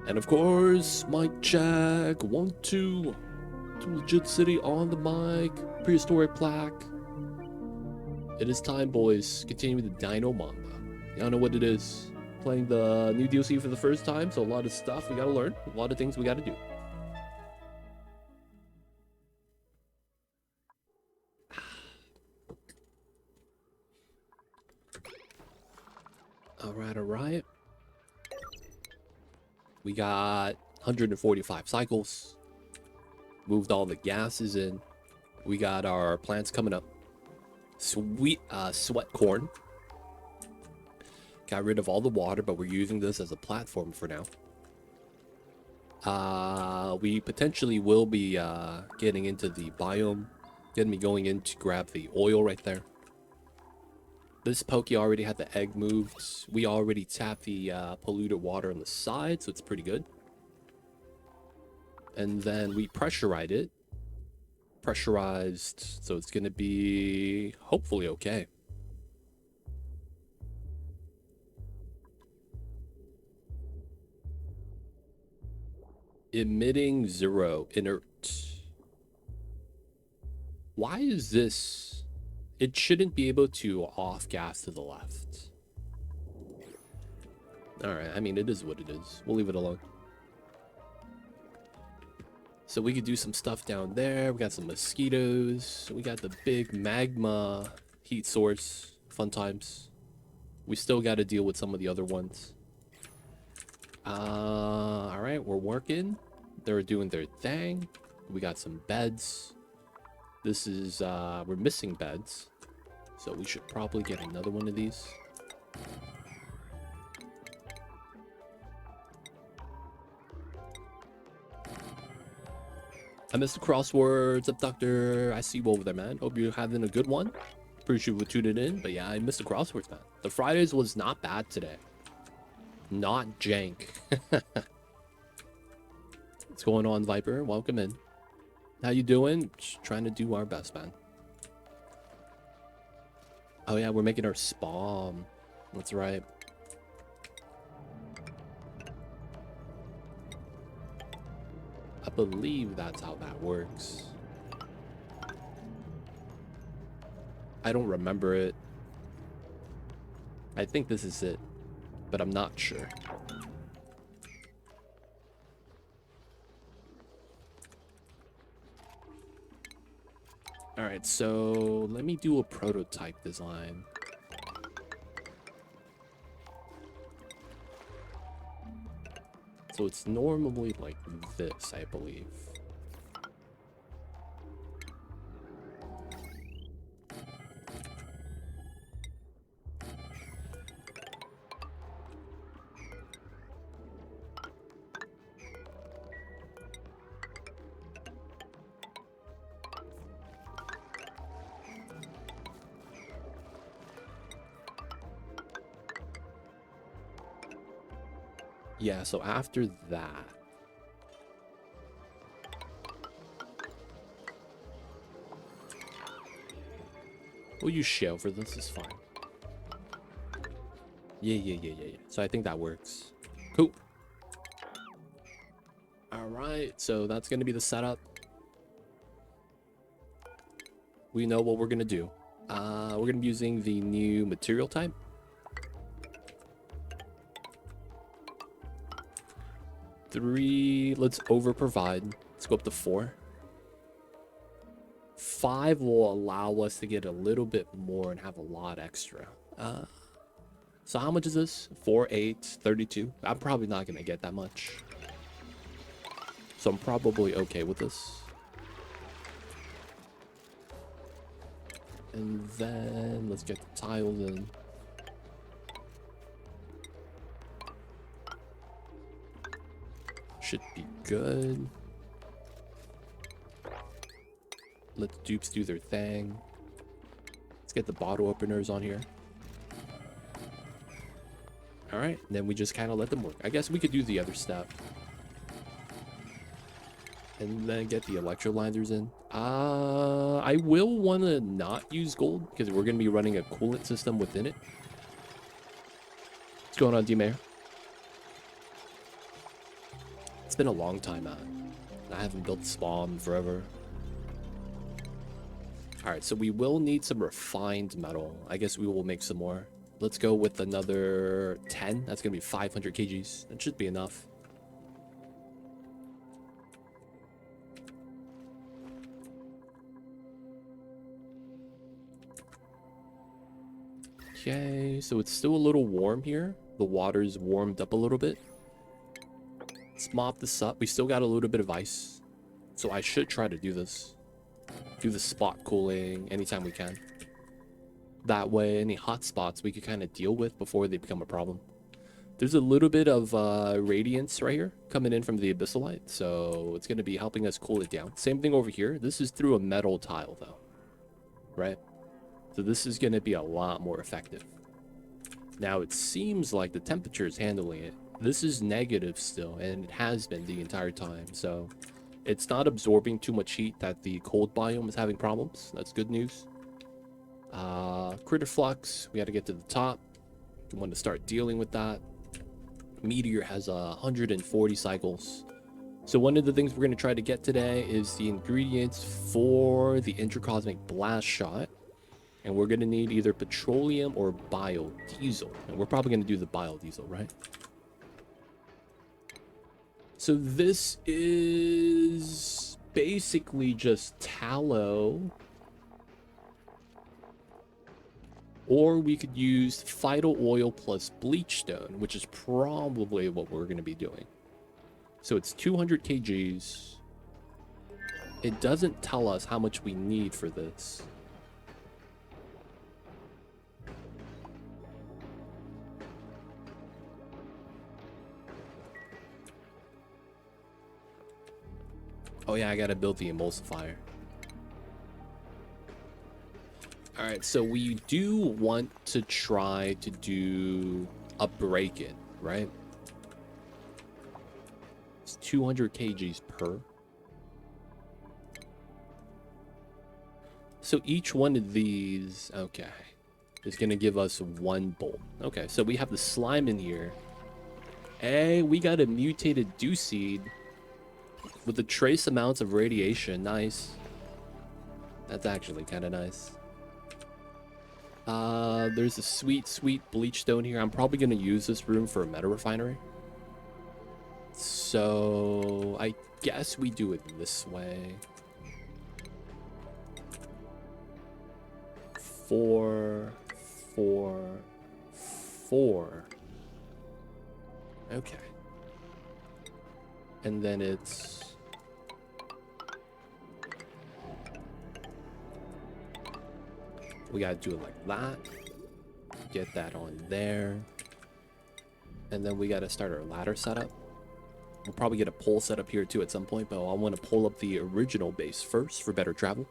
And of course, mic check. 1, 2. Legit City on the mic. Prehistoric plaque. It is time, boys. Continue with the Dino Mamba. Y'all know what it is. Playing the new DLC for the first time, so a lot of stuff we gotta learn. A lot of things we gotta do. Alright. We got 145 cycles. Moved all the gases in. We got our plants coming up. Sweet sweat corn. Got rid of all the water, but we're using this as a platform for now. We potentially will be getting into the biome. Gonna be going in to grab the oil right there. This Pokey already had the egg moved. We already tapped the polluted water on the side, so it's pretty good. And then we pressurized it. Pressurized, so it's gonna be hopefully okay. Emitting 0, inert. Why is this? It shouldn't be able to off gas to the left. Alright, I mean, it is what it is. We'll leave it alone. So we could do some stuff down there. We got some mosquitoes. We got the big magma heat source. Fun times. We still got to deal with some of the other ones. Alright, we're working. They're doing their thing. We got some beds. This is, we're missing beds. So we should probably get another one of these. I missed the crosswords, Abductor. I see you over there, man. Hope you're having a good one. Appreciate you tuning in. But yeah, I missed the crosswords, man. The Fridays was not bad today. Not jank. What's going on, Viper? Welcome in. How you doing? Just trying to do our best, man. Oh yeah, we're making our SPOM. That's right. I believe that's how that works. I don't remember it. I think this is it, but I'm not sure. Alright, so let me do a prototype design. So it's normally like this, I believe. Yeah, so after that, we'll use shell for this, is fine. Yeah. So I think that works. Cool. Alright, so that's gonna be the setup. We know what we're gonna do. We're gonna be using the new material type. Let's over provide. Let's go up to 4. 5 will allow us to get a little bit more and have a lot extra. So how much is this? 4, 8, 32. I'm probably not gonna get that much. So I'm probably okay with this. And then let's get the tiles in. Should be good. Let the dupes do their thing. Let's get the bottle openers on here. Alright, then we just kind of let them work. I guess we could do the other step. And then get the electrolyzers in. I will want to not use gold because we're going to be running a coolant system within it. What's going on, D-Mayor? It's been a long time, man. I haven't built SPOM in forever. Alright, so we will need some refined metal. I guess we will make some more. Let's go with another 10. That's going to be 500 kgs. That should be enough. Okay, so it's still a little warm here. The water's warmed up a little bit. Let's mop this up. We still got a little bit of ice. So I should try to do this. Do the spot cooling anytime we can. That way, any hot spots we could kind of deal with before they become a problem. There's a little bit of radiance right here coming in from the abyssalite. So it's going to be helping us cool it down. Same thing over here. This is through a metal tile though. Right? So this is going to be a lot more effective. Now it seems like the temperature is handling it. This is negative still, and it has been the entire time. So it's not absorbing too much heat that the cold biome is having problems. That's good news. Critter flux, we got to get to the top. We want to start dealing with that. Meteor has 140 cycles. So one of the things we're going to try to get today is the ingredients for the intracosmic blast shot. And we're going to need either petroleum or biodiesel. And we're probably going to do the biodiesel, right? So this is basically just tallow. Or we could use phyto oil plus bleach stone, which is probably what we're going to be doing. So it's 200 kgs. It doesn't tell us how much we need for this. Oh yeah, I gotta build the emulsifier. Alright, so we do want to try to do a break-in, right? It's 200 kgs per. So each one of these, okay, is gonna give us 1 bolt. Okay, so we have the slime in here. Hey, we got a mutated dew seed with the trace amounts of radiation. Nice. That's actually kind of nice. There's a sweet bleach stone here. I'm probably going to use this room for a meta refinery. So I guess we do it this way. 4, 4, 4. Okay. And then it's... we gotta do it like that. Get that on there. And then we gotta start our ladder setup. We'll probably get a pole set up here too at some point, but I want to pull up the original base first for better travel.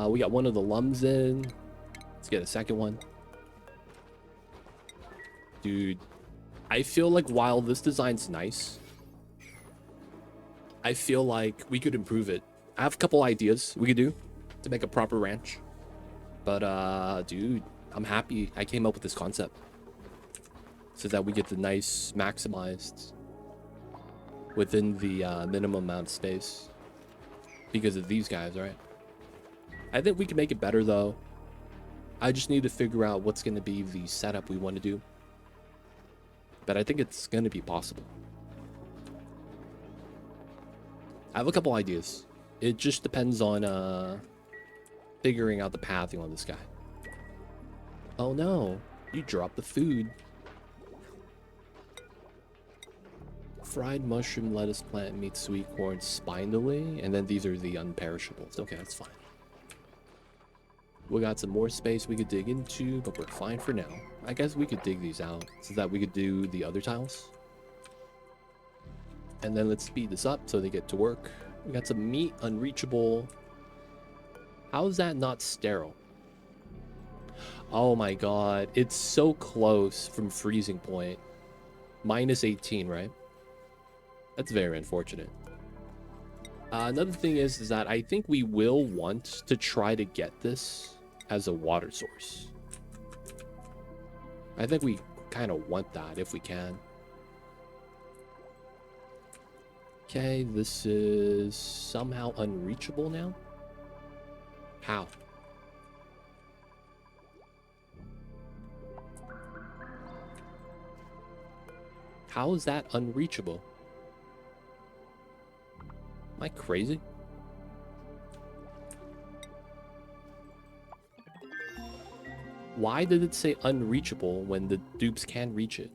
We got one of the lums in. Let's get a second one. Dude, I feel like while this design's nice, I feel like we could improve it. I have a couple ideas we could do to make a proper ranch. But, dude, I'm happy I came up with this concept. So that we get the nice maximized within the minimum amount of space. Because of these guys, right? I think we can make it better, though. I just need to figure out what's going to be the setup we want to do. But I think it's going to be possible. I have a couple ideas. It just depends on figuring out the pathing on this guy. Oh no, you dropped the food. Fried mushroom, lettuce, plant meat, sweet corn, spindly, and then these are the unperishables. Okay, that's fine. We got some more space we could dig into, but we're fine for now. I guess we could dig these out so that we could do the other tiles. And then let's speed this up so they get to work. We got some meat, unreachable. How is that not sterile? Oh my god, it's so close from freezing point. Minus 18, right? That's very unfortunate. Another thing is that I think we will want to try to get this as a water source. I think we kind of want that if we can. Okay, this is somehow unreachable now. How? How is that unreachable? Am I crazy? Why did it say unreachable when the dupes can reach it?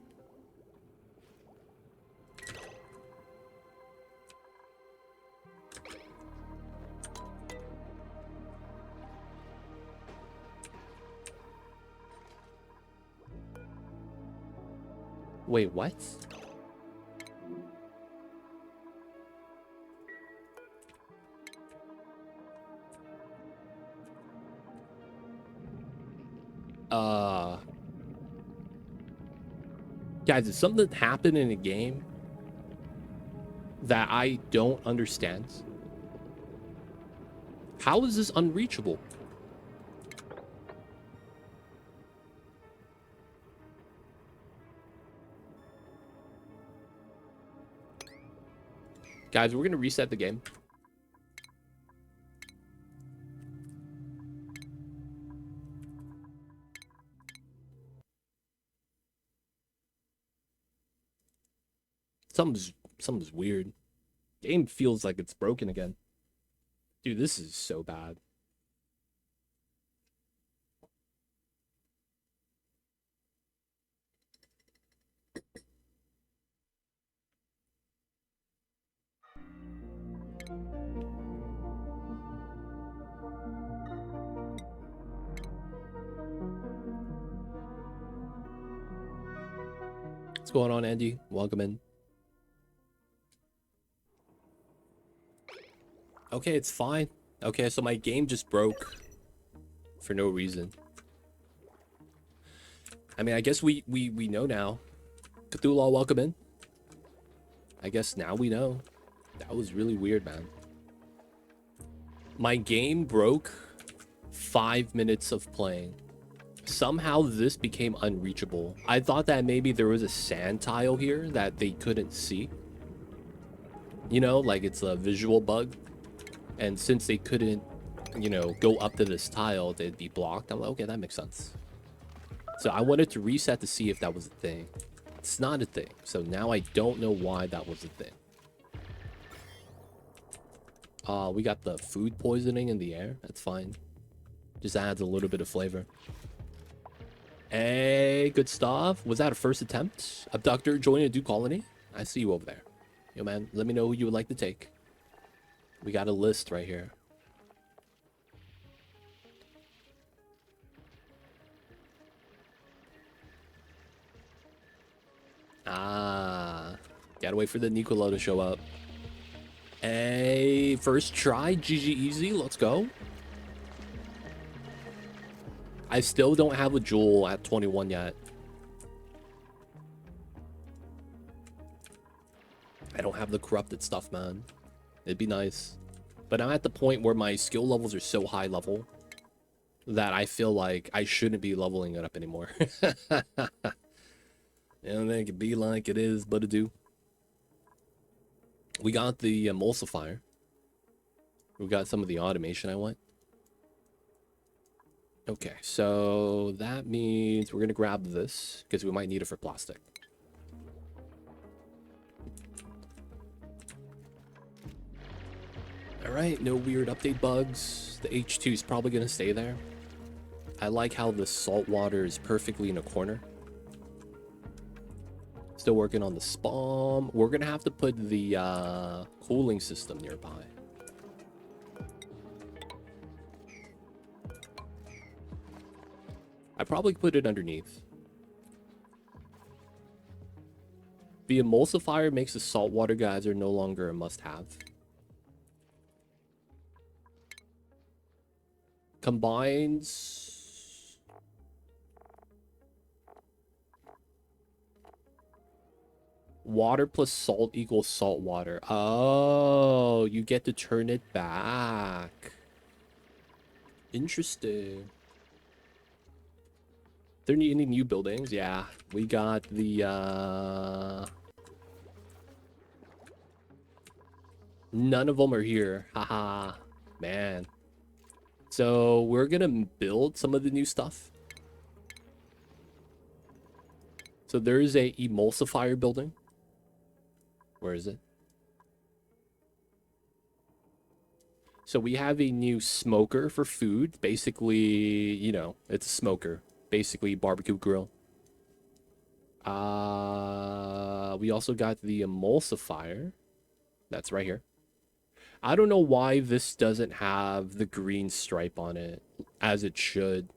Wait, what? Guys, did something happen in a game that I don't understand? How is this unreachable? Guys, we're gonna reset the game. Something's weird. Game feels like it's broken again. Dude, this is so bad. What's going on, Andy? Welcome in. Okay, it's fine. Okay, so my game just broke for no reason. I mean, I guess we know now. Cthulhu, welcome in. I guess now we know. That was really weird, man. My game broke 5 minutes of playing. Somehow this became unreachable. I thought that maybe there was a sand tile here that they couldn't see. You know, like it's a visual bug. And since they couldn't, you know, go up to this tile, they'd be blocked. I'm like, okay, that makes sense. So I wanted to reset to see if that was a thing. It's not a thing. So now I don't know why that was a thing. We got the food poisoning in the air. That's fine. Just adds a little bit of flavor. Hey, good stuff. Was that a first attempt? Abductor joining a Duke colony? I see you over there. Yo, man, let me know who you would like to take. We got a list right here. Ah. Gotta wait for the Nicolo to show up. Hey, first try. GG easy. Let's go. I still don't have a jewel at 21 yet. I don't have the corrupted stuff, man. It'd be nice. But I'm at the point where my skill levels are so high level that I feel like I shouldn't be leveling it up anymore. And it could be like it is, but it do. We got the emulsifier. We got some of the automation I want. Okay, so that means we're gonna grab this because we might need it for plastic. All right, no weird update bugs. The H2 is probably gonna stay there. I like how the salt water is perfectly in a corner. Still working on the SPOM. We're gonna have to put the cooling system nearby. I probably put it underneath. The emulsifier makes the saltwater geyser no longer a must-have. Combines... water plus salt equals salt water. Oh, you get to turn it back. Interesting. There any new buildings? Yeah, we got the None of them are here. Haha, man. So we're gonna build some of the new stuff. So there's a emulsifier building. Where is it? So we have a new smoker for food. Basically, you know, it's a smoker. Basically, barbecue grill. We also got the emulsifier. That's right here. I don't know why this doesn't have the green stripe on it, as it should.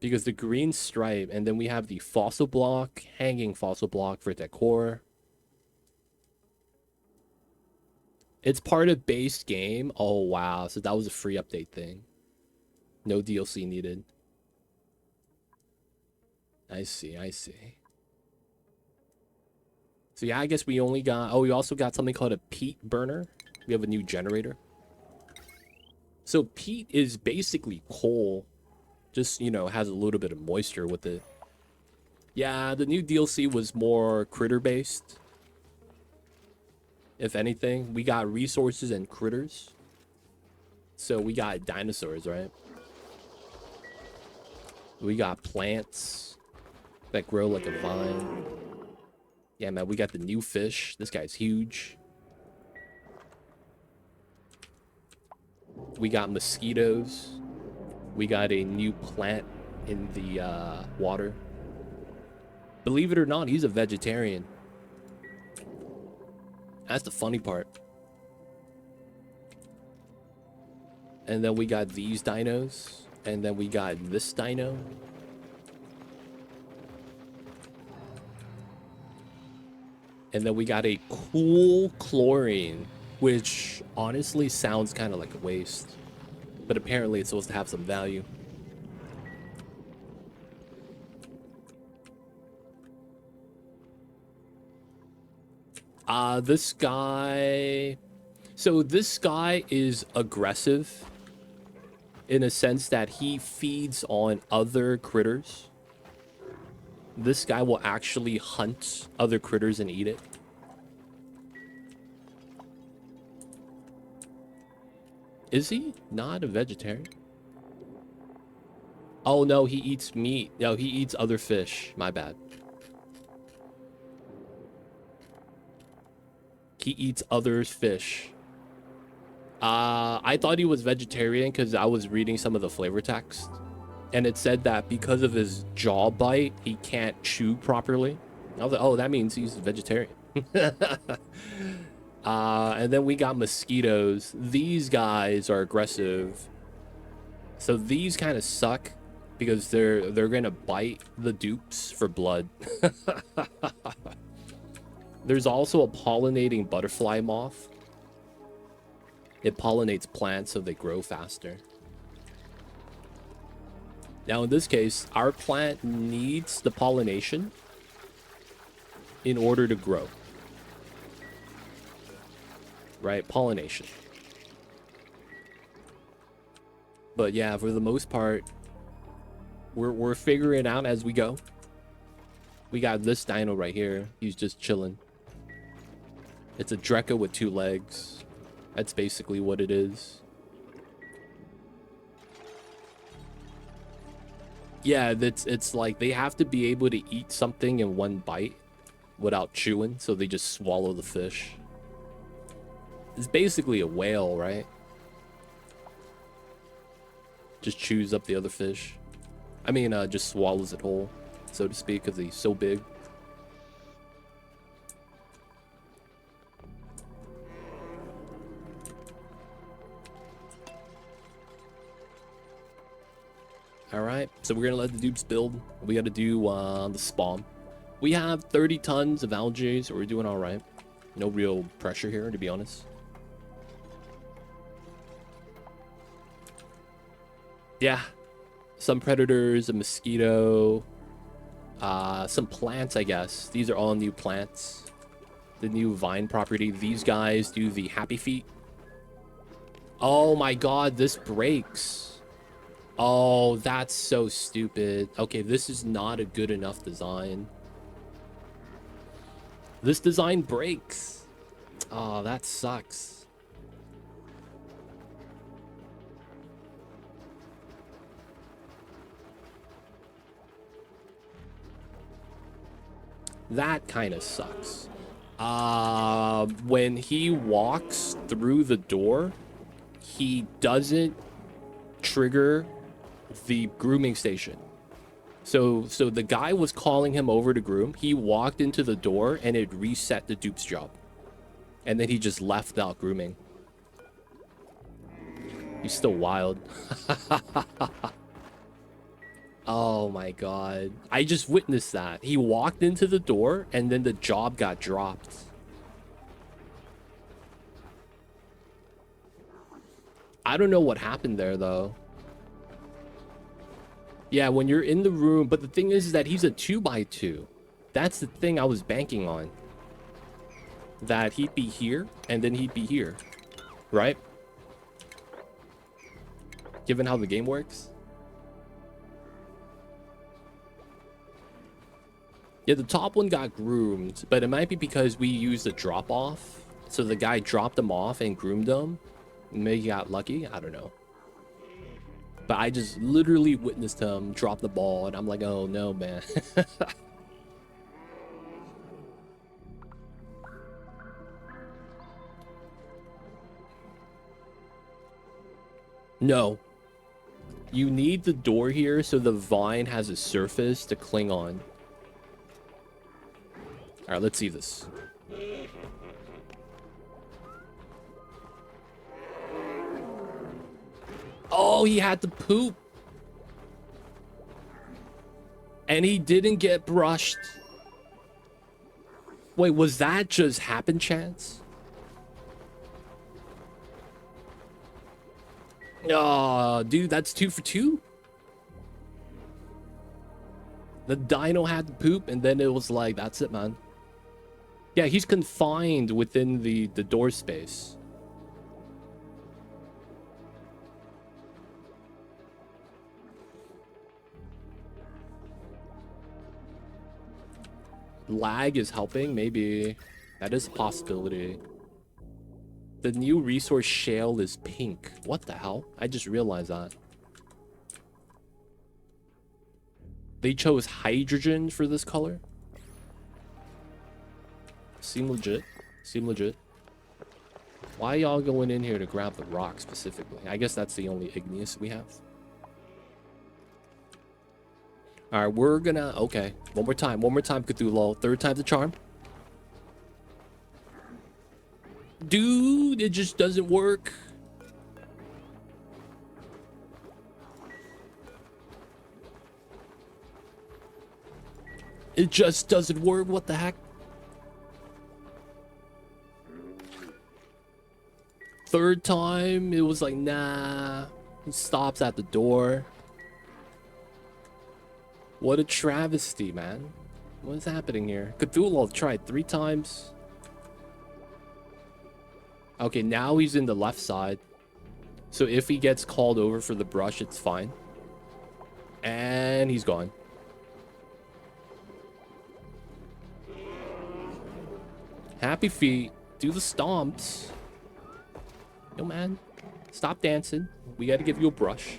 Because the green stripe, and then we have the fossil block, hanging fossil block for decor. It's part of base game. Oh, wow. So that was a free update thing. No DLC needed. I see, I see. So yeah, I guess we only got... Oh, we also got something called a peat burner. We have a new generator. So peat is basically coal. Just, you know, has a little bit of moisture with it. Yeah, the new DLC was more critter-based. If anything, we got resources and critters. So we got dinosaurs, right? We got plants that grow like a vine. Yeah, man, we got the new fish. This guy's huge. We got mosquitoes. We got a new plant in the water. Believe it or not, he's a vegetarian. That's the funny part. And then we got these dinos. And then we got this dino. And then we got a cool chlorine, which honestly sounds kind of like a waste. But apparently it's supposed to have some value. This guy... So this guy is aggressive in a sense that he feeds on other critters. This guy will actually hunt other critters and eat it. Is he not a vegetarian? Oh no, he eats meat. No, he eats other fish. My bad. He eats other fish. I thought he was vegetarian because I was reading some of the flavor text. And it said that because of his jaw bite, he can't chew properly. I was like, oh, that means he's a vegetarian. And then we got mosquitoes. These guys are aggressive. So these kind of suck because they're gonna bite the dupes for blood. There's also a pollinating butterfly moth. It pollinates plants so they grow faster. Now in this case, our plant needs the pollination in order to grow. Right? Pollination. But yeah, for the most part, we're figuring it out as we go. We got this dino right here. He's just chilling. It's a Drekka with 2 legs. That's basically what it is. Yeah, it's like they have to be able to eat something in one bite without chewing, so they just swallow the fish. It's basically a whale, right? Just chews up the other fish. I mean, just swallows it whole, so to speak, because he's so big. Alright, so we're gonna let the dupes build. We gotta do the SPOM. We have 30 tons of algae, so we're doing alright. No real pressure here, to be honest. Yeah, some predators, a mosquito, some plants, I guess. These are all new plants. The new vine property. These guys do the happy feet. Oh my god, this breaks. Oh, that's so stupid. Okay, this is not a good enough design. This design breaks. Oh, that sucks. That kind of sucks. When he walks through the door, he doesn't trigger the grooming station. So the guy was calling him over to groom. He walked into the door and it reset the dupe's job. And then he just left without grooming. He's still wild. Oh my god. I just witnessed that. He walked into the door and then the job got dropped. I don't know what happened there though. Yeah, when you're in the room, but the thing is that he's a 2x2. That's the thing I was banking on. That he'd be here and then he'd be here, right? Given how the game works. Yeah, the top one got groomed, but it might be because we used a drop off. So the guy dropped him off and groomed him. Maybe he got lucky. I don't know. But I just literally witnessed him drop the ball and I'm like, oh no, man. No. You need the door here so the vine has a surface to cling on. Alright, let's see this. Oh, he had to poop. And he didn't get brushed. Wait, was that just happen chance? Oh, dude, that's 2 for 2. The dino had to poop, and then it was like, that's it, man. Yeah, he's confined within the door space. Lag is helping, maybe. That is a possibility. The new resource shale is pink. What the hell? I just realized that. They chose hydrogen for this color? Seem legit. Seem legit. Why y'all going in here to grab the rock specifically? I guess that's the only igneous we have. Alright, we're gonna... Okay. One more time, Cthulhu. Third time's the charm. Dude, it just doesn't work. It just doesn't work. What the heck? Third time, it was like, nah. He stops at the door. What a travesty, man. What is happening here? Cthulhu tried 3 times. Okay, now he's in the left side. So if he gets called over for the brush, it's fine. And he's gone. Happy feet. Do the stomps. Yo, man. Stop dancing. We gotta give you a brush.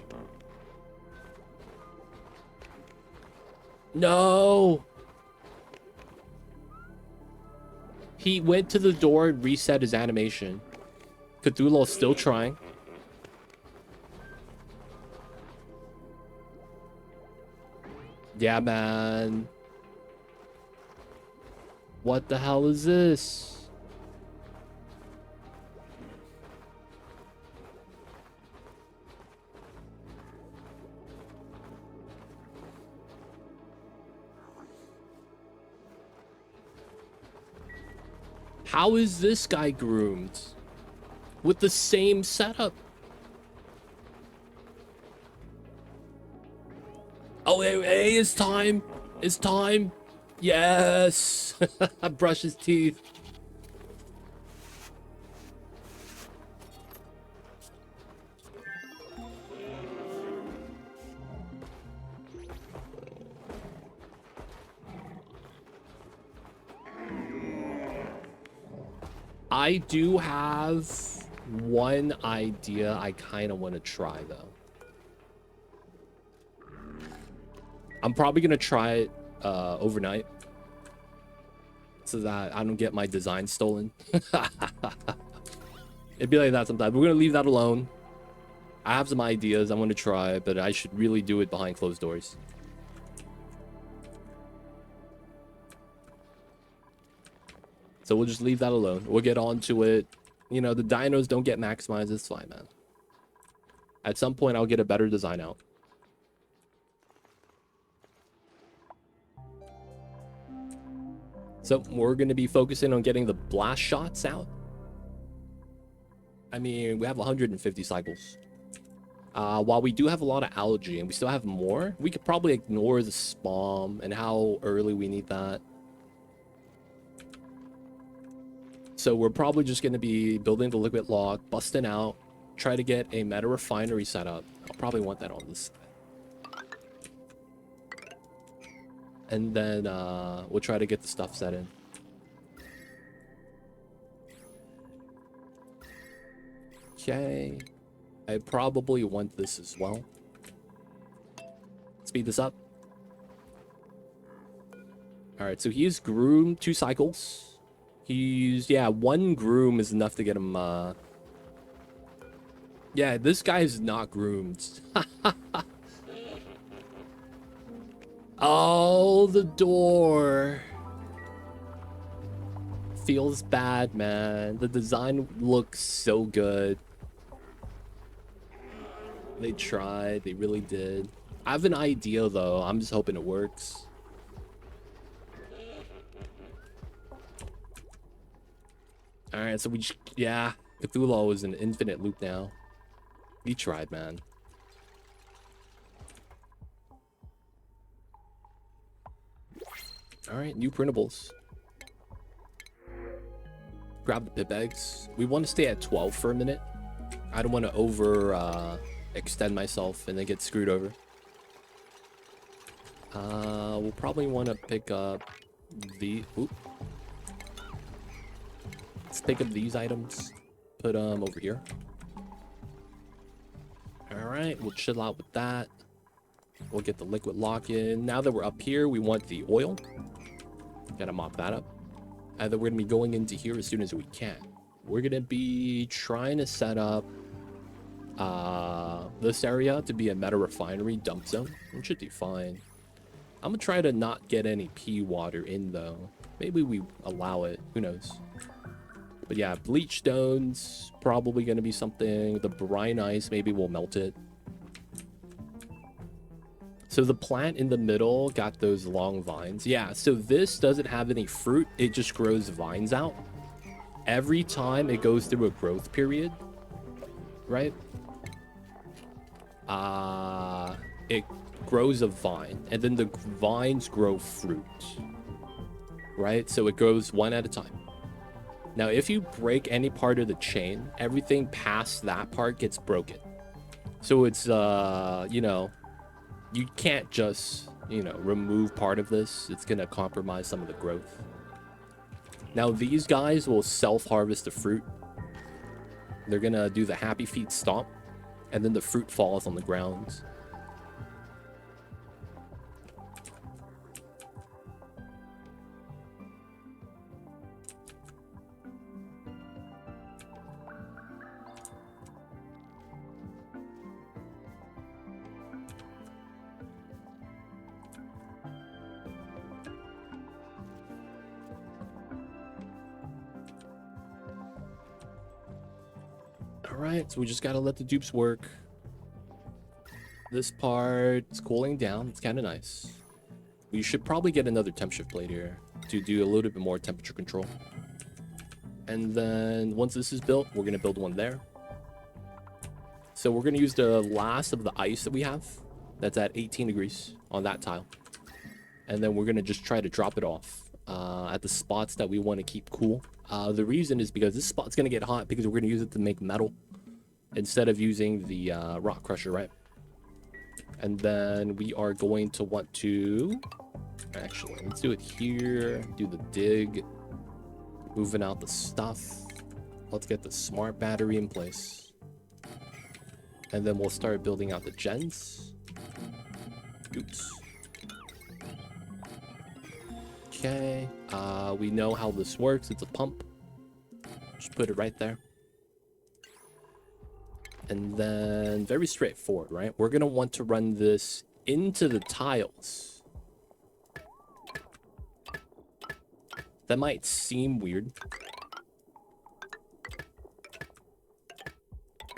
No! He went to the door and reset his animation. Cthulhu is still trying. Yeah, man. What the hell is this? How is this guy groomed? With the same setup. Oh, hey, it's time. It's time. Yes. Brush his teeth. I do have one idea I kind of want to try, though. I'm probably going to try it overnight so that I don't get my design stolen. It'd be like that sometimes. We're going to leave that alone. I have some ideas I want to try, but I should really do it behind closed doors. So we'll just leave that alone. We'll get on to it. You know, the dinos don't get maximized. It's fine, man. At some point, I'll get a better design out. So we're going to be focusing on getting the blast shots out. I mean, we have 150 cycles. While we do have a lot of algae and we still have more, we could probably ignore the SPOM and how early we need that. So we're probably just going to be building the liquid lock, busting out, try to get a meta refinery set up. I'll probably want that on this side. And then we'll try to get the stuff set in. Okay. I probably want this as well. Speed this up. Alright, so he's groomed 2 cycles. He's, yeah, 1 groom is enough to get him, yeah, this guy is not groomed. Oh, the door. Feels bad, man. The design looks so good. They tried. They really did. I have an idea, though. I'm just hoping it works. Alright, so we just... Yeah. Cthulhu is an infinite loop now. We tried, man. Alright, new printables. Grab the pip eggs. We want to stay at 12 for a minute. I don't want to over extend myself and then get screwed over. We'll probably want to pick up the... Oop. Let's pick up these items. Put them over here. Alright, we'll chill out with that. We'll get the liquid lock in. Now that we're up here, we want the oil. Gotta mop that up. And then we're gonna be going into here as soon as we can. We're gonna be trying to set up this area to be a meta refinery dump zone. It should be fine. I'm gonna try to not get any pea water in though. Maybe we allow it. Who knows? But yeah, bleach stones probably gonna be something. The brine ice, maybe we'll melt it. So the plant in the middle got those long vines. Yeah, so this doesn't have any fruit. It just grows vines out. Every time it goes through a growth period, right? It grows a vine, and then the vines grow fruit, right? So it grows one at a time. Now, if you break any part of the chain, everything past that part gets broken. So it's, you know, you can't just, you know, remove part of this. It's going to compromise some of the growth. Now, these guys will self-harvest the fruit. They're going to do the happy feet stomp, and then the fruit falls on the ground. Alright, so we just gotta let the dupes work. This part is cooling down. It's kind of nice. We should probably get another temp shift plate here to do a little bit more temperature control. And then once this is built, we're gonna build one there. So we're gonna use the last of the ice that we have. That's at 18 degrees on that tile. And then we're gonna just try to drop it off at the spots that we want to keep cool. The reason is because this spot's gonna get hot because we're gonna use it to make metal instead of using the rock crusher, right? And then we are going to want to actually, let's do it here. Do the dig, moving out the stuff. Let's get the smart battery in place. And then we'll start building out the gens. Oops. Okay. We know how this works. It's a pump. Just put it right there. And then very straightforward, right? We're going to want to run this into the tiles. That might seem weird.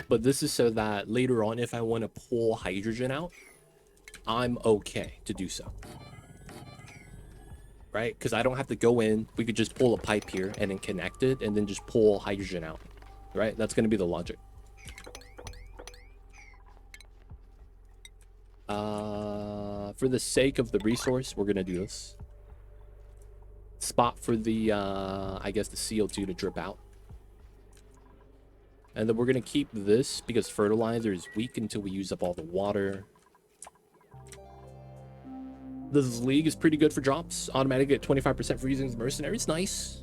But this is so that later on, if I want to pull hydrogen out, I'm okay to do so. Right? Because I don't have to go in. We could just pull a pipe here and then connect it and then just pull hydrogen out. Right? That's going to be the logic. For the sake of the resource, we're going to do this. Spot for the, I guess, the CO2 to drip out. And then we're going to keep this because fertilizer is weak until we use up all the water. This league is pretty good for drops. Automatically at 25% for using the mercenaries. Nice.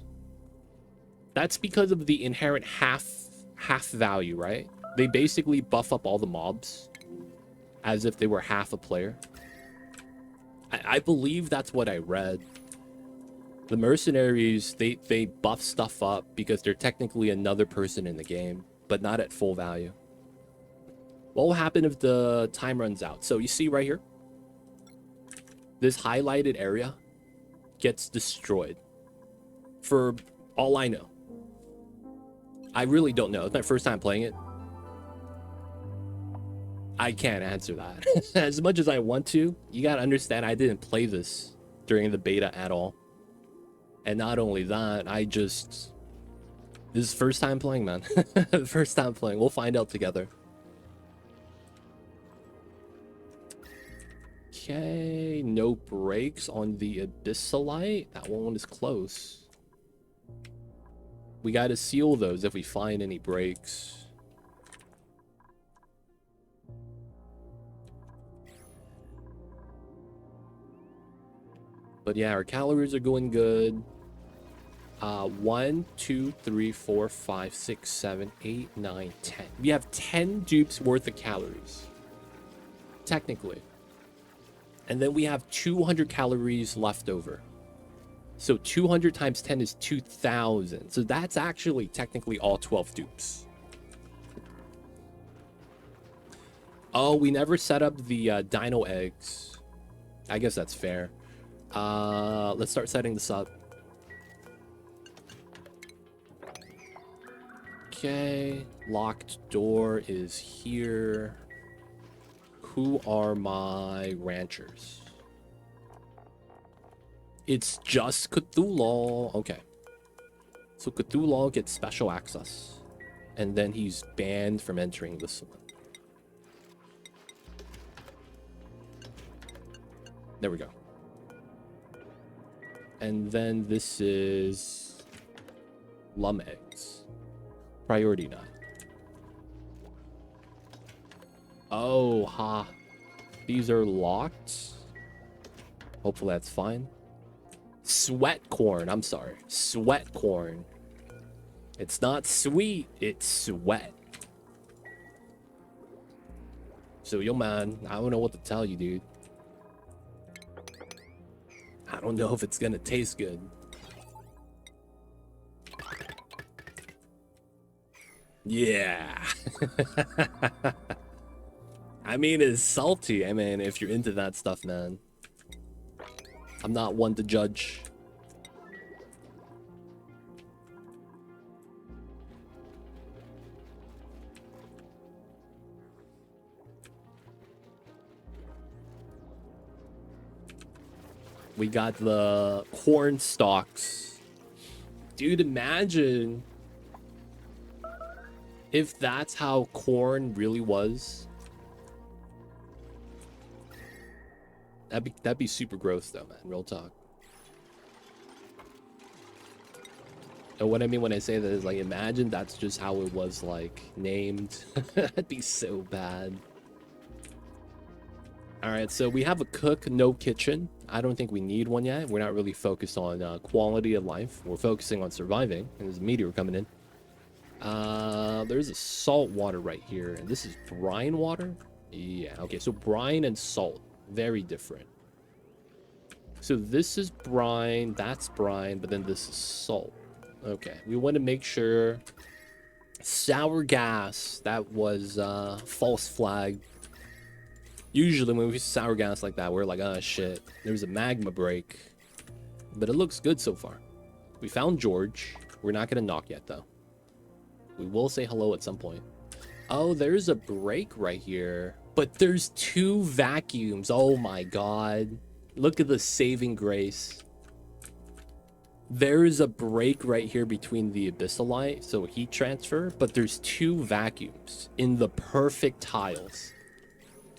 That's because of the inherent half value, right? They basically buff up all the mobs as if they were half a player. I believe that's what I read. The mercenaries, they buff stuff up because they're technically another person in the game, but not at full value. What will happen if the time runs out? So you see right here, this highlighted area gets destroyed. For all I know. I really don't know. It's my first time playing it. I can't answer that. As much as I want to, you gotta understand I didn't play this during the beta at all. And not only that, this is first time playing, man. First time playing. We'll find out together. Okay, no brakes on the Abyssalite. That one is close. We gotta seal those if we find any brakes. But yeah, our calories are going good. 1, 2, 3, 4, 5, 6, 7, 8, 9, 10. We have 10 dupes worth of calories. Technically. And then we have 200 calories left over. So 200 times 10 is 2,000. So that's actually technically all 12 dupes. Oh, we never set up the dino eggs. I guess that's fair. Let's start setting this up. Okay, locked door is here. Who are my ranchers? It's just Cthulhu. Okay. So Cthulhu gets special access. And then he's banned from entering this one. There we go. And then this is Lum eggs. Priority 9. Oh, ha. These are locked. Hopefully that's fine. Sweat corn. I'm sorry. Sweat corn. It's not sweet. It's sweat. So, yo, man, I don't know what to tell you, dude. I don't know if it's gonna taste good. Yeah. I mean, it's salty. I mean, if you're into that stuff, man. I'm not one to judge. We got the corn stalks. Dude, imagine if that's how corn really was. That'd be super gross though, man. Real talk. And what I mean when I say that is like, imagine that's just how it was like named. That'd be so bad. All right, so we have a cook, no kitchen. I don't think we need one yet. We're not really focused on quality of life. We're focusing on surviving. And there's a meteor coming in. There's a salt water right here, and this is brine water. Yeah, okay, so brine and salt, very different. So this is brine, that's brine, but then this is salt. Okay, we want to make sure. Sour gas, that was false flag. Usually when we see sour gas like that, we're like, oh shit, there's a magma break. But it looks good so far. We found George. We're not gonna knock yet though. We will say hello at some point. Oh, there's a break right here. But there's 2 vacuums. Oh my god. Look at the saving grace. There is a break right here between the abyssalite, so heat transfer, but there's 2 vacuums in the perfect tiles.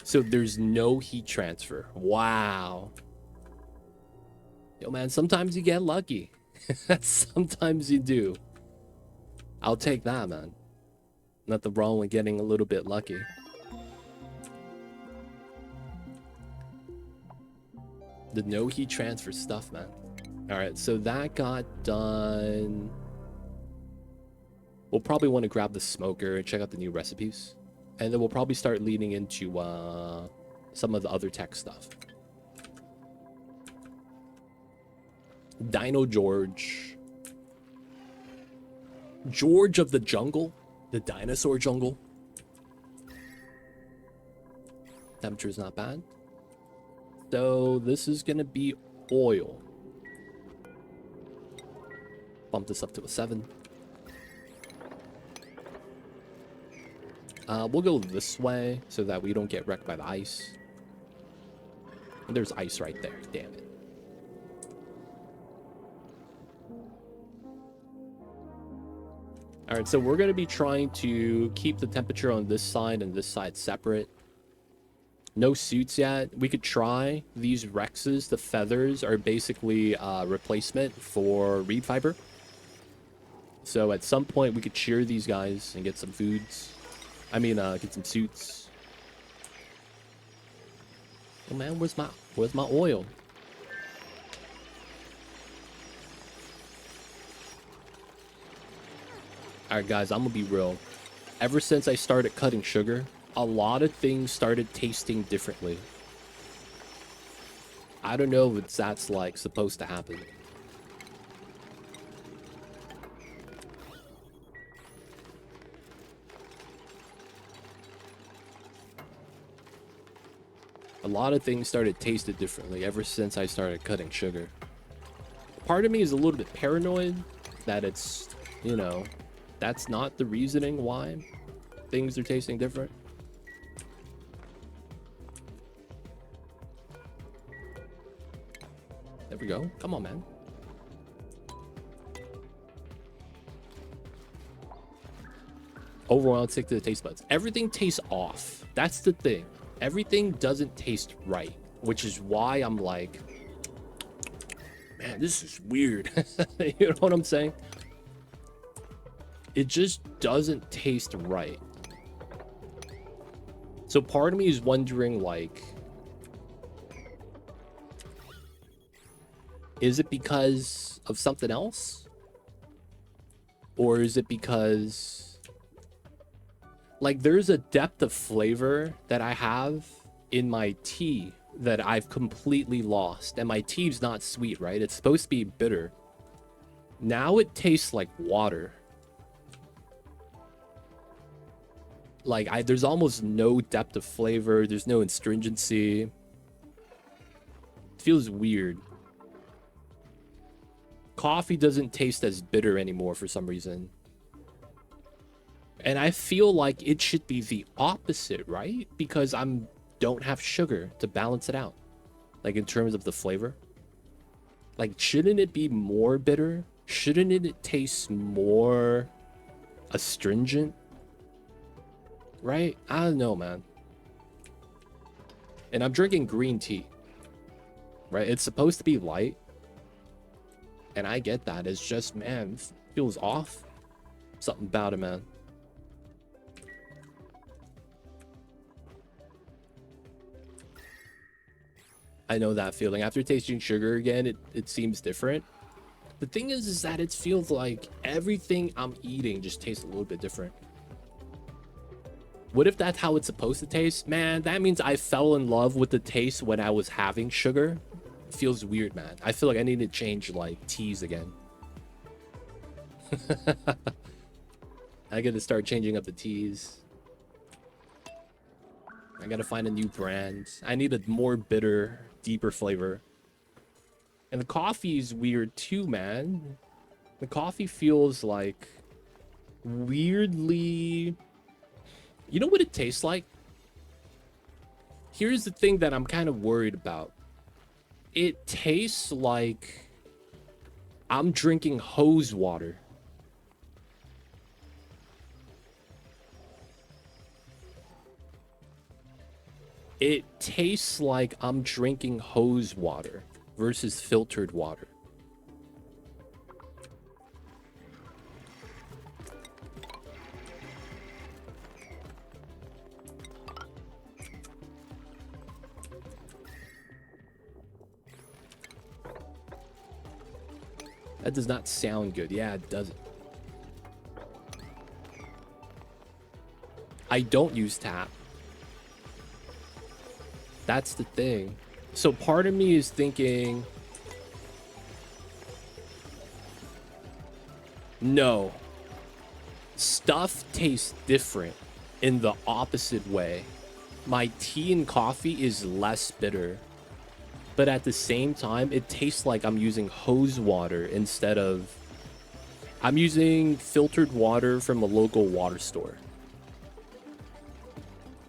So there's no heat transfer. Wow. Yo, man, sometimes you get lucky. Sometimes you do. I'll take that, man. Nothing wrong with getting a little bit lucky. The no heat transfer stuff, man. Alright, so that got done. We'll probably want to grab the smoker and check out the new recipes. And then we'll probably start leading into some of the other tech stuff. Dino George. George of the jungle. The dinosaur jungle. Temperature is not bad. So this is going to be oil. Bump this up to a 7. We'll go this way so that we don't get wrecked by the ice. And there's ice right there. Damn it. Alright, so we're going to be trying to keep the temperature on this side and this side separate. No suits yet. We could try. These Rexes, the feathers, are basically replacement for reed fiber. So at some point we could shear these guys and get some foods. I mean, get some suits. Oh man, where's my oil? Alright guys, I'm gonna be real. Ever since I started cutting sugar, a lot of things started tasting differently. I don't know if that's like supposed to happen. A lot of things started tasted differently ever since I started cutting sugar. Part of me is a little bit paranoid that it's, you know, that's not the reasoning why things are tasting different. There we go. Come on, man. Overall, stick to the taste buds. Everything tastes off. That's the thing. Everything doesn't taste right, which is why I'm like, man, this is weird. You know what I'm saying? It just doesn't taste right. So part of me is wondering, like, is it because of something else? Or is it because, like, there's a depth of flavor that I have in my tea that I've completely lost. And my tea's not sweet, right? It's supposed to be bitter. Now it tastes like water. Like, there's almost no depth of flavor. There's no astringency. It feels weird. Coffee doesn't taste as bitter anymore for some reason. And I feel like it should be the opposite, right? Because don't have sugar to balance it out. Like, in terms of the flavor. Like, shouldn't it be more bitter? Shouldn't it taste more astringent? Right? I don't know, man. And I'm drinking green tea. Right? It's supposed to be light. And I get that. It's just, man, feels off. Something about it, man. I know that feeling. After tasting sugar again, it seems different. The thing is that it feels like everything I'm eating just tastes a little bit different. What if that's how it's supposed to taste? Man, that means I fell in love with the taste when I was having sugar. It feels weird, man. I feel like I need to change, like, teas again. I gotta start changing up the teas. I gotta find a new brand. I need a more bitter, deeper flavor. And the coffee is weird too, man. The coffee feels like weirdly... You know what it tastes like? Here's the thing that I'm kind of worried about. It tastes like I'm drinking hose water. It tastes like I'm drinking hose water versus filtered water. That does not sound good. Yeah, it doesn't. I don't use tap. That's the thing. So part of me is thinking, no, stuff tastes different in the opposite way. My tea and coffee is less bitter, but at the same time, it tastes like I'm using hose water instead of... I'm using filtered water from a local water store.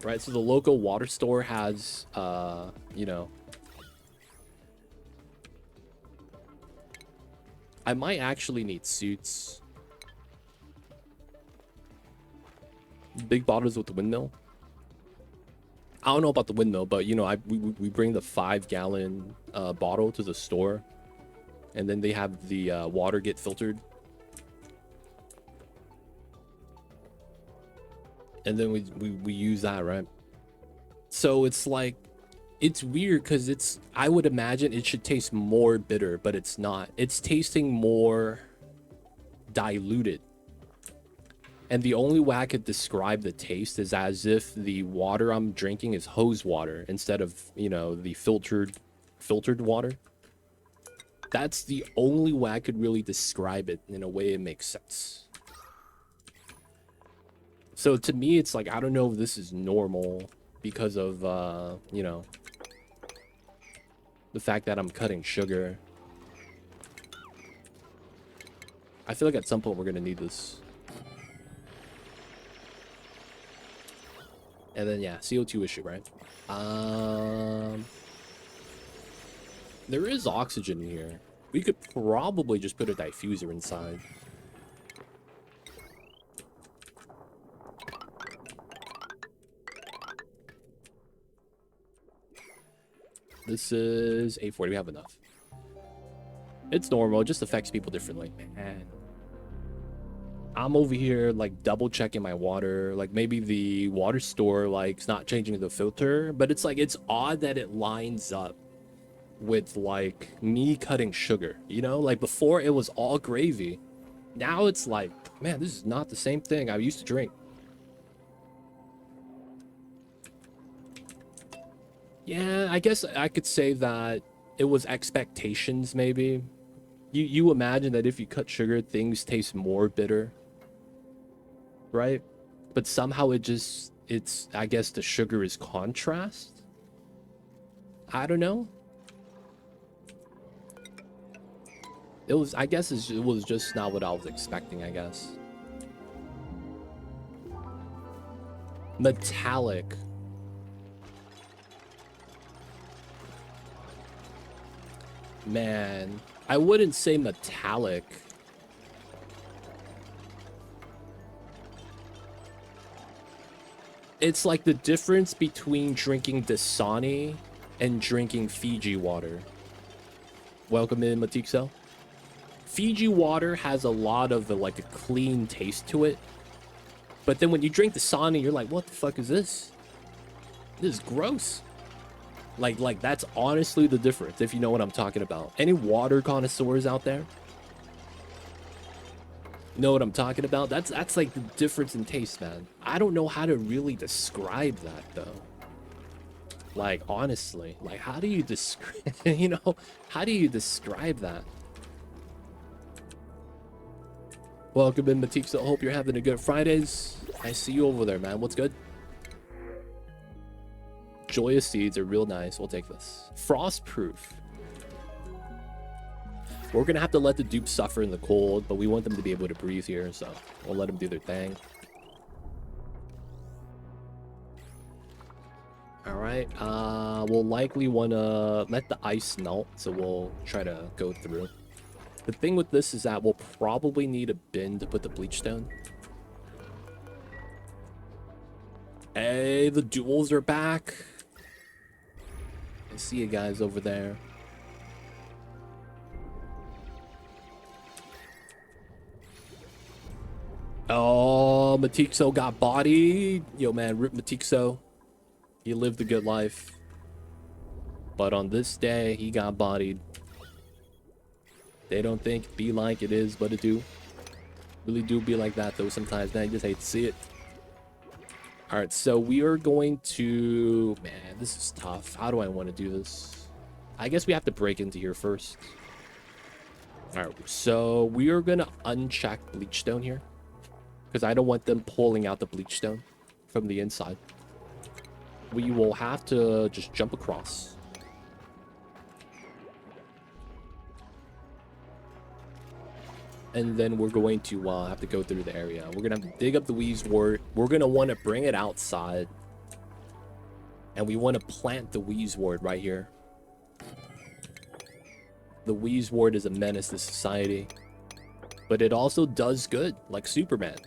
Right, so the local water store has, you know... I might actually need suits. Big bottles with the windmill. I don't know about the windmill, but, you know, we bring the 5-gallon bottle to the store. And then they have the water get filtered. And then we use that, right? So it's like, it's weird because it's... I would imagine it should taste more bitter, but it's not. It's tasting more diluted. And the only way I could describe the taste is as if the water I'm drinking is hose water instead of, you know, the filtered water. That's the only way I could really describe it in a way it makes sense. So to me, it's like, I don't know if this is normal because of, you know, the fact that I'm cutting sugar. I feel like at some point we're going to need this. And then, yeah, CO2 issue, right? There is oxygen in here. We could probably just put a diffuser inside. This is 840. We have enough. It's normal. It just affects people differently. Man. I'm over here like double checking my water. Like maybe the water store like is not changing the filter, but it's like it's odd that it lines up with like me cutting sugar, you know? Like before it was all gravy. Now it's like, man, this is not the same thing I used to drink. Yeah, I guess I could say that it was expectations maybe. You imagine that if you cut sugar, things taste more bitter. Right? But somehow it's, I guess the sugar is contrast? I don't know. It was, I guess it was just not what I was expecting, I guess. Metallic. Man, I wouldn't say metallic. It's like the difference between drinking Dasani and drinking Fiji water. Welcome in, Matixo. Fiji water has a lot of like a clean taste to it. But then when you drink Dasani, you're like, what the fuck is this? This is gross. Like that's honestly the difference, if you know what I'm talking about. Any water connoisseurs out there? Know what I'm talking about? That's like the difference in taste, man. I don't know how to really describe that though. Like honestly, like how do you describe you know, how do you describe that? Welcome in, Matix. I hope you're having a good Fridays. I see you over there, man. What's good? Joyous seeds are real nice. We'll take this. Frostproof. We're gonna have to let the dupes suffer in the cold, but we want them to be able to breathe here, so we'll let them do their thing. All right. We'll likely want to let the ice melt, so we'll try to go through. The thing with this is that we'll probably need a bin to put the bleach stone. Hey, the duels are back. I see you guys over there. Oh, Matixo got bodied. Yo, man, rip Matixo. He lived a good life. But on this day, he got bodied. They don't think be like it is, but it do. Really do be like that, though, sometimes, man. I just hate to see it. Alright, so we are going to... Man, this is tough. How do I want to do this? I guess we have to break into here first. Alright, so we are going to uncheck bleach stone here. Because I don't want them pulling out the bleach stone from the inside. We will have to just jump across. And then we're going to have to go through the area. We're going to have to dig up the Wheezewort. We're going to want to bring it outside. And we want to plant the Wheezewort right here. The Wheezewort is a menace to society. But it also does good, like Superman.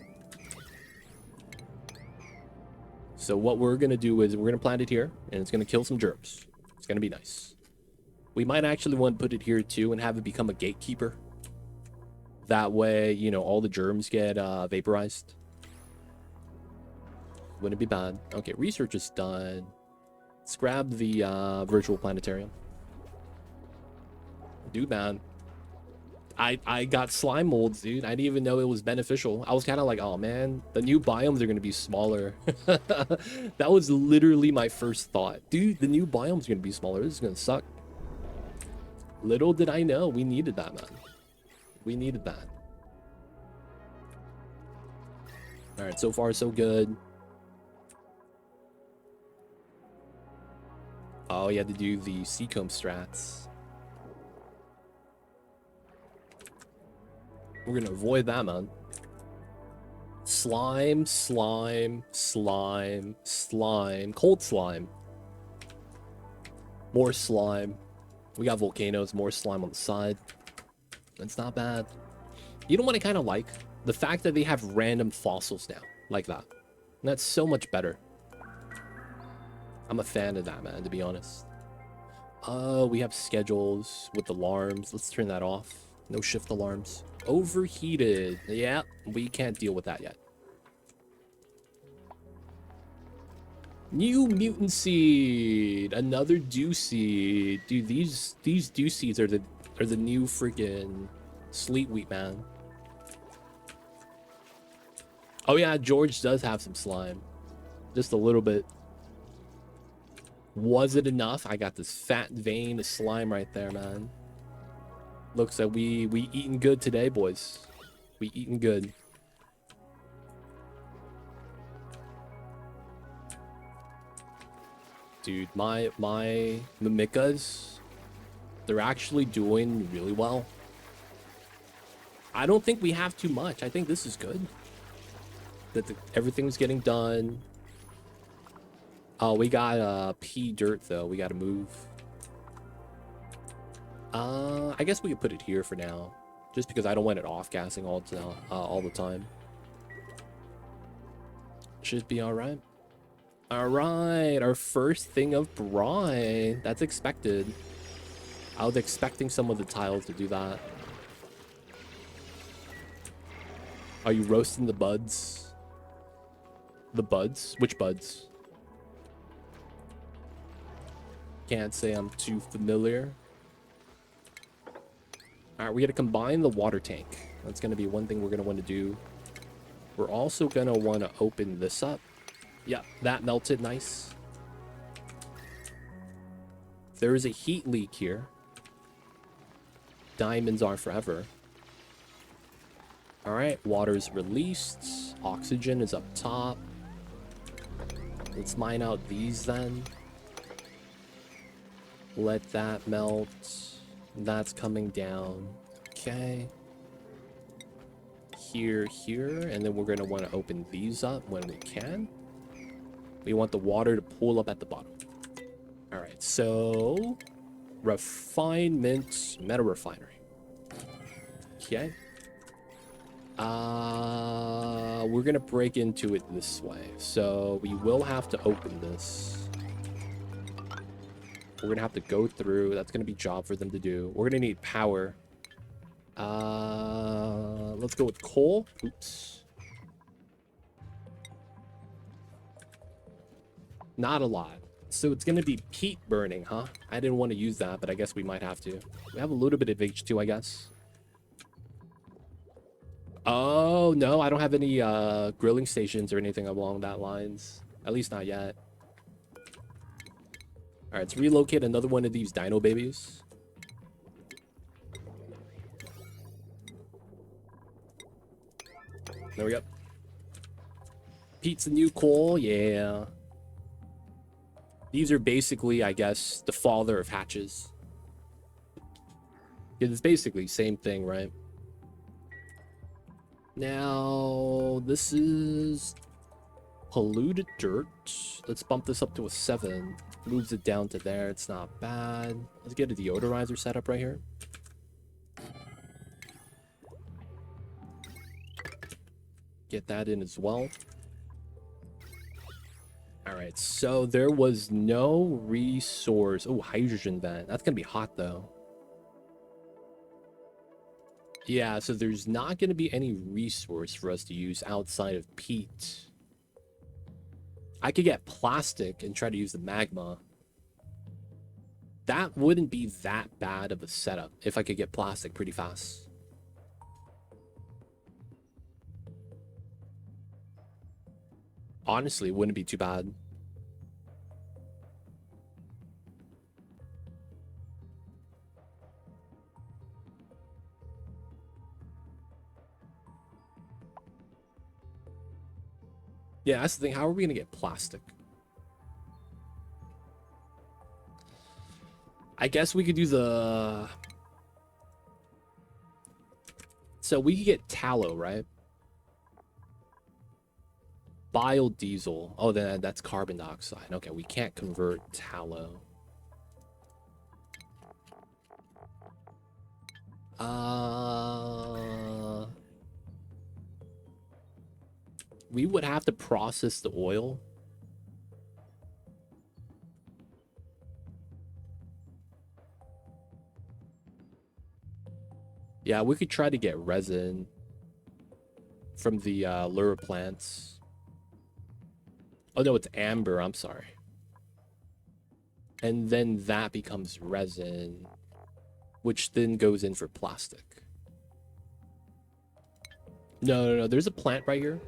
So what we're going to do is we're going to plant it here. And it's going to kill some germs. It's going to be nice. We might actually want to put it here too and have it become a gatekeeper. That way, you know, all the germs get vaporized. Wouldn't be bad. Okay, research is done. Let's grab the virtual planetarium. Dude, man. I got slime molds, dude. I didn't even know it was beneficial. I was kind of like, oh, man, the new biomes are going to be smaller. That was literally my first thought. Dude, the new biomes are going to be smaller. This is going to suck. Little did I know we needed that, man. We needed that. All right, so far so good. Oh, you had to do the Seacomb strats. We're gonna avoid that, man. Slime, slime, slime, slime, cold slime. More slime. We got volcanoes, more slime on the side. That's not bad. You know what I kind of like? The fact that they have random fossils now, like that. And that's so much better. I'm a fan of that, man, to be honest. We have schedules with alarms. Let's turn that off. No shift alarms. Overheated. Yeah, we can't deal with that yet. New mutant seed. Another dew seed. Dude, these dew seeds are the new freaking sleet wheat, man. Oh yeah, George does have some slime. Just a little bit. Was it enough? I got this fat vein of slime right there, man. Looks like we eating good today, boys. We eating good. Dude, my Mimikas, they're actually doing really well. I don't think we have too much. I think this is good. That everything's getting done. Oh, we got pea dirt though. We got to move. I guess we could put it here for now, just because I don't want it off-gassing all the time. Should be all right. All right, our first thing of brine. That's expected. I was expecting some of the tiles to do that. Are you roasting the buds? The buds? Which buds? Can't say I'm too familiar. All right, we got to combine the water tank. That's going to be one thing we're going to want to do. We're also going to want to open this up. Yeah, that melted. Nice. There is a heat leak here. Diamonds are forever. All right, water's released. Oxygen is up top. Let's mine out these then. Let that melt. That's coming down. Okay. Here, and then we're going to want to open these up when we can. We want the water to pool up at the bottom. All right, so refinement, metal refinery. Okay. We're going to break into it this way. So we will have to open this. We're going to have to go through. That's going to be a job for them to do. We're going to need power. Let's go with coal. Oops. Not a lot. So it's going to be peat burning, huh? I didn't want to use that, but I guess we might have to. We have a little bit of H2, I guess. Oh, no, I don't have any grilling stations or anything along that lines. At least not yet. All right, let's relocate another one of these dino babies. There we go. Pete's the new coal, yeah. These are basically, I guess, the father of hatches. It's basically same thing, right? Now, this is polluted dirt. Let's bump this up to a 7. Moves it down to there. It's not bad. Let's get a deodorizer set up right here. Get that in as well. All right, so there was no resource. Oh, hydrogen vent. That's going to be hot, though. Yeah, so there's not going to be any resource for us to use outside of peat. I could get plastic and try to use the magma. That wouldn't be that bad of a setup if I could get plastic pretty fast. Honestly, it wouldn't be too bad. Yeah, that's the thing. How are we going to get plastic? I guess we could do the... So we could get tallow, right? Biodiesel. Oh, then that's carbon dioxide. Okay, we can't convert tallow. We would have to process the oil. Yeah, we could try to get resin from the lure plants. Oh, no, it's amber. I'm sorry. And then that becomes resin, which then goes in for plastic. No. There's a plant right here.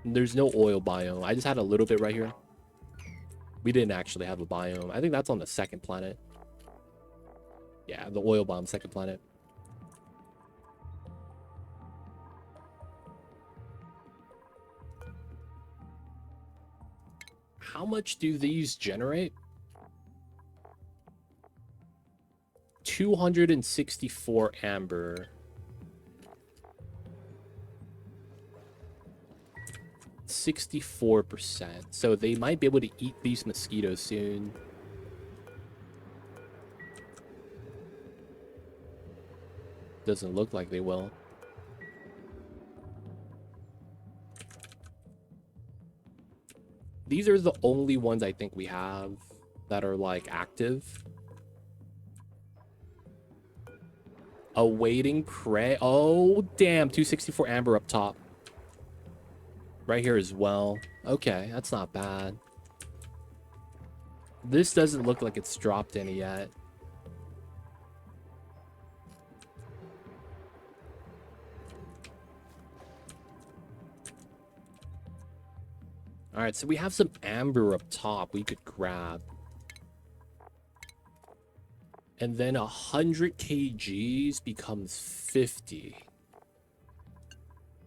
There's no oil biome. I just had a little bit right here. We didn't actually have a biome. I think that's on the second planet. Yeah, the oil biome, second planet. How much do these generate? 264 amber. 64%. So they might be able to eat these mosquitoes soon. Doesn't look like they will. These are the only ones I think we have that are like active. Awaiting prey. Oh, damn. 264 amber up top. Right here as well. Okay, that's not bad. This doesn't look like it's dropped any yet. Alright, so we have some amber up top we could grab. And then 100 kgs becomes 50.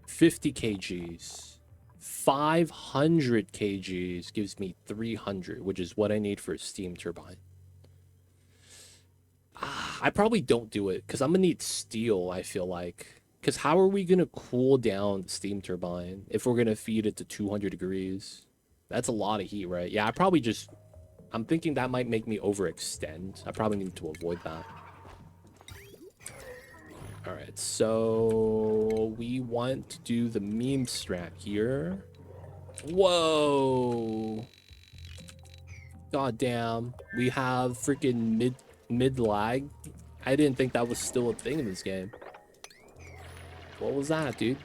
50 kgs. 500 kgs gives me 300, which is what I need for a steam turbine. I probably don't do it, because I'm going to need steel, I feel like. Because how are we going to cool down the steam turbine if we're going to feed it to 200 degrees? That's a lot of heat, right? Yeah, I'm thinking that might make me overextend. I probably need to avoid that. Alright, so we want to do the meme strat here. Whoa! God damn. We have freaking mid lag. I didn't think that was still a thing in this game. What was that, dude?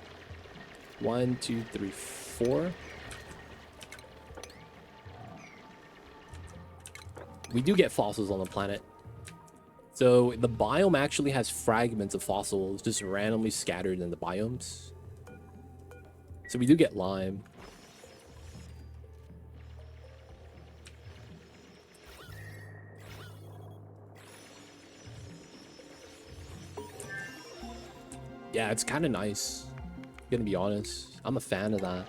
1, 2, 3, 4. We do get fossils on the planet. So the biome actually has fragments of fossils just randomly scattered in the biomes. So we do get lime. Yeah, it's kind of nice. I'm gonna be honest. I'm a fan of that.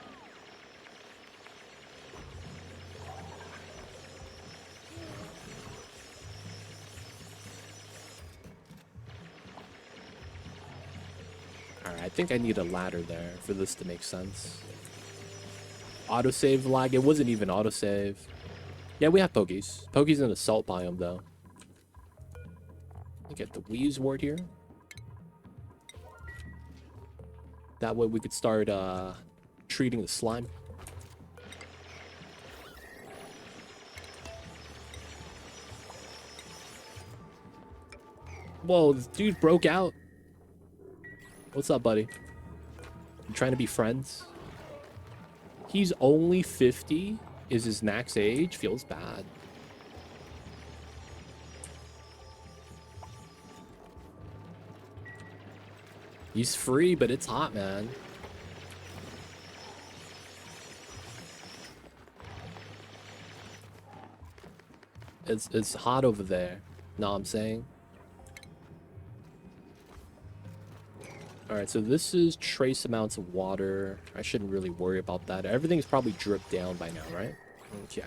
Alright, I think I need a ladder there for this to make sense. Autosave lag. It wasn't even autosave. Yeah, we have pokies. Pokies in the salt biome, though. Look at the Weaves ward here. That way we could start treating the slime. Whoa, this dude broke out. What's up, buddy? You trying to be friends? He's only 50. Is his max age? Feels bad. He's free, but it's hot, man. It's hot over there. Know what I'm saying? Alright, so this is trace amounts of water. I shouldn't really worry about that. Everything's probably dripped down by now, right? Okay.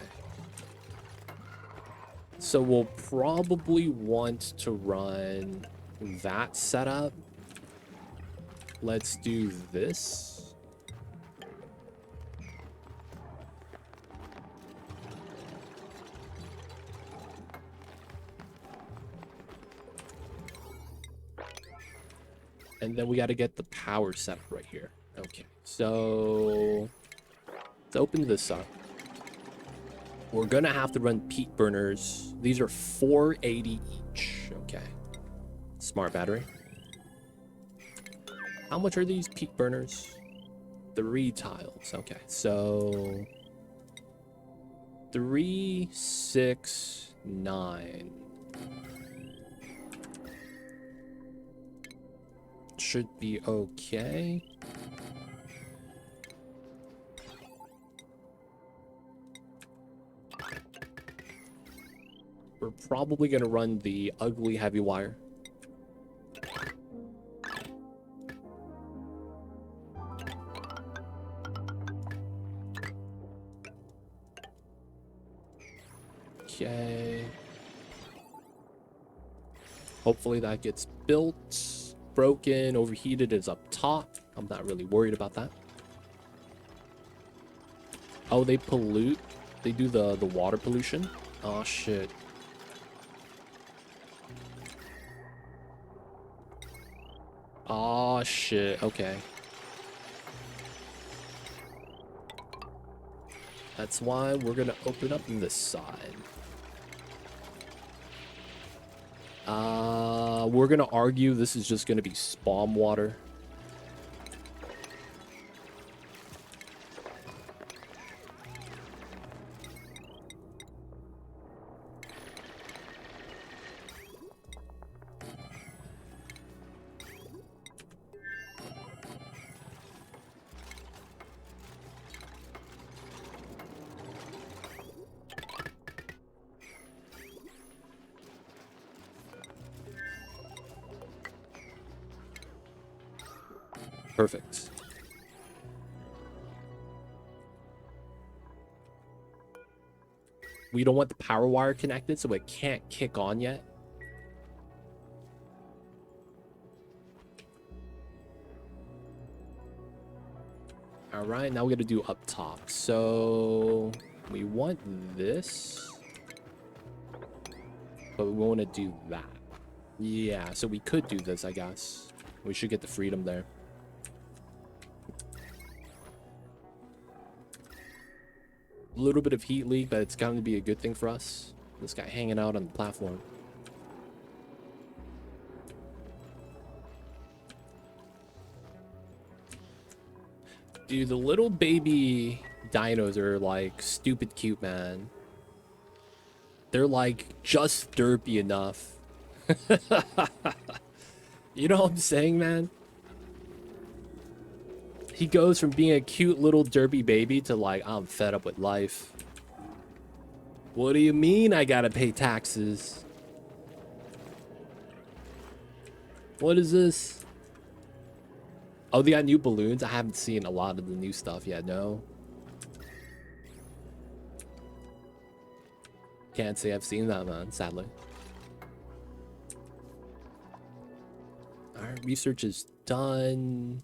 So we'll probably want to run that setup. Let's do this. And then we got to get the power setup right here. Okay, so let's open this up. We're gonna have to run peat burners. These are 480 each. Okay. Smart battery. How much are these peat burners? 3 tiles. Okay, so 3, 6, 9. Should be okay. We're probably gonna run the ugly heavy wire. Okay. Hopefully that gets built. Broken, overheated is up top. I'm not really worried about that. Oh, they pollute. They do the water pollution. Oh, shit. Oh, shit. Okay. That's why we're going to open up this side. We're going to argue this is just going to be SPOM water. Perfect. We don't want the power wire connected, so it can't kick on yet. All right, now we got to do up top. So we want this, but we want to do that. Yeah, so we could do this, I guess. We should get the freedom there. A little bit of heat leak, but it's going to be a good thing for us. This guy hanging out on the platform. Dude, the little baby dinos are like stupid cute, man. They're like just derpy enough. You know what I'm saying, man? He goes from being a cute little derpy baby to like, I'm fed up with life. What do you mean I gotta pay taxes? What is this? Oh, they got new balloons? I haven't seen a lot of the new stuff yet, no. Can't say I've seen that, man, sadly. Alright, research is done.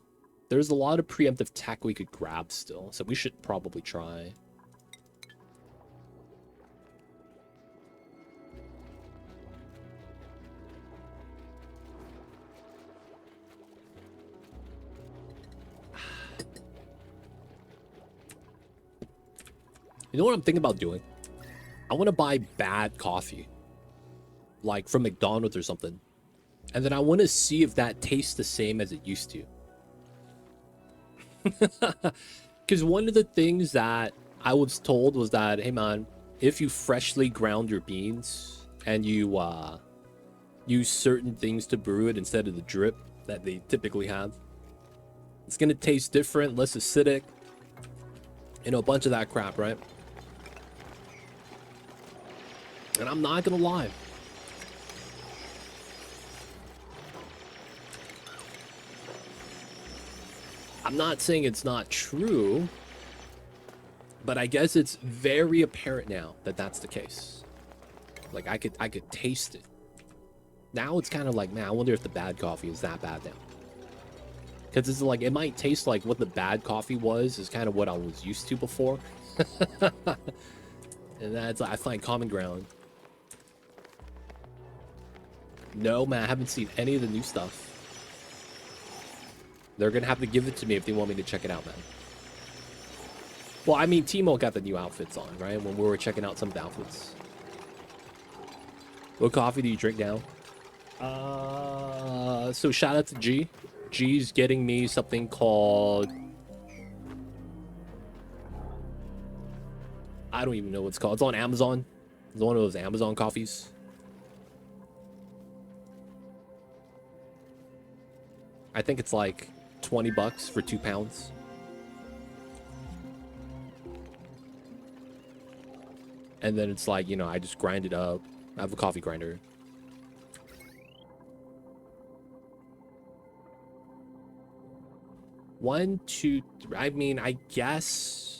There's a lot of preemptive tech we could grab still, so we should probably try. You know what I'm thinking about doing? I want to buy bad coffee. Like from McDonald's or something. And then I want to see if that tastes the same as it used to. Because one of the things that I was told was that, hey man, if you freshly ground your beans and you use certain things to brew it instead of the drip that they typically have, it's going to taste different, less acidic, you know, a bunch of that crap, right? And I'm not going to lie. I'm not saying it's not true, but I guess it's very apparent now that that's the case. Like I could taste it. Now it's kind of like, man, I wonder if the bad coffee is that bad now. Because it's like, it might taste like what the bad coffee was is kind of what I was used to before. And that's, I find common ground. No, man, I haven't seen any of the new stuff. They're going to have to give it to me if they want me to check it out, man. Well, I mean, Timo got the new outfits on, right? When we were checking out some of the outfits. What coffee do you drink now? So shout out to G. G's getting me something called... I don't even know what it's called. It's on Amazon. It's one of those Amazon coffees. I think it's like 20 bucks for 2 pounds. And then it's like, you know, I just grind it up. I have a coffee grinder. One, two, three. I mean, I guess.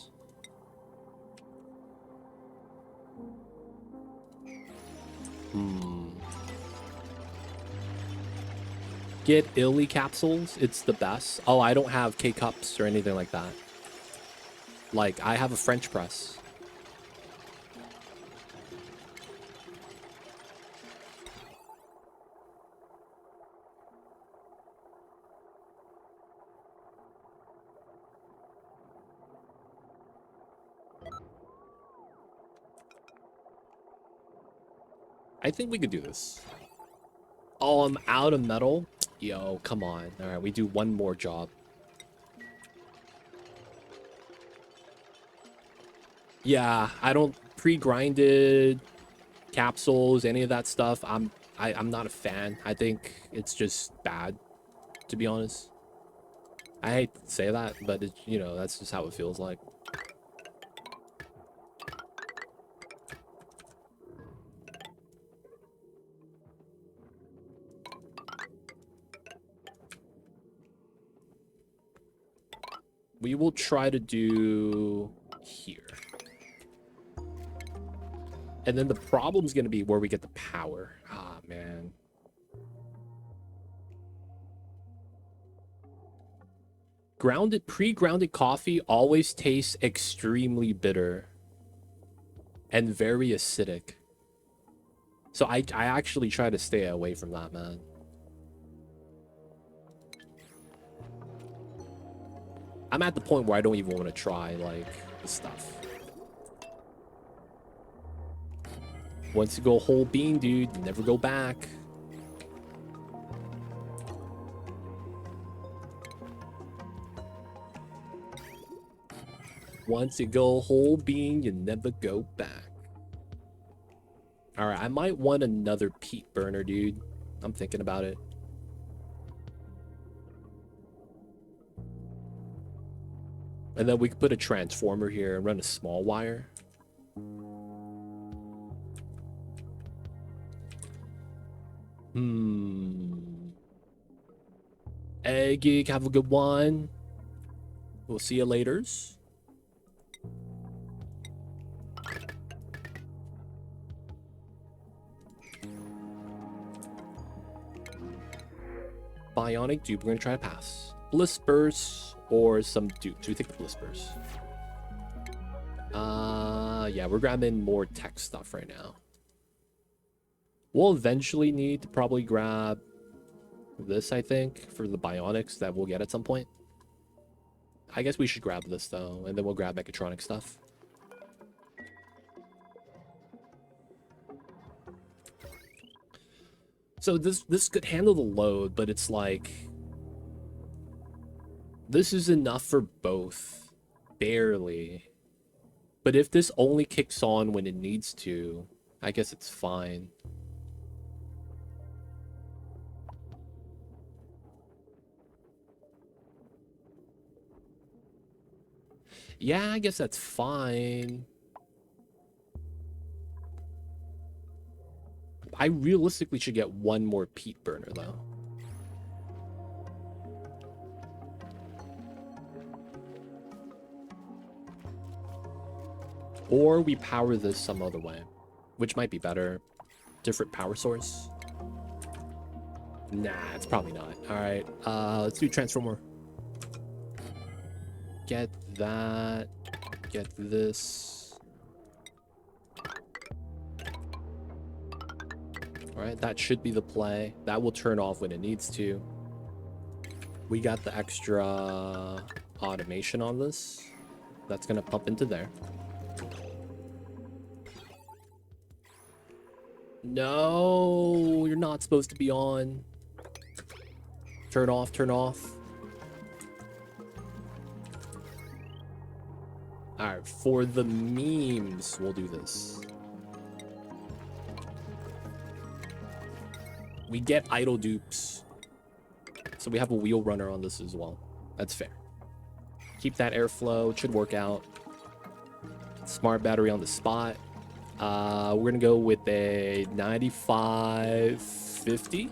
Get Illy capsules. It's the best. Oh, I don't have K-cups or anything like that. Like, I have a French press. I think we could do this. Oh, I'm out of metal? Yo, come on. All right, we do one more job. Yeah, I don't pre-grinded capsules, any of that stuff. I'm not a fan. I think it's just bad, to be honest. I hate to say that, but it, you know, that's just how it feels like. We will try to do here. And then the problem's going to be where we get the power. Ah, man. Pre-grounded coffee always tastes extremely bitter and very acidic. So I actually try to stay away from that, man. I'm at the point where I don't even want to try, like, the stuff. Once you go whole bean, dude, never go back. Once you go whole bean, you never go back. All right, I might want another peat burner, dude. I'm thinking about it. And then we could put a transformer here and run a small wire. Hey, Geek, have a good one. We'll see you laters. Bionic dupe, we're gonna try to pass. Bliss burst or some dupes. We take the bliss burst. Yeah, we're grabbing more tech stuff right now. We'll eventually need to probably grab this, I think, for the bionics that we'll get at some point. I guess we should grab this though, and then we'll grab mechatronic stuff. So this could handle the load, but it's like this is enough for both, barely. But if this only kicks on when it needs to, I guess it's fine. Yeah, I guess that's fine. I realistically should get one more peat burner, though. Or we power this some other way, which might be better. Different power source. Nah, it's probably not. All right, let's do transformer. Get that. Get this. All right, that should be the play. That will turn off when it needs to. We got the extra automation on this. That's gonna pump into there. No, you're not supposed to be on. Turn off, turn off. All right, for the memes, we'll do this. We get idle dupes. So we have a wheel runner on this as well. That's fair. Keep that airflow. It should work out. Smart battery on the spot. We're going to go with a 9550.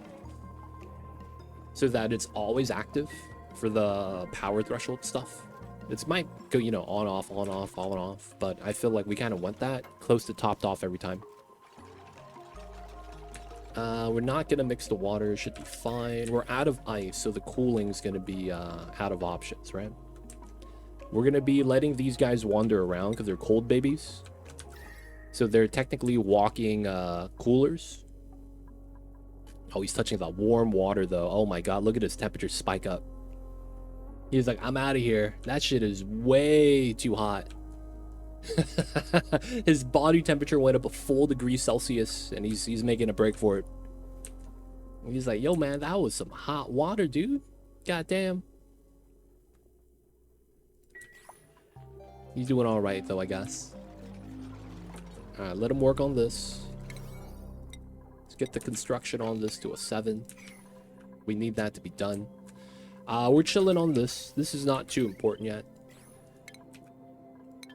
So that it's always active for the power threshold stuff. It might go, you know, on, off, on, off, on, off. But I feel like we kind of want that close to topped off every time. We're not going to mix the water. It should be fine. We're out of ice, so the cooling's going to be out of options, right? We're going to be letting these guys wander around because they're cold babies. So they're technically walking coolers. Oh, he's touching the warm water, though. Oh, my God. Look at his temperature spike up. He's like, I'm out of here. That shit is way too hot. His body temperature went up a full degree Celsius, and he's making a break for it. He's like, yo, man, that was some hot water, dude. Goddamn. He's doing all right, though, I guess. All right, let him work on this. Let's get the construction on this to a 7. We need that to be done. We're chilling on this. This is not too important yet.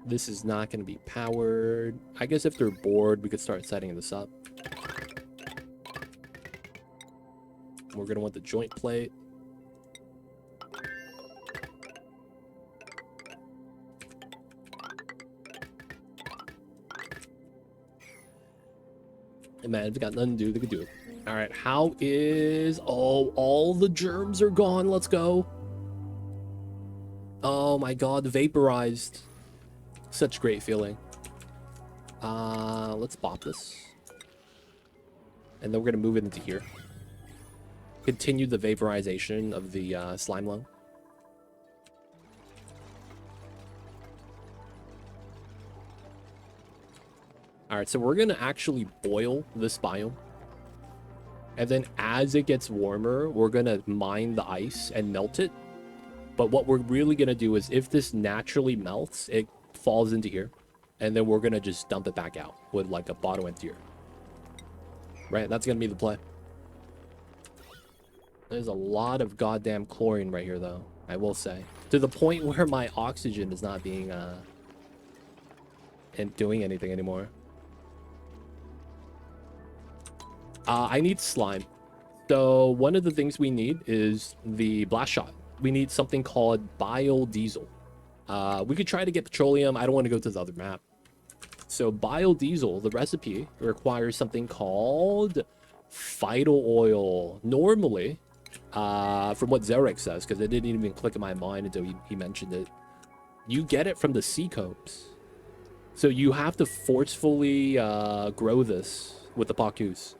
This is not going to be powered. I guess if they're bored, we could start setting this up. We're going to want the joint plate. Man, if they got nothing to do, they could do it. All right, how is... Oh, all the germs are gone. Let's go. Oh my god, vaporized. Such great feeling. Let's pop this. And then we're gonna move it into here. Continue the vaporization of the slime lung. Alright, so we're gonna actually boil this biome. And then as it gets warmer, we're gonna mine the ice and melt it. But what we're really gonna do is if this naturally melts, it falls into here. And then we're gonna just dump it back out with like a bottle emptier. Right, that's gonna be the play. There's a lot of goddamn chlorine right here though, I will say. To the point where my oxygen is not being and doing anything anymore. I need slime. So one of the things we need is the blast shot. We need something called biodiesel. We could try to get petroleum. I don't want to go to the other map. So biodiesel, the recipe requires something called phyto oil. Normally, from what Zarek says, because it didn't even click in my mind until he mentioned it, you get it from the sea combs. So you have to forcefully grow this with the Pacus.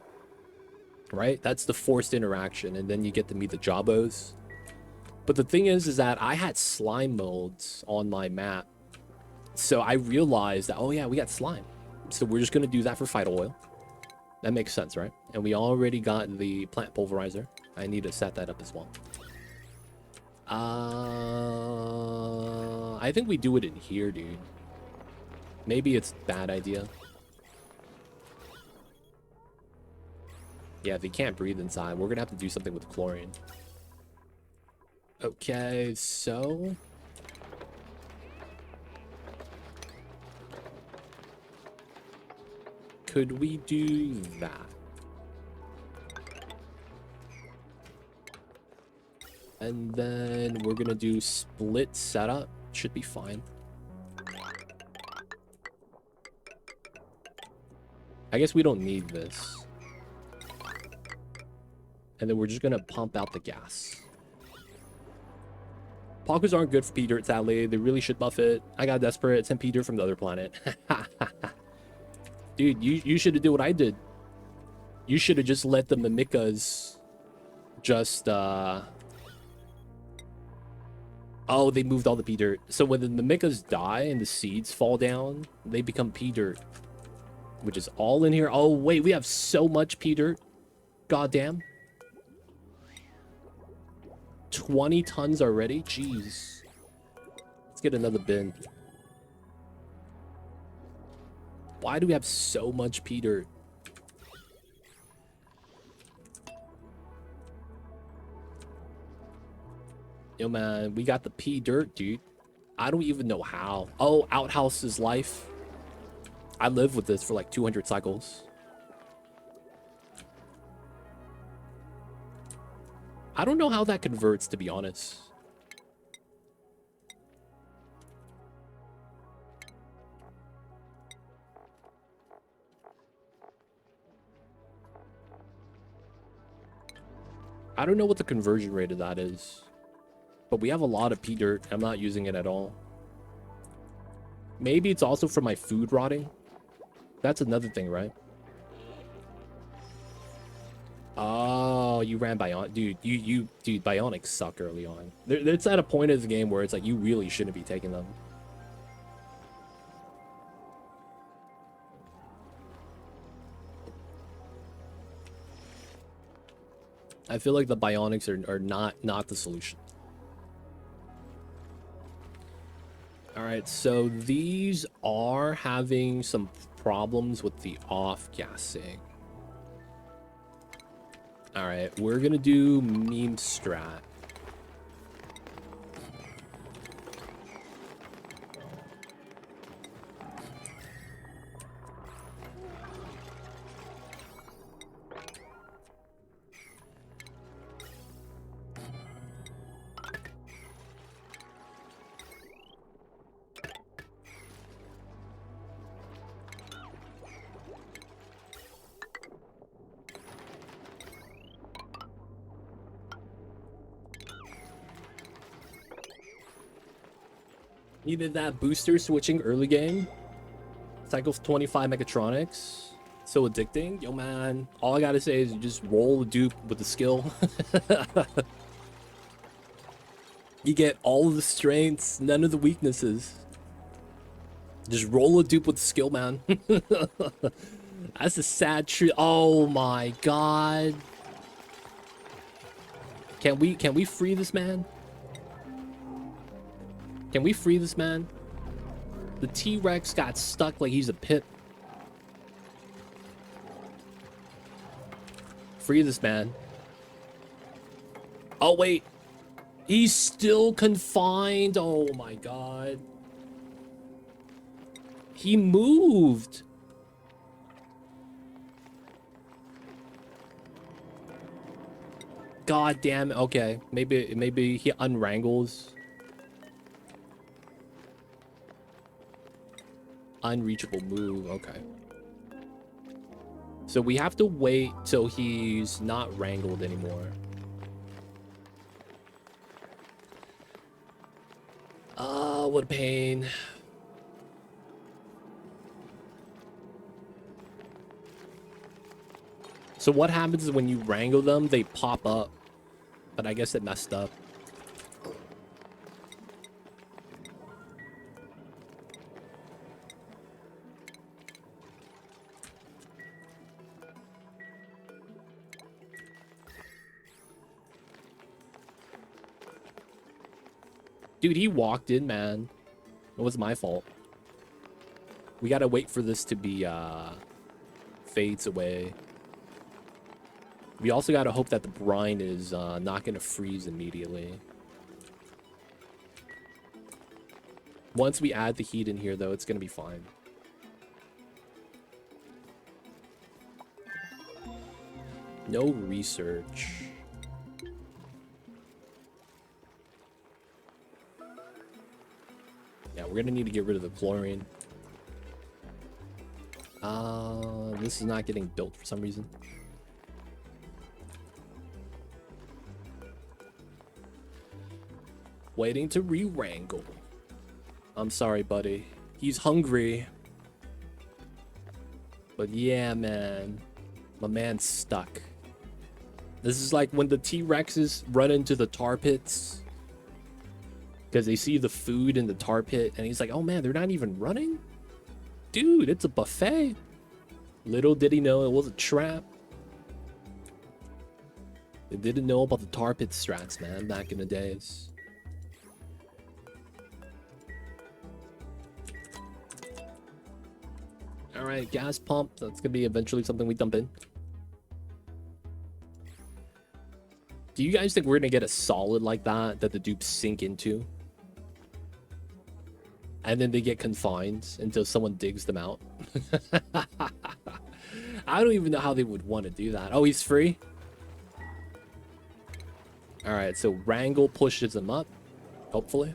Right? That's the forced interaction, and then you get to meet the Jabos. But the thing is that I had slime molds on my map. So I realized that, oh yeah, we got slime. So we're just going to do that for phyto oil. That makes sense, right? And we already got the plant pulverizer. I need to set that up as well. I think we do it in here, dude. Maybe it's a bad idea. Yeah, if you can't breathe inside, we're gonna have to do something with chlorine. Okay, so... could we do that? And then we're gonna do split setup. Should be fine. I guess we don't need this. And then we're just gonna pump out the gas. Pacus aren't good for P-Dirt, sadly. They really should buff it. I got desperate. Sent P-Dirt from the other planet. Dude, you should have did what I did. You should have just let the Mimikas just, Oh, they moved all the P-Dirt. So when the Mimikas die and the seeds fall down, they become P-Dirt. Which is all in here. Oh, wait, we have so much P-Dirt. Goddamn. 20 tons already? Jeez. Let's get another bin. Why do we have so much P-Dirt? Yo, man, we got the P-Dirt, dude. I don't even know how. Oh, Outhouse is life. I lived with this for like 200 cycles. I don't know how that converts, to be honest. I don't know what the conversion rate of that is. But we have a lot of P-Dirt. I'm not using it at all. Maybe it's also for my food rotting. That's another thing, right? Oh, you ran Bionic. Dude, dude, Bionics suck early on. It's at a point of the game where it's like, you really shouldn't be taking them. I feel like the Bionics are not the solution. Alright, so these are having some problems with the off-gassing. Alright, we're gonna do meme strat. Needed that booster switching early game. Cycle 25 mechatronics. So addicting. Yo, man. All I gotta say is you just roll the dupe with the skill. You get all of the strengths, none of the weaknesses. Just roll a dupe with the skill, man. That's a sad truth. Oh my god. Can we free this man? Can we free this man? The T-Rex got stuck like he's a pit. Free this man. Oh wait. He's still confined. Oh my god. He moved. God damn it. Okay. Maybe he unwrangles. Unreachable move. Okay. So we have to wait till he's not wrangled anymore. What a pain. So what happens is when you wrangle them, they pop up. But I guess it messed up. Dude, he walked in, man. It was my fault. We gotta wait for this to be, fades away. We also gotta hope that the brine is, not gonna freeze immediately. Once we add the heat in here, though, it's gonna be fine. No research. Yeah, we're gonna need to get rid of the chlorine. This is not getting built for some reason. Waiting to re-wrangle. I'm sorry, buddy. He's hungry. But yeah, man. My man's stuck. This is like when the T-Rexes run into the tar pits. Because they see the food in the tar pit. And he's like, oh man, they're not even running? Dude, it's a buffet. Little did he know it was a trap. They didn't know about the tar pit strats, man, back in the days. Alright, gas pump. That's gonna be eventually something we dump in. Do you guys think we're gonna get a solid like that the dupes sink into? And then they get confined until someone digs them out? I don't even know how they would want to do that. Oh, he's free? Alright, so wrangle pushes him up. Hopefully.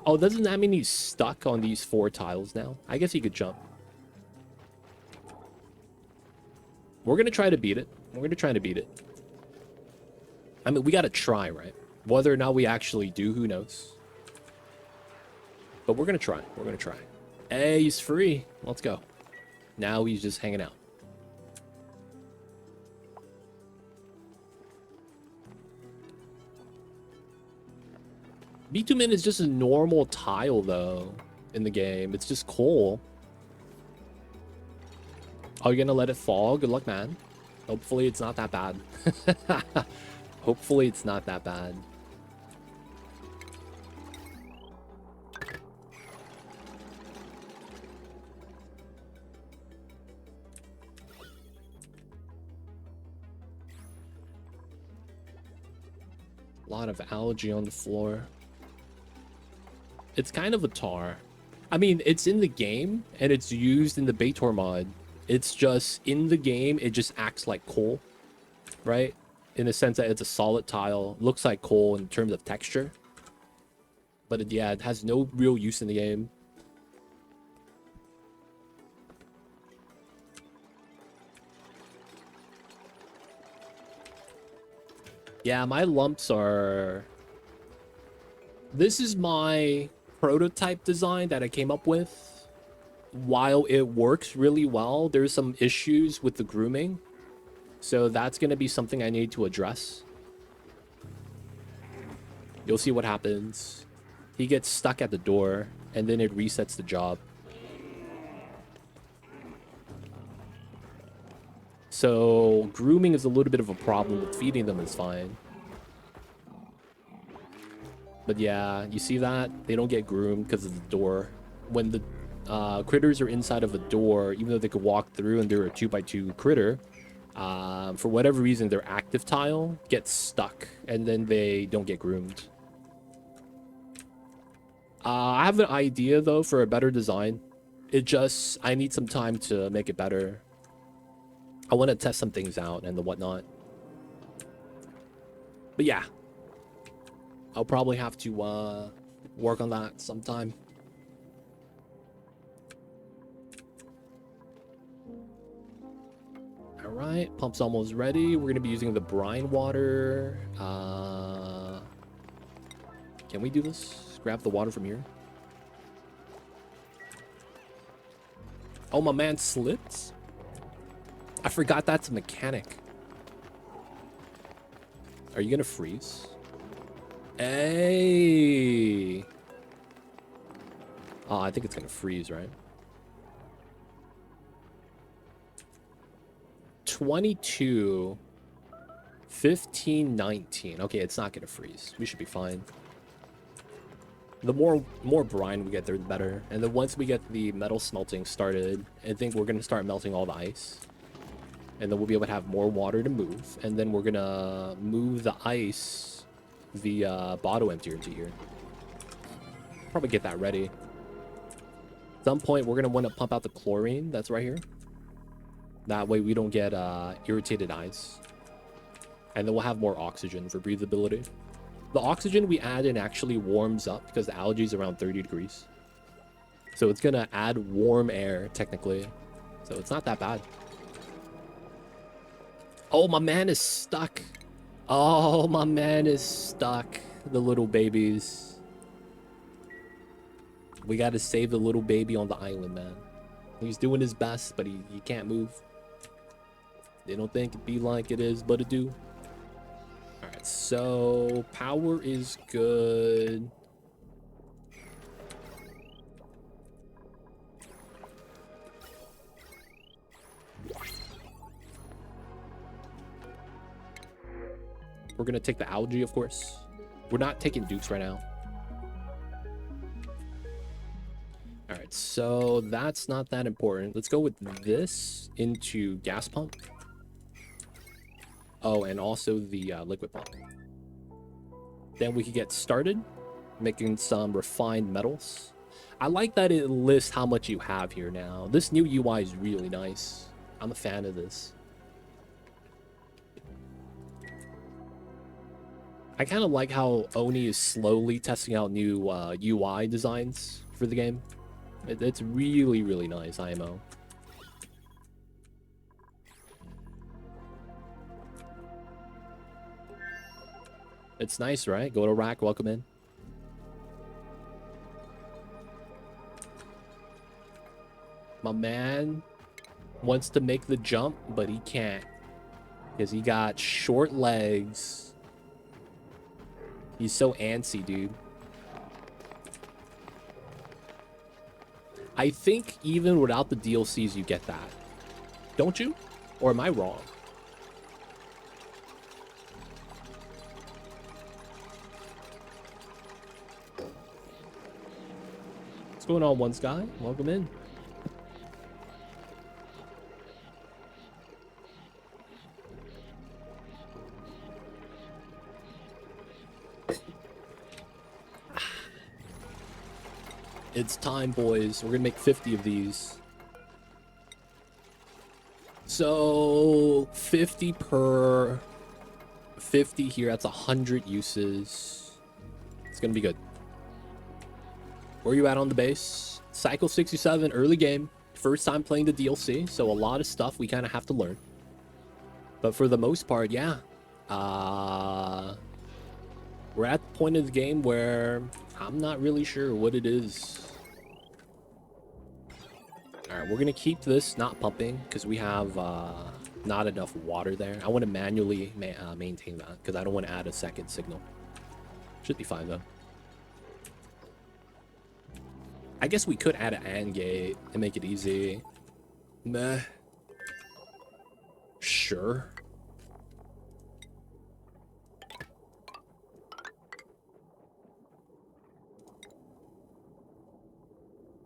Oh, doesn't that mean he's stuck on these 4 tiles now? I guess he could jump. We're gonna try to beat it. We're gonna try to beat it. I mean, we gotta try, right? Whether or not we actually do, who knows? But we're gonna try. We're gonna try. Hey, he's free. Let's go. Now he's just hanging out. Bitumen is just a normal tile, though, in the game. It's just coal. Are you gonna let it fall? Good luck, man. Hopefully it's not that bad. Hopefully it's not that bad. A lot of algae on the floor. It's kind of a tar. I mean, it's in the game, and it's used in the Baitor mod. It's just, in the game, it just acts like coal, right? In the sense that it's a solid tile. Looks like coal in terms of texture. But yeah, it has no real use in the game. Yeah, my lumps are This is my prototype design that I came up with. While it works really well, there's some issues with the grooming. So that's going to be something I need to address. You'll see what happens. He gets stuck at the door, and then it resets the job. So grooming is a little bit of a problem, but feeding them is fine. But yeah, you see that? They don't get groomed because of the door. When the critters are inside of a door, even though they could walk through and they're a 2x2 critter, for whatever reason, their active tile gets stuck, and then they don't get groomed. I have an idea, though, for a better design. I need some time to make it better. I want to test some things out and the whatnot. But yeah, I'll probably have to work on that sometime. All right, pump's almost ready. We're going to be using the brine water. Can we do this? Grab the water from here. Oh, my man slipped. I forgot that's a mechanic. Are you going to freeze? Hey. Oh, I think it's going to freeze, right? 22, 15, 19. Okay, it's not going to freeze. We should be fine. The more brine we get there, the better. And then once we get the metal smelting started, I think we're going to start melting all the ice. And then we'll be able to have more water to move. And then we're going to move the ice via bottle emptier into here. Probably get that ready. At some point, we're going to want to pump out the chlorine that's right here. That way we don't get irritated eyes. And then we'll have more oxygen for breathability. The oxygen we add in actually warms up because the algae is around 30 degrees. So it's going to add warm air, technically. So it's not that bad. Oh, my man is stuck. Oh, my man is stuck. The little babies. We got to save the little baby on the island, man. He's doing his best, but he can't move. They don't think it be like it is, but it do. Alright, so power is good. We're gonna take the algae, of course. We're not taking dukes right now. Alright, so that's not that important. Let's go with this into gas pump. Oh, and also the liquid pump. Then we can get started making some refined metals. I like that it lists how much you have here now. This new UI is really nice. I'm a fan of this. I kind of like how Oni is slowly testing out new UI designs for the game. It's really, really nice, IMO. It's nice, right? Go to rack, welcome in. My man wants to make the jump, but he can't. Because he got short legs. He's so antsy, dude. I think even without the DLCs, you get that. Don't you? Or am I wrong? What's going on, One Sky? Welcome in. It's time, boys. We're gonna make 50 of these. So 50 per 50 here. That's 100 uses. It's gonna be good. Where are you at on the base? Cycle 67, early game. First time playing the DLC, so a lot of stuff we kind of have to learn. But for the most part, yeah. We're at the point of the game where I'm not really sure what it is. Alright, we're gonna keep this not pumping because we have not enough water there. I want to manually maintain that because I don't want to add a second signal. Should be fine though. I guess we could add an AND gate and make it easy. Meh. Sure.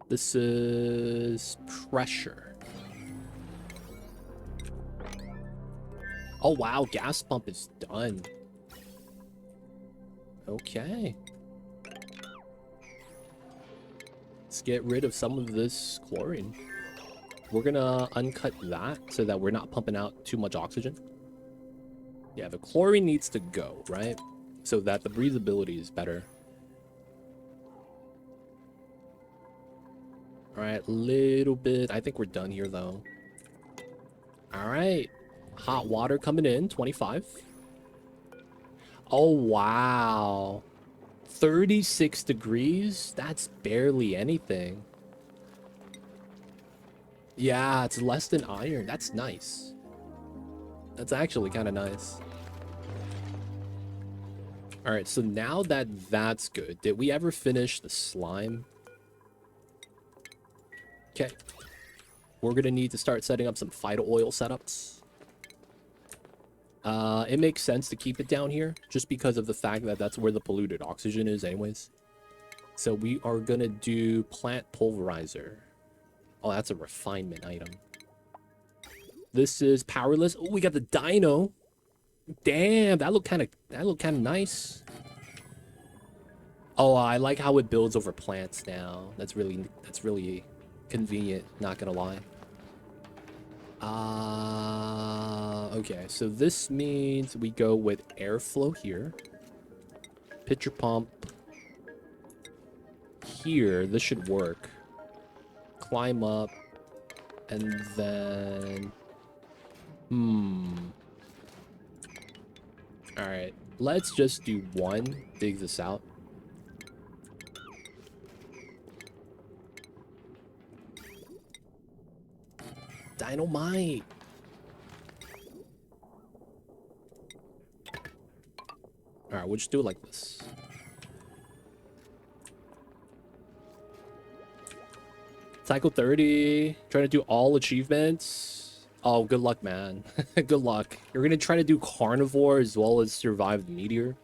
This is pressure. Oh wow, gas pump is done. Okay. Let's get rid of some of this chlorine. We're gonna uncut that so that we're not pumping out too much oxygen. Yeah, the chlorine needs to go, right? So that the breathability is better. All right, little bit. I think we're done here though. All right, hot water coming in, 25. Oh, wow. 36 degrees? That's barely anything. Yeah, it's less than iron. That's nice. That's actually kind of nice. All right, so now that that's good, did we ever finish the slime? Okay. We're going to need to start setting up some phyto oil setups. It makes sense to keep it down here just because of the fact that that's where the polluted oxygen is anyways. So we are going to do plant pulverizer. Oh, that's a refinement item. This is powerless. Oh, we got the dino. Damn, that looked kind of nice. Oh, I like how it builds over plants now. That's really convenient, not gonna lie. Okay, so this means we go with airflow here. Pitcher pump here. This should work. Climb up. And then... Alright, let's just do one. Dig this out. Dynamite! Alright, we'll just do it like this. Cycle 30. Trying to do all achievements. Oh, good luck, man. Good luck. You're gonna try to do carnivore as well as survive the meteor.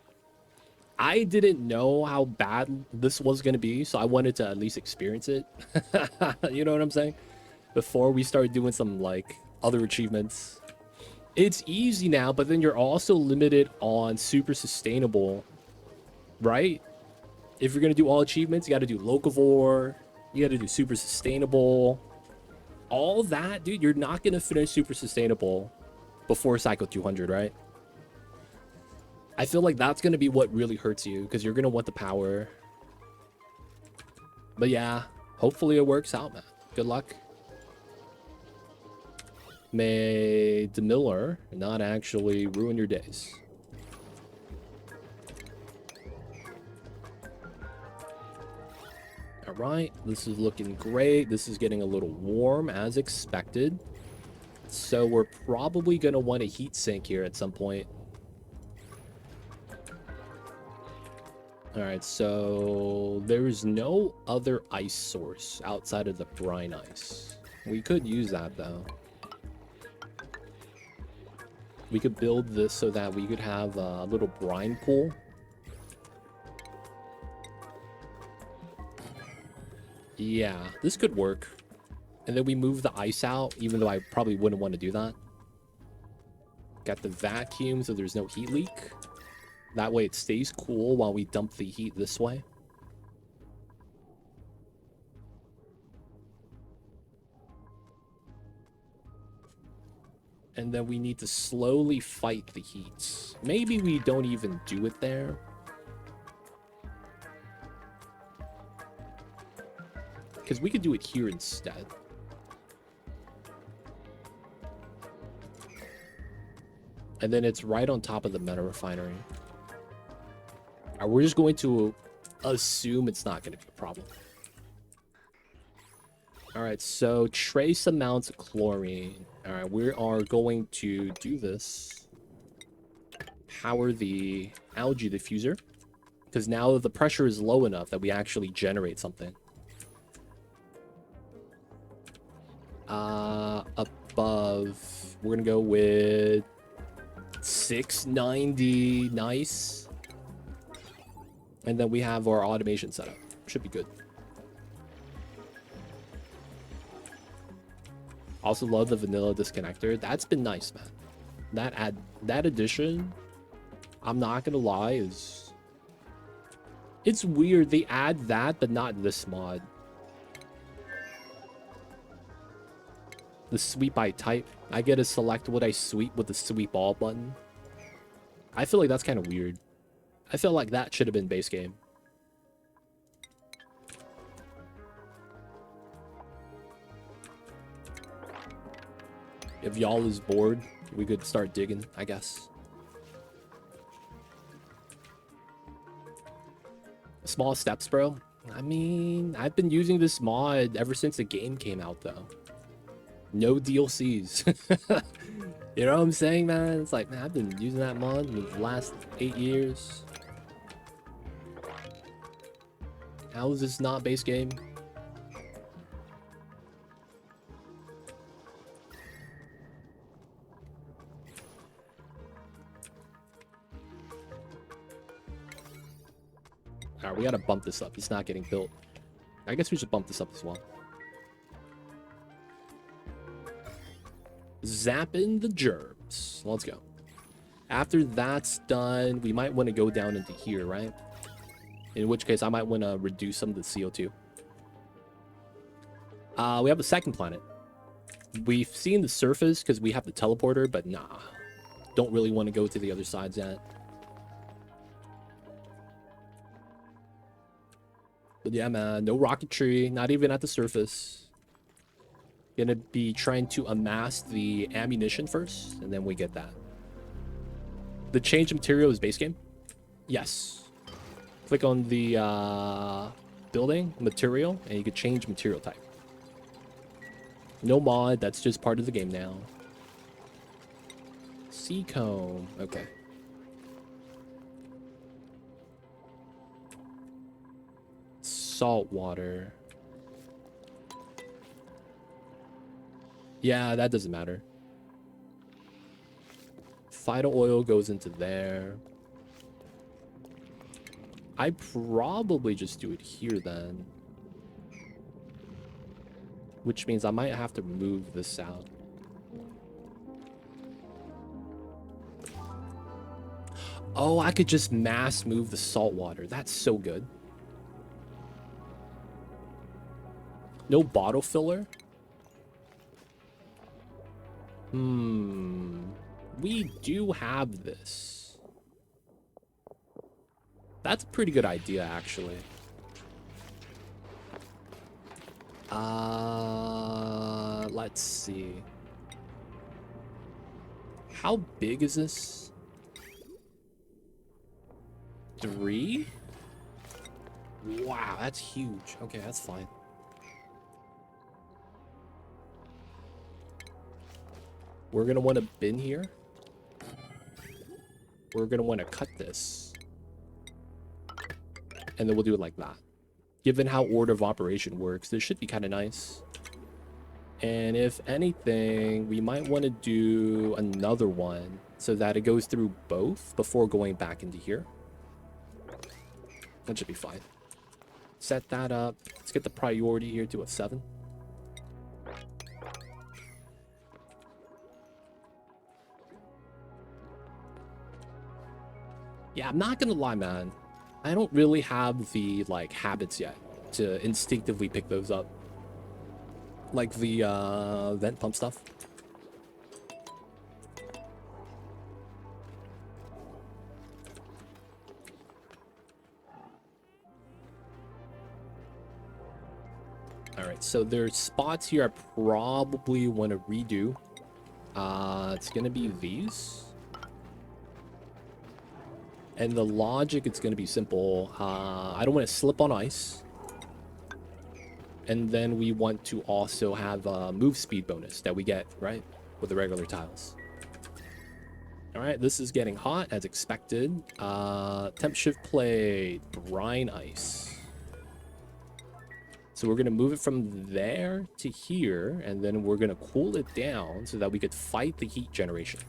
I didn't know how bad this was gonna be, so I wanted to at least experience it. You know what I'm saying? Before we start doing some, like, other achievements. It's easy now, but then you're also limited on super sustainable, right? If you're gonna do all achievements, you gotta do locavore, you gotta do super sustainable. All that, dude, you're not gonna finish super sustainable before cycle 200, right? I feel like that's gonna be what really hurts you, because you're gonna want the power. But yeah, hopefully it works out, man. Good luck. May Demolier not actually ruin your days. All right, this is looking great. This is getting a little warm as expected. So we're probably going to want a heat sink here at some point. All right, so there's no other ice source outside of the brine ice. We could use that though. We could build this so that we could have a little brine pool. Yeah, this could work. And then we move the ice out, even though I probably wouldn't want to do that. Got the vacuum so there's no heat leak. That way it stays cool while we dump the heat this way. And then we need to slowly fight the heat. Maybe we don't even do it there. Because we could do it here instead. And then it's right on top of the meta refinery. We're just going to assume it's not going to be a problem. Alright, so trace amounts of chlorine. Alright, we are going to do this. Power the algae diffuser. Because now the pressure is low enough that we actually generate something. Above, we're gonna go with 690. Nice. And then we have our automation setup. Should be good. Also love the vanilla disconnector. That's been nice, man. That addition, I'm not gonna lie, it's weird. They add that, but not this mod. The sweep by type. I get to select what I sweep with the sweep all button. I feel like that's kind of weird. I feel like that should have been base game. If y'all is bored, we could start digging, I guess. Small steps, bro. I mean, I've been using this mod ever since the game came out, though. No DLCs. You know what I'm saying, man? It's like, man, I've been using that mod for the last 8 years. How is this not base game? Alright, we gotta bump this up. It's not getting built. I guess we should bump this up as well. Zap in the germs. Let's go. After that's done, we might want to go down into here, right? In which case, I might want to reduce some of the CO2. We have a second planet. We've seen the surface because we have the teleporter, but nah. Don't really want to go to the other sides yet. But yeah, man, no rocketry, not even at the surface. Gonna be trying to amass the ammunition first, and then we get that. The change material is base game? Yes. Click on the building, material, and you can change material type. No mod, that's just part of the game now. Sea comb, okay. Salt water. Yeah, that doesn't matter. Phyto oil goes into there. I probably just do it here then. Which means I might have to move this out. Oh, I could just mass move the salt water. That's so good. No bottle filler? We do have this. That's a pretty good idea, actually. Let's see. How big is this? 3? Wow, that's huge. Okay, that's fine. We're gonna want a bin here. We're gonna want to cut this. And then we'll do it like that. Given how order of operation works, this should be kind of nice. And if anything, we might want to do another one so that it goes through both before going back into here. That should be fine. Set that up. Let's get the priority here to a 7. Yeah, I'm not gonna lie, man. I don't really have the, like, habits yet to instinctively pick those up. Like the, vent pump stuff. Alright, so there's spots here I probably want to redo. It's gonna be these. And the logic, it's going to be simple. I don't want to slip on ice. And then we want to also have a move speed bonus that we get, right? With the regular tiles. All right, this is getting hot as expected. Temp shift plate, brine ice. So we're going to move it from there to here, and then we're going to cool it down so that we could fight the heat generation.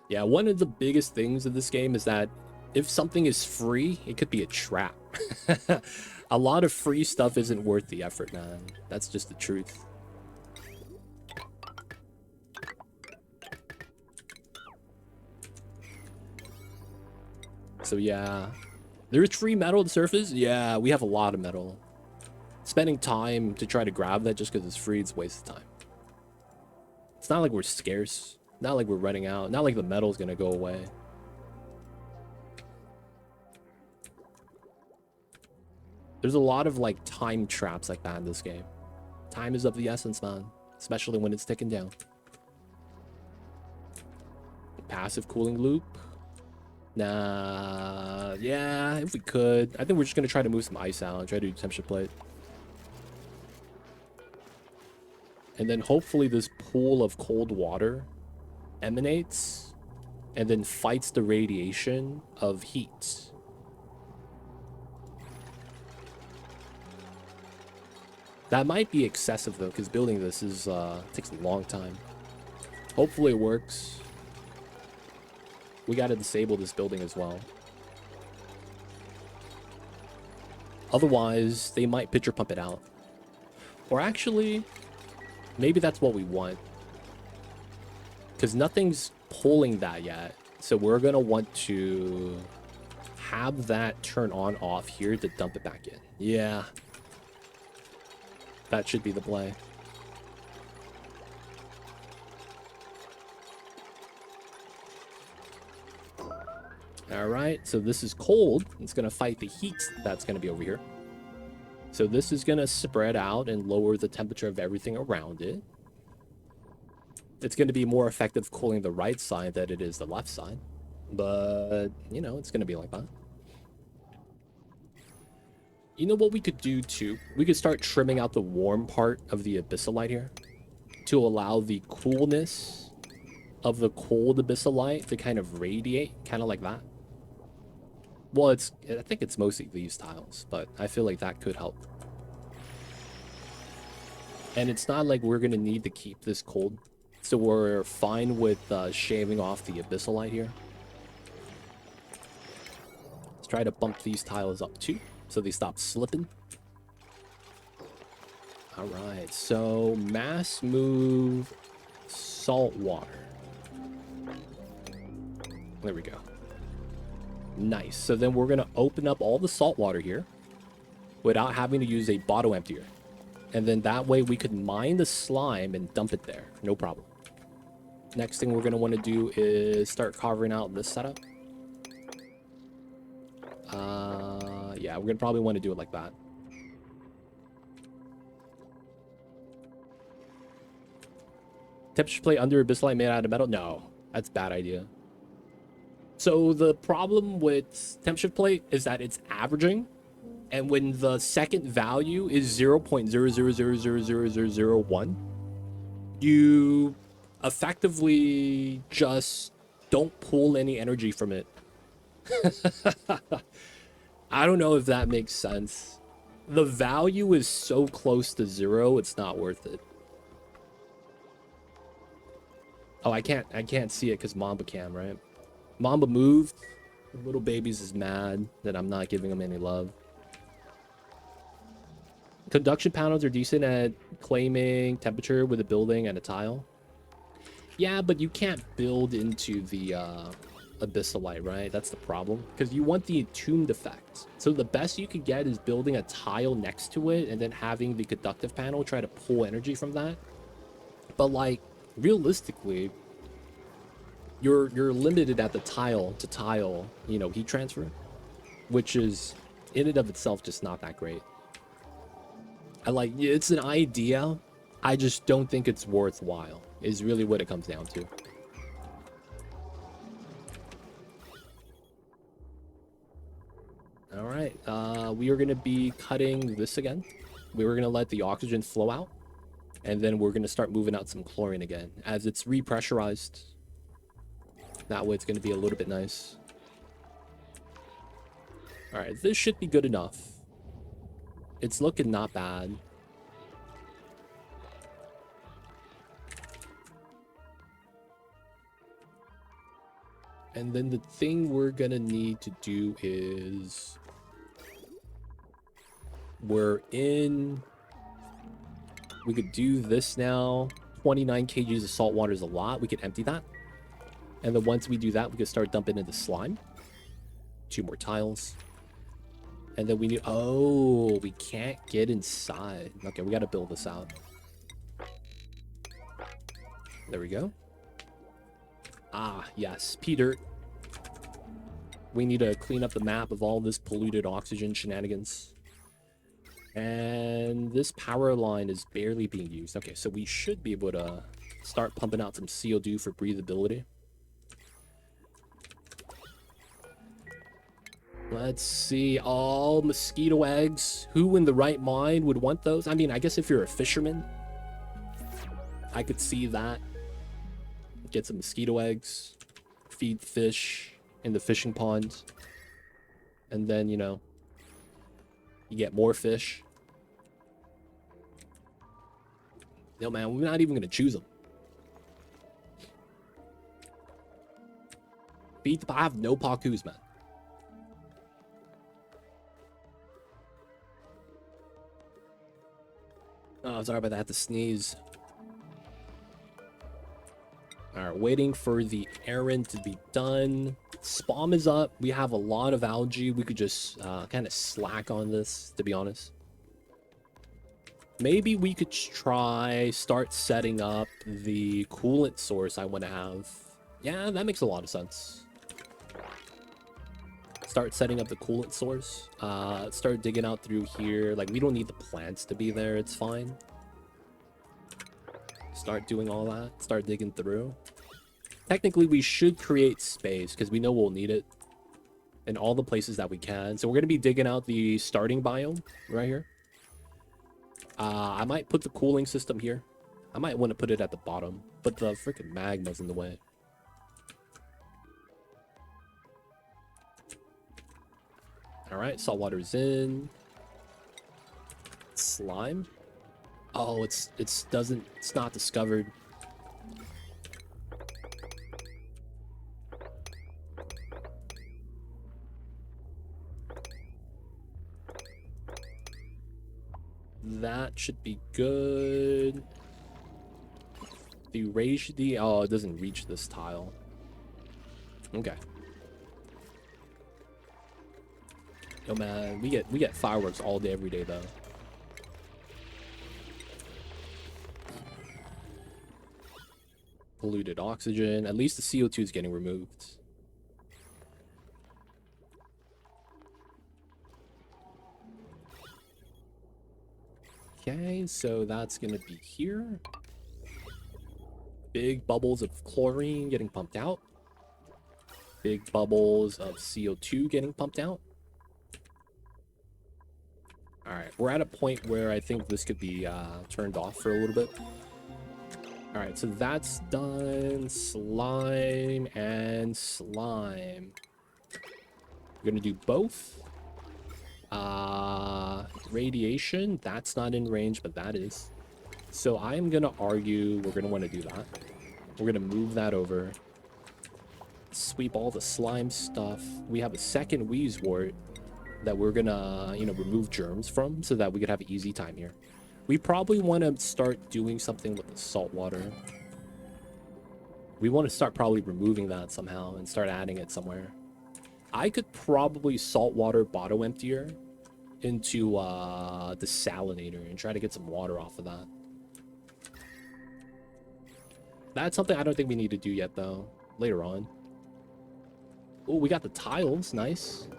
Yeah, one of the biggest things of this game is that if something is free, it could be a trap. A lot of free stuff isn't worth the effort, man. That's just the truth. So yeah, there's free metal to surface. Yeah, we have a lot of metal. Spending time to try to grab that just because it's free, it's a waste of time. It's not like we're scarce. Not like we're running out. Not like the metal's gonna go away. There's a lot of like time traps like that in this game. Time is of the essence, man. Especially when it's ticking down. Passive cooling loop. Nah, yeah, if we could. I think we're just gonna try to move some ice out and try to do temperature plate. And then hopefully this pool of cold water emanates and then fights the radiation of heat. That might be excessive though, because building this is takes a long time. Hopefully it works. We got to disable this building as well. Otherwise, they might pitcher pump it out. Or actually, maybe that's what we want. Because nothing's pulling that yet. So we're going to want to have that turn on off here to dump it back in. Yeah. That should be the play. All right, so this is cold. It's going to fight the heat that's going to be over here. So this is going to spread out and lower the temperature of everything around it. It's going to be more effective cooling the right side than it is the left side. But, you know, it's going to be like that. You know what we could do too? We could start trimming out the warm part of the abyssalite here to allow the coolness of the cold abyssalite to kind of radiate, kind of like that. Well, I think it's mostly these tiles, but I feel like that could help. And it's not like we're going to need to keep this cold. So we're fine with shaving off the abyssalite here. Let's try to bump these tiles up too, so they stop slipping. All right, so mass move salt water. There we go. Nice. So then we're going to open up all the salt water here without having to use a bottle emptier. And then that way we could mine the slime and dump it there. No problem. Next thing we're going to want to do is start carving out this setup. Yeah, we're going to probably want to do it like that. Temperature plate under abyssalite made out of metal? No, that's a bad idea. So the problem with temperature plate is that it's averaging, and when the second value is 0.000000001, you effectively just don't pull any energy from it. I don't know if that makes sense. The value is so close to 0, it's not worth it. Oh, I can't see it because Mamba can, right? Mamba moved. The little babies is mad that I'm not giving them any love. Conduction panels are decent at claiming temperature with a building and a tile. Yeah, but you can't build into the abyssalite, right? That's the problem. Because you want the attuned effect. So the best you could get is building a tile next to it and then having the conductive panel try to pull energy from that. But like, realistically, you're limited at the tile to tile, you know, heat transfer, which is in and of itself just not that great. it's an idea. I just don't think it's worthwhile, is really what it comes down to. All right, we are going to be cutting this again. We were going to let the oxygen flow out, and then we're going to start moving out some chlorine again, as it's repressurized. That way it's going to be a little bit nice. All right, this should be good enough. It's looking not bad. And then the thing we're going to need to do is... We could do this now. 29 kgs of salt water is a lot. We could empty that. And then once we do that, we could start dumping into slime. 2 more tiles. And then we need... Oh, we can't get inside. Okay, we got to build this out. There we go. Ah, yes. P-dirt. We need to clean up the map of all this polluted oxygen shenanigans. And this power line is barely being used. Okay, so we should be able to start pumping out some CO2 for breathability. Let's see. Oh, mosquito eggs. Who in the right mind would want those? I mean, I guess if you're a fisherman, I could see that. Get some mosquito eggs. Feed fish in the fishing pond. And then, you know, you get more fish. No, man, we're not even going to choose them. I have no Pakus, man. Oh, sorry about that. I had to sneeze. Alright, waiting for the errand to be done. SPOM is up. We have a lot of algae. We could just kind of slack on this, to be honest. Maybe we could start setting up the coolant source I want to have. Yeah, that makes a lot of sense. Start setting up the coolant source. Start digging out through here. Like, we don't need the plants to be there. It's fine. Start doing all that. Start digging through. Technically, we should create space because we know we'll need it in all the places that we can. So we're going to be digging out the starting biome right here. I might put the cooling system here. I might want to put it at the bottom, but the freaking magma's in the way. All right, saltwater's in. Slime. Oh, it's not discovered. That should be good. Oh, it doesn't reach this tile. Okay. Yo, man, we get fireworks all day, every day, though. Polluted oxygen. At least the CO2 is getting removed. Okay, so that's gonna be here. Big bubbles of chlorine getting pumped out. Big bubbles of CO2 getting pumped out. Alright, we're at a point where I think this could be turned off for a little bit. Alright, so that's done. Slime and slime. We're gonna do both. Radiation, that's not in range, but that is. So I'm gonna argue we're gonna want to do that. We're gonna move that over. Sweep all the slime stuff. We have a second Wheezewort that we're gonna, you know, remove germs from so that we could have an easy time here. We probably want to start doing something with the salt water. We want to start probably removing that somehow and start adding it somewhere. I could probably saltwater bottle emptier into the salinator and try to get some water off of that. That's something I don't think we need to do yet, though. Later on. Oh, we got the tiles. Nice.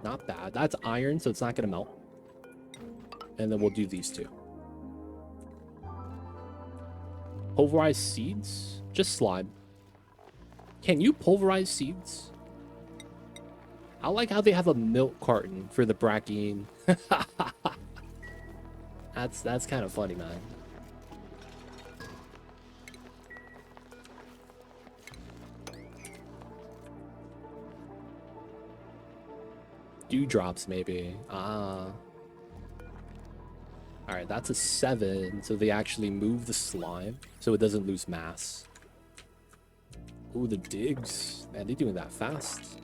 Not bad. That's iron, so it's not going to melt. And then we'll do these two. Pulverized seeds? Just slime. Can you pulverize seeds? I like how they have a milk carton for the Brachian. That's kind of funny, man. Dewdrops, maybe. Ah. Alright, that's a 7. So they actually move the slime so it doesn't lose mass. Ooh, the digs. Man, they're doing that fast.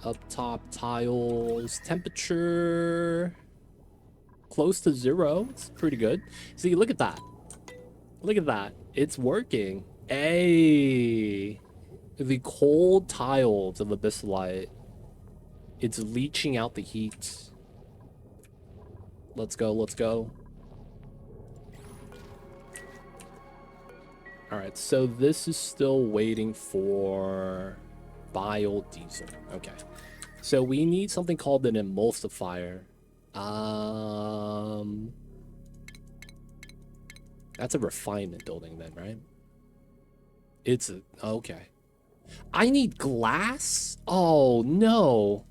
Up top tiles. Temperature. Close to 0. It's pretty good. See, look at that. Look at that. It's working. Hey. The cold tiles of Abyssalite. It's leaching out the heat. Let's go, let's go. Alright, so this is still waiting for biodiesel. Okay. So we need something called an emulsifier. That's a refinement building then, right? It's a... Okay. I need glass? Oh, no.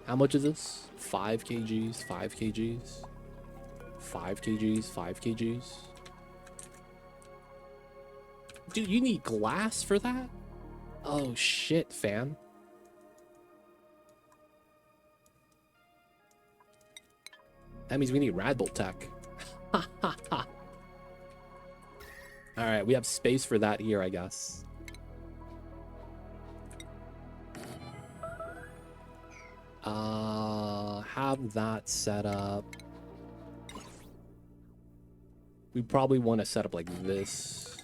How much is this? 5 kgs, 5 kgs. 5 kgs, 5 kgs. Dude, you need glass for that? Oh, shit, fam. That means we need Radbolt tech. Alright, we have space for that here, I guess. Have that set up. We probably want to set up like this.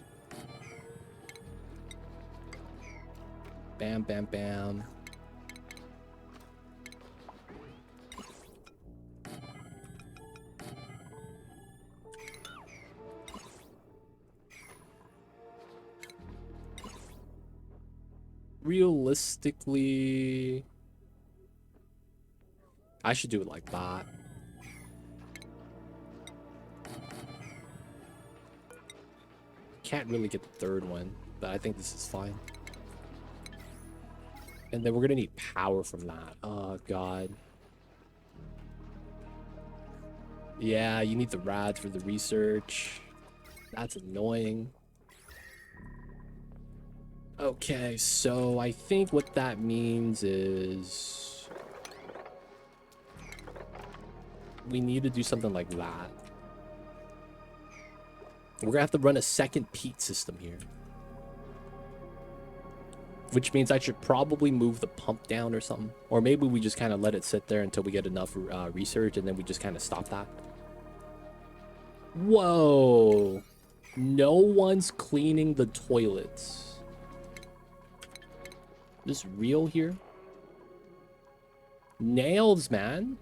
Bam, bam, bam. Realistically, I should do it like that. Can't really get the third one, but I think this is fine. And then we're gonna need power from that. Oh god. Yeah, you need the rads for the research. That's annoying. Okay, so I think what that means is we need to do something like that. We're gonna have to run a second peat system here. Which means I should probably move the pump down or something. Or maybe we just kind of let it sit there until we get enough research and then we just kind of stop that. Whoa. No one's cleaning the toilets. This real here? Nails, man.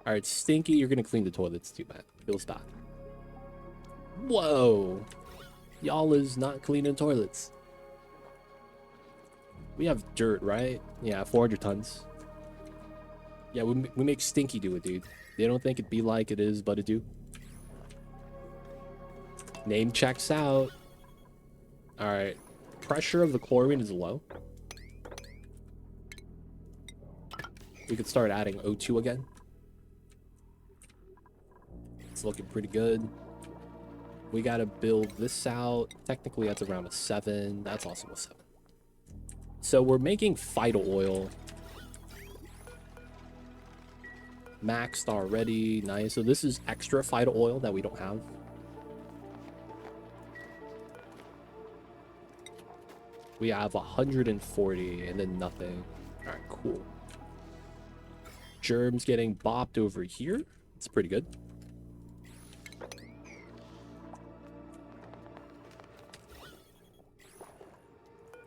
Alright, Stinky, you're gonna clean the toilets too, man. Feels bad. Whoa. Y'all is not cleaning toilets. We have dirt, right? Yeah, 400 tons. Yeah, we make Stinky do it, dude. They don't think it be like it is, but it do. Name checks out. Alright. Pressure of the chlorine is low. We could start adding O2 again. It's looking pretty good. We gotta build this out. Technically, that's around a 7. That's also a 7. So we're making Phyto oil. Maxed already. Nice. So this is extra Phyto oil that we don't have. We have 140 and then nothing. Alright, cool. Germs getting bopped over here. It's pretty good.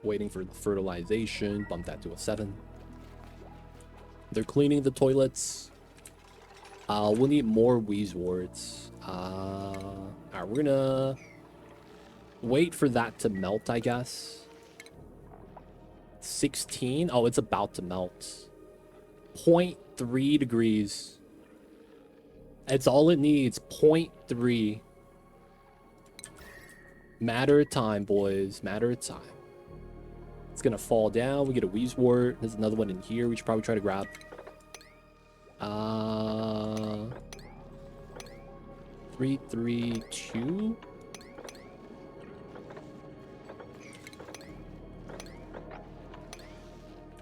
Waiting for the fertilization. Bump that to a 7. They're cleaning the toilets. We'll need more Wheeze wards. Alright, we're gonna Wait for that to melt, I guess. 16? Oh, it's about to melt. 0.3 degrees. It's all it needs. 0.3. Matter of time, boys. Matter of time. It's gonna fall down. We get a Wheezewort. There's another one in here. We should probably try to grab. 3, 3, 2.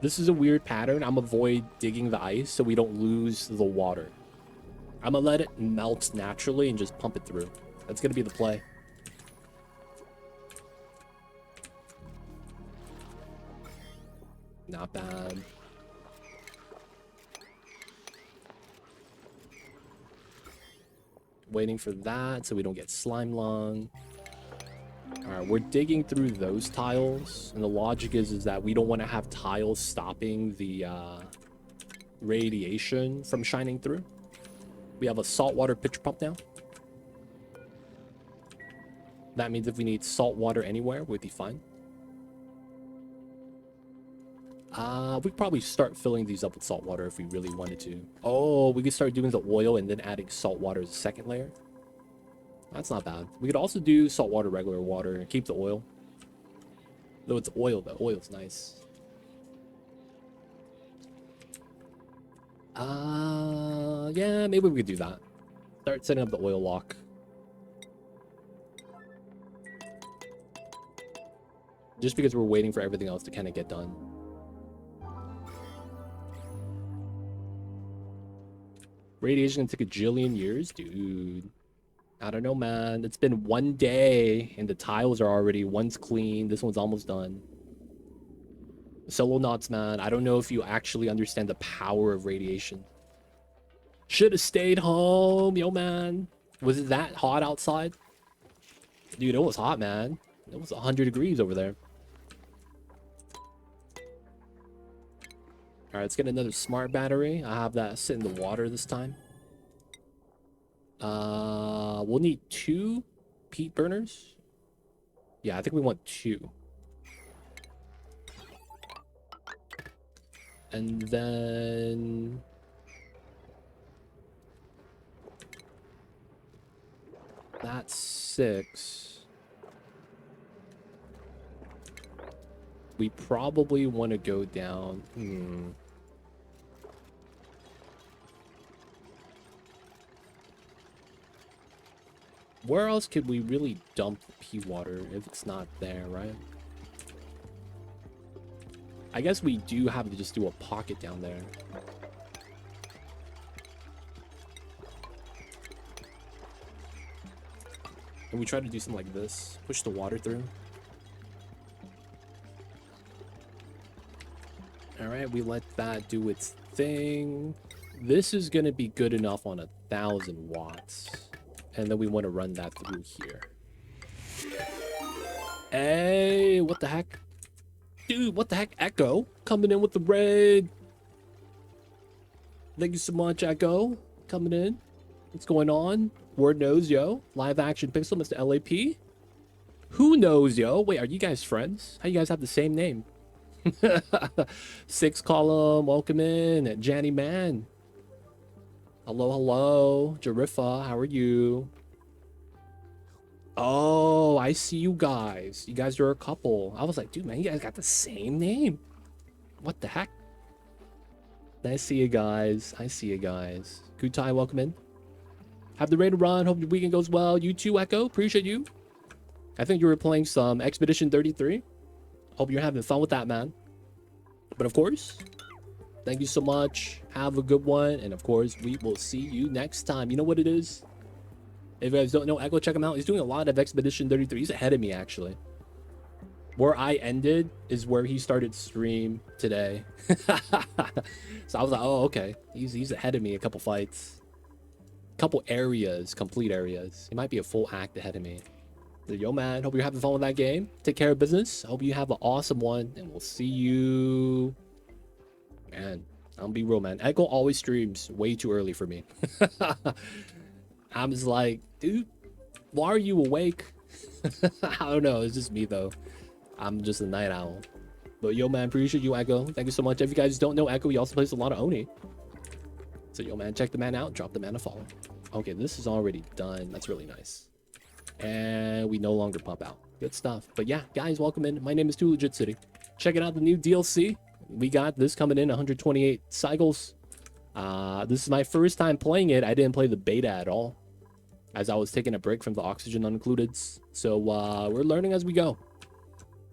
This is a weird pattern. I'm gonna avoid digging the ice so we don't lose the water. I'm gonna let it melt naturally and just pump it through. That's gonna be the play. Not bad. Waiting for that so we don't get slime lung. Alright, we're digging through those tiles, and the logic is that we don't want to have tiles stopping the radiation from shining through. We have a saltwater pitcher pump now. That means if we need salt water anywhere, we'd be fine. We could probably start filling these up with salt water if we really wanted to. Oh, we could start doing the oil and then adding salt water as a second layer. That's not bad. We could also do salt water, regular water, and keep the oil. Though it's oil, the oil's nice. Yeah, maybe we could do that. Start setting up the oil lock. Just because we're waiting for everything else to kind of get done. Radiation can take a jillion years, dude. I don't know, man. It's been 1 day, and the tiles are already... One's clean. This one's almost done. Solo knots, man. I don't know if you actually understand the power of radiation. Should have stayed home, yo, man. Was it that hot outside? Dude, it was hot, man. It was 100 degrees over there. All right, let's get another smart battery. I have that sit in the water this time. We'll need 2 peat burners. Yeah, I think we want 2. And then... That's 6. We probably want to go down... Where else could we really dump the pea water if it's not there, right? I guess we do have to just do a pocket down there. And we try to do something like this. Push the water through. Alright, we let that do its thing. This is going to be good enough on 1,000 watts. And then we want to run that through here. Hey, what the heck? Dude, what the heck? Echo coming in with the raid. Thank you so much, Echo. Coming in. What's going on? Word knows, yo. Live action pixel, Mr. LAP. Who knows, yo? Wait, are you guys friends? How you guys have the same name? 6 column, welcome in. Janny Man. Hello, hello. Jarifa, how are you? Oh, I see you guys. You guys are a couple. I was like, dude, man, you guys got the same name. What the heck? I see you guys. I see you guys. Kutai, welcome in. Have the raid to run. Hope your weekend goes well. You too, Echo. Appreciate you. I think you were playing some Expedition 33. Hope you're having fun with that, man. But of course, thank you so much. Have a good one. And of course, we will see you next time. You know what it is? If you guys don't know Echo, check him out. He's doing a lot of Expedition 33. He's ahead of me, actually. Where I ended is where he started stream today. So I was like, oh, okay. He's ahead of me a couple fights. Couple areas, complete areas. He might be a full act ahead of me. So, yo, man, hope you're having fun with that game. Take care of business. Hope you have an awesome one. And we'll see you... Man, I'll be real, man. Echo always streams way too early for me. I'm just like, dude, why are you awake? I don't know. It's just me though. I'm just a night owl. But yo, man, appreciate you, Echo. Thank you so much. If you guys don't know Echo, he also plays a lot of Oni. So yo, man, check the man out. Drop the man a follow. Okay, this is already done. That's really nice. And we no longer pump out. Good stuff. But yeah, guys, welcome in. My name is Too Legit City. Checking out the new DLC. We got this coming in 128 cycles. This is my first time playing it. I didn't play the beta at all, as I was taking a break from the oxygen unincluded. So we're learning as we go.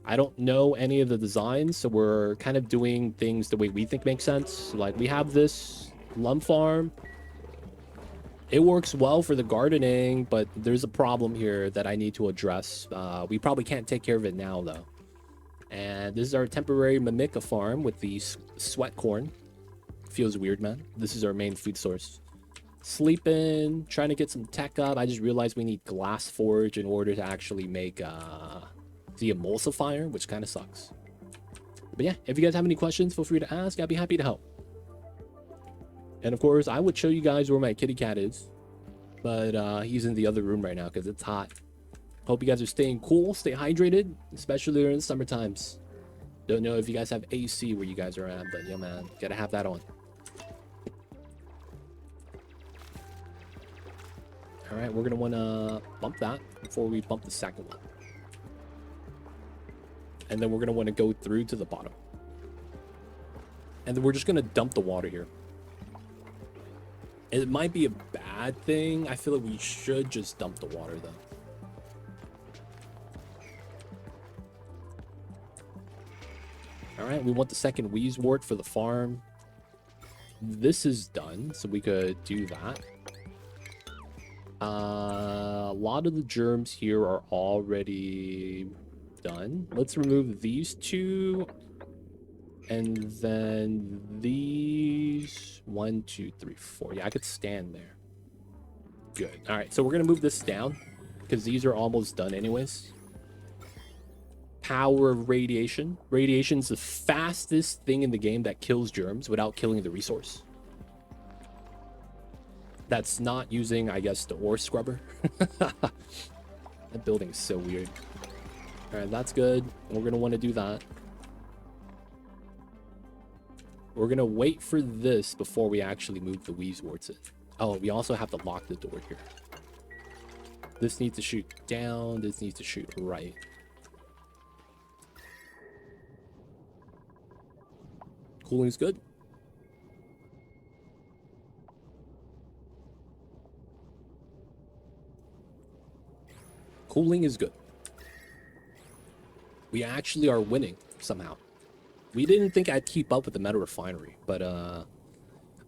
I don't know any of the designs, so we're kind of doing things the way we think makes sense. Like, we have this lump farm. It works well for the gardening, but there's a problem here that I need to address. We probably can't take care of it now, though. And this is our temporary mimica farm with the sweat corn. Feels weird, man. This is our main food source. Sleeping, trying to get some tech up. I just realized we need glass forge in order to actually make the emulsifier, which kind of sucks. But yeah, if you guys have any questions, feel free to ask. I'd be happy to help. And of course, I would show you guys where my kitty cat is, but he's in the other room right now because it's hot. Hope you guys are staying cool, stay hydrated, especially during the summer times. Don't know if you guys have AC where you guys are at, but yo, man, gotta have that on. All right, we're gonna wanna bump that before we bump the second one. And then we're gonna wanna go through to the bottom. And then we're just gonna dump the water here. It might be a bad thing. I feel like we should just dump the water though. All right, we want the second wheezewort for the farm. This is done, so we could do that. A lot of the germs here are already done. Let's remove these two. And then these 1, 2, 3, 4. Yeah, I could stand there. Good. All right, so we're gonna move this down because these are almost done anyways. Power of radiation. Radiation's the fastest thing in the game that kills germs without killing the resource. That's not using, I guess, the ore scrubber. That building is so weird. All right, that's good. We're gonna want to do that. We're gonna wait for this before we actually move the wheezeworts in. Oh, we also have to lock the door here. This needs to shoot down. This needs to shoot right. Cooling is good. Cooling is good. We actually are winning somehow. We didn't think I'd keep up with the metal refinery, but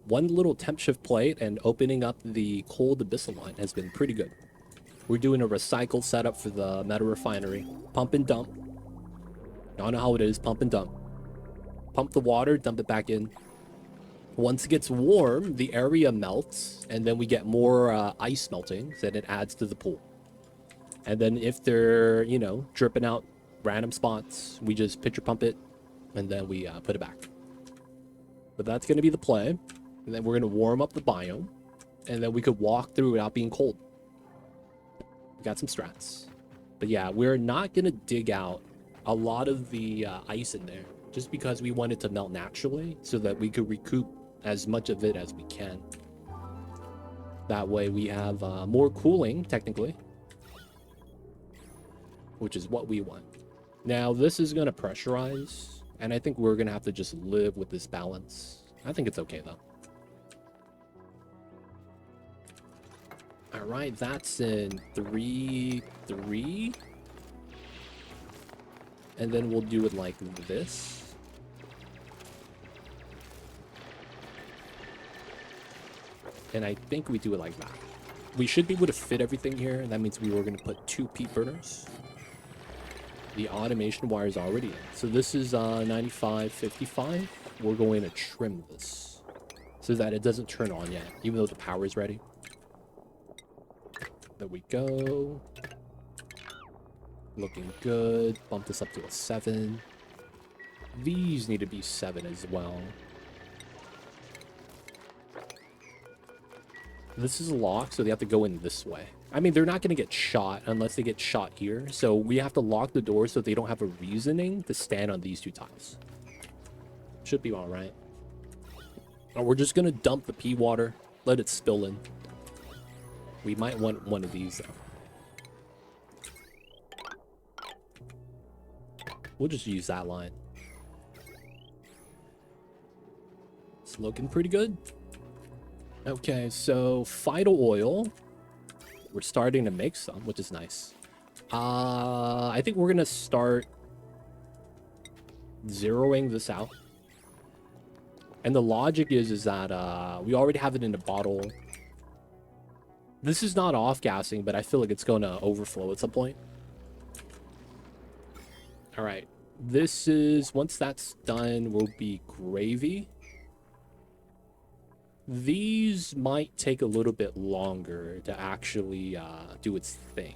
one little temp shift plate and opening up the cold abyssal line has been pretty good. We're doing a recycle setup for the metal refinery. Pump and dump. Y'all know how it is, pump and dump. Pump the water, dump it back in. Once it gets warm, the area melts, and then we get more ice melting, so then it adds to the pool. And then if they're, you know, dripping out random spots, we just pitcher pump it, and then we put it back. But that's going to be the play. And then we're going to warm up the biome, and then we could walk through without being cold. We got some strats. But yeah, we're not going to dig out a lot of the ice in there, just because we want it to melt naturally so that we could recoup as much of it as we can. That way we have more cooling, technically, which is what we want. Now, this is going to pressurize, and I think we're going to have to just live with this balance. I think it's okay, though. All right, that's in 3, 3. And then we'll do it like this. And I think we do it like that. We should be able to fit everything here. That means we were going to put 2 peat burners. The automation wire is already in. So this is 9555. We're going to trim this so that it doesn't turn on yet, even though the power is ready. There we go. Looking good. Bump this up to a 7. These need to be 7 as well. This is locked, so they have to go in this way. I mean, they're not going to get shot unless they get shot here. So we have to lock the door so they don't have a reasoning to stand on these two tiles. Should be all right. And we're just going to dump the pea water. Let it spill in. We might want one of these, though. We'll just use that line. It's looking pretty good. Okay, so Phyto oil. We're starting to make some, which is nice. I think we're gonna start zeroing this out. And the logic is that we already have it in a bottle. This is not off-gassing, but I feel like it's gonna overflow at some point. All right, this is, once that's done, will be gravy. These might take a little bit longer to actually do its thing.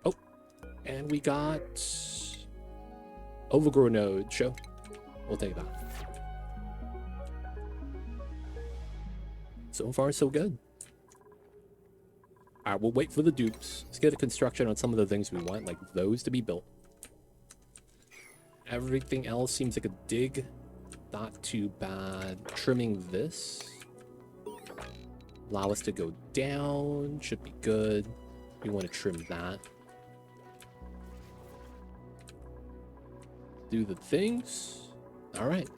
Oh, and we got overgrown node. Show. We'll take that. So far, so good. All right, we'll wait for the dupes. Let's get a construction on some of the things we want, like those to be built. Everything else seems like a dig. Not too bad. Trimming this. Allow us to go down. Should be good. We want to trim that. Do the things. All right.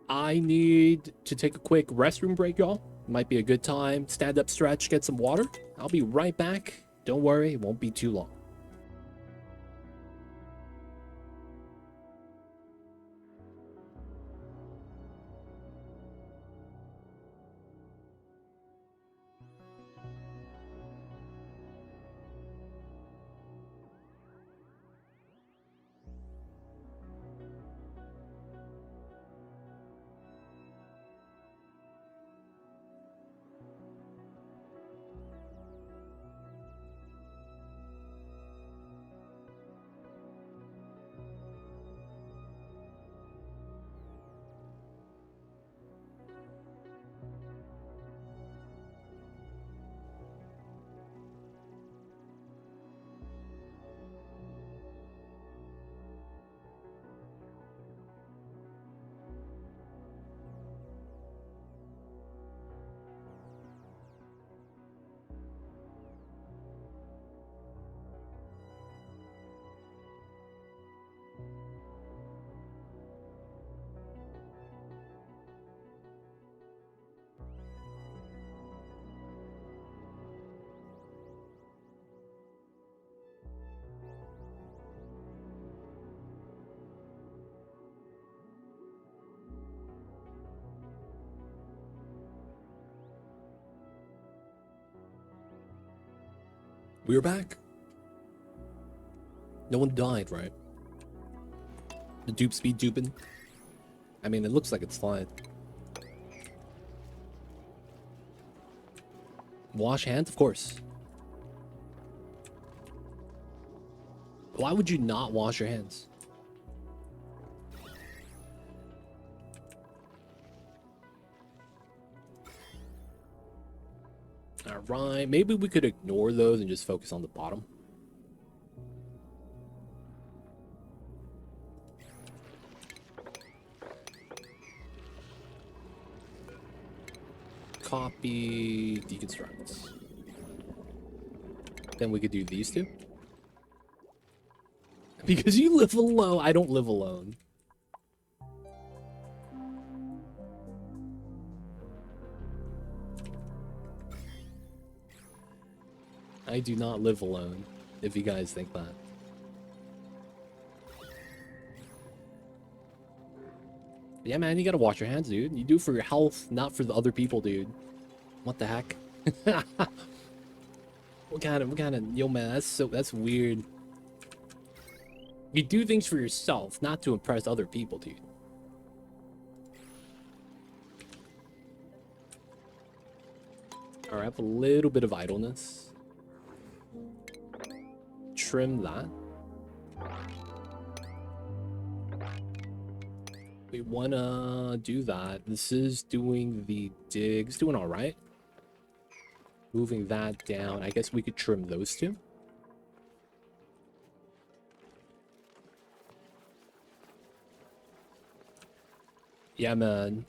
I need to take a quick restroom break, y'all. Might be a good time. Stand up, stretch, get some water. I'll be right back. Don't worry, it won't be too long. We're back. No one died, right? The dupes be duping. I mean, it looks like it's fine. Wash hands, of course. Why would you not wash your hands? Alright, maybe we could ignore those and just focus on the bottom. Copy, deconstruct. Then we could do these two. Because you live alone, I don't live alone. I do not live alone, if you guys think that. Yeah, man, you gotta wash your hands, dude. You do it for your health, not for the other people, dude. What the heck? What kind of, yo, man, that's weird. You do things for yourself, not to impress other people, dude. Alright, I have a little bit of idleness. Trim that. We wanna do that. This is doing the digs. Doing alright. moving that down. I guess we could trim those two. Yeah, man.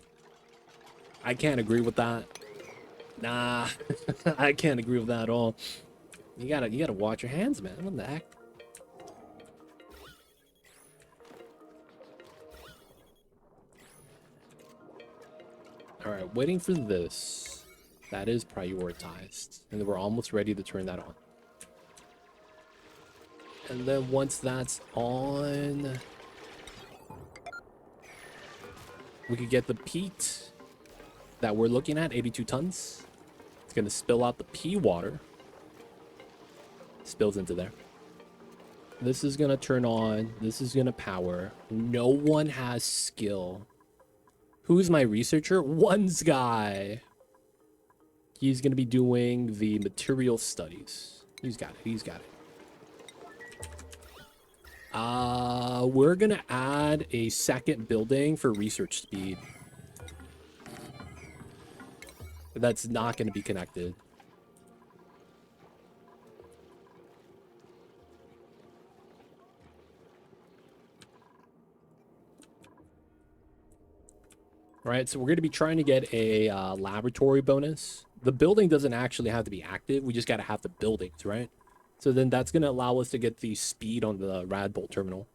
I can't agree with that. Nah, I can't agree with that at all. You gotta watch your hands, man. What the heck? All right, waiting for this. That is prioritized, and then we're almost ready to turn that on. And then once that's on, we could get the peat that we're looking at, 82 tons. It's gonna spill out the pea water. Spills into there. This is gonna turn on. This is gonna power. No one has skill. Who's my researcher? One's guy. He's gonna be doing the material studies. He's got it. He's got it. We're gonna add a second building for research speed. That's not gonna be connected. All right, so we're going to be trying to get a laboratory bonus. The building doesn't actually have to be active. We just got to have the buildings, right? So then that's going to allow us to get the speed on the Radbolt terminal.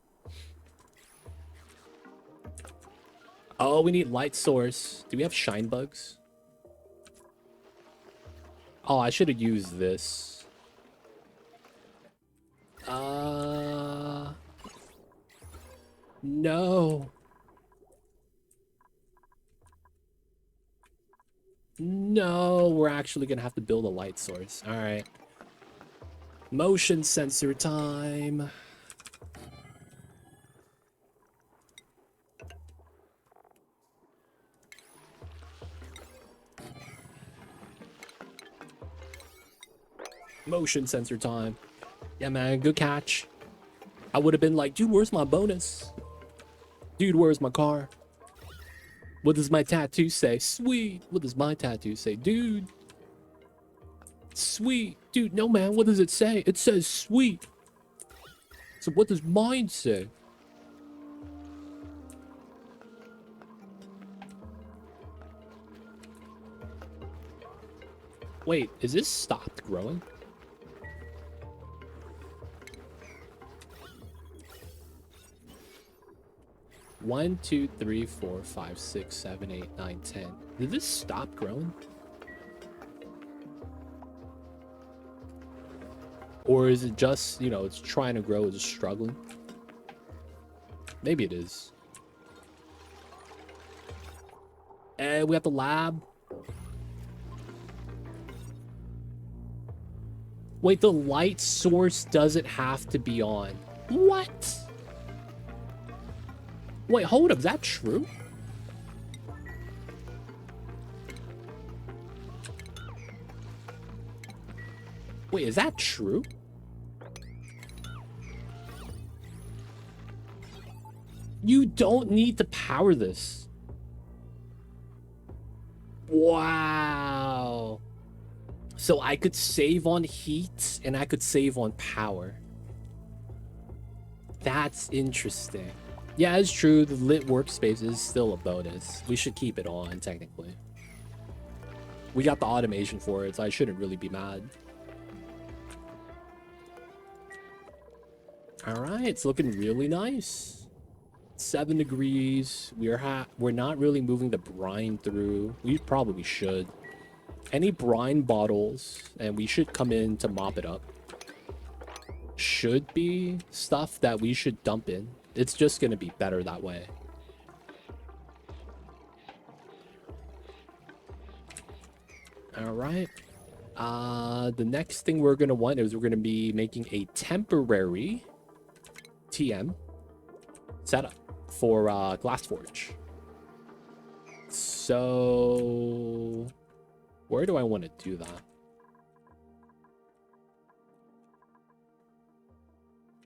Oh, we need light source. Do we have shine bugs? Oh, I should have used this. No. No, we're actually gonna have to build a light source. All right. Motion sensor time. Motion sensor time. Yeah, man, good catch. I would have been like, dude, where's my bonus? Dude, where's my car? What does my tattoo say? Sweet. What does my tattoo say? Dude. Sweet. Dude, no, man. What does it say? It says sweet. So what does mine say? Wait, is this stopped growing? One, two, three, 4, 5, 6, 7, 8, 9, 10. Did this stop growing? Or is it just, you know, it's trying to grow, it's struggling? Maybe it is. And we have the lab. Wait, the light source doesn't have to be on. What? Wait, hold up, is that true? Wait, is that true? You don't need to power this. Wow. So I could save on heat and I could save on power. That's interesting. Yeah, it's true. The lit workspace is still a bonus. We should keep it on, technically. We got the automation for it, so I shouldn't really be mad. All right, it's looking really nice. 7 degrees. We're not really moving the brine through. We probably should. Any brine bottles, and we should come in to mop it up. Should be stuff that we should dump in. It's just going to be better that way. All right. The next thing we're going to want is we're going to be making a temporary TM setup for Glassforge. So where do I want to do that?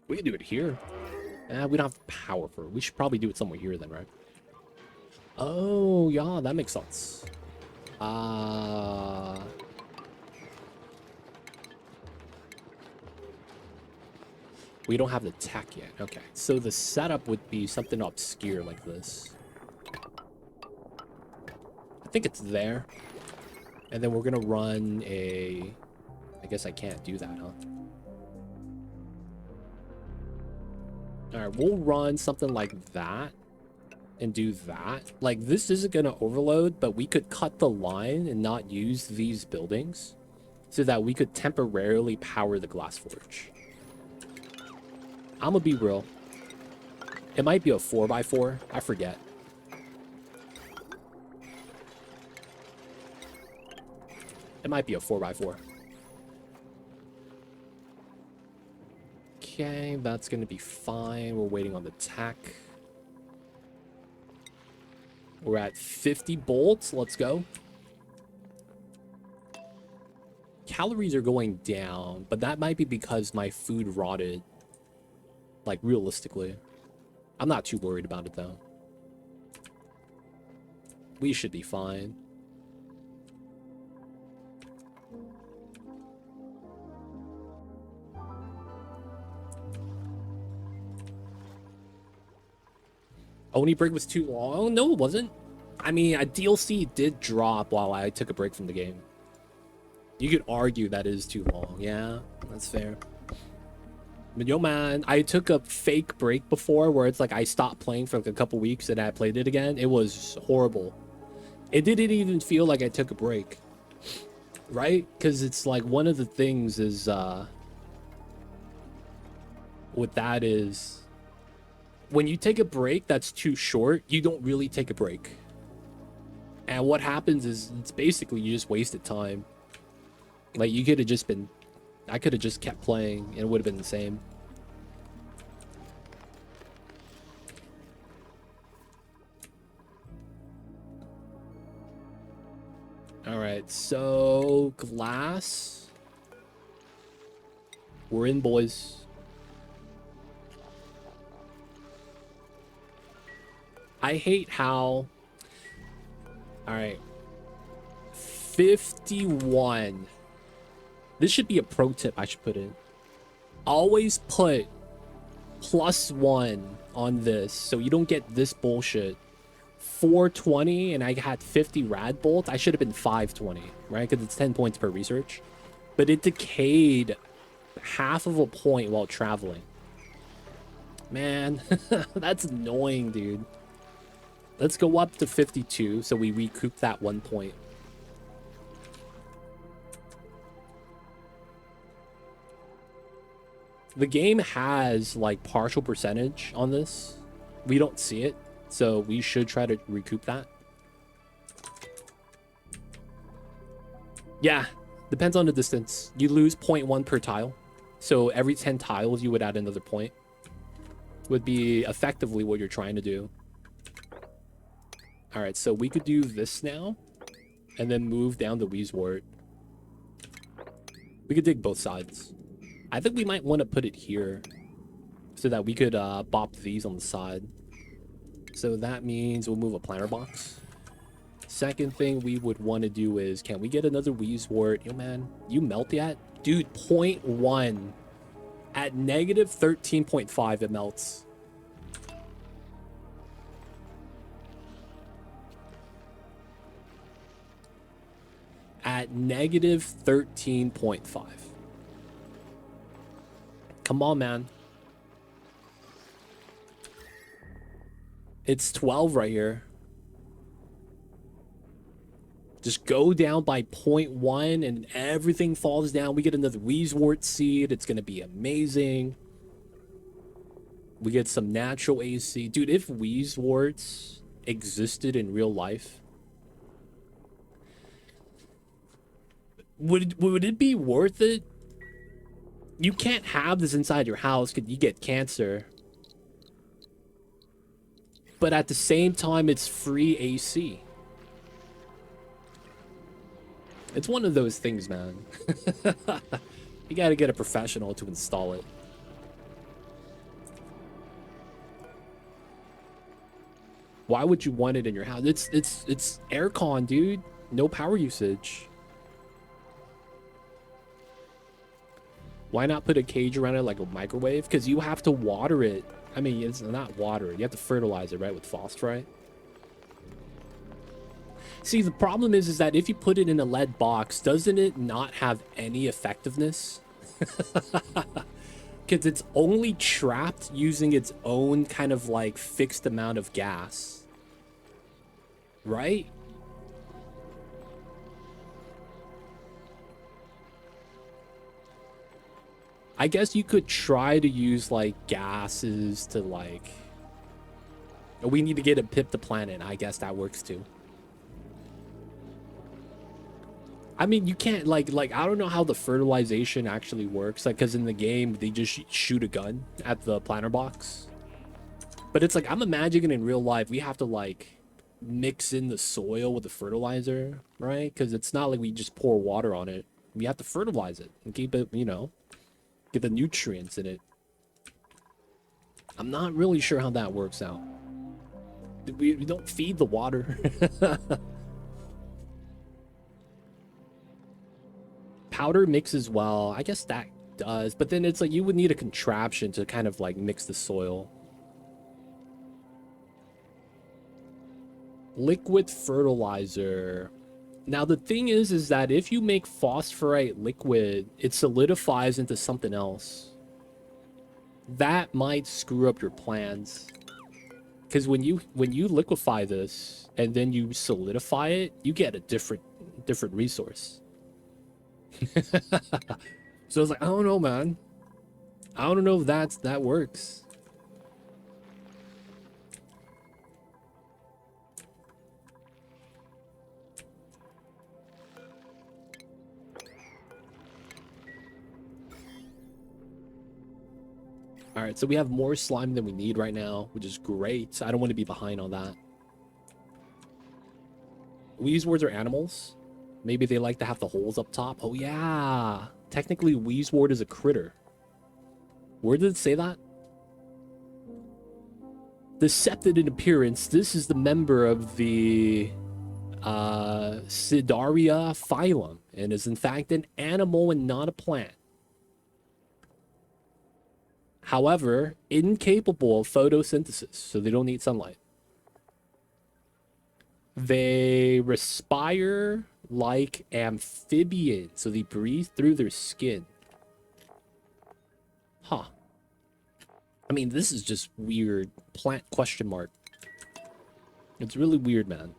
We can do it here. We don't have power for it. We should probably do it somewhere here then, right? Oh, yeah, that makes sense. We don't have the tech yet. Okay, so the setup would be something obscure like this. I think it's there. And then we're gonna run a... I guess I can't do that, huh? Alright, we'll run something like that. And do that. Like, this isn't gonna overload, but we could cut the line and not use these buildings. So that we could temporarily power the glass forge. I'm gonna be real. It might be a 4x4. I forget. It might be a 4x4. Okay, that's gonna be fine. We're waiting on the tech. We're at 50 bolts. Let's go. Calories are going down, but that might be because my food rotted. Like, realistically. I'm not too worried about it, though. We should be fine. Oni break was too long? No, it wasn't. I mean, a DLC did drop while I took a break from the game. You could argue that is too long. Yeah, that's fair. But yo, man, I took a fake break before where it's like I stopped playing for like a couple weeks and I played it again. It was horrible. It didn't even feel like I took a break. Right? Because it's like one of the things is... with that is... when you take a break that's too short, you don't really take a break. And what happens is it's basically you just wasted time. Like, you could have just been... I could have just kept playing and it would have been the same. Alright, so... glass. We're in, boys. I hate how... Alright. 51. This should be a pro tip I should put in. Always put +1 on this so you don't get this bullshit. 420 and I had 50 rad bolts. I should have been 520, right? Because it's 10 points per research. But it decayed half of a point while traveling. Man, that's annoying, dude. Let's go up to 52 so we recoup that 1 point. The game has like partial percentage on this. We don't see it, so we should try to recoup that. Yeah, depends on the distance. You lose 0.1 per tile. So every 10 tiles you would add another point. Would be effectively what you're trying to do. Alright, so we could do this now. And then move down the Weezewort. We could dig both sides. I think we might want to put it here. So that we could bop these on the side. So that means we'll move a planter box. Second thing we would want to do is, can we get another Weezewort? Yo, man, you melt yet? Dude, 0.1. At negative 13.5, it melts. At negative 13.5. Come on, man. It's 12 right here. Just go down by 0.1 and everything falls down. We get another Weezewort seed. It's going to be amazing. We get some natural AC. Dude, if Weezeworts existed in real life, would it be worth it? You can't have this inside your house because you get cancer. But at the same time, it's free AC. It's one of those things, man. You gotta get a professional to install it. Why would you want it in your house? It's aircon, dude. No power usage. Why not put a cage around it like a microwave? Because you have to water it. I mean, it's not water. You have to fertilize it, right, with phosphorite. See, the problem is that if you put it in a lead box, doesn't it not have any effectiveness? Because it's only trapped using its own kind of like fixed amount of gas. Right? I guess you could try to use like gases to like... We need to get a pip the planet. I guess that works too. I mean, you can't like I don't know how the fertilization actually works. Like, because in the game they just shoot a gun at the planter box. But it's like I'm imagining in real life we have to like mix in the soil with the fertilizer, right? Because it's not like we just pour water on it. We have to fertilize it and keep it, you know, get the nutrients in it. I'm not really sure how that works out. We don't feed the water. Powder mixes well. I guess that does. But then it's like you would need a contraption to kind of like mix the soil. Liquid fertilizer. Now the thing is that if you make phosphorite liquid, it solidifies into something else. That might screw up your plans. Because when you liquefy this and then you solidify it, you get a different resource. So it's like, I don't know, man. I don't know if that works. All right, so we have more slime than we need right now, which is great. I don't want to be behind on that. Wheezewords are animals. Maybe they like to have the holes up top. Oh, yeah. Technically, Wheezeward is a critter. Where did it say that? Decepted in appearance, this is the member of the Sidaria phylum and is in fact an animal and not a plant. However, incapable of photosynthesis, so they don't need sunlight. They respire like amphibians, so they breathe through their skin. Huh. I mean, this is just weird. Plant question mark. It's really weird, man.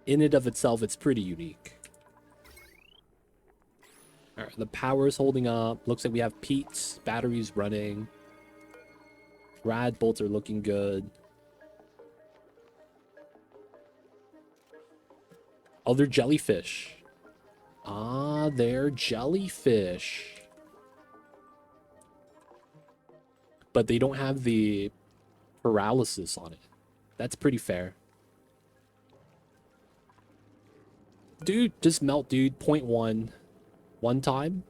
In and of itself, it's pretty unique. All right, the power's holding up. Looks like we have Pete's batteries running. Rad bolts are looking good. Oh, they're jellyfish. Ah, they're jellyfish. But they don't have the paralysis on it. That's pretty fair. Dude, just melt, dude. 0.1. One time?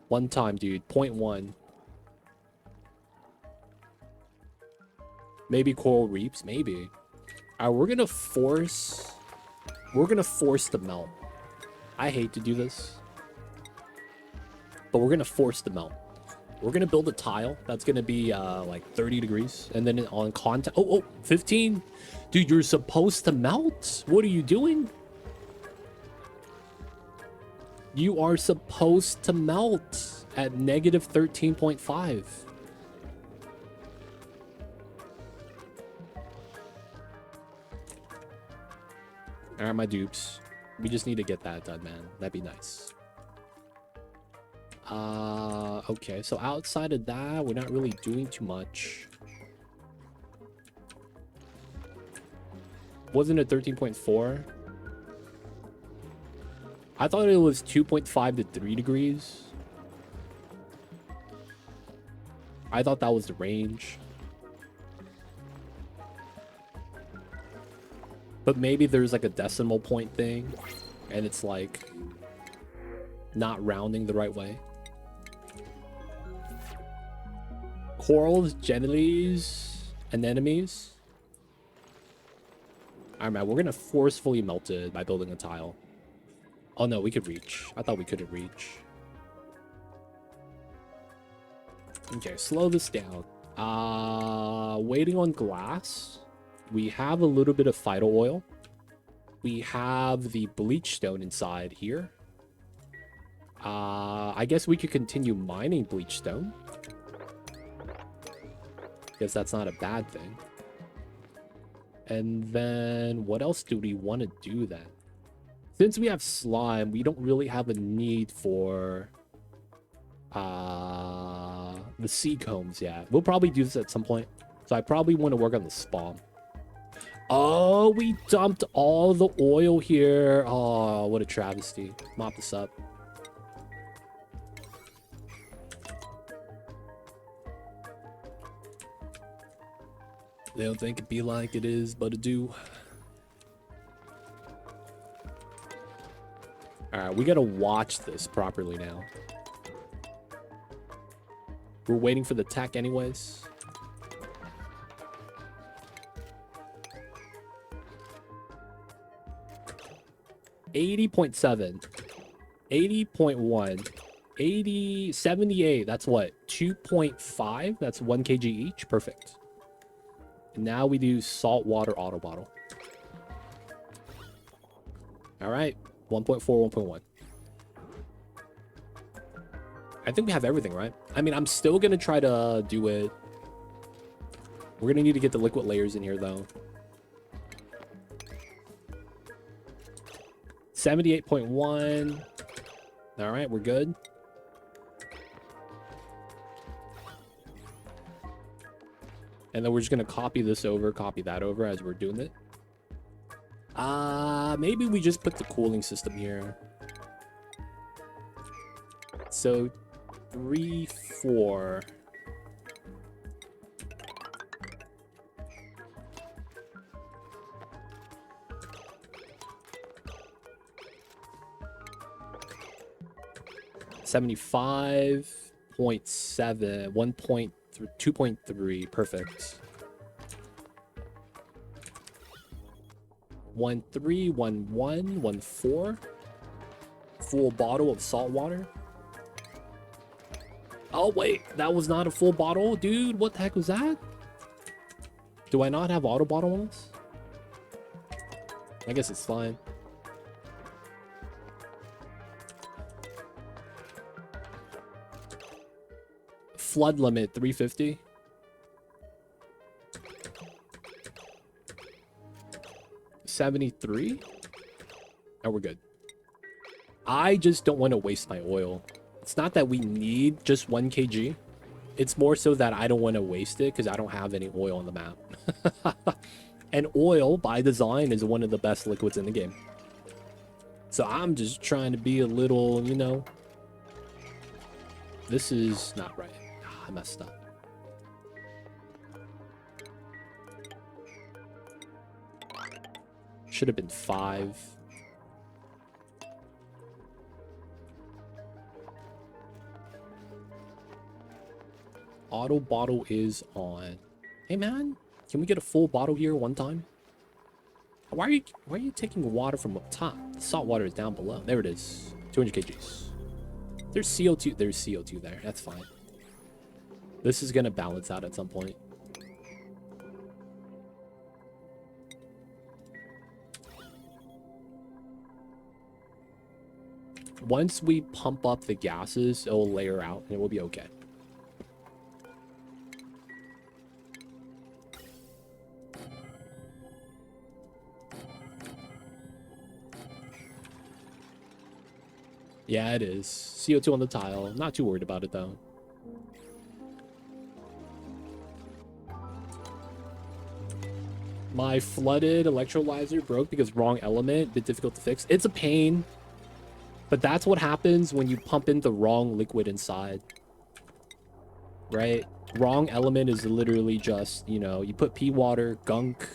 One time, dude. 0.1. Maybe coral reefs, maybe. Alright, we're gonna force the melt. I hate to do this, but we're gonna force the melt. We're gonna build a tile that's gonna be like 30 degrees, and then on contact. Oh, 15. Dude, you're supposed to melt. What are you doing? You are supposed to melt at negative 13.5. Alright, my dupes. We just need to get that done, man. That'd be nice. Okay, so outside of that, we're not really doing too much. Wasn't it 13.4? I thought it was 2.5 to 3 degrees. I thought that was the range. But maybe there's like a decimal point thing, and it's like not rounding the right way. Corals, genitals, anemones. Alright, man, we're gonna forcefully melt it by building a tile. Oh no, we could reach. I thought we couldn't reach. Okay, slow this down. Waiting on glass. We have a little bit of phyto oil. We have the bleach stone inside here. I guess we could continue mining bleach stone. Guess that's not a bad thing. And then what else do we want to do then? Since we have slime, we don't really have a need for the sea combs yet. We'll probably do this at some point. So I probably want to work on the SPOM. Oh, we dumped all the oil here. Oh, what a travesty. Mop this up. They don't think it be like it is, but it do. Alright, we gotta watch this properly now. We're waiting for the tech anyways. $80.7, 80.1, 80, 78. That's what? 2.5? That's 1 kg each? Perfect. And now we do saltwater auto bottle. Alright. 1.4, 1.1. I think we have everything, right? I mean, I'm still gonna try to do it. We're gonna need to get the liquid layers in here, though. 78.1. All right, we're good. And then we're just gonna copy this over, copy that over as we're doing it. Maybe we just put the cooling system here. So 3, 4. $75.7, 2.3, perfect. 131114. Full bottle of salt water. Oh wait, that was not a full bottle, dude. What the heck was that? Do I not have auto bottle on this? I guess it's fine. Flood limit 350. $73. Oh, we're good. I just don't want to waste my oil. It's not that we need just 1 kg. It's more so that I don't want to waste it because I don't have any oil on the map. And oil, by design, is one of the best liquids in the game. So I'm just trying to be a little, you know... This is not right. I messed up. Should have been 5. Auto bottle is on. Hey man, can we get a full bottle here one time? Why are you taking water from up top? The salt water is down below. There it is. 200 kgs. There's CO2. There's CO2 there. That's fine. This is gonna balance out at some point. Once we pump up the gases, it'll layer out and it will be okay. Yeah, it is. CO2 on the tile. Not too worried about it, though. My flooded electrolyzer broke because wrong element. Bit difficult to fix. It's a pain. But that's what happens when you pump in the wrong liquid inside. Right? Wrong element is literally just, you know, you put pea water, gunk,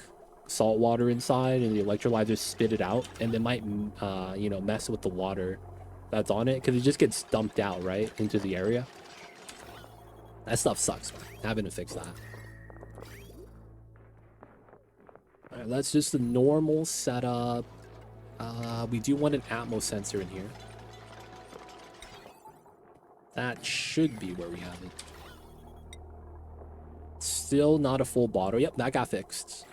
salt water inside, and the electrolyzer spit it out. And it might, you know, mess with the water that's on it, because it just gets dumped out, right, into the area. That stuff sucks, man. Having to fix that. Alright, that's just the normal setup. We do want an Atmos sensor in here. That should be where we have it. Still not a full bottle. Yep, that got fixed.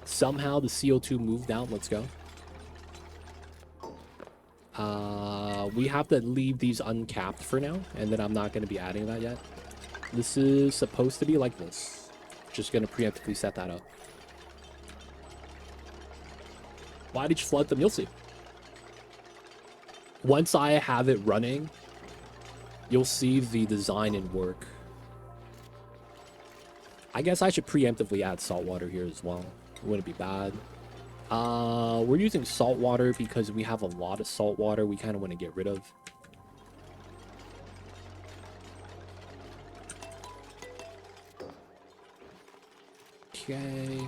Somehow the CO2 moved out. Let's go. We have to leave these uncapped for now, and then I'm not going to be adding that yet. This is supposed to be like this. Just going to preemptively set that up. Why did you flood them? You'll see. Once I have it running, you'll see the design and work. I guess I should preemptively add salt water here as well. It wouldn't be bad. We're using salt water because we have a lot of salt water we kind of want to get rid of. Okay.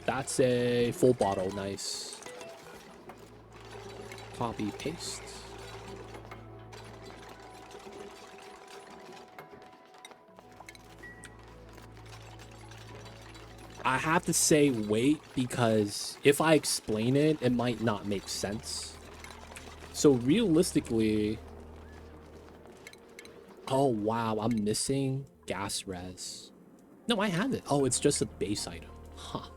That's a full bottle. Nice. Copy, paste. I have to say wait because if I explain it, it might not make sense. So realistically... Oh, wow. I'm missing gas res. No, I have it. Oh, it's just a base item. Huh.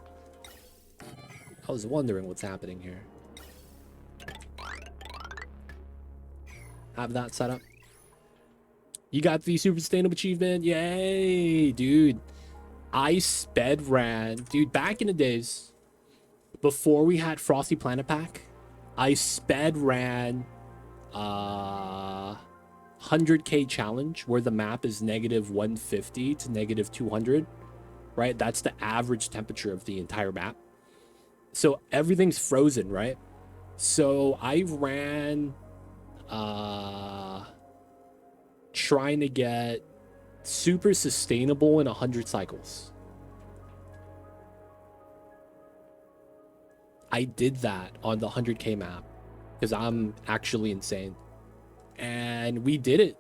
I was wondering what's happening here. Have that set up. You got the super sustainable achievement. Yay, dude. I sped ran. Dude, back in the days, before we had Frosty Planet Pack, I sped ran 100k challenge where the map is -150 to -200, right? That's the average temperature of the entire map. So everything's frozen, right? So I ran trying to get super sustainable in 100 cycles. I did that on the 100k map because I'm actually insane. And we did it.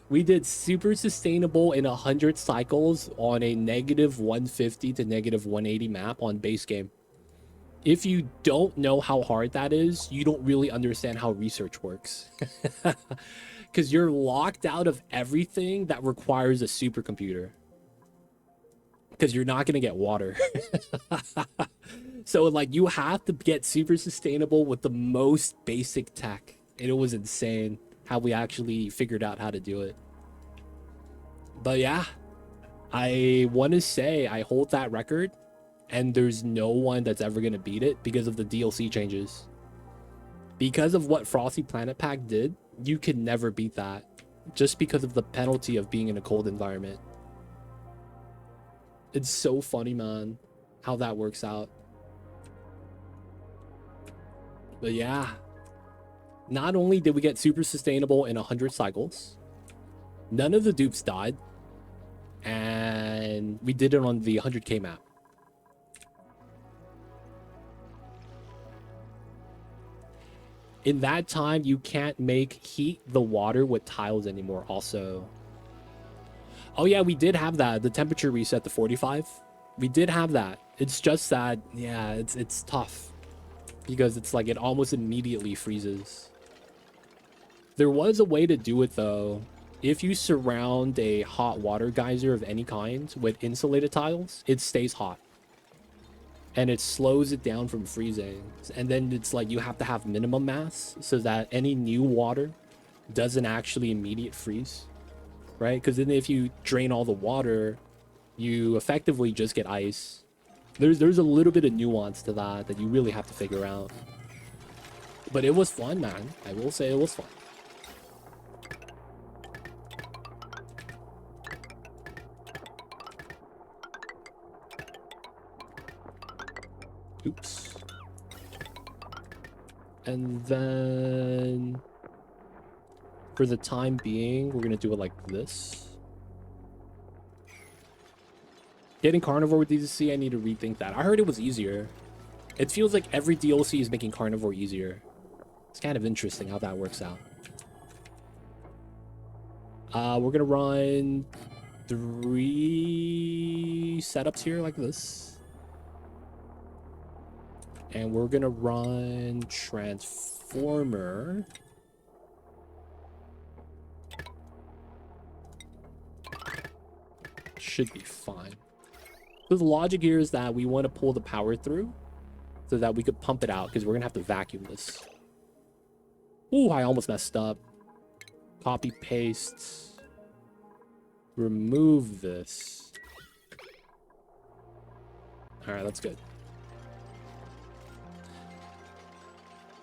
We did super sustainable in 100 cycles on a -150 to -180 map on base game. If you don't know how hard that is, you don't really understand how research works. Because you're locked out of everything that requires a supercomputer. Because you're not going to get water. So, like, you have to get super sustainable with the most basic tech. And it was insane how we actually figured out how to do it. But yeah, I want to say I hold that record. And there's no one that's ever going to beat it because of the DLC changes. Because of what Frosty Planet Pack did, you can never beat that. Just because of the penalty of being in a cold environment. It's so funny, man, how that works out. But yeah. Not only did we get super sustainable in 100 cycles, none of the dupes died. And we did it on the 100k map. In that time, you can't heat the water with tiles anymore also. Oh yeah, we did have that. The temperature reset to 45. We did have that. It's just that, yeah, it's tough. Because it's like it almost immediately freezes. There was a way to do it though. If you surround a hot water geyser of any kind with insulated tiles, it stays hot. And it slows it down from freezing. And then it's like you have to have minimum mass so that any new water doesn't actually immediate freeze, right? Because then if you drain all the water, you effectively just get ice. There's a little bit of nuance to that you really have to figure out. But it was fun, man. I will say it was fun. Oops. And then for the time being, we're going to do it like this. Getting carnivore with DLC, I need to rethink that. I heard it was easier. It feels like every DLC is making carnivore easier. It's kind of interesting how that works out. We're gonna run 3 setups here like this. And we're gonna run transformer. Should be fine. So the logic here is that we want to pull the power through so that we could pump it out, because we're gonna have to vacuum this. Ooh, I almost messed up. Copy, paste. Remove this. Alright, that's good.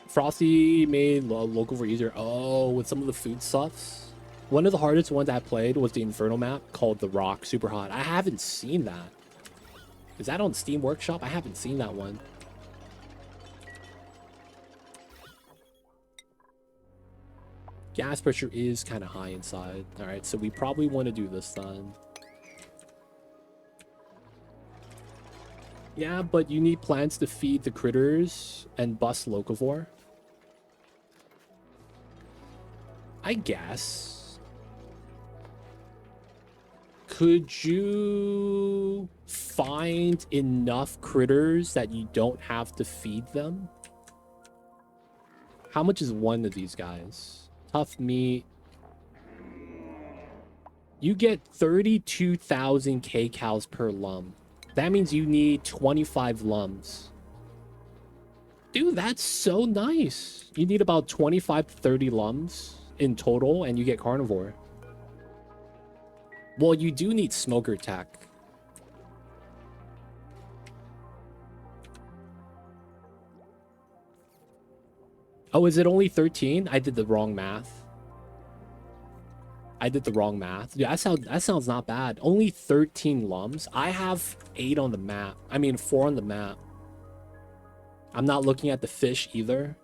Frosty made local for easier. Oh, with some of the food stuffs. One of the hardest ones I played was the Inferno map called The Rock Super Hot. I haven't seen that. Is that on Steam Workshop? I haven't seen that one. Gas pressure is kind of high inside. Alright, so we probably want to do this then. Yeah, but you need plants to feed the critters and bust locavore. I guess. Could you find enough critters that you don't have to feed them? How much is one of these guys? Tough meat. You get 32,000 K-cows per lum. That means you need 25 lums. Dude, that's so nice. You need about 25 to 30 lums in total, and you get carnivore. Well, you do need smoker tech. Oh, is it only 13? I did the wrong math. I did the wrong math. Yeah, that sounds not bad. Only 13 lums. I have 8 on the map. I mean, 4 on the map. I'm not looking at the fish either.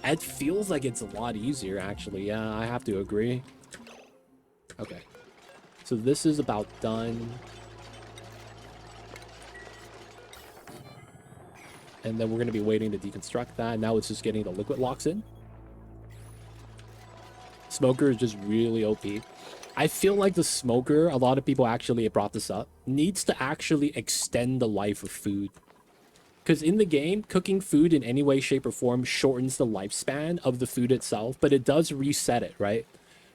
It feels like it's a lot easier, actually. Yeah, I have to agree. Okay. So this is about done. And then we're going to be waiting to deconstruct that. Now it's just getting the liquid locks in. Smoker is just really OP. I feel like the smoker, a lot of people actually brought this up, needs to actually extend the life of food. Because in the game, cooking food in any way, shape, or form shortens the lifespan of the food itself, but it does reset it, right?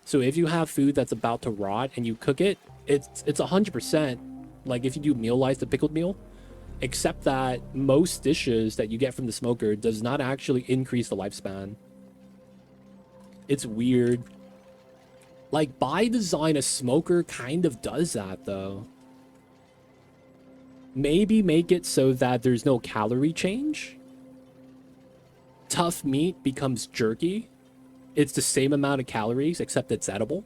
So if you have food that's about to rot and you cook it, it's 100%, like if you do meal-wise, the pickled meal, except that most dishes that you get from the smoker does not actually increase the lifespan. It's weird. Like, by design, a smoker kind of does that, though. Maybe make it so that there's no calorie change. Tough meat becomes jerky. It's the same amount of calories, except it's edible.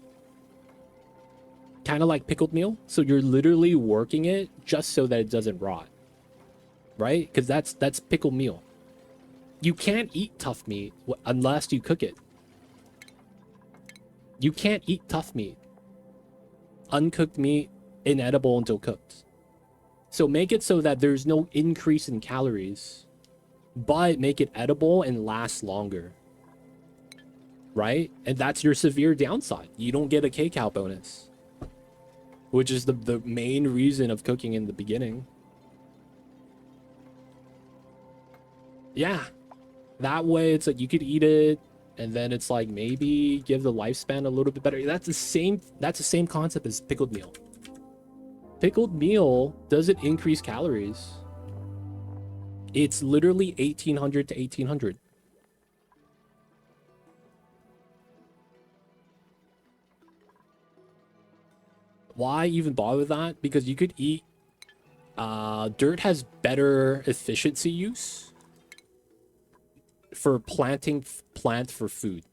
Kind of like pickled meal. So you're literally working it just so that it doesn't rot. Right? Because that's pickled meal. You can't eat tough meat unless you cook it. You can't eat tough meat. Uncooked meat, inedible until cooked. So make it so that there's no increase in calories, but make it edible and last longer. Right? And that's your severe downside. You don't get a K-cow bonus, which is the main reason of cooking in the beginning. Yeah. That way it's like you could eat it, and then it's like maybe give the lifespan a little bit better. That's the same concept as pickled meal. Pickled meal doesn't increase calories. It's literally 1800 to 1800. Why even bother with that? Because you could eat... dirt has better efficiency use for planting plant for food.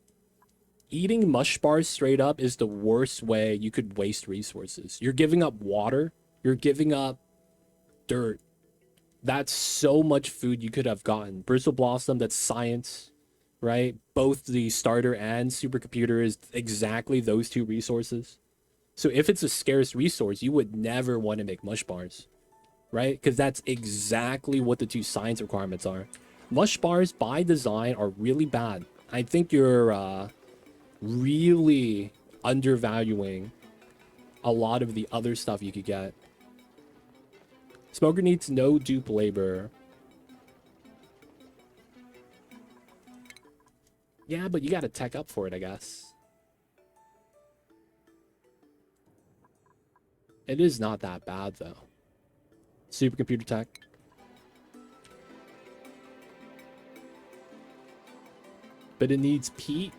Eating mush bars straight up is the worst way you could waste resources. You're giving up water. You're giving up dirt. That's so much food you could have gotten. Bristle Blossom, that's science, right? Both the starter and supercomputer is exactly those two resources. So if it's a scarce resource, you would never want to make mush bars, right? Because that's exactly what the two science requirements are. Mush bars, by design, are really bad. I think your really undervaluing a lot of the other stuff you could get. Smoker needs no dupe labor. Yeah, but you gotta tech up for it, I guess. It is not that bad, though. Supercomputer tech. But it needs peat.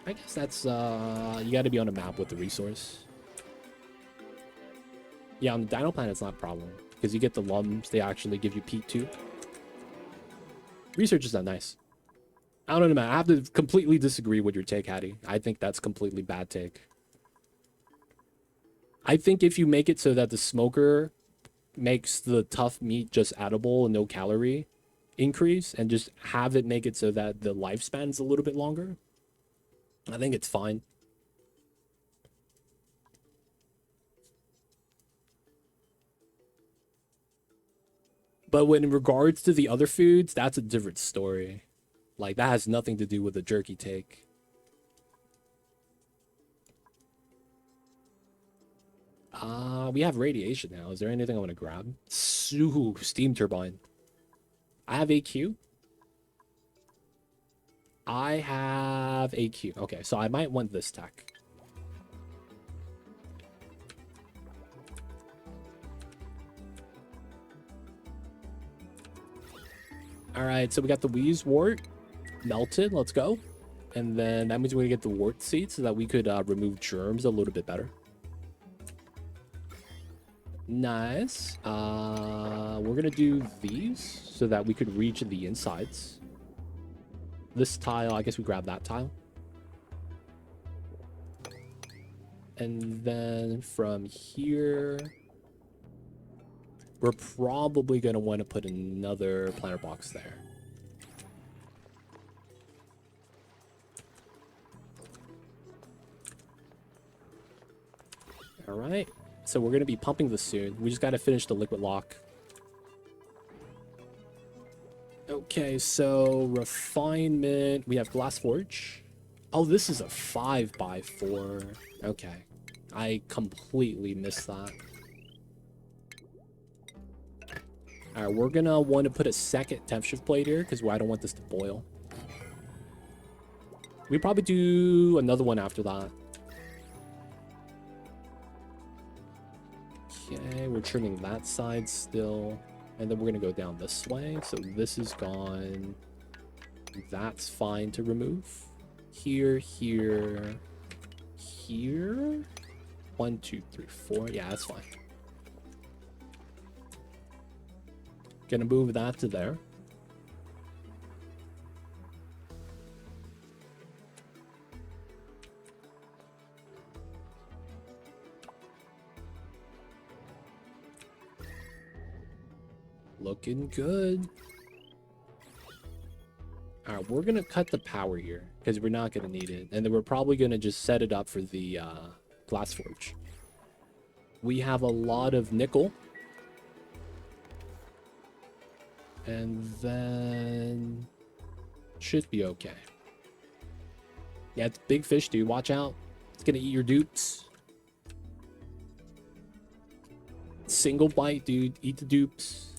I guess that's, you gotta be on a map with the resource. Yeah, on the Dino Planet, it's not a problem. Because you get the lumps, they actually give you peat too. Research is not nice. I don't know, man. I have to completely disagree with your take, Hattie. I think that's completely bad take. I think if you make it so that the smoker makes the tough meat just edible and no calorie increase, and just have it make it so that the lifespan's a little bit longer, I think it's fine. But when in regards to the other foods, that's a different story. Like, that has nothing to do with the jerky take. We have radiation now. Is there anything I want to grab? Ooh, steam turbine. I have AQ. I have AQ. Okay, so I might want this tech. All right, so we got the Wheeze wart melted. Let's go. And then that means we're going to get the wart seed so that we could remove germs a little bit better. Nice. We're going to do these so that we could reach the insides. This tile, I guess we grab that tile. And then from here, we're probably going to want to put another planter box there. All right. So we're going to be pumping this soon. We just got to finish the liquid lock. Okay, so refinement. We have glass forge. Oh, this is a 5x4. Okay. I completely missed that. All right, we're going to want to put a second temp shift plate here because I don't want this to boil. We probably do another one after that. Okay, we're trimming that side still. And then we're going to go down this way. So this is gone. That's fine to remove. Here, here, here. 1, 2, 3, 4. Yeah, that's fine. Gonna move that to there. Looking good. All right, we're gonna cut the power here because we're not gonna need it, and then we're probably gonna just set it up for the glass forge. We have a lot of nickel, and then should be okay. Yeah, it's big fish, dude. Watch out. It's gonna eat your dupes. Single bite, dude. Eat the dupes.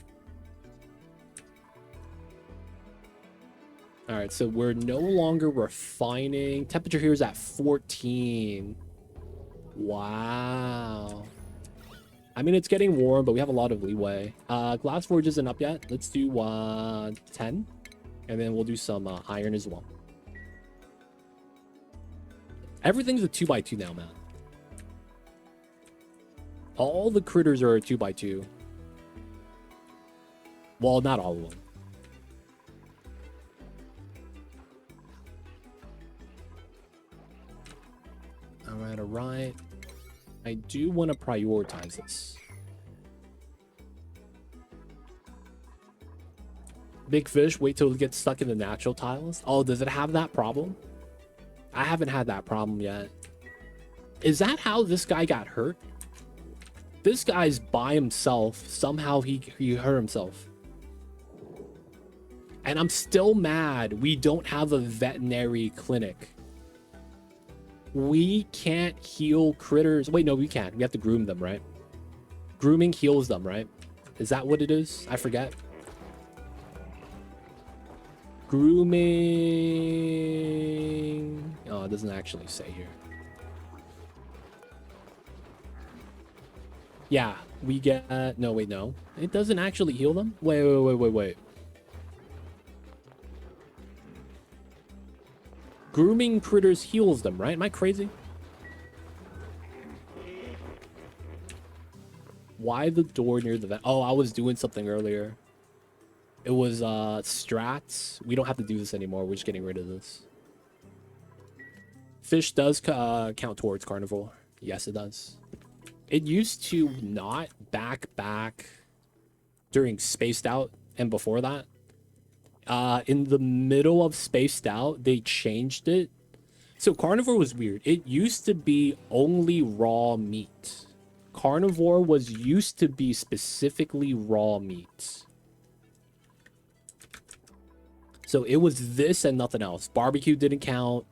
All right, so we're no longer refining. Temperature here is at 14. Wow. I mean, it's getting warm, but we have a lot of leeway. Glass forge isn't up yet. Let's do 10. And then we'll do some iron as well. Everything's a 2x2 now, man. All the critters are a 2x2. Well, not all of them. All right. I do want to prioritize this. Big fish, wait till it gets stuck in the natural tiles. Oh, does it have that problem? I haven't had that problem yet. Is that how this guy got hurt? This guy's by himself. Somehow he hurt himself. And I'm still mad we don't have a veterinary clinic We can't heal critters. Wait, no, we can't. We have to groom them, right? Grooming heals them, right? Is that what it is? I forget. Grooming. Oh, it doesn't actually say here. Yeah, we get... no, wait, no. It doesn't actually heal them? Wait. Grooming critters heals them, right? Am I crazy? Why the door near the vent? Oh, I was doing something earlier. It was strats. We don't have to do this anymore. We're just getting rid of this. Fish does count towards carnivore. Yes, it does. It used to not back during Spaced Out and before that. In the middle of Spaced Out, they changed it. So carnivore was weird. It used to be only raw meat. Carnivore was used to be specifically raw meat. So it was this and nothing else. Barbecue didn't count.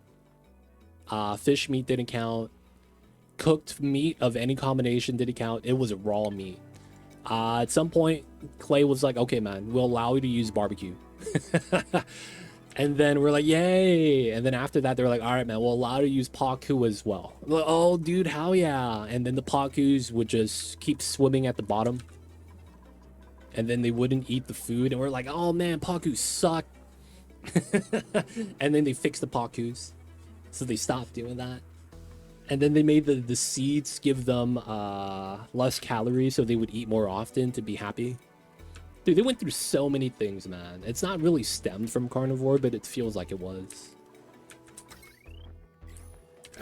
Fish meat didn't count. Cooked meat of any combination didn't count. It was raw meat. At some point, Clay was like, okay, man, we'll allow you to use barbecue. And then we're like, yay. And then after that, they're like, all right, man, we'll allow you to use paku as well. Like, oh, dude, hell yeah. And then the pakus would just keep swimming at the bottom. And then they wouldn't eat the food. And we're like, oh, man, pakus suck. And then they fixed the pakus. So they stopped doing that. And then they made the seeds give them less calories so they would eat more often to be happy. Dude, they went through so many things, man. It's not really stemmed from carnivore, but it feels like it was.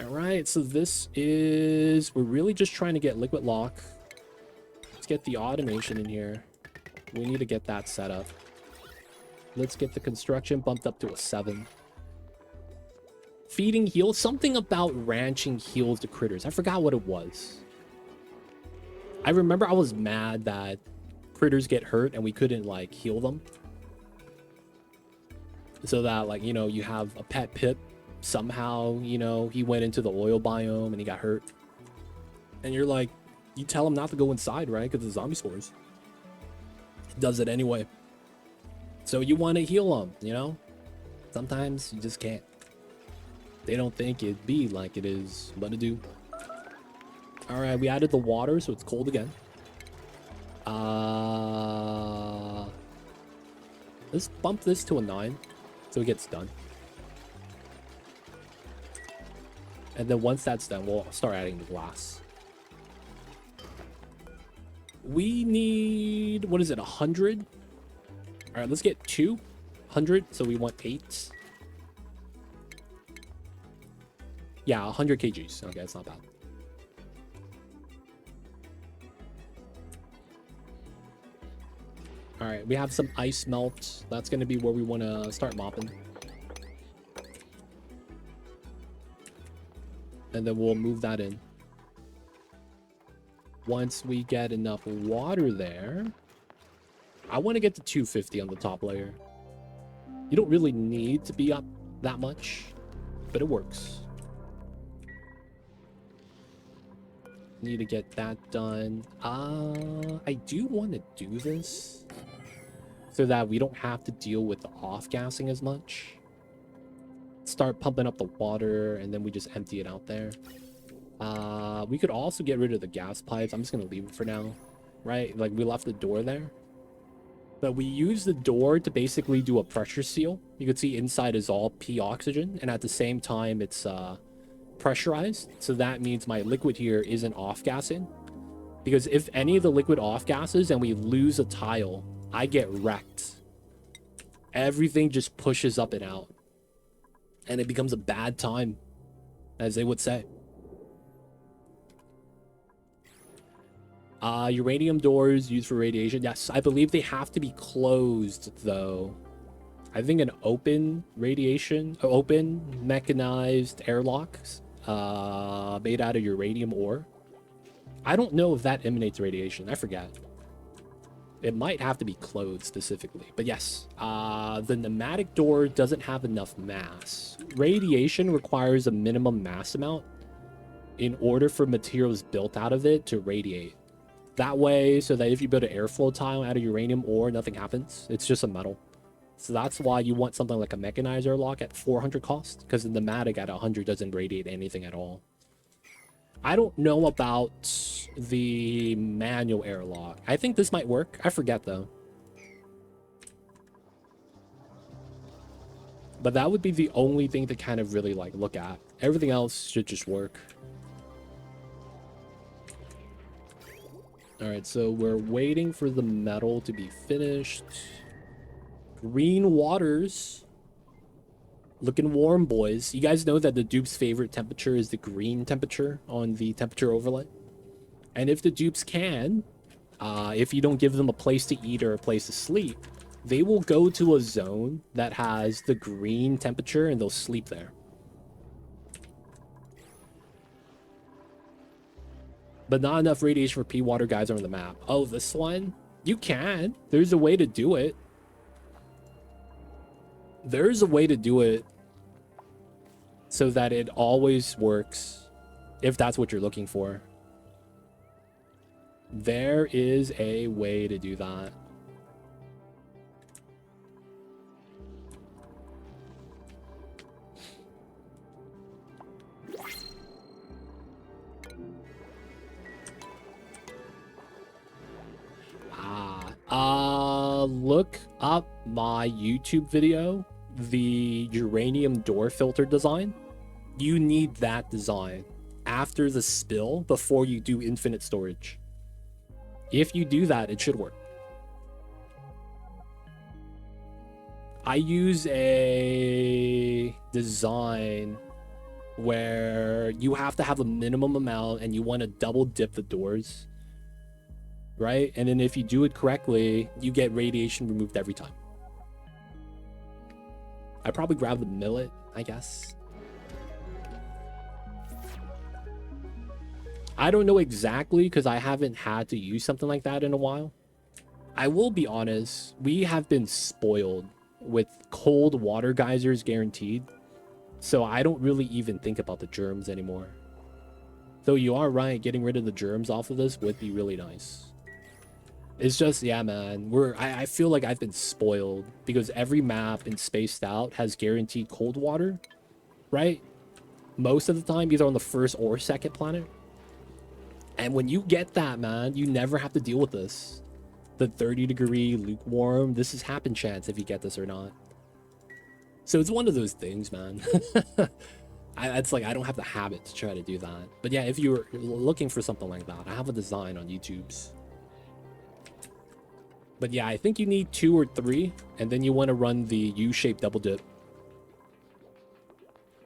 Alright, so this is... we're really just trying to get liquid lock. Let's get the automation in here. We need to get that set up. Let's get the construction bumped up to a 7. Feeding heals. Something about ranching heals the critters. I forgot what it was. I remember I was mad that critters get hurt and we couldn't, like, heal them. So that, like, you know, you have a pet pip. Somehow, you know, he went into the oil biome and he got hurt. And you're like, you tell him not to go inside, right? Because the zombie spores. It does it anyway. So you want to heal them, you know? Sometimes you just can't. They don't think it'd be like it is, but it do. Alright, we added the water, so it's cold again. Let's bump this to a 9 so it gets done. And then once that's done, we'll start adding the glass. We need, what is it, 100? All right, let's get 200. So we want 8. Yeah, 100 kgs. Okay, that's not bad. All right, we have some ice melt. That's going to be where we want to start mopping. And then we'll move that in. Once we get enough water there, I want to get to 250 on the top layer. You don't really need to be up that much, but it works. Need to get that done. I do want to do this so that we don't have to deal with the off-gassing as much. Start pumping up the water and then we just empty it out there. We could also get rid of the gas pipes. I'm just gonna leave it for now, right? Like, we left the door there, but we use the door to basically do a pressure seal. You can see inside is all P oxygen, and at the same time it's pressurized, so that means my liquid here isn't off-gassing, because if any of the liquid off-gasses and we lose a tile, I get wrecked. Everything just pushes up and out, and it becomes a bad time, as they would say. Uranium doors used for radiation. Yes, I believe they have to be closed, though. I think an open radiation, open mechanized airlocks made out of uranium ore. I don't know if that emanates radiation. I forget. It might have to be closed specifically, but yes, the pneumatic door doesn't have enough mass. Radiation requires a minimum mass amount in order for materials built out of it to radiate. That way, so that if you build an airflow tile out of uranium ore, nothing happens. It's just a metal. So that's why you want something like a mechanizer lock at 400 cost, because the pneumatic at 100 doesn't radiate anything at all. I don't know about the manual airlock. I think this might work. I forget though. But that would be the only thing to kind of really like look at. Everything else should just work. All right, so we're waiting for the metal to be finished. Green waters. Looking warm, boys. You guys know that the dupe's favorite temperature is the green temperature on the temperature overlay. And if the dupes can, if you don't give them a place to eat or a place to sleep, they will go to a zone that has the green temperature and they'll sleep there. But not enough radiation for pea water guys on the map. Oh, this one? You can. There's a way to do it. There's a way to do it so that it always works if that's what you're looking for. There is a way to do that. Look up my YouTube video, the uranium door filter design. You need that design after the spill before you do infinite storage. If you do that, it should work. I use a design where you have to have a minimum amount and you want to double dip the doors. Right? And then if you do it correctly, you get radiation removed every time. I probably grab the millet, I guess. I don't know exactly because I haven't had to use something like that in a while. I will be honest, we have been spoiled with cold water geysers guaranteed. So I don't really even think about the germs anymore. Though you are right, getting rid of the germs off of this would be really nice. It's just, yeah, man, I feel like I've been spoiled because every map in Spaced Out has guaranteed cold water, right? Most of the time, either on the first or second planet. And when you get that, man, you never have to deal with this. The 30-degree lukewarm, this is happen chance if you get this or not. So it's one of those things, man. It's like I don't have the habit to try to do that. But yeah, if you're looking for something like that, I have a design on YouTube's. But yeah, I think you need 2 or 3, and then you want to run the U-shaped double dip.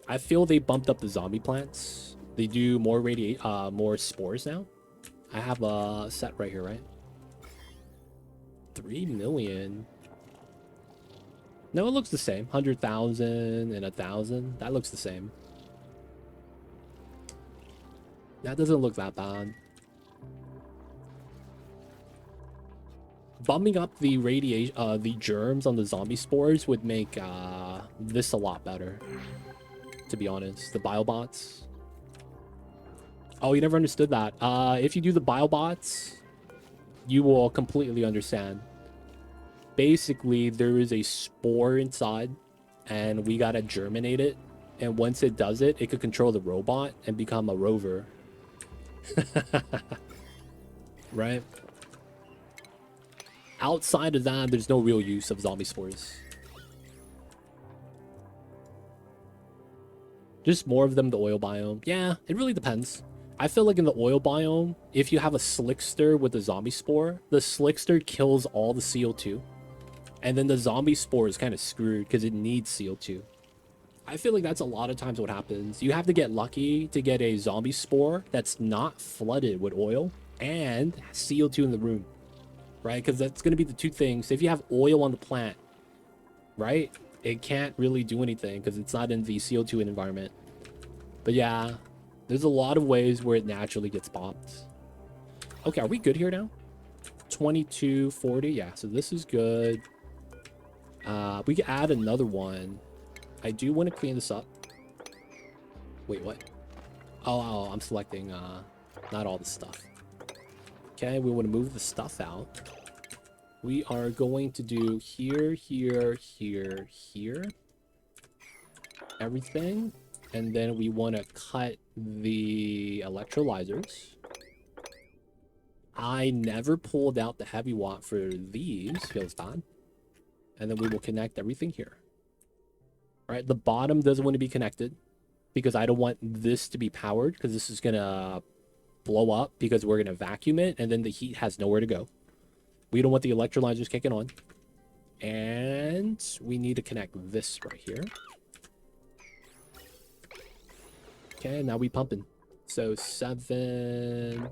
I feel they bumped up the zombie plants. They do more more spores now. I have a set right here, right? 3 million. No, it looks the same. 100,000 and 1,000. That looks the same. That doesn't look that bad. Bumping up the radiation, the germs on the zombie spores would make this a lot better. To be honest, the biobots. Oh, you never understood that. If you do the biobots, you will completely understand. Basically, there is a spore inside, and we gotta germinate it. And once it does it, it could control the robot and become a rover. Right? Outside of that, there's no real use of zombie spores. Just more of them, the oil biome. Yeah, it really depends. I feel like in the oil biome, if you have a slickster with a zombie spore, the slickster kills all the CO2. And then the zombie spore is kind of screwed because it needs CO2. I feel like that's a lot of times what happens. You have to get lucky to get a zombie spore that's not flooded with oil and CO2 in the room. Right? Because that's going to be the two things. If you have oil on the plant, right? It can't really do anything because it's not in the CO2 environment. But yeah, there's a lot of ways where it naturally gets popped. Okay, are we good here now? 2240. Yeah, so this is good. We can add another one. I do want to clean this up. Wait, what? Oh, I'm selecting not all the stuff. Okay, we want to move the stuff out. We are going to do here, here, here, here. Everything. And then we want to cut the electrolyzers. I never pulled out the heavy watt for these. Feels bad. And then we will connect everything here. All right, the bottom doesn't want to be connected because I don't want this to be powered because this is going to blow up because we're going to vacuum it and then the heat has nowhere to go. We don't want the electrolyzers kicking on. And we need to connect this right here. Okay, now we pumping. So 7.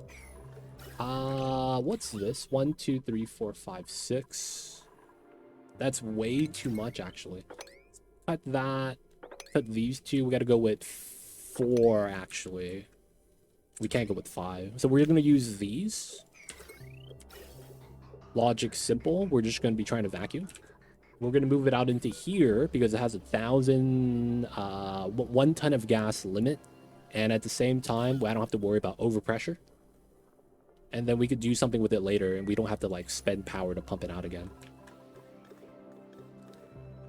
What's this? 1, 2, 3, 4, 5, 6. That's way too much, actually. Cut that. Cut these two. We got to go with 4, actually. We can't go with 5. So we're going to use these. Logic simple. We're just going to be trying to vacuum. We're going to move it out into here because it has 1,000, 1 ton of gas limit. And at the same time, I don't have to worry about overpressure. And then we could do something with it later and we don't have to like spend power to pump it out again.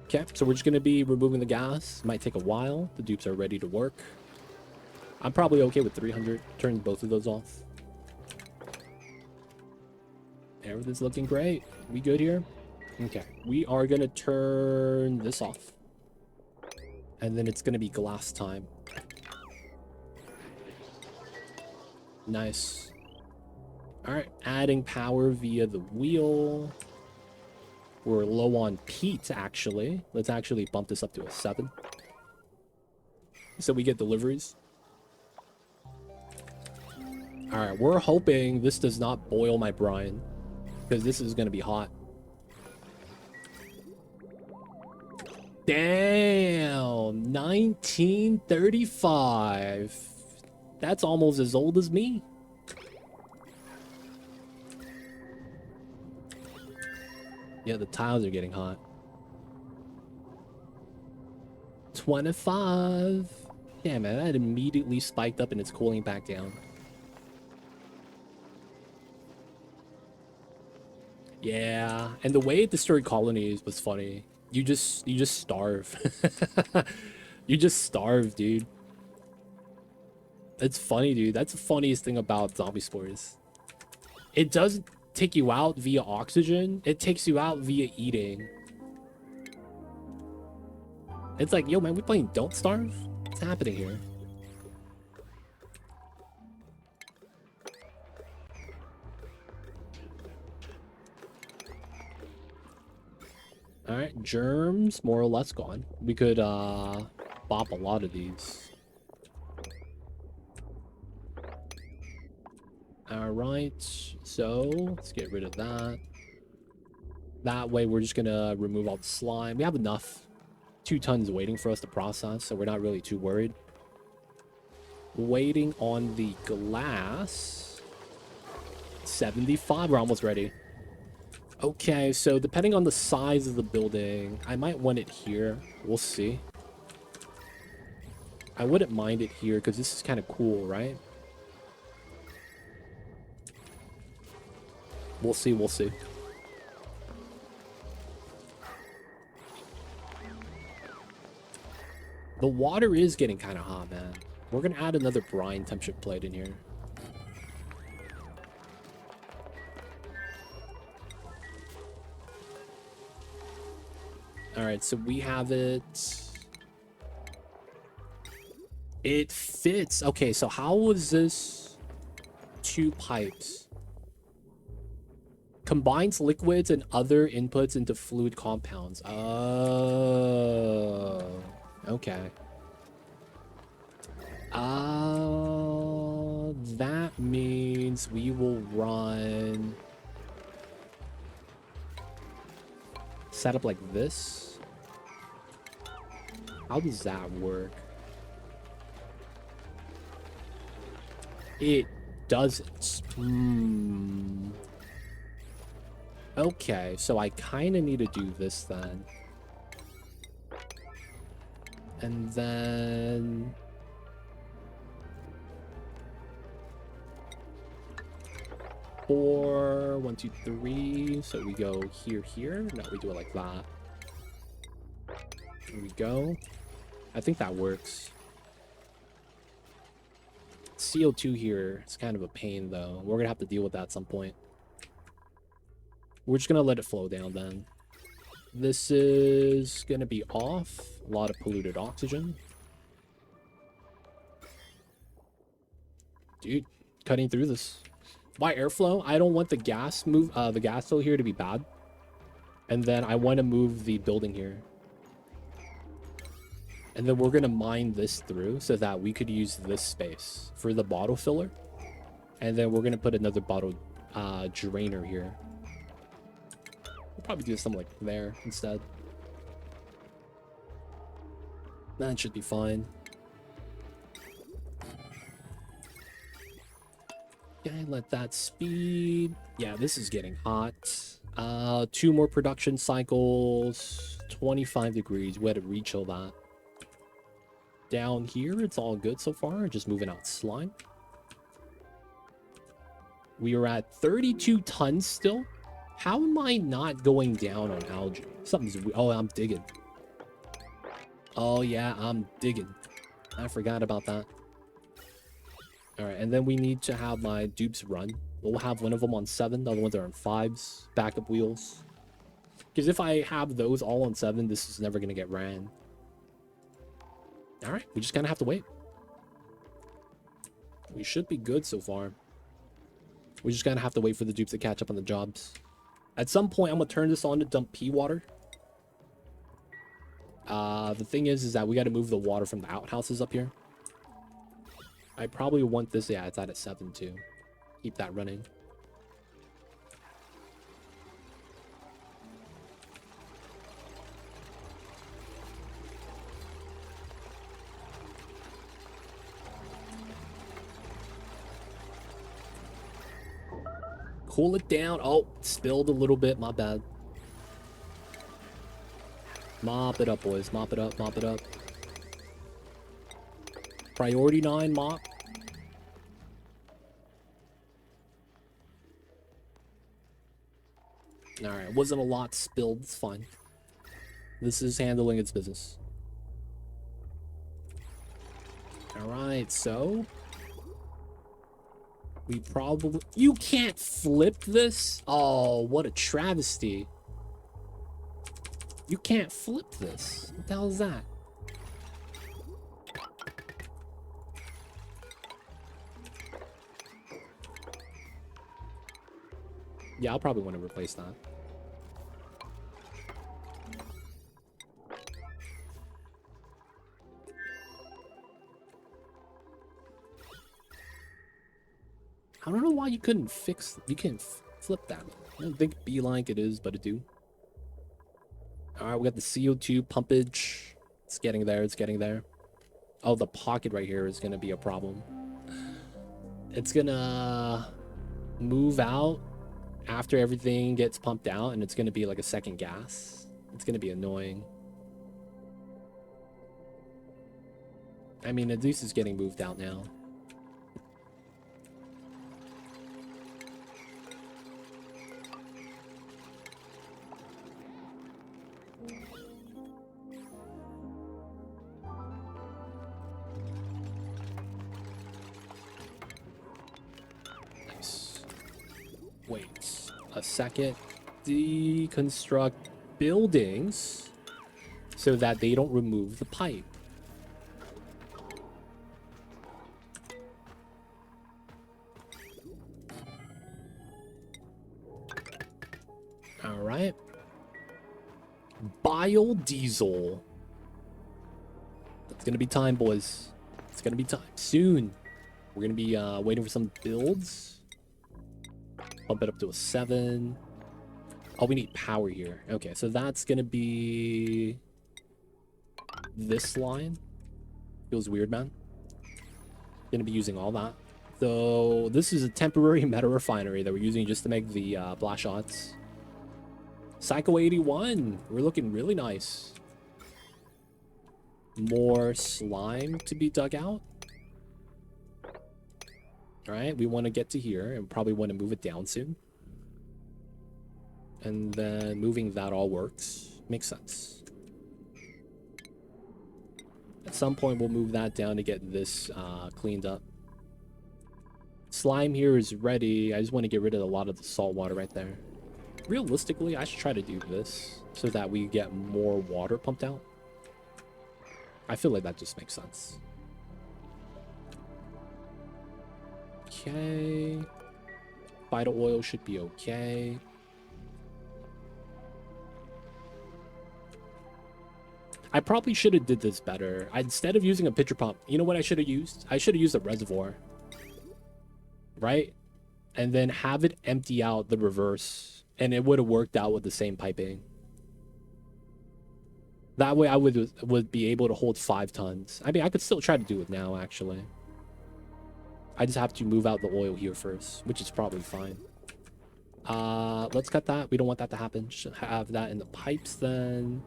Okay, so we're just going to be removing the gas. Might take a while. The dupes are ready to work. I'm probably okay with 300. Turn both of those off. Everything's looking great. We good here? Okay. We are going to turn this off. And then it's going to be glass time. Nice. Alright, adding power via the wheel. We're low on peat, actually. Let's actually bump this up to a 7. So we get deliveries. Alright, we're hoping this does not boil my brine. Because this is going to be hot. Damn! 1935. That's almost as old as me. Yeah, the tiles are getting hot. 25. Yeah, man, that immediately spiked up and it's cooling back down. Yeah, and the way it destroyed colonies was funny. You just starve. You just starve, dude. It's funny, dude. That's the funniest thing about zombie spores. It doesn't take you out via oxygen. It takes you out via eating. It's like, yo, man, we playing Don't Starve? What's happening here? Alright, germs, more or less gone. We could, bop a lot of these. Alright, so let's get rid of that. That way we're just gonna remove all the slime. We have enough. 2 tons waiting for us to process, so we're not really too worried. Waiting on the glass. 75, we're almost ready. Okay, so depending on the size of the building, I might want it here. We'll see. I wouldn't mind it here because this is kind of cool, right? We'll see, we'll see. The water is getting kind of hot, man. We're going to add another brine temperature plate in here. Alright, so we have it. It fits. Okay, so how was this 2 pipes? Combines liquids and other inputs into fluid compounds. Oh, okay. That means we will run setup like this. How does that work? It doesn't. Okay, so I kind of need to do this then. And then... 4, 1, 2, 3. So we go here, here. No, we do it like that. Here we go. I think that works. CO2 here. It's kind of a pain, though. We're going to have to deal with that at some point. We're just going to let it flow down then. This is going to be off. A lot of polluted oxygen. Dude, cutting through this. Why airflow? I don't want the gas flow here to be bad. And then I want to move the building here. And then we're going to mine this through so that we could use this space for the bottle filler. And then we're going to put another bottle drainer here. We'll probably do something like there instead. That should be fine. Okay, let that speed. Yeah, this is getting hot. 2 more production cycles. 25 degrees. We had to rechill that. Down here, it's all good so far. Just moving out slime. We are at 32 tons still. How am I not going down on algae? Something's... Oh, I'm digging. Oh, yeah, I'm digging. I forgot about that. Alright, and then we need to have my dupes run. We'll have one of them on 7. The other ones are on 5s. Backup wheels. Because if I have those all on 7, this is never going to get ran. Alright, we just kind of have to wait. We should be good so far. We just kind of have to wait for the dupes to catch up on the jobs. At some point, I'm going to turn this on to dump pea water. The thing is that we got to move the water from the outhouses up here. I probably want this. Yeah, it's at 7 too. Keep that running. Cool it down. Oh, spilled a little bit. My bad. Mop it up, boys. Mop it up. Mop it up. Priority 9 mop. Alright, wasn't a lot spilled. It's fine. This is handling its business. Alright, so... we probably... You can't flip this? Oh, what a travesty. You can't flip this. What the hell is that? Yeah, I'll probably want to replace that. I don't know why you couldn't fix... You can't flip that. I don't think be like it is, but it do. Alright, we got the CO2 pumpage. It's getting there. It's getting there. Oh, the pocket right here is going to be a problem. It's going to move out after everything gets pumped out, and it's going to be like a second gas. It's going to be annoying. I mean, at least it's getting moved out now. Wait a second. Deconstruct buildings so that they don't remove the pipe. All right. Biodiesel. It's gonna be time, boys. It's gonna be time soon. We're gonna be waiting for some builds. Bump it up to a 7. Oh, we need power here. Okay, so that's gonna be this line. Feels weird, man. Gonna be using all that. So this is a temporary meta refinery that we're using just to make the blast shots. Psycho 81. We're looking really nice. More slime to be dug out. Alright, we want to get to here and probably want to move it down soon. And then moving that all works. Makes sense. At some point, we'll move that down to get this cleaned up. Slime here is ready. I just want to get rid of a lot of the salt water right there. Realistically, I should try to do this so that we get more water pumped out. I feel like that just makes sense. Okay. Vital oil should be okay. I probably should have did this better. Instead of using a pitcher pump, you know what I should have used? I should have used a reservoir. Right? And then have it empty out the reverse. And it would have worked out with the same piping. That way I would be able to hold 5 tons. I mean, I could still try to do it now, actually. I just have to move out the oil here first, which is probably fine. Let's cut that. We don't want that to happen. Should have that in the pipes then.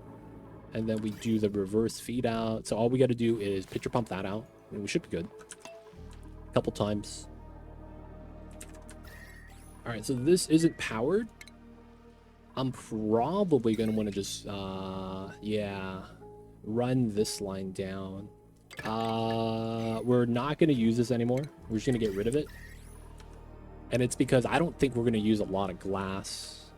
And then we do the reverse feed out. So all we got to do is pitcher pump that out. And we should be good. A couple times. All right, so this isn't powered. I'm probably going to want to just, yeah, run this line down. We're not going to use this anymore. We're just going to get rid of it. And it's because I don't think we're going to use a lot of glass.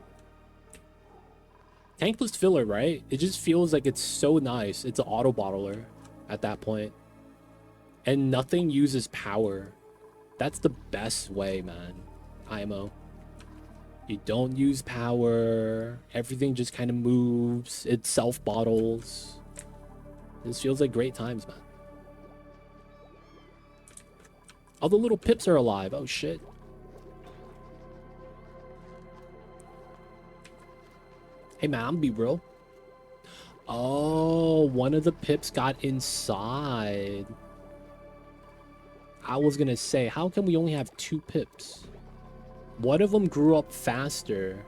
Tankless filler, right? It just feels like it's so nice. It's an auto bottler at that point. And nothing uses power. That's the best way, man. IMO. You don't use power. Everything just kind of moves. It self-bottles. This feels like great times, man. All the little pips are alive. Oh, shit. Hey, man, I'm be real. Oh, one of the pips got inside. I was gonna say, how come we only have 2 pips? One of them grew up faster.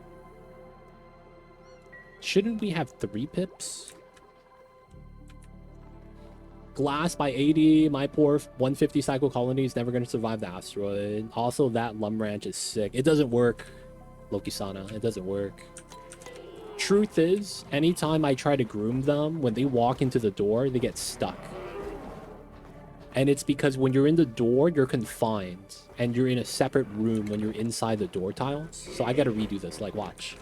Shouldn't we have 3 pips? Glass by 80. My poor 150 cycle colony is never gonna survive the asteroid. Also, that Lum Ranch is sick. It doesn't work, Loki-sana. It doesn't work. Truth is, anytime I try to groom them, when they walk into the door, they get stuck. And it's because when you're in the door, you're confined. And you're in a separate room when you're inside the door tiles. So I gotta redo this, like, watch.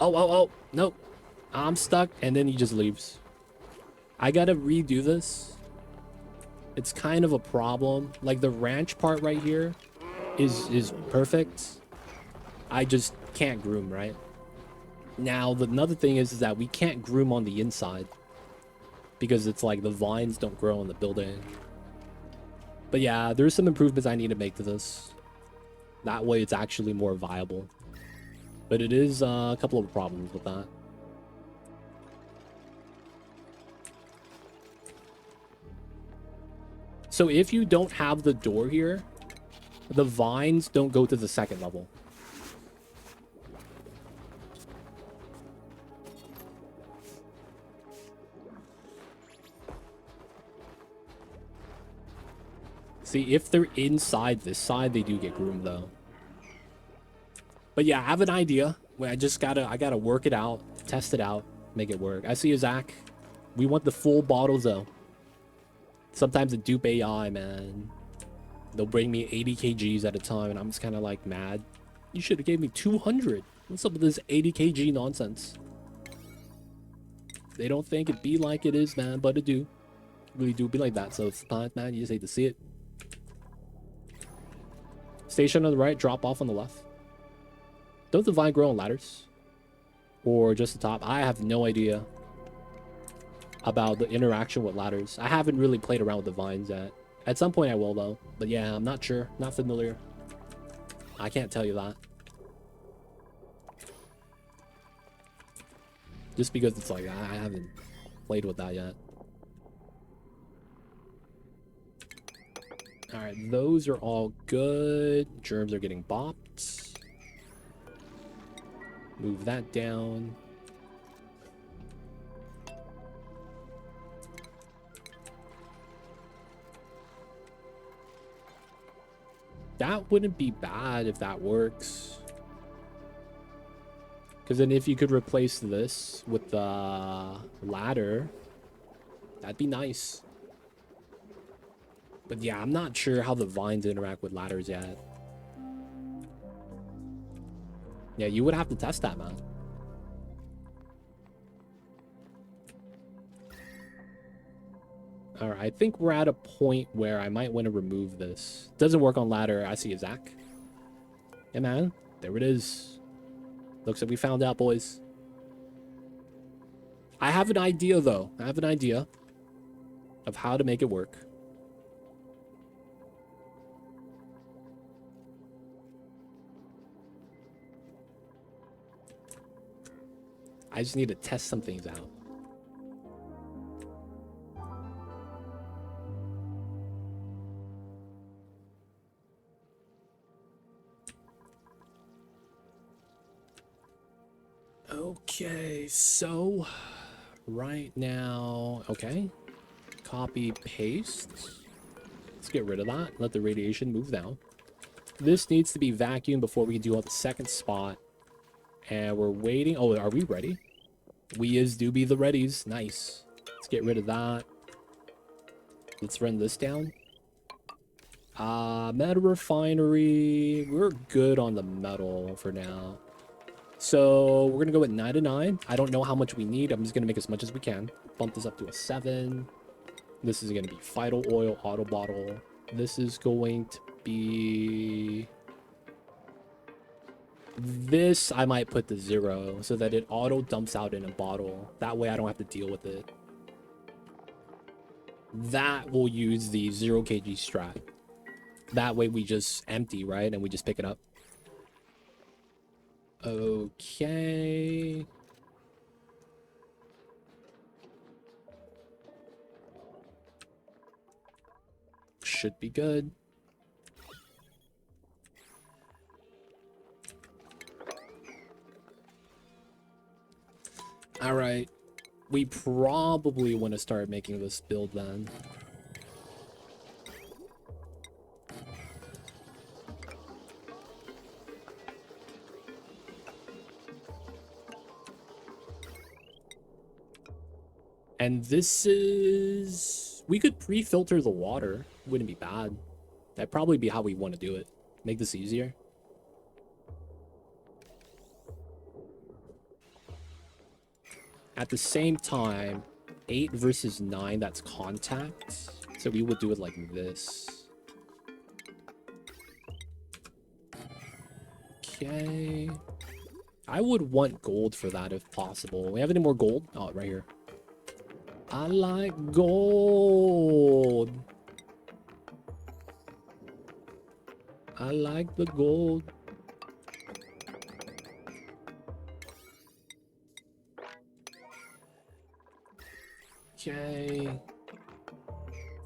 Oh, nope. I'm stuck, and then he just leaves. I gotta redo this. It's kind of a problem. Like, the ranch part right here is perfect. I just can't groom, right? Now, another thing is that we can't groom on the inside. Because it's like the vines don't grow in the building. But yeah, there's some improvements I need to make to this. That way it's actually more viable. But it is a couple of problems with that. So if you don't have the door here, the vines don't go to the second level. See, if they're inside this side, they do get groomed though. But yeah, I have an idea. I just gotta work it out, test it out, make it work. I see you, Zach. We want the full bottles though. Sometimes the dupe AI, man, they'll bring me 80 kgs at a time, and I'm just kind of like mad. You should have gave me 200. What's up with this 80 kg nonsense? They don't think it be like it is, man, but it do. It really do be like that. So sometimes, man, you just hate to see it. Station on the right, drop off on the left. Don't the vine grow on ladders? Or just the top? I have no idea about the interaction with ladders. I haven't really played around with the vines yet. At some point I will though. But yeah, I'm not sure. Not familiar. I can't tell you that. Just because it's like, I haven't played with that yet. Alright, those are all good. Germs are getting bopped. Move that down. That wouldn't be bad if that works. Because then if you could replace this with the ladder, that'd be nice. But yeah, I'm not sure how the vines interact with ladders yet. Yeah, you would have to test that, man. All right, I think we're at a point where I might want to remove this. Doesn't work on ladder. I see a Zach. Yeah, man. There it is. Looks like we found out, boys. I have an idea, though. I have an idea of how to make it work. I just need to test some things out. Okay, so right now, okay, copy, paste. Let's get rid of that. Let the radiation move down. This needs to be vacuumed before we do all the second spot. And we're waiting. Oh, are we ready? We do be the readies. Nice. Let's get rid of that. Let's run this down. Metal refinery. We're good on the metal for now. So we're gonna go with 9 to 9. I don't know how much we need. I'm just gonna make as much as we can. Bump this up to a 7. This is gonna be vital oil, auto bottle. This is going to be... This I might put to 0 so that it auto dumps out in a bottle. That way I don't have to deal with it. That will use the 0 kg strat. That way we just empty, right? And we just pick it up. Okay. Should be good. All right. We probably want to start making this build then. And this is... We could pre-filter the water. Wouldn't be bad. That'd probably be how we want to do it. Make this easier. At the same time, 8 versus 9, that's contact. So we would do it like this. Okay. I would want gold for that if possible. We have any more gold? Oh, right here. I like gold. I like the gold. Okay.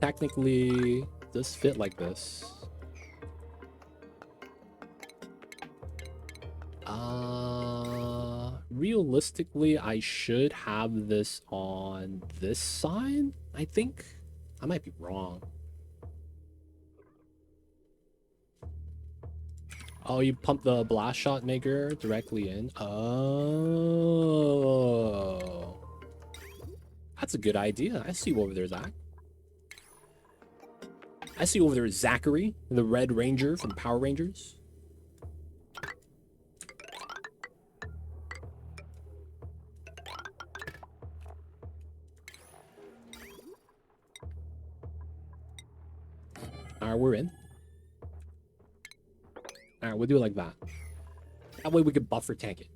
Technically, this fit like this. Realistically, I should have this on this side, I think. I might be wrong. Oh, you pump the blast shot maker directly in? Oh. That's a good idea. I see over there, Zach. I see over there Zachary, the Red Ranger from Power Rangers. Alright, we're in. Alright, we'll do it like that. That way we could buffer tank it.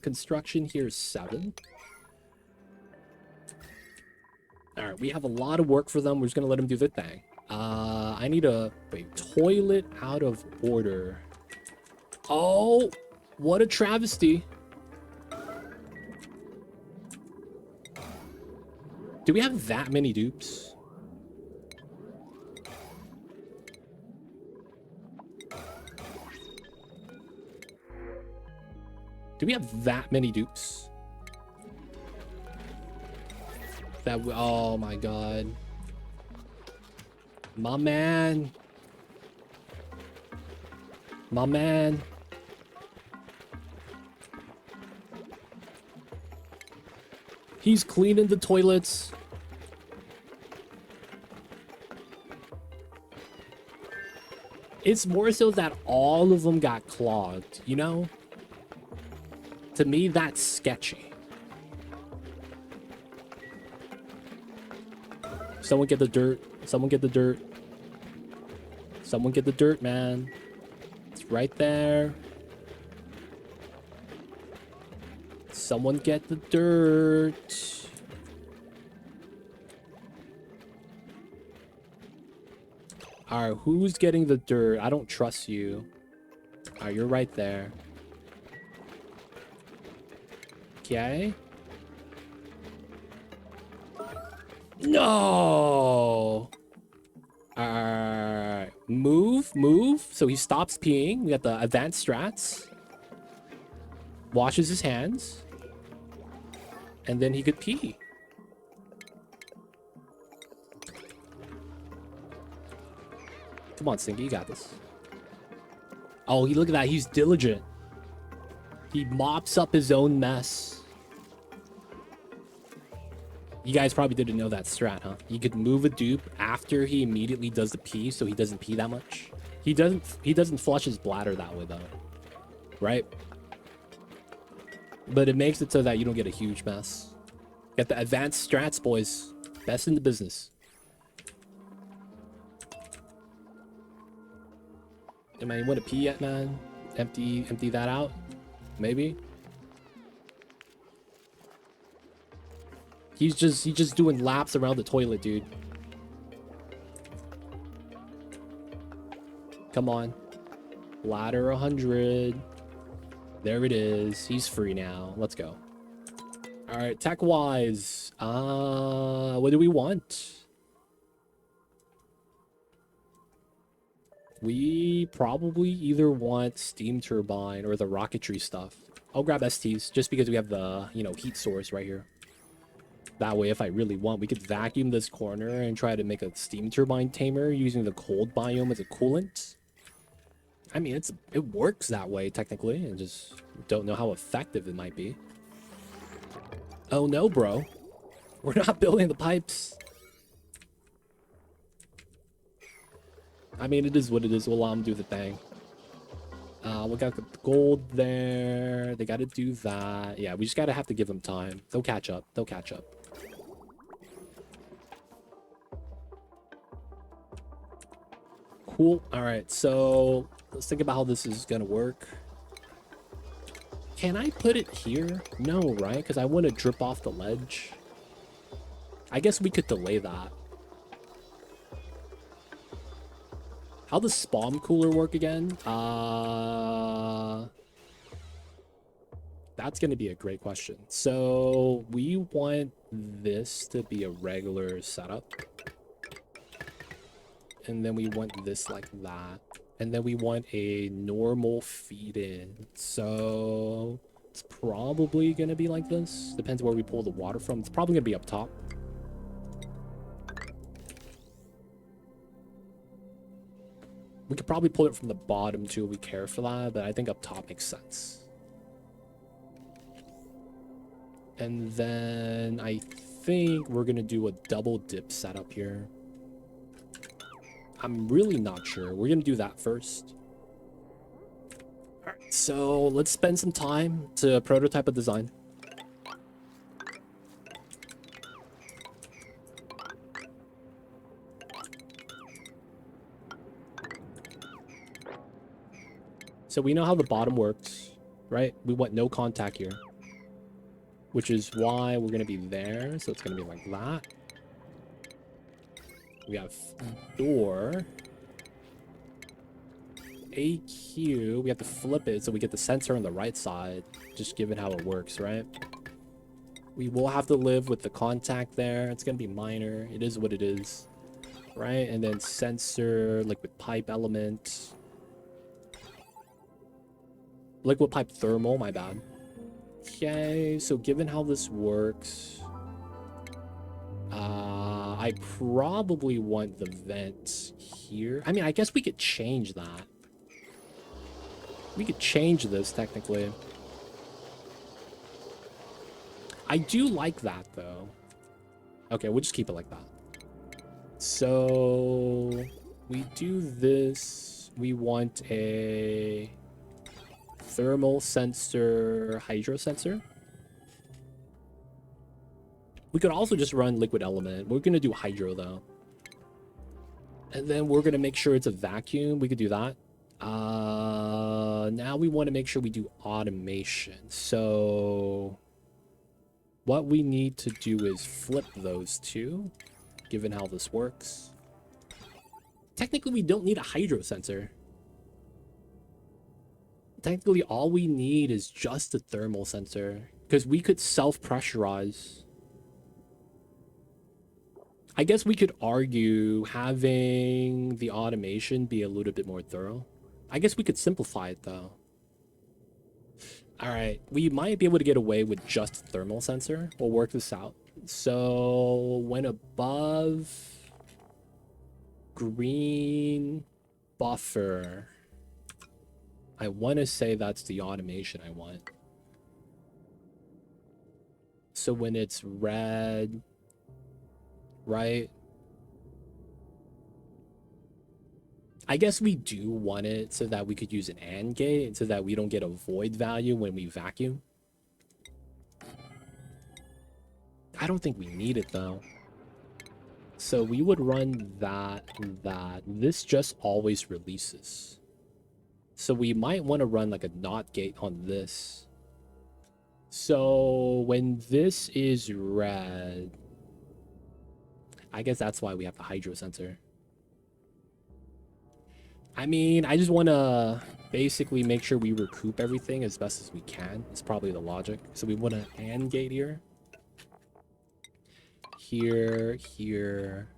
Construction here is 7. Alright, we have a lot of work for them. We're just gonna let them do their thing. I need a... Wait, toilet out of order. Oh! What a travesty. Do we have that many dupes? Do we have that many dupes? Oh my god. My man. My man. He's cleaning the toilets. It's more so that all of them got clogged, you know? To me, that's sketchy. Someone get the dirt. Someone get the dirt. Someone get the dirt, man. It's right there. Someone get the dirt. Alright, who's getting the dirt? I don't trust you. Alright, you're right there. Okay. No! Alright. Move, move. So he stops peeing. We got the advanced strats. Washes his hands. And then he could pee. Come on, Stinky, you got this. Oh, look at that. He's diligent. He mops up his own mess. You guys probably didn't know that strat, huh? You could move a dupe after he immediately does the pee, so he doesn't pee that much. He doesn't flush his bladder that way, though. Right? But it makes it so that you don't get a huge mess. Get the advanced strats, boys. Best in the business. Am I want to pee yet, man? Empty that out? Maybe? He's just doing laps around the toilet, dude. Come on. Ladder 100. There it is. He's free now. Let's go. All right, tech-wise. What do we want? We probably either want steam turbine or the rocketry stuff. I'll grab STs just because we have the, you know, heat source right here. That way, if I really want, we could vacuum this corner and try to make a steam turbine tamer using the cold biome as a coolant. I mean, it works that way technically, and just don't know how effective it might be. Oh no, bro. We're not building the pipes. I mean, it is what it is. We'll allow them to do the thing. We got the gold there. They got to do that. Yeah, we just gotta have to give them time. They'll catch up. They'll catch up. Cool. All right, so let's think about how this is gonna work. Can I put it here? No, right? Because I want to drip off the ledge. I guess we could delay that. How does SPOM cooler work again? That's going to be a great question. So we want this to be a regular setup. And then we want this like that. And then we want a normal feed in. So it's probably going to be like this. Depends where we pull the water from. It's probably going to be up top. We could probably pull it from the bottom too if we care for that, but I think up top makes sense. And then I think we're going to do a double dip setup here. I'm really not sure. We're going to do that first. All right, so let's spend some time to prototype a design. So we know how the bottom works, right? We want no contact here, which is why we're going to be there. So it's going to be like that. We have door. AQ. We have to flip it so we get the sensor on the right side. Just given how it works, right? We will have to live with the contact there. It's going to be minor. It is what it is, right? And then sensor, liquid pipe element. Liquid pipe thermal, my bad. Okay, so given how this works, I probably want the vent here. I mean, I guess we could change that. We could change this technically. I do like that though. Okay, we'll just keep it like that. So we do this. We want a thermal sensor, hydro sensor. We could also just run liquid element. We're going to do hydro though. And then we're going to make sure it's a vacuum. We could do that. Now we want to make sure we do automation. So what we need to do is flip those two, given how this works. Technically, we don't need a hydro sensor. Technically, all we need is just a thermal sensor, because we could self-pressurize. I guess we could argue having the automation be a little bit more thorough. I guess we could simplify it, though. All right, we might be able to get away with just thermal sensor. We'll work this out. So when above green buffer, I want to say that's the automation I want. So when it's red, right? I guess we do want it so that we could use an AND gate so that we don't get a void value when we vacuum. I don't think we need it though. So we would run that. This just always releases. So we might want to run like a NOT gate on this. So when this is red, I guess that's why we have the hydro sensor. I mean, I just want to basically make sure we recoup everything as best as we can. It's probably the logic. So we want an AND gate here. Here, here,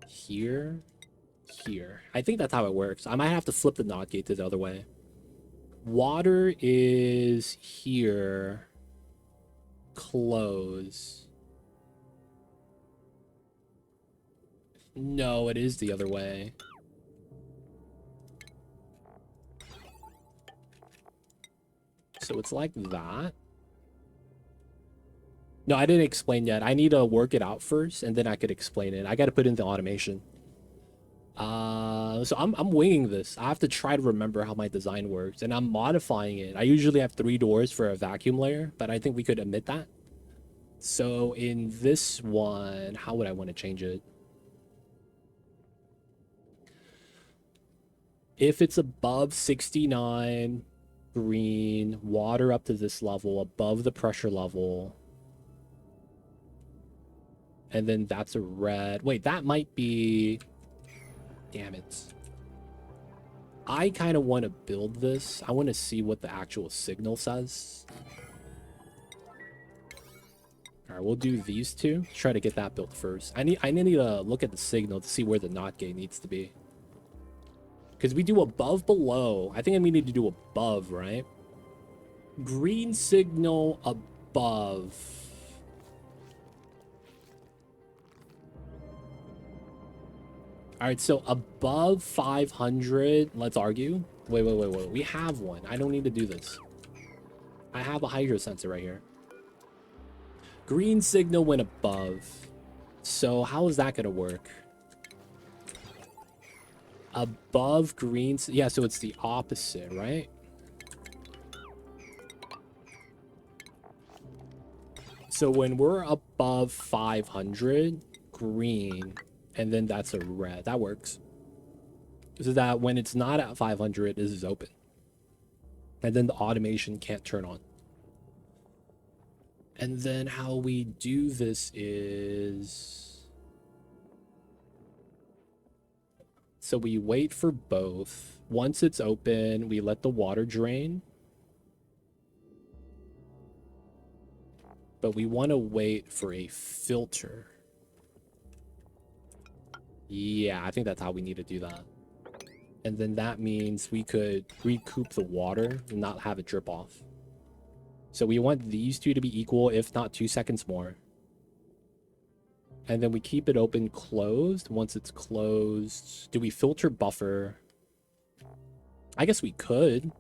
here, here. I think that's how it works. I might have to flip the NOT gate to the other way. Water is here. Close. No, it is the other way. So it's like that. No, I didn't explain yet. I need to work it out first, and then I could explain it. I got to put in the automation. So I'm winging this. I have to try to remember how my design works, and I'm modifying it. I usually have 3 doors for a vacuum layer, but I think we could omit that. So in this one, how would I want to change it? If it's above 69 green, water up to this level, above the pressure level, and then that's a red. Wait, that might be... Damn it. I kind of want to build this. I want to see what the actual signal says. All right, we'll do these two. Try to get that built first. I need to look at the signal to see where the NOT gate needs to be. Because we do above, below. I think we need to do above, right? Green signal above. All right, so above 500, let's argue. Wait. We have one. I don't need to do this. I have a hydro sensor right here. Green signal went above. So how is that going to work? Above green. Yeah, so it's the opposite, right? So when we're above 500, green, and then that's a red. That works. So that when it's not at 500, this is open. And then the automation can't turn on. And then how we do this is... So we wait for both. Once it's open, we let the water drain. But we want to wait for a filter. Yeah, I think that's how we need to do that. And then that means we could recoup the water and not have it drip off. So we want these two to be equal, if not 2 seconds more. And then we keep it open closed. Once it's closed, do we filter buffer? I guess we could.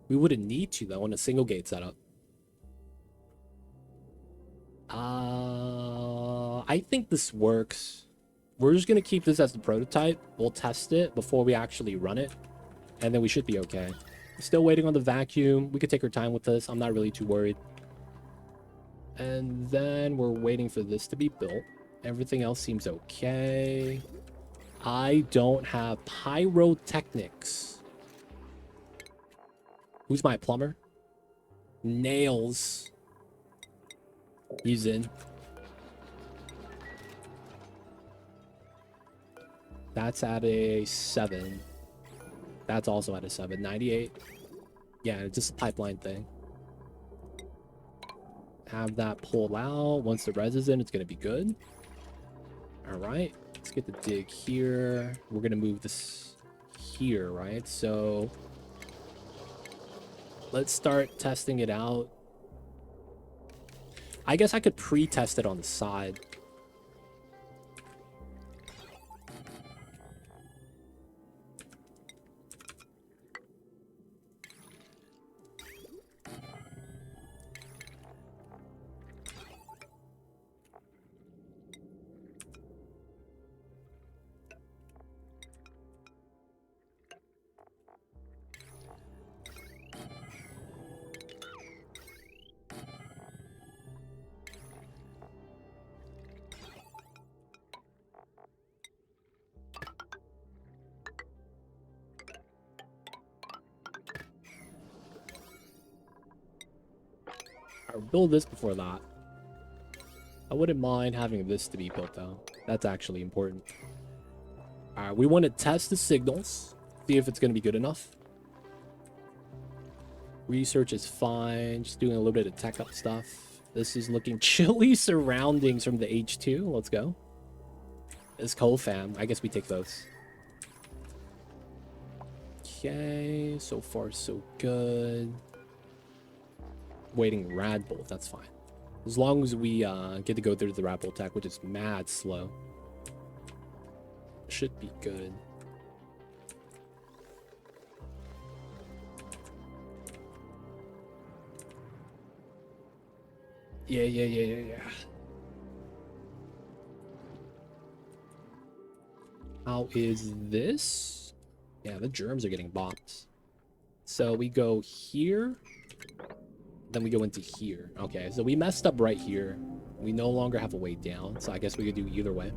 We wouldn't need to though on a single gate setup. I think this works. We're just gonna keep this as the prototype. We'll test it before we actually run it, and then we should be okay. Still waiting on the vacuum. We could take our time with this. I'm not really too worried. And then we're waiting for this to be built. Everything else seems okay. I don't have pyrotechnics. Who's my plumber? Nails. He's in. That's at a 7. That's also at a 7. 98. Yeah, it's just a pipeline thing. Have that pull out. Once the res is in, it's going to be good. All right. Let's get the dig here. We're going to move this here, right? So let's start testing it out. I guess I could pre-test it on the side. I'll build this before that. I wouldn't mind having this to be built though. That's actually important. Alright, we want to test the signals. See if it's going to be good enough. Research is fine. Just doing a little bit of tech up stuff. This is looking chilly surroundings from the H2. Let's go. It's cold fam. I guess we take those. Okay, so far so good. Waiting rad bolt, that's fine. As long as we get to go through the rad bolt tech, which is mad slow. Should be good. Yeah. How is this? Yeah, the germs are getting bopped. So we go here. Then we go into here. Okay, so we messed up right here. We no longer have a way down, so I guess we could do either way.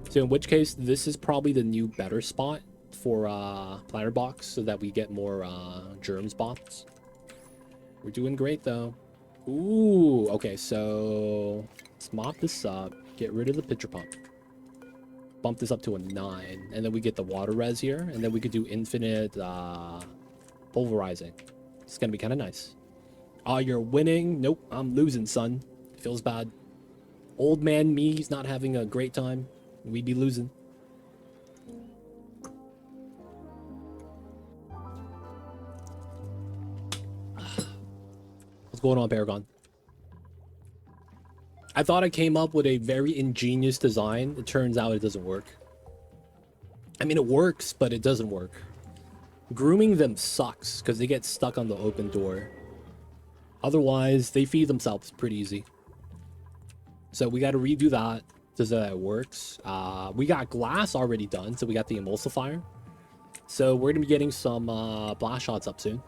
So in which case, this is probably the new better spot for platter box so that we get more germs bops. We're doing great though. Ooh, okay, so let's mop this up, get rid of the pitcher pump. Bump this up to a 9, and then we get the water res here, and then we could do infinite pulverizing. It's gonna be kind of nice. Oh, you're winning? Nope, I'm losing, son. Feels bad. Old man me, he's not having a great time. We'd be losing. What's going on, Paragon? I thought I came up with a very ingenious design. It turns out it doesn't work. I mean, it works, but it doesn't work. Grooming them sucks because they get stuck on the open door. Otherwise, they feed themselves pretty easy. So we got to redo that so that it works. We got glass already done, so we got the emulsifier. So we're going to be getting some blast shots up soon.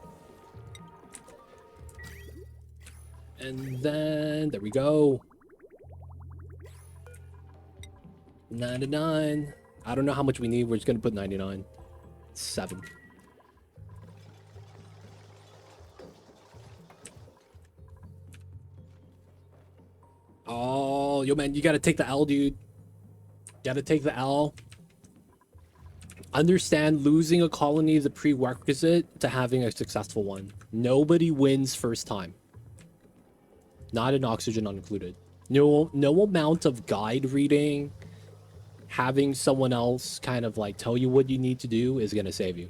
And then, there we go. 99. I don't know how much we need. We're just going to put 99. 7. Oh, yo, man, you gotta take the L, dude. Gotta take the L. Understand losing a colony is a prerequisite to having a successful one. Nobody wins first time. Not an oxygen included. No amount of guide reading, having someone else kind of like tell you what you need to do is gonna save you.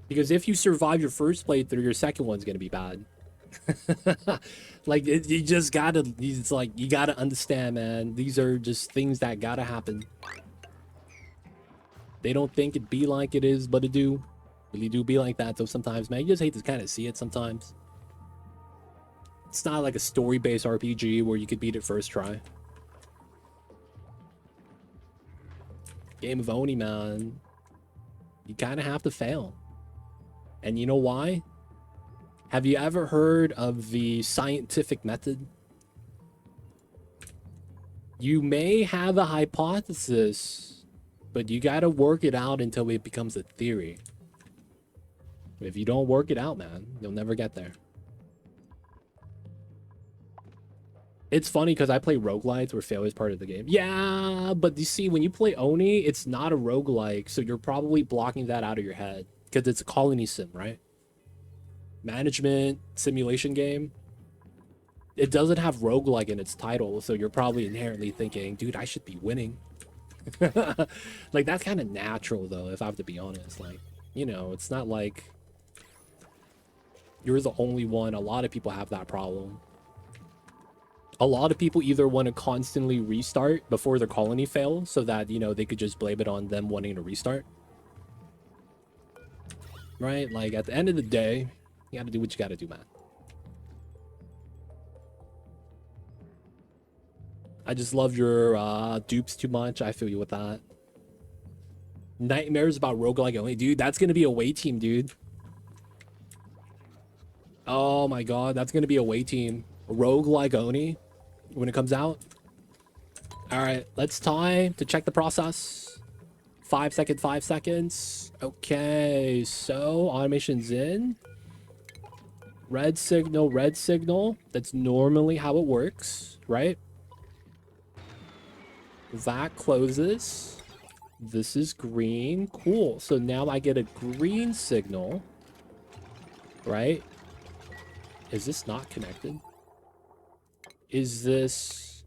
Because if you survive your first playthrough, your second one's gonna be bad. Like you just gotta, it's like you gotta understand, man. These are just things that gotta happen. They don't think it be like it is, but it do. Really do be like that though sometimes, man. You just hate to kind of see it sometimes. It's not like a story-based RPG where you could beat it first try. Game of Oni, man. You kind of have to fail. And you know why? Have you ever heard of the scientific method? You may have a hypothesis, but you gotta work it out until it becomes a theory. If you don't work it out, man, you'll never get there. It's funny because I play roguelites where failure is part of the game. Yeah, but you see, when you play Oni, it's not a roguelike, so you're probably blocking that out of your head because it's a colony sim, right? Management simulation game. It doesn't have roguelike in its title, so you're probably inherently thinking, dude, I should be winning. Like, that's kind of natural, though, if I have to be honest. Like, you know, it's not like you're the only one. A lot of people have that problem. A lot of people either want to constantly restart before their colony fails so that, you know, they could just blame it on them wanting to restart. Right? Like, at the end of the day, you gotta do what you gotta do, man. I just love your dupes too much. I feel you with that. Nightmares about roguelike only. Dude, that's gonna be a away team, dude. Oh my god, that's gonna be a away team. Roguelike Oni when it comes out. Alright, let's time to check the process. 5 seconds, 5 seconds. Okay, so automation's in. Red signal, red signal. That's normally how it works, right? That closes. This is green. Cool. So now I get a green signal, right? Is this not connected? Is this...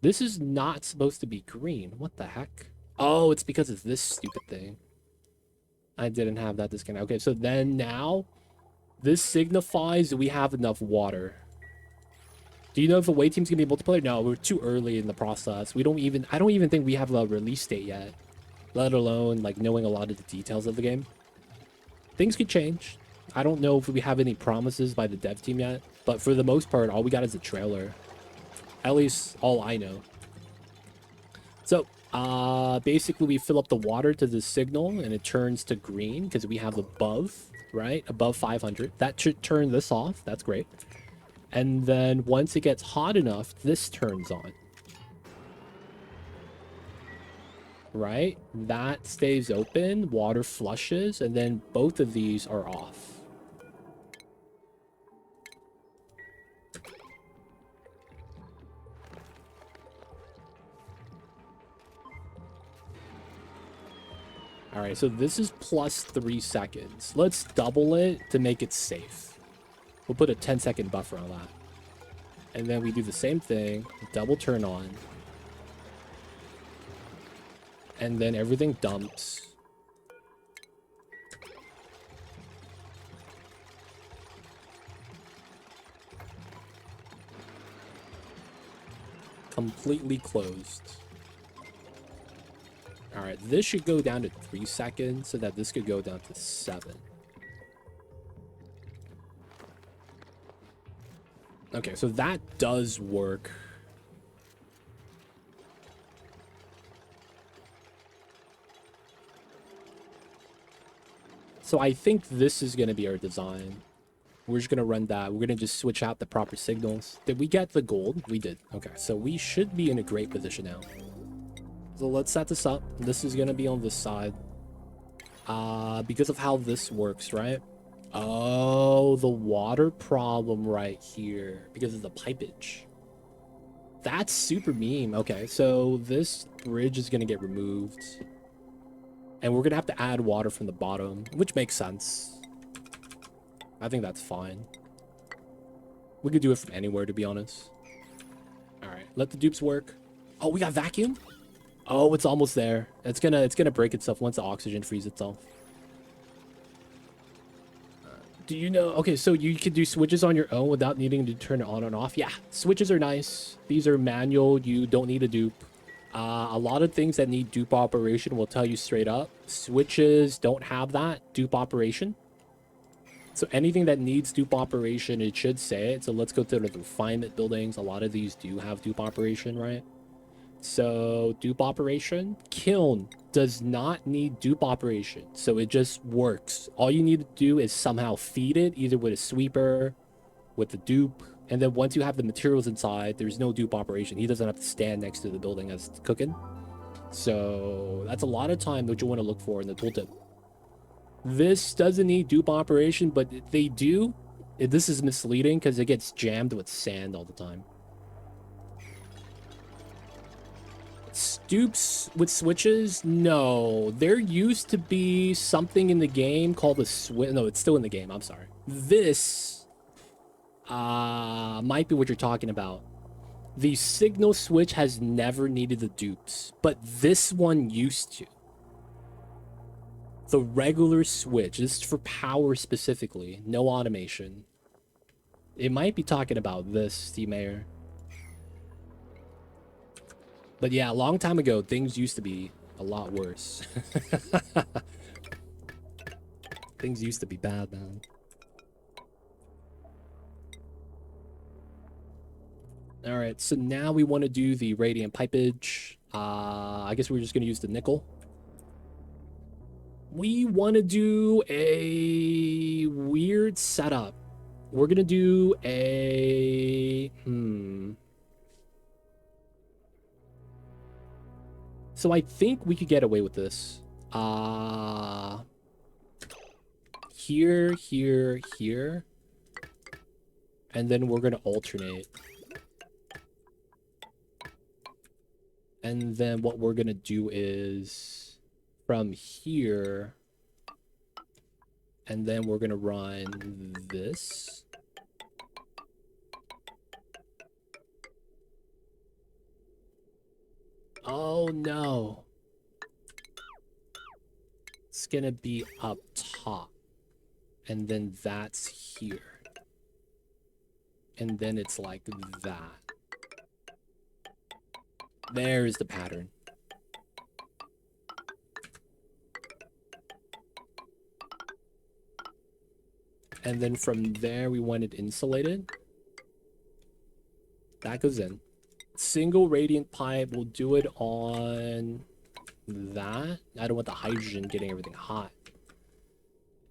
This is not supposed to be green. What the heck? Oh, it's because of this stupid thing. I didn't have that disconnect. Okay, so then now this signifies we have enough water. Do you know if away team's gonna be multiplayer? No, we're too early in the process. I don't even think we have a release date yet, let alone like knowing a lot of the details of the game. Things could change. I don't know if we have any promises by the dev team yet, but for the most part, all we got is a trailer. At least all I know. So, basically we fill up the water to the signal and it turns to green because we have above, right? Above 500. That should turn this off. That's great. And then once it gets hot enough, this turns on. Right? That stays open, water flushes, and then both of these are off. All right, so this is plus 3 seconds. Let's double it to make it safe. We'll put a 10-second buffer on that. And then we do the same thing, double turn on. And then everything dumps. Completely closed. All right, this should go down to 3 seconds so that this could go down to 7. Okay, so that does work. So I think this is going to be our design. We're just going to run that. We're going to just switch out the proper signals. Did we get the gold? We did. Okay, so we should be in a great position now. So let's set this up. This is going to be on this side. Because of how this works, right? Oh, the water problem right here. Because of the pipage. That's super meme. Okay, so this bridge is going to get removed. And we're going to have to add water from the bottom, which makes sense. I think that's fine. We could do it from anywhere, to be honest. All right, let the dupes work. Oh, we got vacuum? Oh, it's almost there. It's gonna break itself once the oxygen frees itself. Do you know? Okay, so you can do switches on your own without needing to turn it on and off. Yeah, switches are nice. These are manual. You don't need a dupe. A lot of things that need dupe operation will tell you straight up. Switches don't have that dupe operation. So anything that needs dupe operation, it should say it. So let's go to the refinement buildings. A lot of these do have dupe operation, right? So dupe operation, kiln does not need dupe operation. So it just works. All you need to do is somehow feed it, either with a sweeper, with the dupe. And then once you have the materials inside, there's no dupe operation. He doesn't have to stand next to the building as it's cooking. So that's a lot of time that you want to look for in the tooltip. This doesn't need dupe operation, but they do. This is misleading because it gets jammed with sand all the time. Dupes with switches? No. There used to be something in the game called a switch. No, it's still in the game. I'm sorry. This might be what you're talking about. The signal switch has never needed the dupes, but this one used to. The regular switch, this is for power specifically, no automation. It might be talking about this, Steve Mayer. But yeah, a long time ago, things used to be a lot worse. Things used to be bad, man. All right, so now we want to do the radiant pipage. I guess we're just going to use the nickel. We want to do a weird setup. We're going to do a... So I think we could get away with this. Here, here, here. And then we're going to alternate. And then what we're going to do is from here. And then we're going to run this. Oh no. It's gonna be up top. And then that's here. And then it's like that. There's the pattern. And then from there we want it insulated. That goes in. Single radiant pipe, we'll do it on that. I don't want the hydrogen getting everything hot.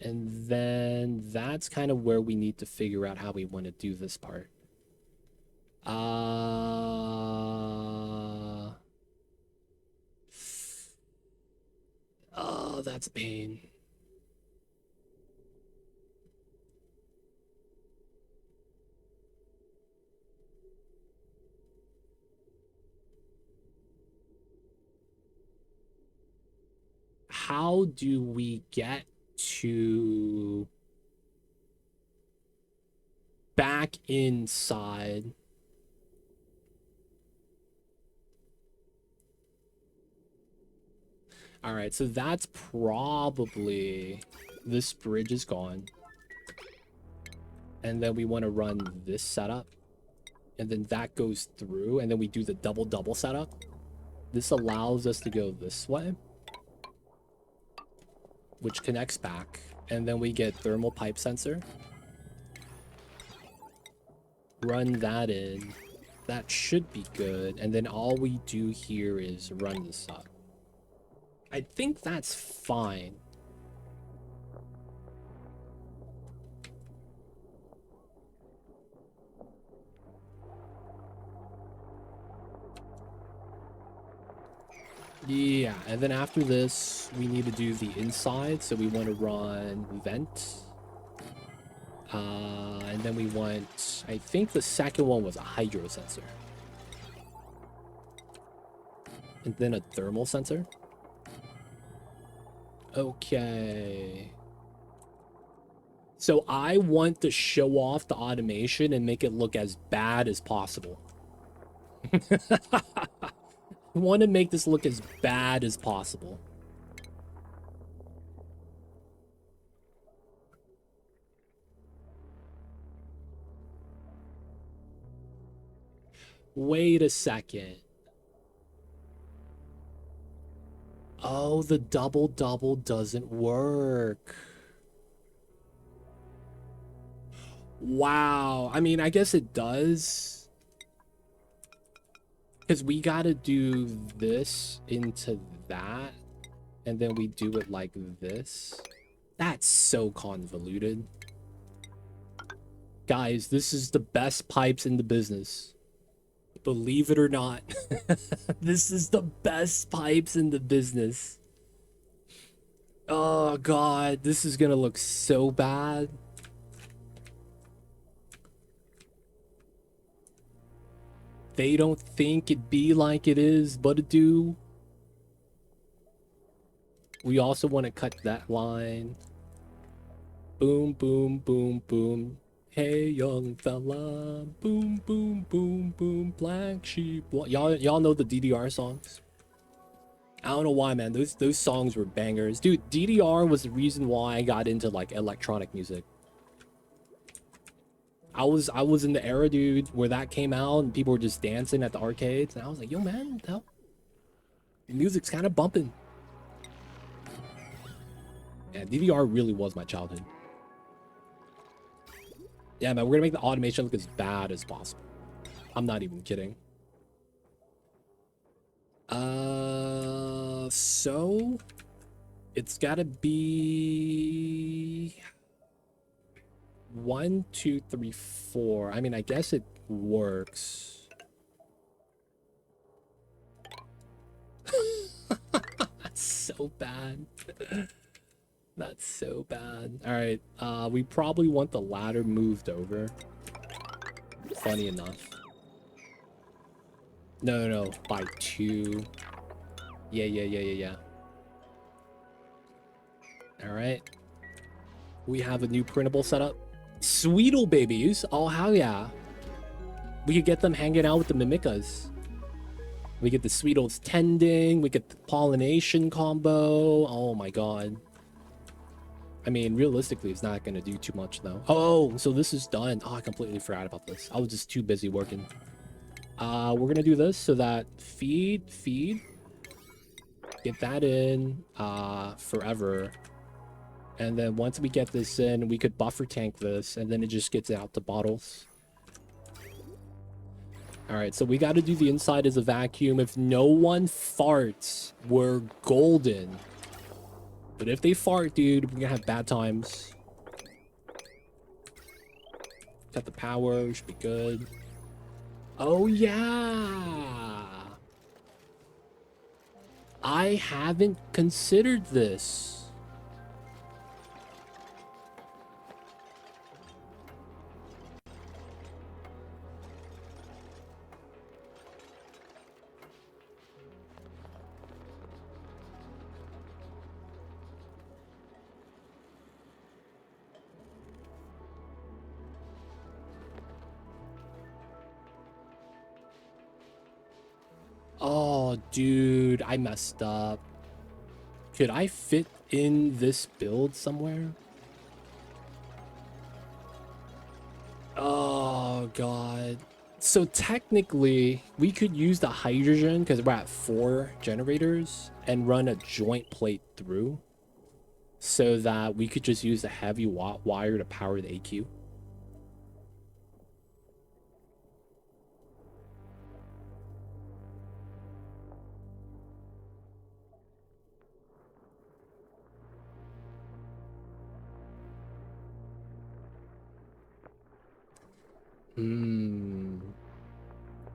And then that's kind of where we need to figure out how we want to do this part. Oh, that's a pain. How do we get to back inside? All right, so that's probably this bridge is gone. And then we want to run this setup. And then that goes through, and then we do the double setup. This allows us to go this way, which connects back, and then we get thermal pipe sensor. Run that in. That should be good. And then all we do here is run this up. I think that's fine. Yeah, and then after this, we need to do the inside. So we want to run vent. And then we want, I think the second one was a hydro sensor. And then a thermal sensor. Okay. So I want to show off the automation and make it look as bad as possible. We want to make this look as bad as possible. Wait a second. Oh, the double doesn't work. Wow. I mean, I guess it does. Because we gotta do this into that. And then we do it like this. That's so convoluted. Guys, this is the best pipes in the business. Believe it or not. This is the best pipes in the business. Oh god, this is gonna look so bad. They don't think it be like it is, but it do. We also want to cut that line. Boom, boom, boom, boom. Hey, young fella. Boom, boom, boom, boom. Black sheep. Y'all know the DDR songs? I don't know why, man. Those songs were bangers. Dude, DDR was the reason why I got into, like, electronic music. I was in the era, dude, where that came out and people were just dancing at the arcades. And I was like, yo, man, the hell? Music's kind of bumping. Yeah, DDR really was my childhood. Yeah, man, we're gonna make the automation look as bad as possible. I'm not even kidding. So it's gotta be 1, 2, 3, 4. I mean, I guess it works. That's so bad. That's so bad. All right, we probably want the ladder moved over. Funny enough. No, by 2. Yeah. All right. We have a new printable setup. Sweetle babies. Oh, hell yeah. We could get them hanging out with the Mimicas. We get the Sweetles tending. We get the pollination combo. Oh my god. I mean, realistically, it's not going to do too much, though. Oh, so this is done. Oh, I completely forgot about this. I was just too busy working. We're going to do this so that feed. Get that in forever. And then once we get this in, we could buffer tank this, and then it just gets out to bottles. All right, so we got to do the inside as a vacuum. If no one farts, we're golden. But if they fart, dude, we're gonna have bad times. Got the power, should be good. Oh, yeah. I haven't considered this. Oh, dude, I messed up. Could I fit in this build somewhere? Oh, God. So technically, we could use the hydrogen because we're at 4 generators and run a joint plate through so that we could just use the heavy wire to power the AQ.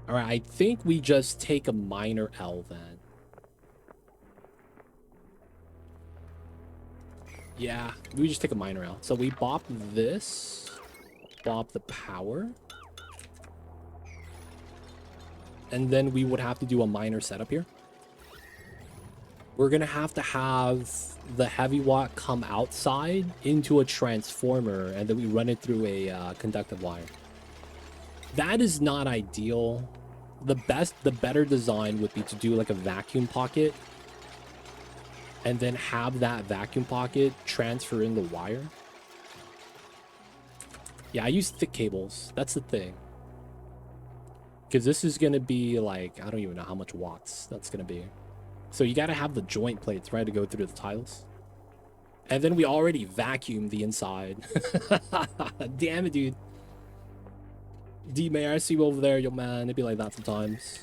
All right, I think we just take a minor L then. Yeah, we just take a minor L. So we bop this, bop the power. And then we would have to do a minor setup here. We're going to have the heavy watt come outside into a transformer, and then we run it through a conductive wire. That is not ideal. The better design would be to do like a vacuum pocket and then have that vacuum pocket transfer in the wire. Yeah, I use thick cables. That's the thing. Because this is going to be like, I don't even know how much watts that's going to be. So you got to have the joint plates, right, to go through the tiles. And then we already vacuumed the inside. Damn it, dude. D-Mayor, I see you over there, yo, man. It'd be like that sometimes.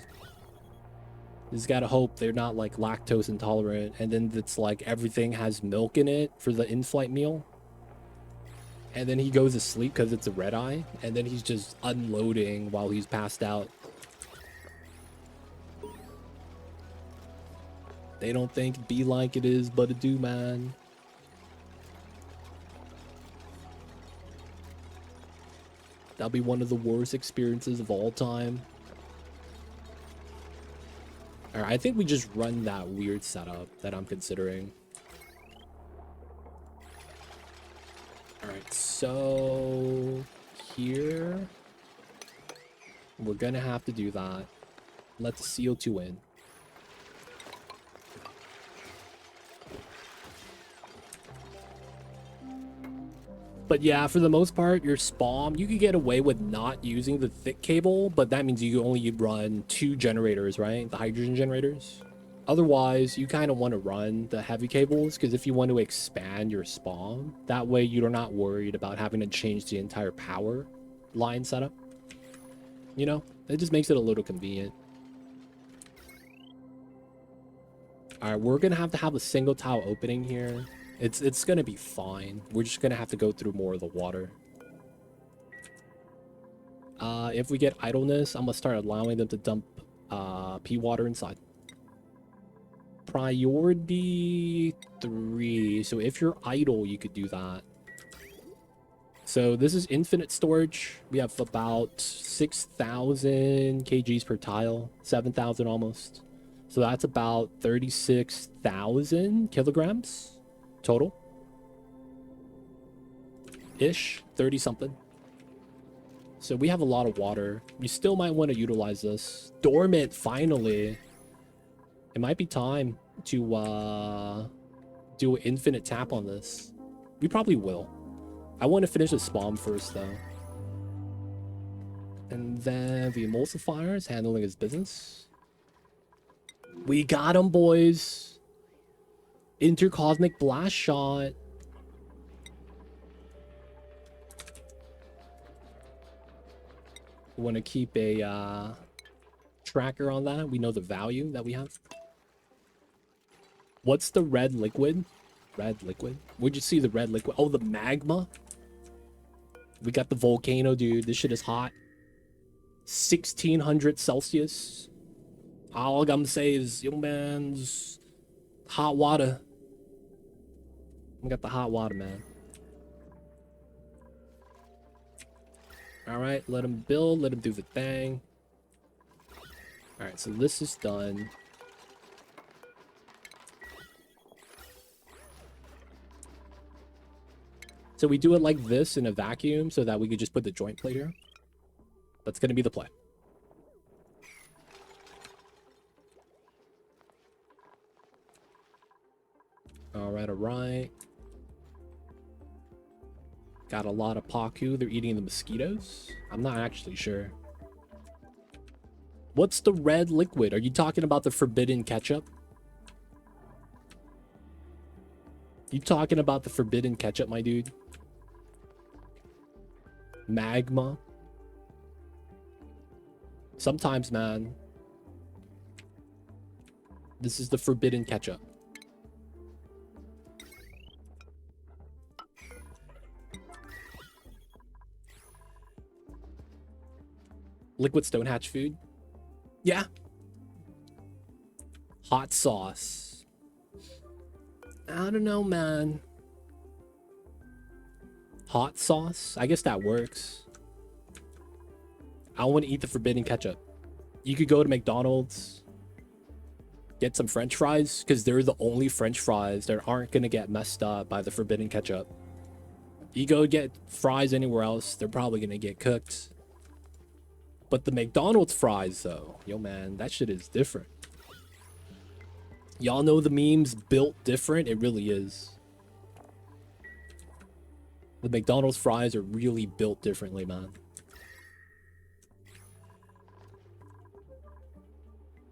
You just gotta hope they're not, like, lactose intolerant. And then it's like everything has milk in it for the in-flight meal. And then he goes to sleep because it's a red eye. And then he's just unloading while he's passed out. They don't think it be like it is, but it do, man. That'll be one of the worst experiences of all time. Alright, I think we just run that weird setup that I'm considering. Alright, so here we're gonna have to do that. Let the CO2 in. But yeah, for the most part, your SPOM, you could get away with not using the thick cable, but that means you only run 2 generators, right? The hydrogen generators. Otherwise, you kind of want to run the heavy cables, because if you want to expand your SPOM, that way you're not worried about having to change the entire power line setup. You know, it just makes it a little convenient. Alright, we're going to have a single tile opening here. It's gonna be fine. We're just gonna have to go through more of the water. If we get idleness, I'm gonna start allowing them to dump pea water inside. Priority 3. So if you're idle, you could do that. So this is infinite storage. We have about 6,000 kgs per tile, 7,000 almost. So that's about 36,000 kilograms. Total ish, 30 something. So we have a lot of water. We still might want to utilize this. Dormant, finally. It might be time to do an infinite tap on this. We probably will. I want to finish the SPOM first though. And then the emulsifier is handling his business. We got him, boys. Intercosmic blast shot. We want to keep a tracker on that. We know the value that we have. What's the red liquid? Red liquid? Where'd you see the red liquid? Oh, the magma. We got the volcano, dude. This shit is hot. 1600 Celsius. All I'm gonna say is, yo, man's hot water. We got the hot water, man. All right, let him build. Let him do the thing. All right, so this is done. So we do it like this in a vacuum so that we could just put the joint plate here. That's going to be the play. All right, all right. Got a lot of Paku. They're eating the mosquitoes. I'm not actually sure. What's the red liquid? Are you talking about the forbidden ketchup? You talking about the forbidden ketchup, my dude? Magma. Sometimes, man. This is the forbidden ketchup. Liquid stonehatch food. Yeah. Hot sauce. I don't know, man. Hot sauce? I guess that works. I want to eat the forbidden ketchup. You could go to McDonald's, get some French fries, because they're the only French fries that aren't going to get messed up by the forbidden ketchup. You go get fries anywhere else, they're probably going to get cooked. But the McDonald's fries, though, yo, man, that shit is different. Y'all know the memes built different? It really is. The McDonald's fries are really built differently, man.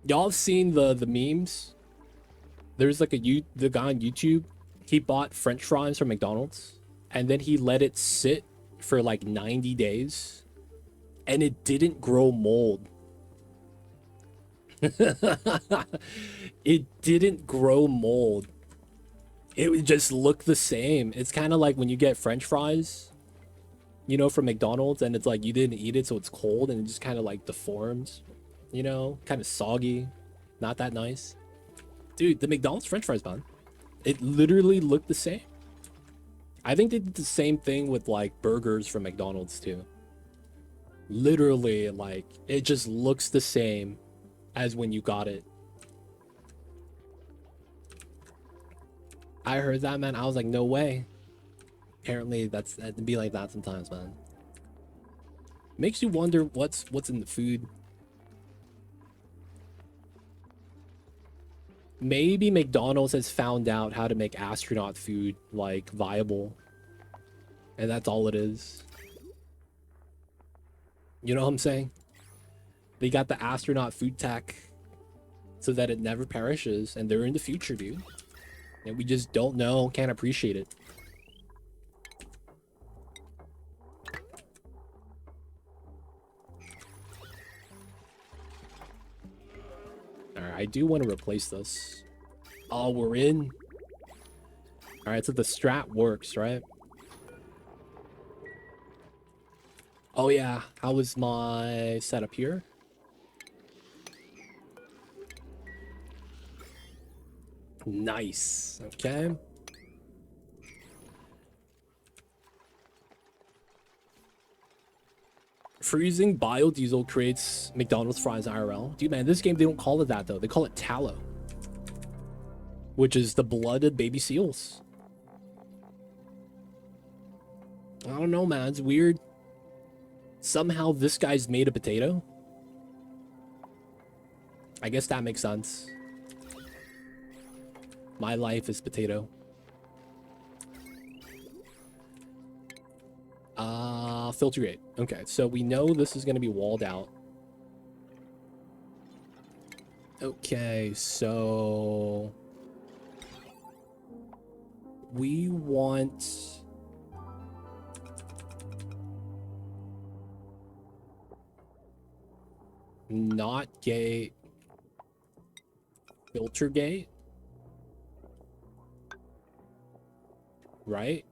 Y'all have seen the memes? There's like the guy on YouTube. He bought French fries from McDonald's, and then he let it sit for like 90 days, and it didn't grow mold. It didn't grow mold. It would just look the same. It's kind of like when you get French fries, you know, from McDonald's, and it's like you didn't eat it, so it's cold, and it just kind of like deforms, you know, kind of soggy, not that nice. Dude, the McDonald's French fries, man, it literally looked the same. I think they did the same thing with like burgers from McDonald's too. Literally, like, it just looks the same as when you got it. I heard that, man. I was like, no way. Apparently, that'd be like that sometimes, man. Makes you wonder what's in the food. Maybe McDonald's has found out how to make astronaut food like viable, and that's all it is. You know what I'm saying? They got the astronaut food tech so that it never perishes, and they're in the future, dude. And we just don't know, can't appreciate it. Alright, I do want to replace this. Oh, we're in. Alright, so the strat works, right? Oh yeah, how was my setup here? Nice. Okay. Freezing biodiesel creates McDonald's fries IRL. Dude, man, this game, they don't call it that, though. They call it tallow, which is the blood of baby seals. I don't know, man. It's weird. Somehow this guy's made a potato. I guess that makes sense. My life is potato. Filter gate. Okay, so we know this is going to be walled out. Okay, so we want not gate, filter gate, right?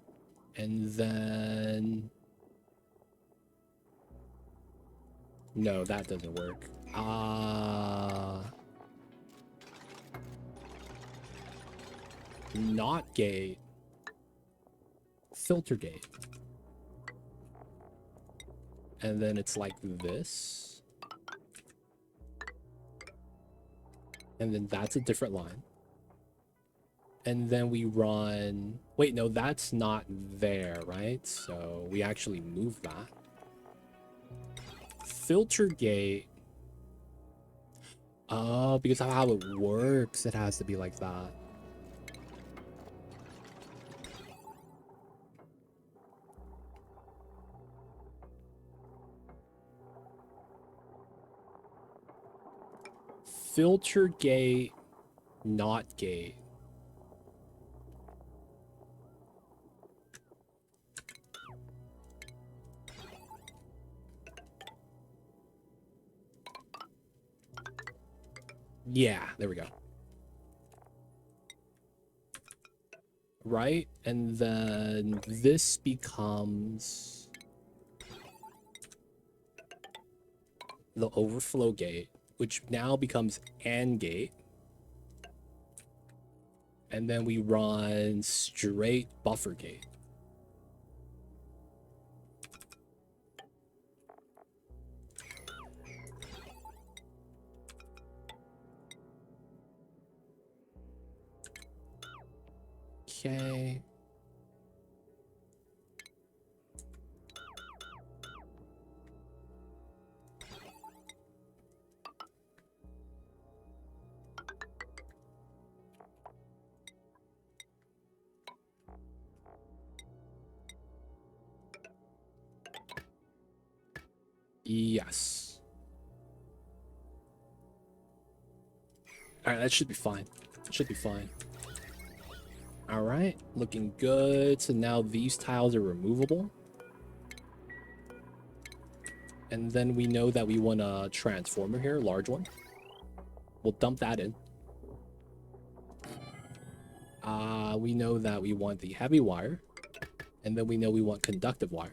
And then no, that doesn't work. Not gate, filter gate, and then it's like this, and then that's a different line, and then we run. Wait, no, that's not there, right? So we actually move that. Filter gate. Oh, because of how it works, it has to be like that. Filter gate, not gate. Yeah, there we go. Right? And then this becomes the overflow gate, which now becomes AND gate. And then we run straight buffer gate. Okay. Yes. All right, that should be fine. Should be fine. All right, looking good. So now these tiles are removable. And then we know that we want a transformer here, large one. We'll dump that in. We know that we want the heavy wire. And then we know we want conductive wire.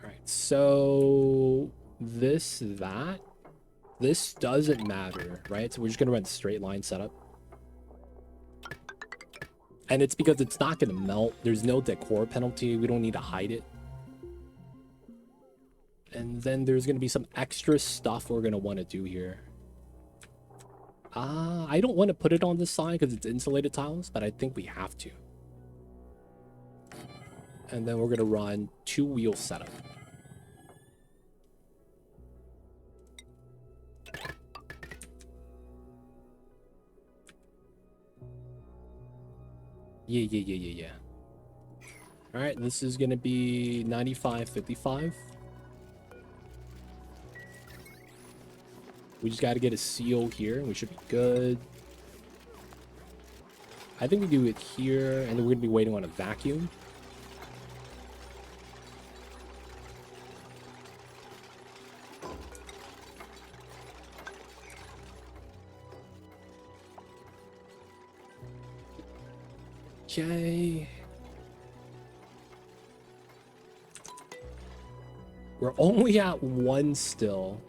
All right, so this doesn't matter, right? So we're just gonna run straight line setup. And it's because it's not gonna melt. There's no decor penalty. We don't need to hide it. And then there's gonna be some extra stuff we're gonna want to do here. I don't want to put it on this side because it's insulated tiles, but I think we have to. And then we're gonna run 2-wheel setup. Yeah. All right, this is gonna be 95-55. We just got to get a seal here. We should be good. I think we do it here, and then we're gonna be waiting on a vacuum. Okay. We're only at 1 still.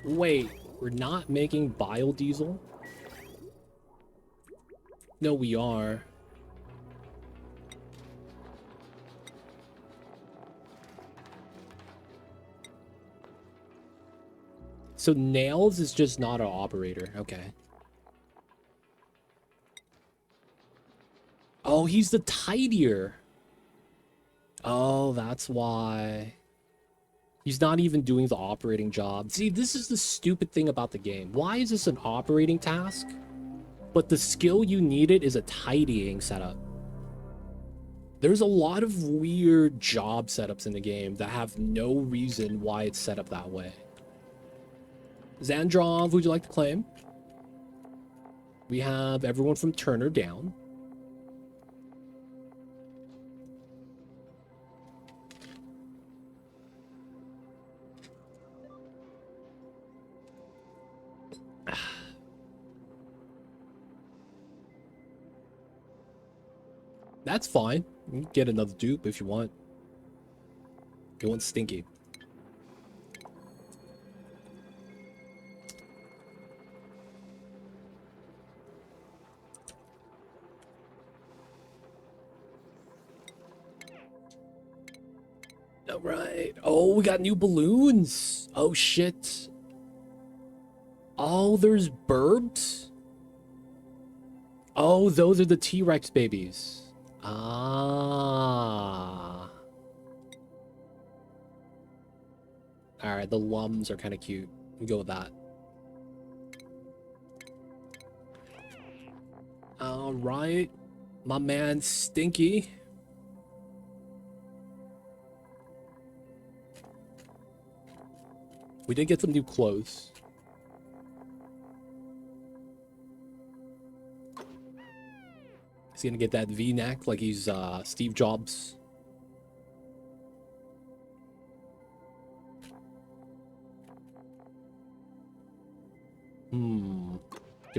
Wait, we're not making biodiesel? No, we are. So Nails is just not our operator. Okay. Oh, he's the tidier. Oh, that's why. He's not even doing the operating job. See, this is the stupid thing about the game. Why is this an operating task? But the skill you needed is a tidying setup. There's a lot of weird job setups in the game that have no reason why it's set up that way. Zandrov, would you like to claim? We have everyone from Turner down. That's fine. You can get another dupe if you want. You want Stinky. All right. Oh, we got new balloons. Oh, shit. Oh, there's burbs. Oh, those are the T-Rex babies. Ah. Alright, the lums are kind of cute. We go with that. Alright. My man Stinky. We did get some new clothes. He's gonna get that V-neck like he's Steve Jobs. Give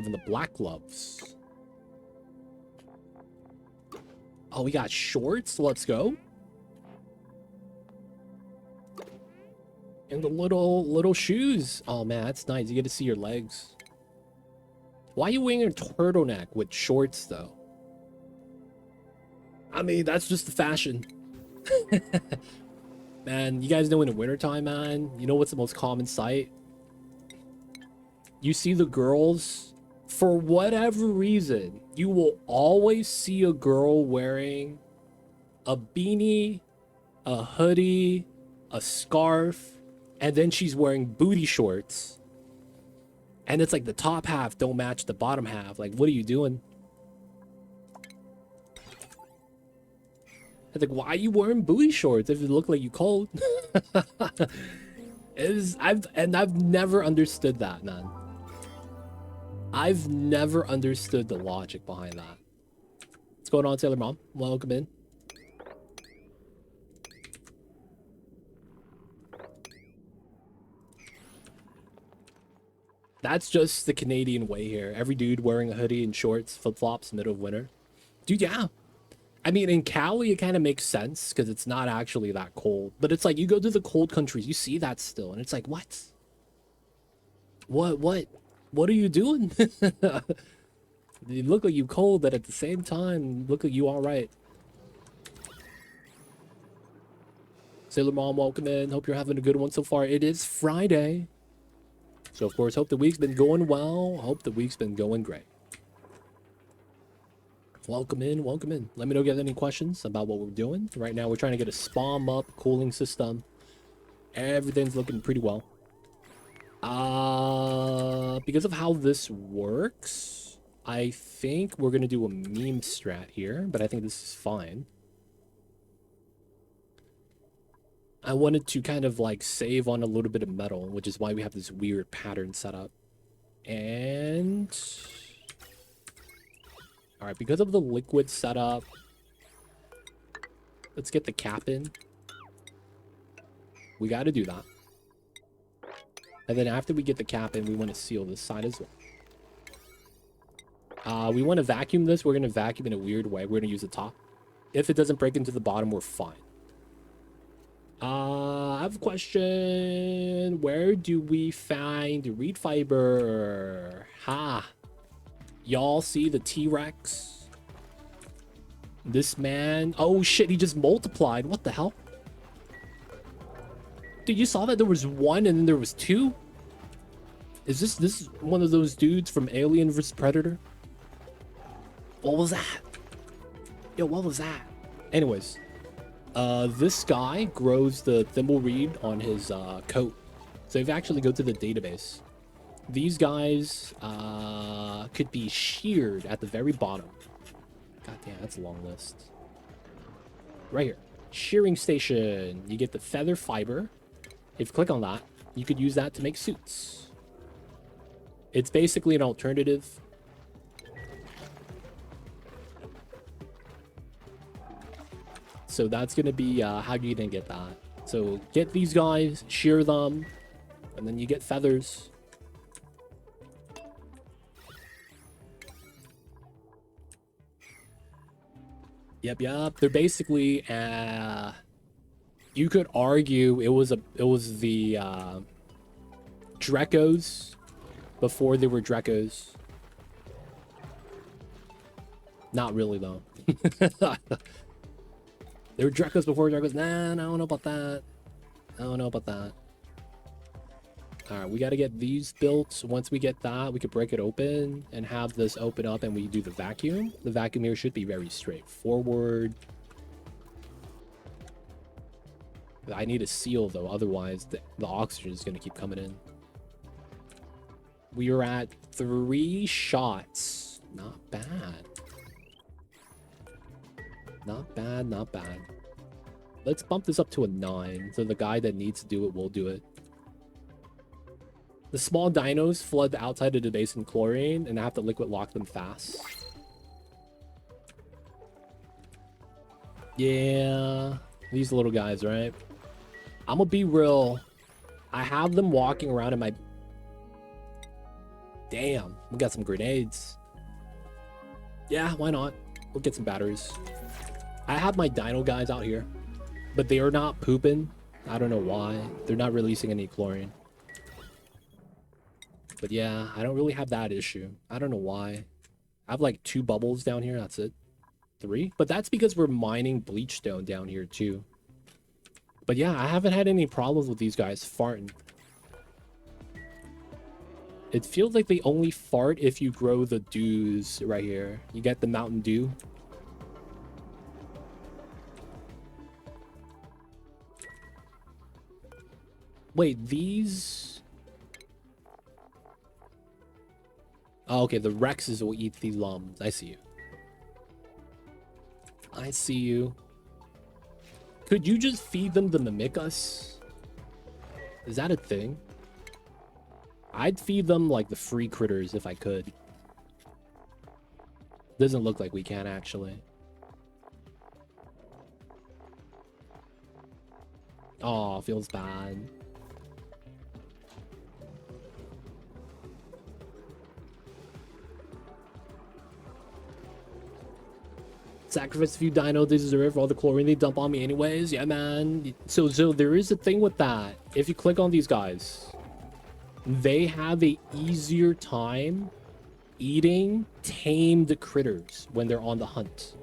him the black gloves. Oh, we got shorts. Let's go. And the little shoes. Oh man, that's nice. You get to see your legs. Why are you wearing a turtleneck with shorts though? I mean, that's just the fashion. Man, you guys know in the wintertime, man, you know what's the most common sight? You see the girls, for whatever reason, you will always see a girl wearing a beanie, a hoodie, a scarf, and then she's wearing booty shorts. And it's like the top half don't match the bottom half. Like, what are you doing? It's like, why are you wearing booty shorts if it look like you cold? I've never understood that, man. I've never understood the logic behind that. What's going on, Sailor Mom? Welcome in. That's just the Canadian way here. Every dude wearing a hoodie and shorts, flip-flops, middle of winter. Dude, yeah. I mean, in Cali, it kind of makes sense because it's not actually that cold. But it's like, you go to the cold countries, you see that still. And it's like, what? What are you doing? You look like you cold, but at the same time, look like you all right. Sailor Mom, welcome in. Hope you're having a good one so far. It is Friday. So, of course, hope the week's been going well. Hope the week's been going great. Welcome in, welcome in. Let me know if you have any questions about what we're doing. Right now, we're trying to get a SPOM up, cooling system. Everything's looking pretty well. Because of how this works, I think we're going to do a meme strat here, but I think this is fine. I wanted to kind of like save on a little bit of metal, which is why we have this weird pattern set up. And all right, because of the liquid setup, let's get the cap in. We got to do that. And then after we get the cap in, we want to seal this side as well. We want to vacuum this. We're going to vacuum in a weird way. We're going to use the top. If it doesn't break into the bottom, we're fine. I have a question. Where do we find reed fiber? Ha. Y'all see the T-Rex? This man. Oh, shit. He just multiplied. What the hell? Dude, you saw that there was one and then there was two? Is this one of those dudes from Alien vs. Predator? What was that? Yo, what was that? Anyways. This guy grows the thimble reed on his coat. So if you actually go to the database, these guys could be sheared at the very bottom. God damn, that's a long list. Right here. Shearing station. You get the feather fiber. If you click on that, you could use that to make suits. It's basically an alternative. So that's going to be how you didn't get that. So get these guys, shear them, and then you get feathers. Yep. They're basically you could argue it was the Drecos before they were Drecos. Not really though. They were Drecos before Drecos. Nah, I don't know about that. I don't know about that. All right, we got to get these built. Once we get that, we could break it open and have this open up and we do the vacuum. The vacuum here should be very straightforward. I need a seal though, otherwise the oxygen is going to keep coming in. We are at 3 shots. Not bad. Not bad, not bad. Let's bump this up to a 9, so the guy that needs to do it will do it. The small dinos flood the outside of the base in chlorine, and I have to liquid lock them fast. Yeah, these little guys, right? I'm gonna be real. I have them walking around in my... Damn, we got some grenades. Yeah, why not? We'll get some batteries. I have my dino guys out here, but they are not pooping. I don't know why. They're not releasing any chlorine. But yeah, I don't really have that issue. I don't know why. I have like 2 bubbles down here. That's it. 3. But that's because we're mining bleachstone down here too. But yeah, I haven't had any problems with these guys farting. It feels like they only fart if you grow the dews right here. You get the Mountain Dew. Wait, these... Oh, okay, the Rexes will eat these lums. I see you. I see you. Could you just feed them the Mimikas? Is that a thing? I'd feed them like the free critters if I could. Doesn't look like we can actually. Oh, feels bad. Sacrifice a few dinos they deserve for all the chlorine they dump on me anyways. Yeah, man. So there is a thing with that. If you click on these guys, they have a easier time eating tamed critters when they're on the hunt.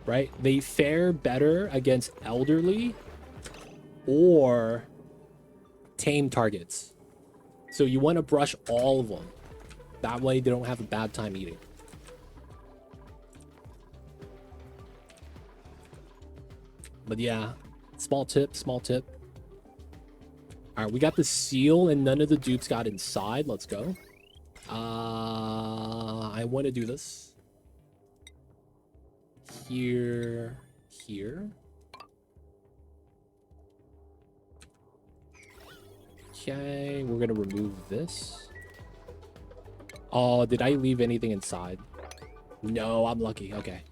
Right? They fare better against elderly or tame targets. So you want to brush all of them. That way they don't have a bad time eating. But yeah, small tip, small tip. All right, we got the seal and none of the dupes got inside. Let's go. I want to do this. Here. Okay, we're gonna remove this. Oh, did I leave anything inside? No, I'm lucky. Okay.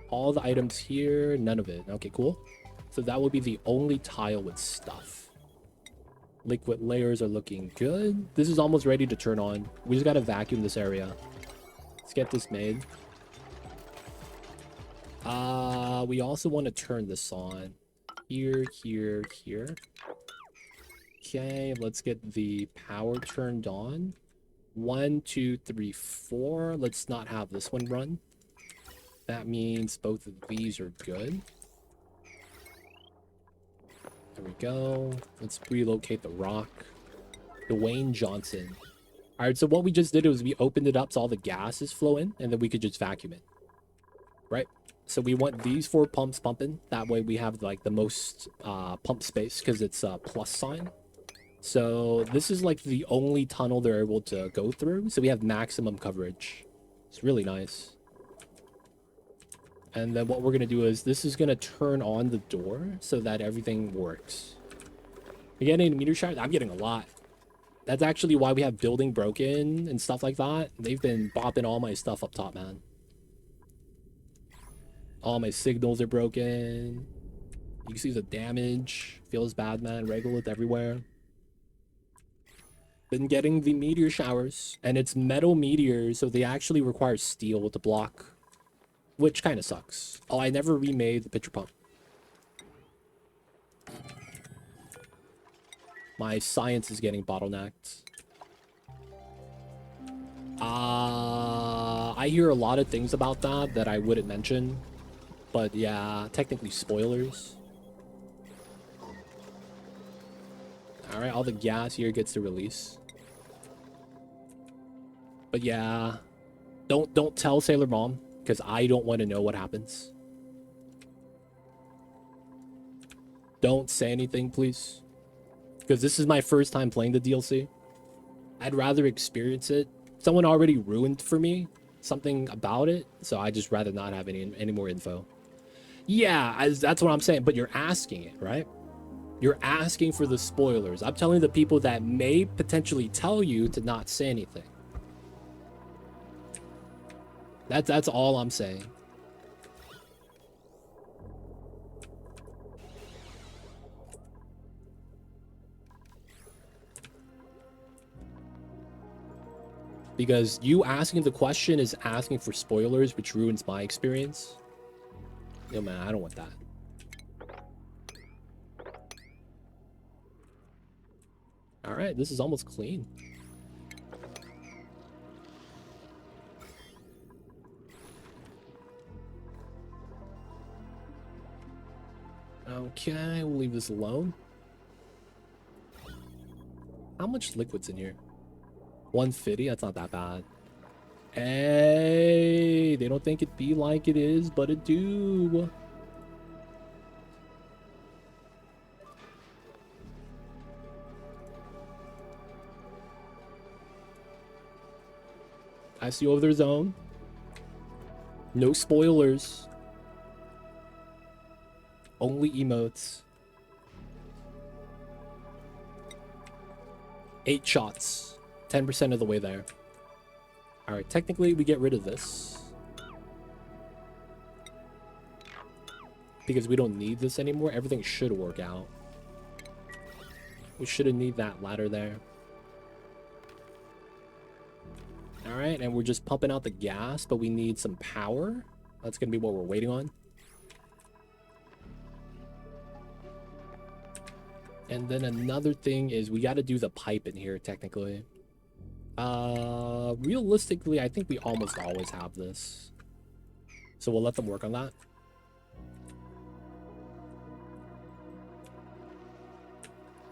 All the items here, none of it. Okay, cool. So that will be the only tile with stuff. Liquid layers are looking good. This is almost ready to turn on. We just gotta vacuum this area. Let's get this made. We also want to turn this on. Here. Okay, let's get the power turned on. 1, 2, 3, 4. Let's not have this one run. That means both of these are good. There we go. Let's relocate the rock. Dwayne Johnson. All right, so what we just did was we opened it up so all the gases flow in, and then we could just vacuum it. Right? So we want these 4 pumps pumping. That way we have like the most pump space because it's a plus sign. So this is like the only tunnel they're able to go through. So we have maximum coverage. It's really nice. And then what we're going to do is this is going to turn on the door so that everything works. You're getting a meteor shower? I'm getting a lot. That's actually why we have building broken and stuff like that. They've been bopping all my stuff up top, man. All my signals are broken. You can see the damage. Feels bad, man. Regolith everywhere. Been getting the meteor showers. And it's metal meteors, so they actually require steel to block. Which kind of sucks. Oh, I never remade the pitcher pump. My science is getting bottlenecked. I hear a lot of things about that I wouldn't mention. But yeah, technically spoilers. Alright, all the gas here gets to release. But yeah, don't tell Sailor Mom. Because I don't want to know what happens. Don't say anything, please. Because this is my first time playing the DLC. I'd rather experience it. Someone already ruined for me something about it. So I just rather not have any more info. Yeah, that's what I'm saying. But you're asking it, right? You're asking for the spoilers. I'm telling the people that may potentially tell you to not say anything. That's all I'm saying. Because you asking the question is asking for spoilers, which ruins my experience. Yo, man, I don't want that. All right, this is almost clean. Okay, we'll leave this alone. How much liquid's in here? 150? That's not that bad. Hey, they don't think it be like it is, but it do. I see over their zone. No spoilers. Only emotes. 8 shots. 10% of the way there. Alright, technically we get rid of this. Because we don't need this anymore. Everything should work out. We shouldn't need that ladder there. Alright, and we're just pumping out the gas, but we need some power. That's going to be what we're waiting on. And then another thing is we got to do the pipe in here, technically. Realistically, I think we almost always have this. So we'll let them work on that.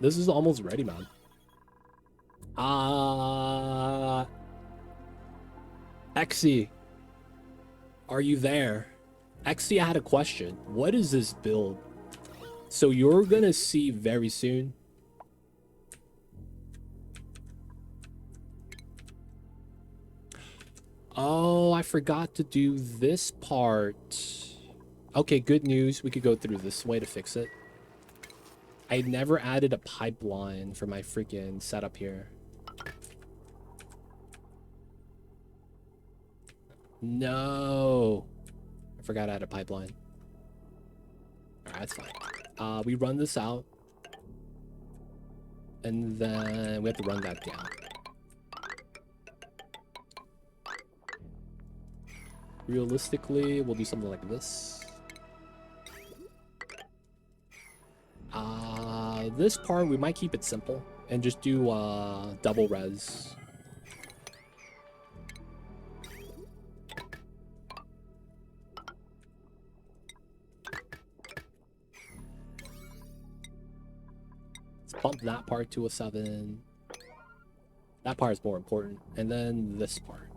This is almost ready, man. Exy, are you there? Exy, I had a question. What is this build? So you're gonna see very soon. Oh, I forgot to do this part. Okay, good news. We could go through this way to fix it. I never added a pipeline for my freaking setup here. No. I forgot I had a pipeline. Alright, that's fine. We run this out. And then we have to run that down. Realistically, we'll do something like this. This part, we might keep it simple. And just do double res. Bump that part to a 7. That part is more important. And then this part.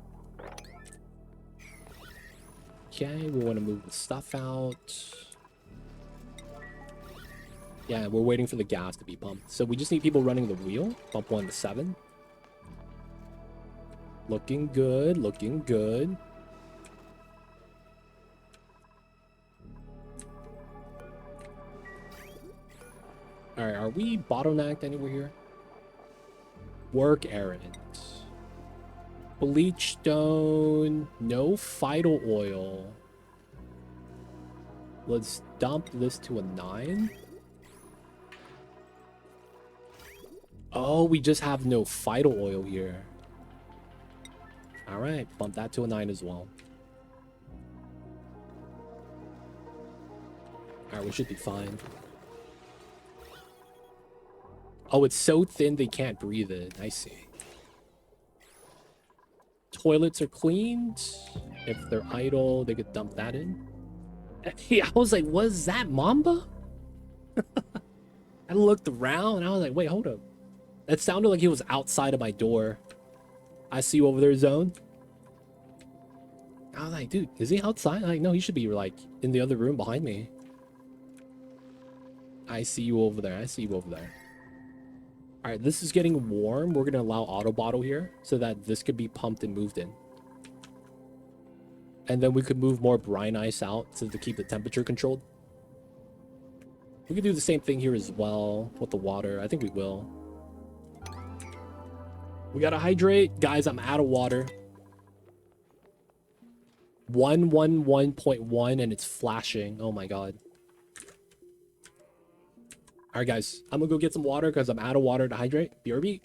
Okay, we want to move the stuff out. Yeah, we're waiting for the gas to be pumped. So we just need people running the wheel. Bump 1 to 7. Looking good, looking good. Alright, are we bottlenecked anywhere here? Work errand. Bleach stone. No vital oil. Let's dump this to a 9. Oh, we just have no vital oil here. Alright, bump that to a 9 as well. Alright, we should be fine. Oh, it's so thin they can't breathe it. I see. Toilets are cleaned. If they're idle, they could dump that in. Yeah, I was like, was that Mamba? I looked around and I was like, wait, hold up. That sounded like he was outside of my door. I see you over there, Zone. I was like, dude, is he outside? Like, no, he should be like in the other room behind me. I see you over there. I see you over there. All right, this is getting warm. We're going to allow auto bottle here so that this could be pumped and moved in. And then we could move more brine ice out to keep the temperature controlled. We could do the same thing here as well with the water. I think we will. We got to hydrate. Guys, I'm out of water. 111.1 and it's flashing. Oh my god. All right, guys. I'm going to go get some water because I'm out of water to hydrate. BRB.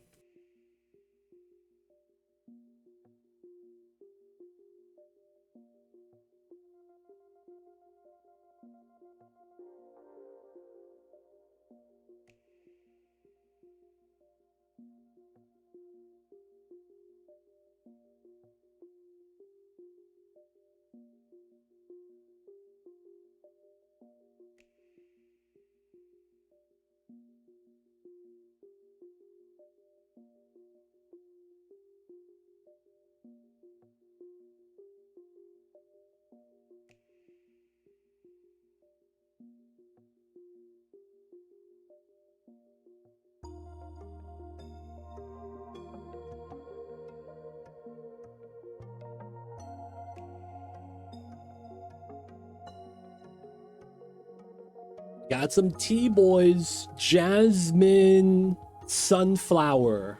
Got some tea, boys. Jasmine sunflower.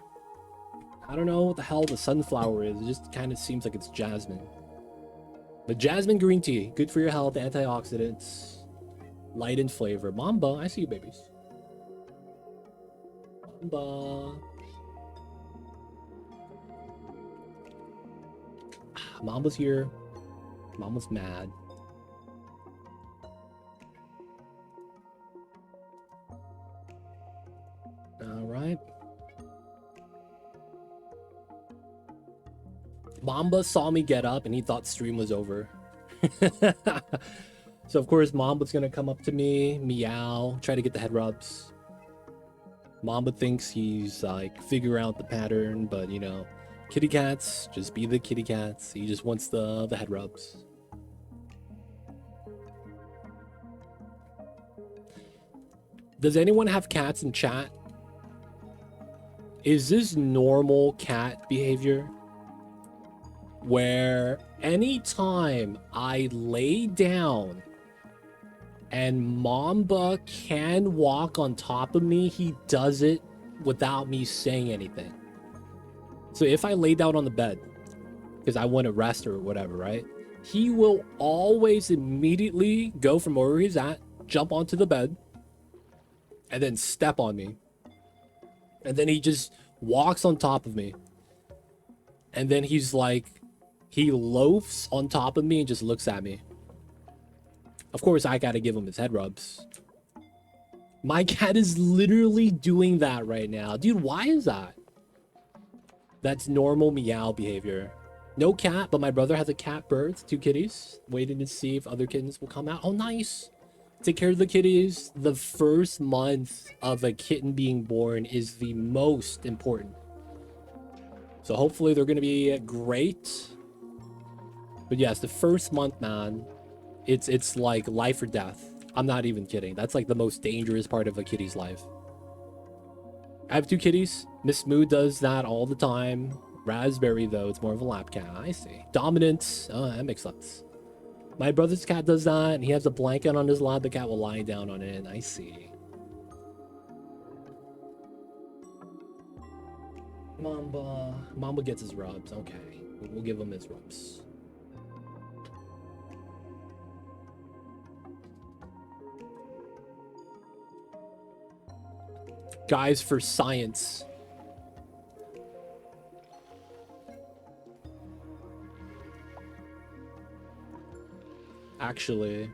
I don't know what the hell the sunflower is. It just kind of seems like it's jasmine. But jasmine green tea. Good for your health. Antioxidants. Light in flavor. Mamba. I see you, babies. Mamba. Mamba's here. Mamba's mad. All right. Mamba saw me get up and he thought stream was over. So of course Mamba's gonna come up to me, meow, try to get the head rubs. Mamba thinks he's like figuring out the pattern, but you know, kitty cats just be the kitty cats. He just wants the head rubs. Does anyone have cats in chat? Is this normal cat behavior? Where anytime I lay down and Mamba can walk on top of me, he does it without me saying anything. So if I lay down on the bed because I want to rest or whatever, right? He will always immediately go from where he's at, jump onto the bed, and then step on me. And then he just walks on top of me. And then he's like, he loafs on top of me and just looks at me. Of course, I gotta give him his head rubs. My cat is literally doing that right now. Dude, why is that? That's normal meow behavior. No cat, but my brother has a cat birth, 2 kitties. Waiting to see if other kittens will come out. Oh, nice. Take care of the kitties. The first month of a kitten being born is the most important. So hopefully they're going to be great. But yes, the first month, man, it's like life or death. I'm not even kidding. That's like the most dangerous part of a kitty's life. I have 2 kitties. Miss Moo does that all the time. Raspberry, though, it's more of a lap cat. I see. Dominant. Oh, that makes sense. My brother's cat does that, and he has a blanket on his lap. The cat will lie down on it. I see. Mamba gets his rubs. Okay. We'll give him his rubs. Guys, for science. Actually.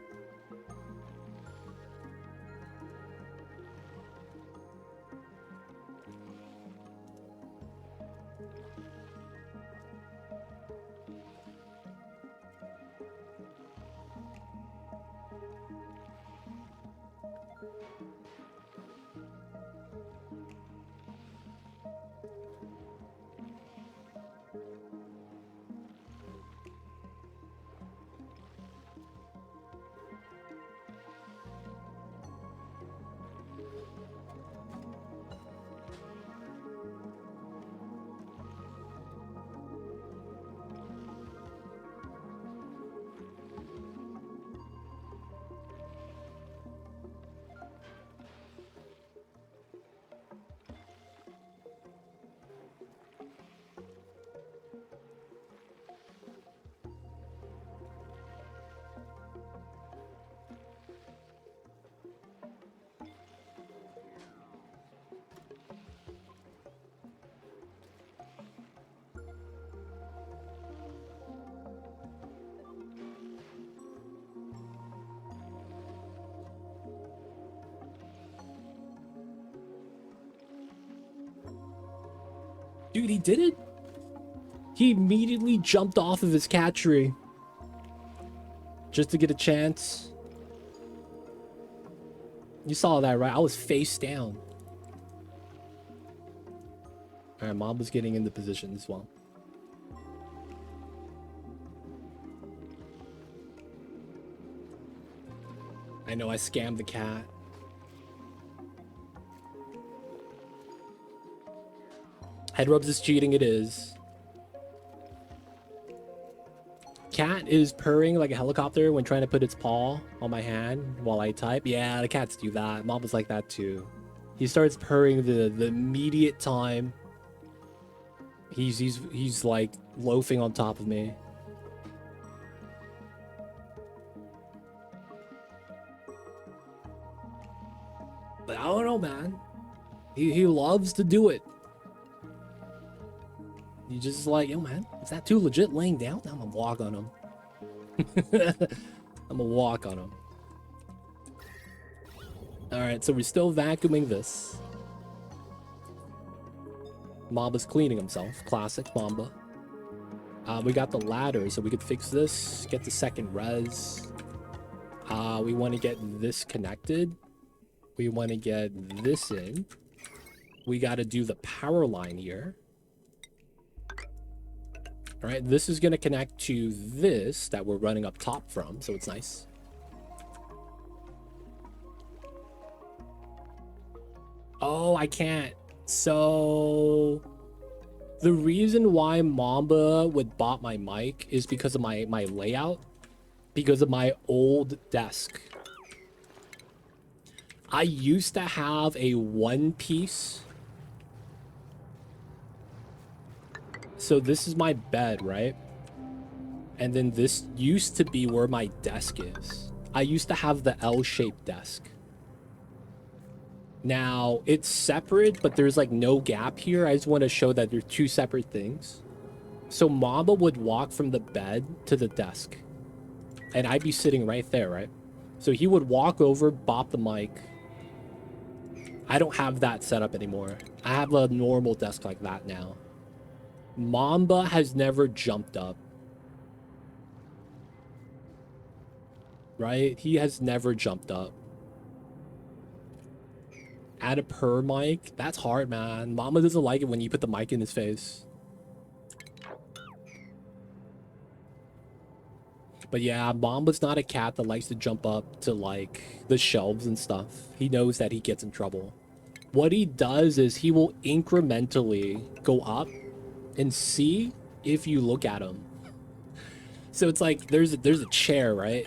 Dude, he did it. He immediately jumped off of his cat tree. Just to get a chance. You saw that, right? I was face down. Alright, Mom was getting into position as well. I know I scammed the cat. Head rubs is cheating, it is. cat is purring like a helicopter when trying to put its paw on my hand while I type. Yeah, the cats do that. Mom was like that too. He starts purring the immediate time he's like loafing on top of me. But I don't know, man. He loves to do it. He just like, yo, man, is that too legit laying down? I'm gonna walk on him. I'm gonna walk on him. All right, so we're still vacuuming this. Mamba's cleaning himself. Classic Mamba. We got the ladder, so we could fix this. Get the second res. We want to get this connected. We want to get this in. We got to do the power line here. All right, this is going to connect to this that we're running up top from, so it's nice. Oh, I can't. So the reason why Mamba would bought my mic is because of my layout, because of my old desk. I used to have a one piece. So this is my bed, right? And then this used to be where my desk is. I used to have the L-shaped desk. Now, it's separate, but there's like no gap here. I just want to show that they're two separate things. So Mamba would walk from the bed to the desk. And I'd be sitting right there, right? So he would walk over, bop the mic. I don't have that set up anymore. I have a normal desk like that now. Mamba has never jumped up. Right? He has never jumped up. Add a purr mic? That's hard, man. Mamba doesn't like it when you put the mic in his face. But yeah, Mamba's not a cat that likes to jump up to like the shelves and stuff. He knows that he gets in trouble. What he does is he will incrementally go up and see if you look at him. So it's like there's a chair, right?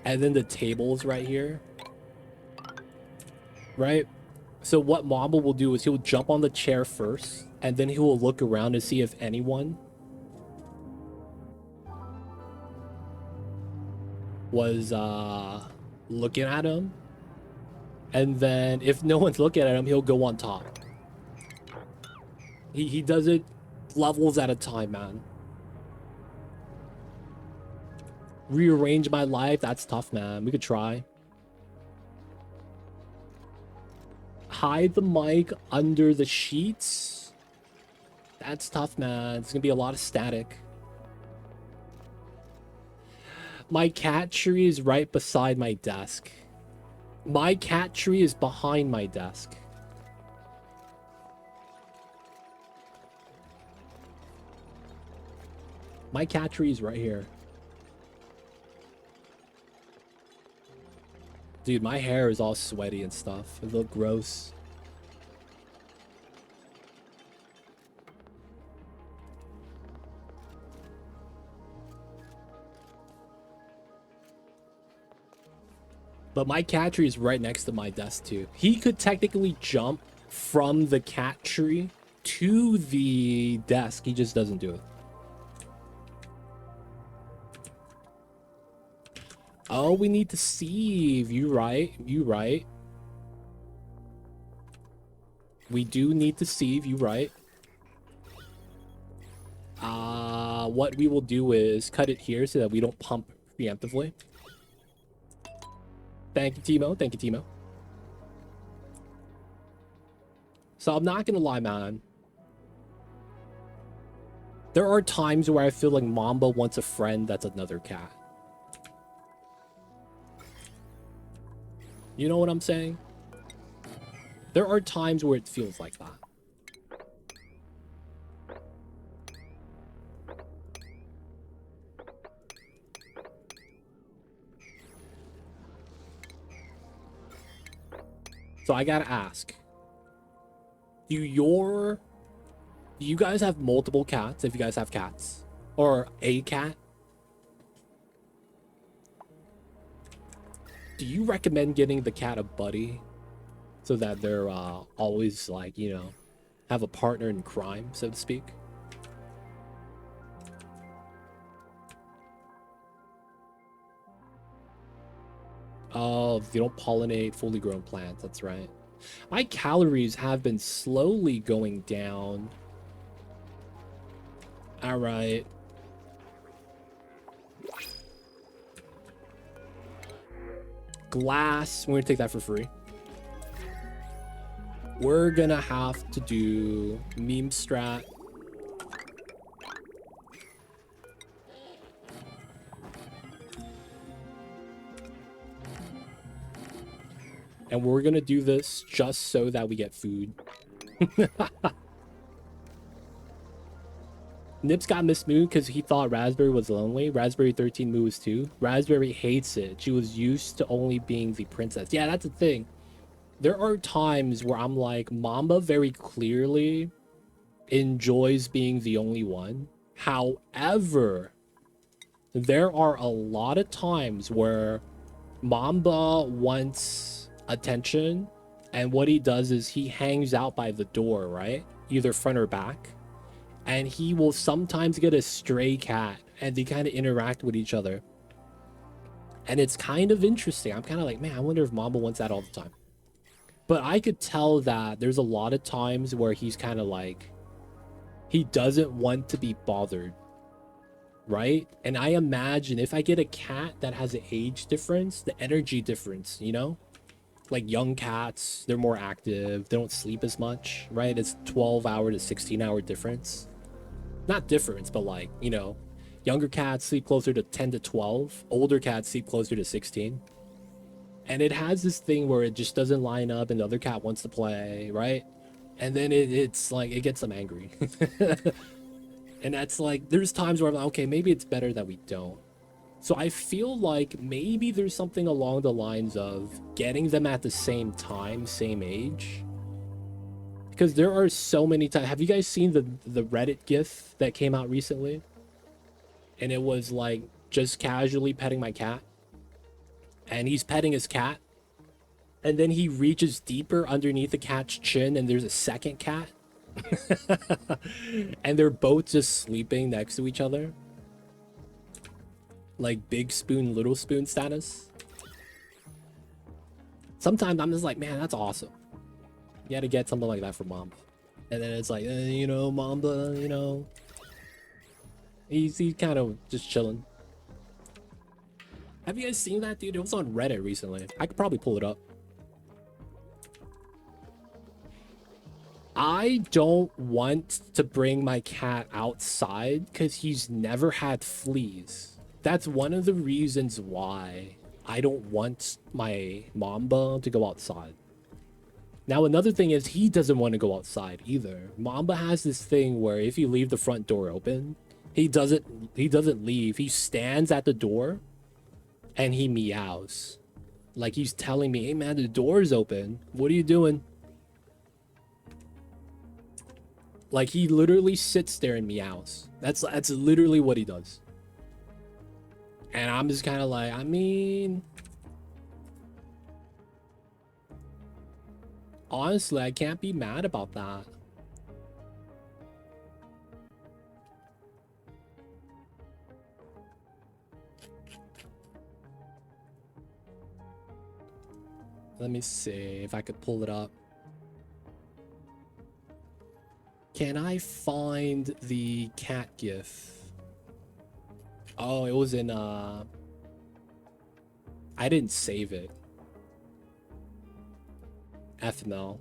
And then the table is right here. Right? So what Mamba will do is he'll jump on the chair first, and then he will look around to see if anyone was looking at him. And then if no one's looking at him, he'll go on top. He does it levels at a time, man. Rearrange my life, that's tough, man. We could try. Hide the mic under the sheets. That's tough, man. It's gonna be a lot of static. My cat tree is right beside my desk. My cat tree is behind my desk. My cat tree is right here. Dude, my hair is all sweaty and stuff. It looks gross. But my cat tree is right next to my desk too. He could technically jump from the cat tree to the desk. He just doesn't do it. Oh, we need to sieve. You right. You right. We do need to sieve. You right. What we will do is cut it here so that we don't pump preemptively. Thank you, Timo. Thank you, Timo. So I'm not gonna lie, man. There are times where I feel like Mamba wants a friend that's another cat. You know what I'm saying? There are times where it feels like that. So I gotta ask. Do you guys have multiple cats if you guys have cats? Or a cat. Do you recommend getting the cat a buddy so that they're always like, you know, have a partner in crime, so to speak? Oh, they don't pollinate fully grown plants, that's right. My calories have been slowly going down. All right. Glass, we're gonna take that for free. We're gonna have to do meme strat. And we're gonna do this just so that we get food. Nips got Miss Moo because he thought Raspberry was lonely. Raspberry 13 Moo is too. Raspberry hates it. She was used to only being the princess. Yeah, that's the thing. There are times where I'm like, Mamba very clearly enjoys being the only one. However, there are a lot of times where Mamba wants attention, and what he does is he hangs out by the door, right? Either front or back. And he will sometimes get a stray cat, and they kind of interact with each other. And it's kind of interesting. I'm kind of like, man, I wonder if Mamba wants that all the time. But I could tell that there's a lot of times where he's kind of like, he doesn't want to be bothered, right? And I imagine if I get a cat that has an age difference, the energy difference, you know? Like young cats, they're more active, they don't sleep as much, right? It's 12-hour to 16-hour difference. Not difference, but like, you know, younger cats sleep closer to 10 to 12, older cats sleep closer to 16. And it has this thing where it just doesn't line up and the other cat wants to play, right? And then it's like, it gets them angry. And that's like, there's times where I'm like, okay, maybe it's better that we don't. So I feel like maybe there's something along the lines of getting them at the same time, same age. Because there are so many times. Have you guys seen the Reddit GIF that came out recently? And it was like just casually petting my cat. And he's petting his cat. And then he reaches deeper underneath the cat's chin and there's a second cat. And they're both just sleeping next to each other. Like big spoon, little spoon status. Sometimes I'm just like, man, that's awesome. You gotta get something like that for Mamba. And then it's like, you know, Mamba, you know, he's kind of just chilling. Have you guys seen that, dude? It was on Reddit recently. I could probably pull it up. I don't want to bring my cat outside because he's never had fleas. That's one of the reasons why I don't want my Mamba to go outside. Now, another thing is he doesn't want to go outside either. Mamba has this thing where if you leave the front door open, he doesn't leave. He stands at the door and he meows. Like he's telling me, hey man, the door's open. What are you doing? Like he literally sits there and meows. That's literally what he does. And I'm just kind of like, I mean, honestly, I can't be mad about that. Let me see if I could pull it up. Can I find the cat gif? Oh, it was in I didn't save it. FML.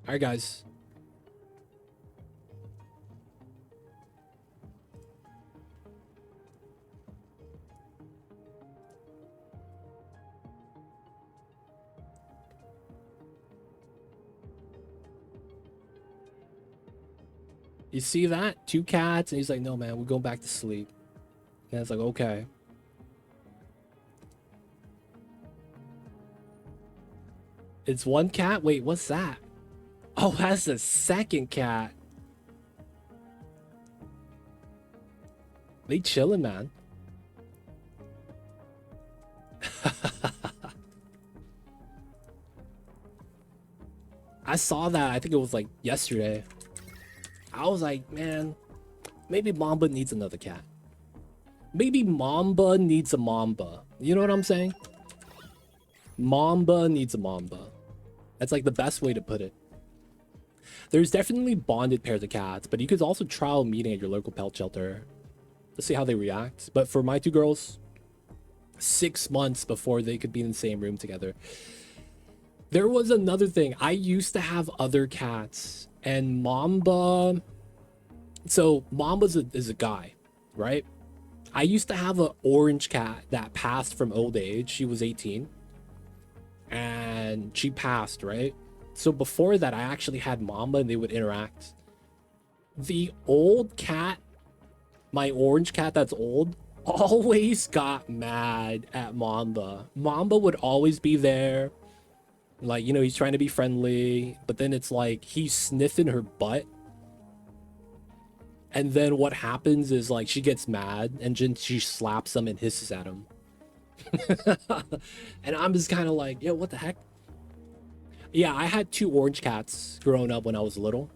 All right, guys. You see that? 2 cats, and he's like, no, man, we're going back to sleep. And it's like, okay. It's 1 cat? Wait, what's that? Oh, that's the 2nd cat. They chilling, man. I saw that. I think it was like yesterday. I was like, man, maybe Mamba needs another cat. Maybe Mamba needs a Mamba. You know what I'm saying? Mamba needs a Mamba. That's like the best way to put it. There's definitely bonded pairs of cats, but you could also trial meeting at your local pet shelter to see how they react. But for my 2 girls, 6 months before they could be in the same room together. There was another thing. I used to have other cats, and Mamba... So, Mamba is a guy, right? I used to have an orange cat that passed from old age. She was 18. And she passed, right? So before that, I actually had Mamba, and they would interact. The old cat, my orange cat that's old, always got mad at Mamba. Mamba would always be there. Like, you know, he's trying to be friendly, but then it's like he's sniffing her butt. And then what happens is like she gets mad and then she slaps him and hisses at him. And I'm just kind of like, yo, what the heck? Yeah, I had 2 orange cats growing up when I was little.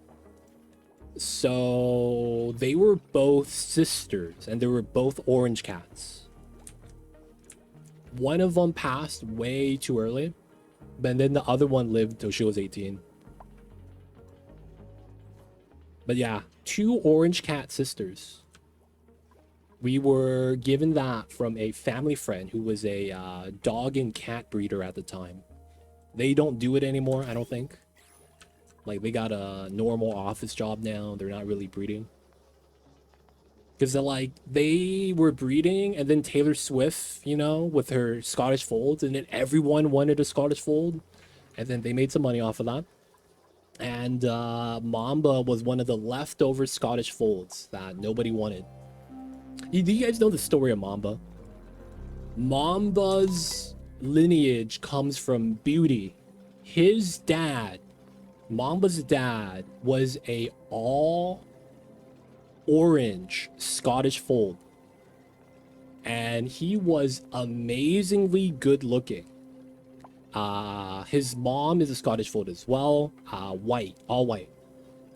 So they were both sisters and they were both orange cats. One of them passed way too early, but then the other one lived till she was 18. But yeah, 2 orange cat sisters. We were given that from a family friend who was a dog and cat breeder at the time. They don't do it anymore, I don't think. Like, they got a normal office job now. They're not really breeding. Because they were breeding, and then Taylor Swift, you know, with her Scottish folds, and then everyone wanted a Scottish fold. And then they made some money off of that. And Mamba was one of the leftover Scottish folds that nobody wanted. Do you guys know the story of Mamba? Mamba's lineage comes from Beauty. His dad, Mamba's dad, was a all orange Scottish fold. And he was amazingly good looking. His mom is a Scottish fold as well. White, all white.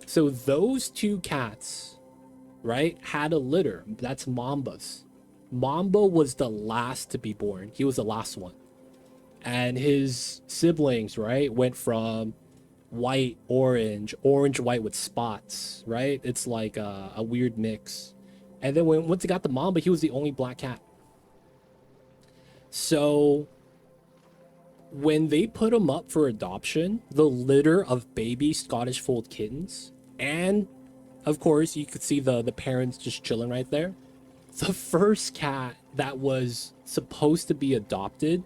So those 2 cats, right, had a litter. That's Mamba's. Mamba was the last to be born. He was the last one. And his siblings, right, went from white, orange, orange, white with spots, right? It's like a weird mix. And then once he got the Mamba, he was the only black cat. So when they put him up for adoption, the litter of baby Scottish fold kittens, and of course you could see the parents just chilling right there. The first cat that was supposed to be adopted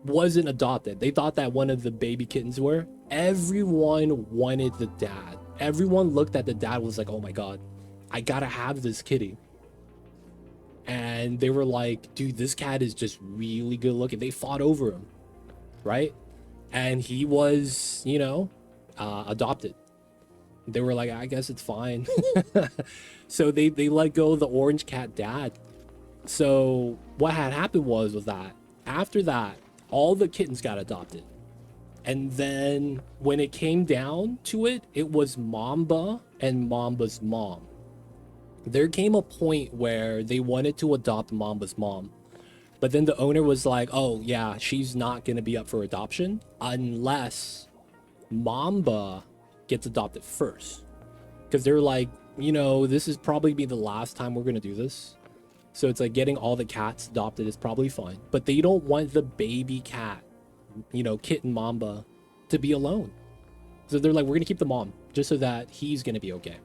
wasn't adopted. They thought that one of the baby kittens were. Everyone wanted the dad. Everyone looked at the dad, was like, oh my god, I gotta have this kitty. And they were like, dude, this cat is just really good looking. They fought over him, right? And he was, you know, adopted. They were like, I guess it's fine. So they let go of the orange cat dad. So what had happened was that after that, all the kittens got adopted. And then when it came down to it, it was Mamba and Mamba's mom. There came a point where they wanted to adopt Mamba's mom. But then the owner was like, oh yeah, she's not going to be up for adoption unless Mamba gets adopted first. Because they're like, you know, this is probably be the last time we're going to do this. So it's like getting all the cats adopted is probably fine. But they don't want the baby cat, you know, kitten Mamba, to be alone. So they're like, we're going to keep the mom just so that he's going to be okay.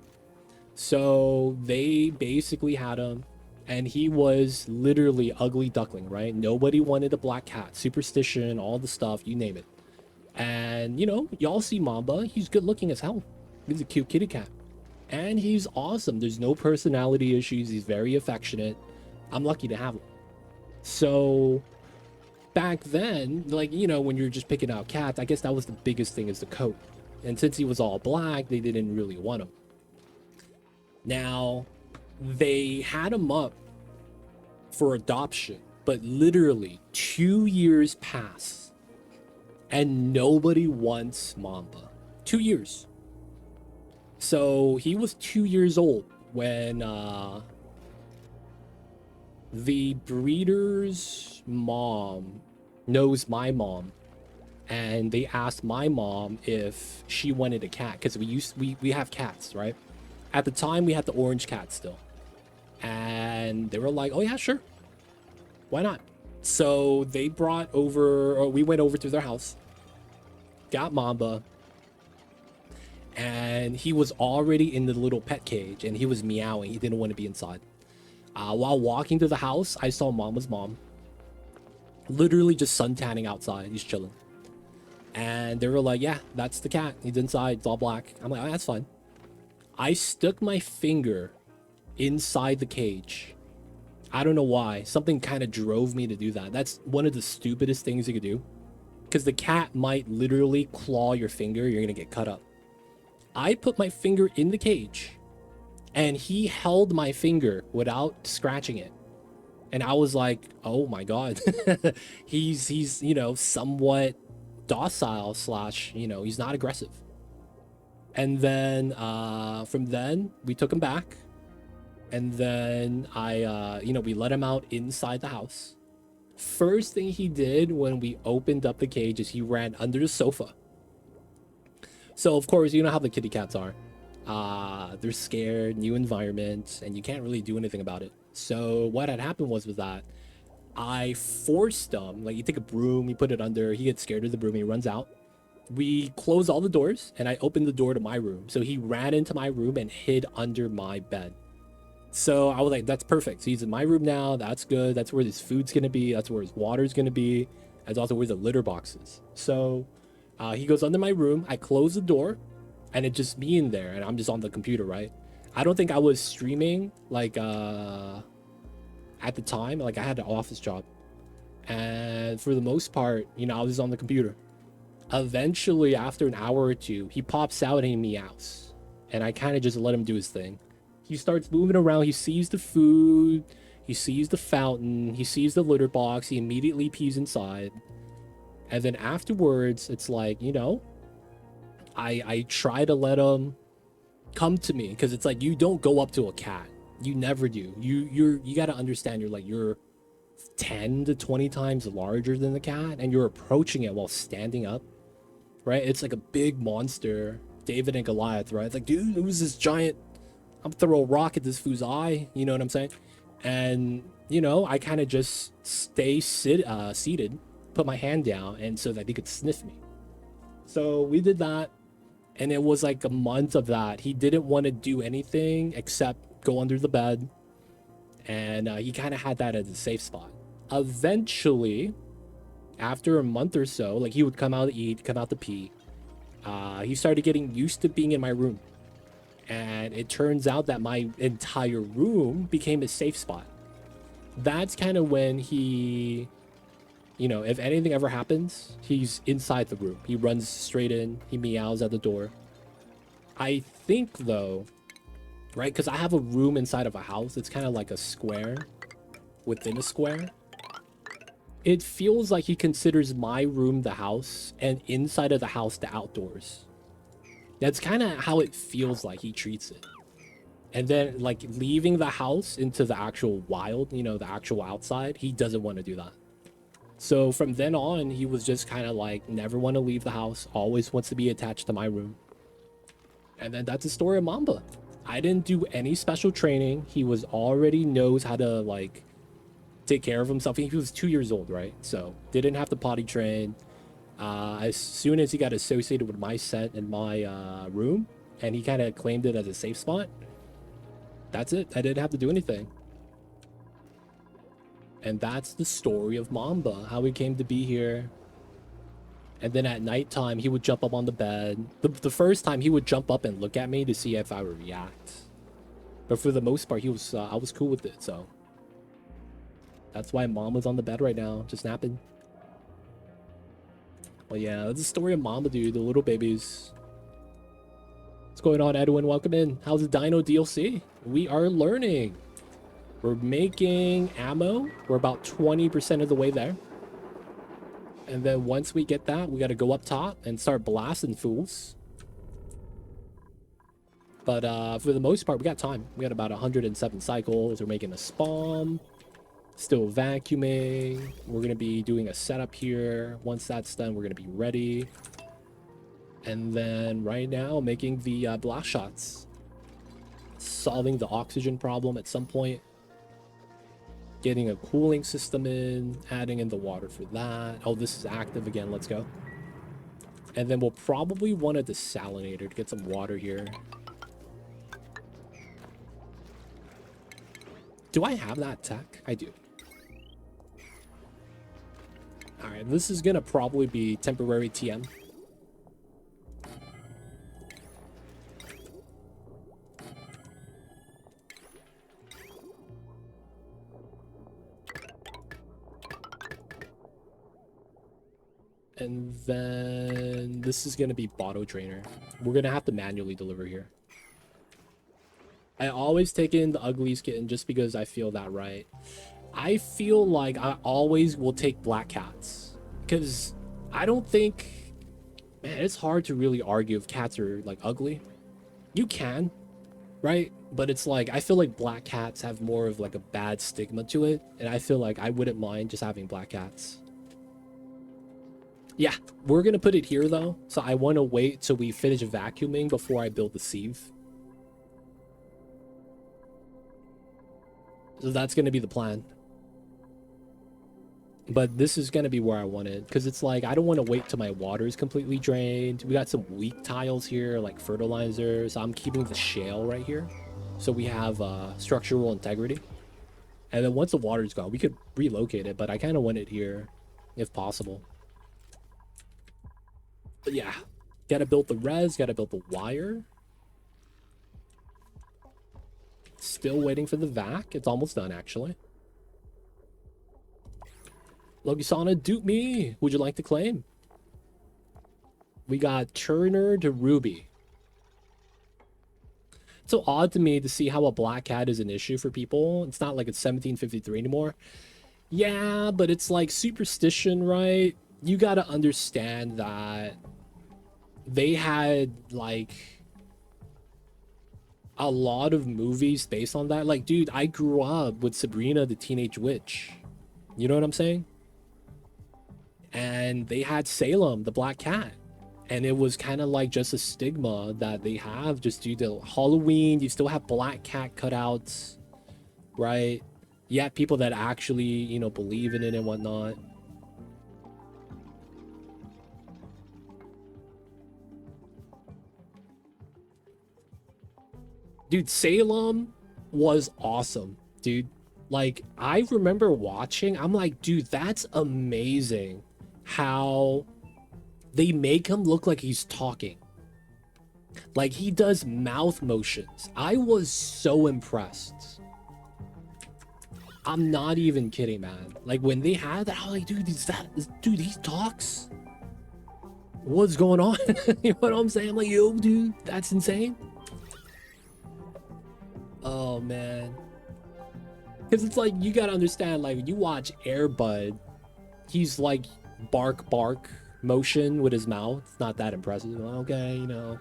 So they basically had him, and he was literally ugly duckling, right? Nobody wanted a black cat. Superstition, all the stuff, you name it. And, you know, y'all see Mamba. He's good looking as hell. He's a cute kitty cat. And he's awesome. There's no personality issues. He's very affectionate. I'm lucky to have him. So back then, like, you know, when you're just picking out cats, I guess that was the biggest thing, is the coat. And since he was all black, they didn't really want him. Now, they had him up for adoption, but literally 2 years pass and nobody wants Mamba. 2 years. So he was 2 years old when the breeder's mom knows my mom, and they asked my mom if she wanted a cat, because we have cats, right? At the time we had the orange cat still, and they were like, oh yeah, sure, why not? So they brought over, or we went over to their house, got Mamba, and he was already in the little pet cage and he was meowing. He didn't want to be inside. While walking to the house, I saw Mamba's mom literally just sun tanning outside. He's chilling. And they were like, yeah, that's the cat. He's inside. It's all black. I'm like, oh, that's fine. I stuck my finger inside the cage. I don't know why. Something kind of drove me to do that. That's one of the stupidest things you could do, because the cat might literally claw your finger. You're going to get cut up. I put my finger in the cage and he held my finger without scratching it. And I was like, oh my God, he's, you know, somewhat docile / you know, he's not aggressive. And then from then we took him back, and then you know, we let him out inside the house. First thing he did when we opened up the cage is he ran under the sofa. So of course, you know how the kitty cats are. They're scared, new environment, and you can't really do anything about it. So what had happened was that I forced him, like, you take a broom, you put it under, he gets scared of the broom, he runs out. We closed all the doors and I opened the door to my room. So he ran into my room and hid under my bed. So I was like, that's perfect. So he's in my room now. That's good. That's where his food's going to be. That's where his water's going to be. That's also where the litter box is. So he goes under my room. I close the door and it's just me in there. And I'm just on the computer, right? I don't think I was streaming, like, at the time. Like, I had an office job. And for the most part, you know, I was on the computer. Eventually, after an hour or two, he pops out and he meows. And I kind of just let him do his thing. He starts moving around. He sees the food. He sees the fountain. He sees the litter box. He immediately pees inside. And then afterwards, it's like, you know, I try to let him come to me, because it's like, you don't go up to a cat. You never do. You got to understand, you're 10 to 20 times larger than the cat, and you're approaching it while standing up, right? It's like a big monster, David and Goliath, right? It's like, dude, who's this giant? I'm gonna throw a rock at this fool's eye, you know what I'm saying? And, you know, I kind of just stay seated, put my hand down, and so that he could sniff me. So we did that, and it was like a month of that. He didn't want to do anything except go under the bed, and he kind of had that as a safe spot. Eventually, after a month or so, like, he would come out to eat, come out to pee. He started getting used to being in my room. And it turns out that my entire room became a safe spot. That's kind of when he, you know, if anything ever happens, he's inside the room. He runs straight in. He meows at the door. I think, though, right, because I have a room inside of a house. It's kind of like a square within a square. It feels like he considers my room the house and inside of the house the outdoors. That's kind of how it feels like he treats it. And then, like, leaving the house into the actual wild, you know, the actual outside, he doesn't want to do that. So from then on, he was just kind of like, never want to leave the house, always wants to be attached to my room. And then that's the story of Mamba. I didn't do any special training. He was already knows how to, like, take care of himself. He was 2 years old, right? So didn't have to potty train. As soon as he got associated with my set and my room, and he kind of claimed it as a safe spot, that's it. I didn't have to do anything. And that's the story of Mamba, how he came to be here. And then at nighttime, he would jump up on the bed. The first time, he would jump up and look at me to see if I would react. But for the most part, he was I was cool with it, so. That's why Mama's on the bed right now, just napping. Well, yeah, that's the story of Mamba, dude, the little babies. What's going on, Edwin? Welcome in. How's the Dino DLC? We are learning. We're making ammo. We're about 20% of the way there. And then once we get that, we got to go up top and start blasting fools. But for the most part, we got time. We got about 107 cycles. We're making a SPOM. Still vacuuming. We're going to be doing a setup here. Once that's done, we're going to be ready. And then right now, making the blast shots. Solving the oxygen problem at some point. Getting a cooling system in, adding in the water for that. Oh, this is active again. Let's go. And then we'll probably want a desalinator to get some water here. Do I have that tech? I do. All right, this is going to probably be temporary TM. And then this is going to be bottle drainer. We're going to have to manually deliver here. I always take in the ugliest kitten just because I feel that right. I feel like I always will take black cats. Because I don't think... Man, it's hard to really argue if cats are, like, ugly. You can, right? But it's like, I feel like black cats have more of, like, a bad stigma to it. And I feel like I wouldn't mind just having black cats. Yeah, we're going to put it here, though. So I want to wait till we finish vacuuming before I build the sieve. So that's going to be the plan. But this is going to be where I want it. Because it's like, I don't want to wait till my water is completely drained. We got some weak tiles here, like fertilizer. So I'm keeping the shale right here. So we have structural integrity. And then once the water's gone, we could relocate it. But I kind of want it here, if possible. But yeah, gotta build the res, gotta build the wire. Still waiting for the vac. It's almost done, actually. Logisana, dupe me. Would you like to claim? We got Turner to Ruby. It's so odd to me to see how a black cat is an issue for people. It's not like it's 1753 anymore. Yeah, but it's like superstition, right? You gotta understand that they had like a lot of movies based on that. Like, dude, I grew up with Sabrina the Teenage Witch. You know what I'm saying? And they had Salem, the black cat. And it was kind of like just a stigma that they have just due to Halloween. You still have black cat cutouts, right? You have people that actually, you know, believe in it and whatnot. Dude, Salem was awesome, dude. Like, I remember watching, I'm like, dude, that's amazing how they make him look like he's talking. Like, he does mouth motions. I was so impressed. I'm not even kidding, man. Like, when they had that, I was like, dude, he talks? What's going on? You know what I'm saying? I'm like, yo, dude, that's insane. Oh, man. Because it's like, you gotta understand, like, when you watch Air Bud, he's like bark motion with his mouth. It's not that impressive. Okay, you know,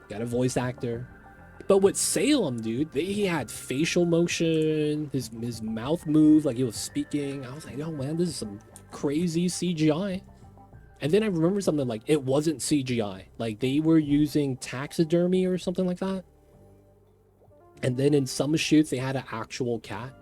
got a voice actor. But with Salem, dude, he had facial motion, his mouth moved like he was speaking. I was like, oh man, this is some crazy CGI. And then I remember something like, it wasn't CGI. Like, they were using taxidermy or something like that. And then in some shoots, they had an actual cat.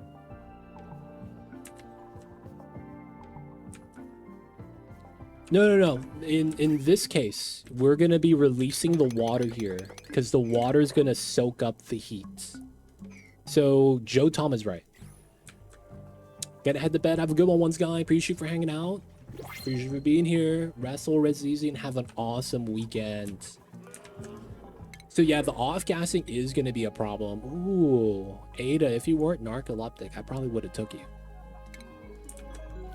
No. In this case, we're going to be releasing the water here because the water is going to soak up the heat. So Joe Tom is right. Gotta head to bed. Have a good one, guy. Appreciate you for hanging out. Appreciate you for being here. Wrestle, rest easy, and have an awesome weekend. So yeah, the off-gassing is going to be a problem. Ooh, Ada, if you weren't narcoleptic, I probably would have took you.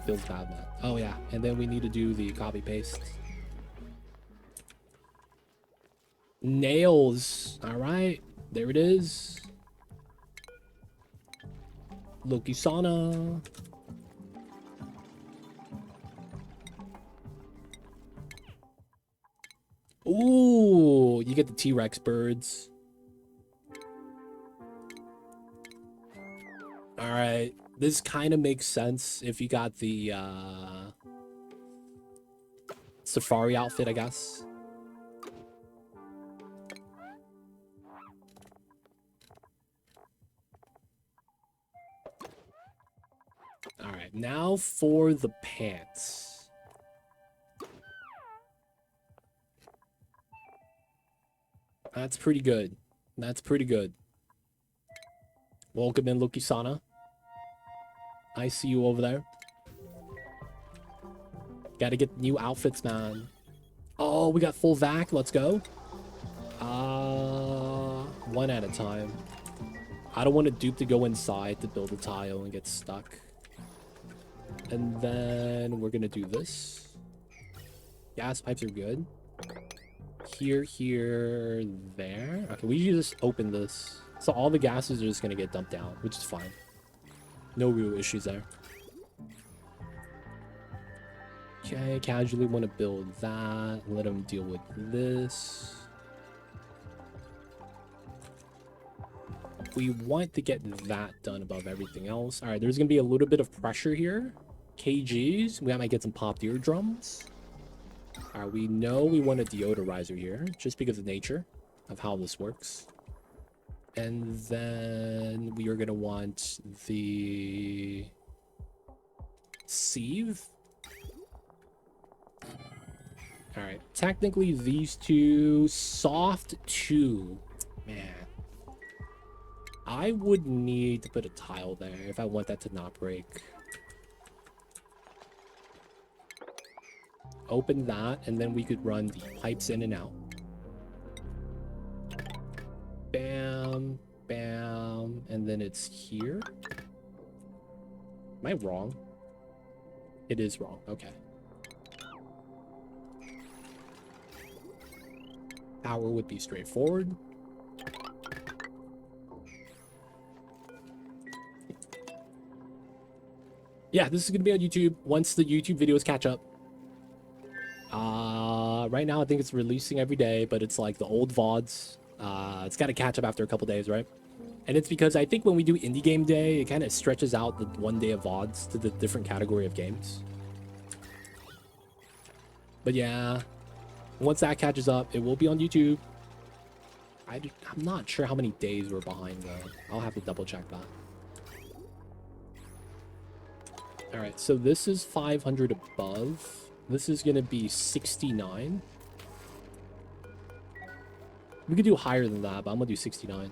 Feels bad, man. Oh yeah, and then we need to do the copy-paste. Nails. All right, there it is. Loki-sana. Ooh, you get the T-Rex birds. All right, this kind of makes sense if you got the safari outfit, I guess. All right, now for the pants. That's pretty good. That's pretty good. Welcome in, Loki-sana. I see you over there. Gotta get new outfits, man. Oh, we got full vac. Let's go. One at a time. I don't want a dupe to go inside to build a tile and get stuck. And then we're gonna do this. Gas pipes are good. Here, here, there. Okay, we just open this. So all the gases are just gonna get dumped down, which is fine. No real issues there. Okay, casually want to build that. Let them deal with this. We want to get that done above everything else. All right, there's going to be a little bit of pressure here. KGs. We might get some popped eardrums. All right, we know we want a deodorizer here, just because of nature of how this works. And then we are going to want the sieve. All right, technically these two, soft two. Man, I would need to put a tile there if I want that to not break. Open that, and then we could run the pipes in and out. Bam, bam, and then it's here. Am I wrong? It is wrong, okay. Power would be straightforward. Yeah, this is going to be on YouTube once the YouTube videos catch up. Right now, I think it's releasing every day, but it's like the old VODs. It's got to catch up after a couple days, right? And it's because I think when we do Indie Game Day, it kind of stretches out the 1 day of VODs to the different category of games. But yeah, once that catches up, it will be on YouTube. I'm not sure how many days we're behind, though. I'll have to double check that. All right, so this is 500 above. This is going to be 69. We could do higher than that, but I'm going to do 69.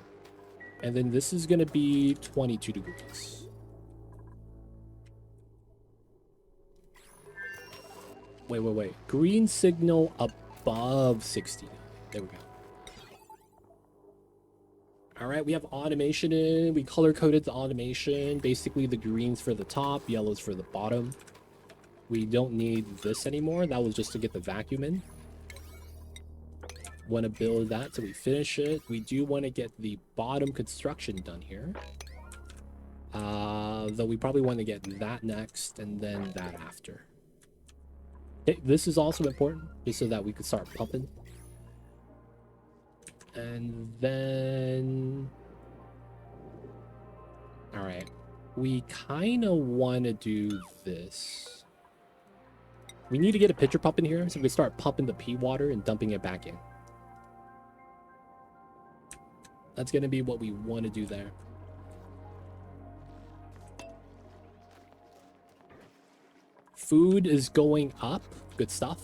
And then this is going to be 22 degrees. Wait. Green signal above 69. There we go. All right, we have automation in. We color-coded the automation. Basically, the greens for the top, yellows for the bottom. We don't need this anymore. That was just to get the vacuum in. Want to build that till we finish it. We do want to get the bottom construction done here. Though we probably want to get that next and then that after. Okay, this is also important, just so that we could start pumping. And then... Alright. We kind of want to do this. We need to get a pitcher pump in here so we can start pumping the pea water and dumping it back in. That's going to be what we want to do there. Food is going up. Good stuff.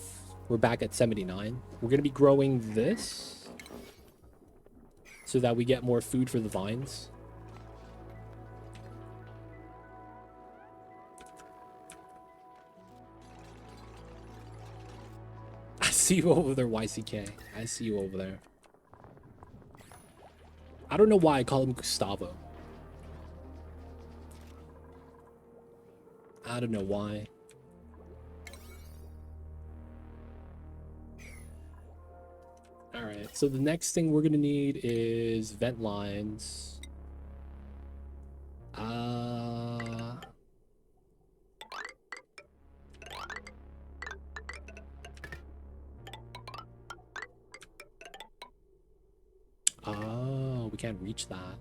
We're back at 79. We're going to be growing this so that we get more food for the vines. see you over there, YCK. I see you over there. I don't know why I call him Gustavo. I don't know why. Alright, so the next thing we're gonna need is vent lines. Oh, we can't reach that.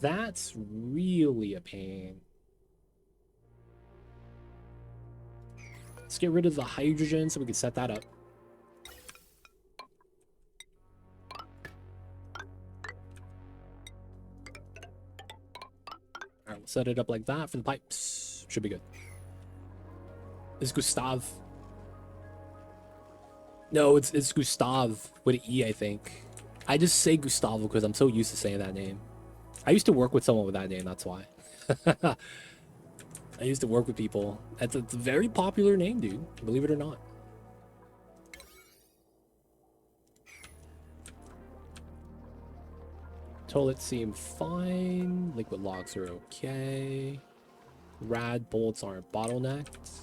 That's really a pain. Let's get rid of the hydrogen so we can set that up. Alright, we'll set it up like that for the pipes. Should be good. It's Gustav. No, it's Gustav with an E, I think. I just say Gustavo because I'm so used to saying that name. I used to work with someone with that name, that's why. I used to work with people. It's a very popular name, dude. Believe it or not. Toilets seem fine. Liquid locks are okay. Rad bolts aren't bottlenecked.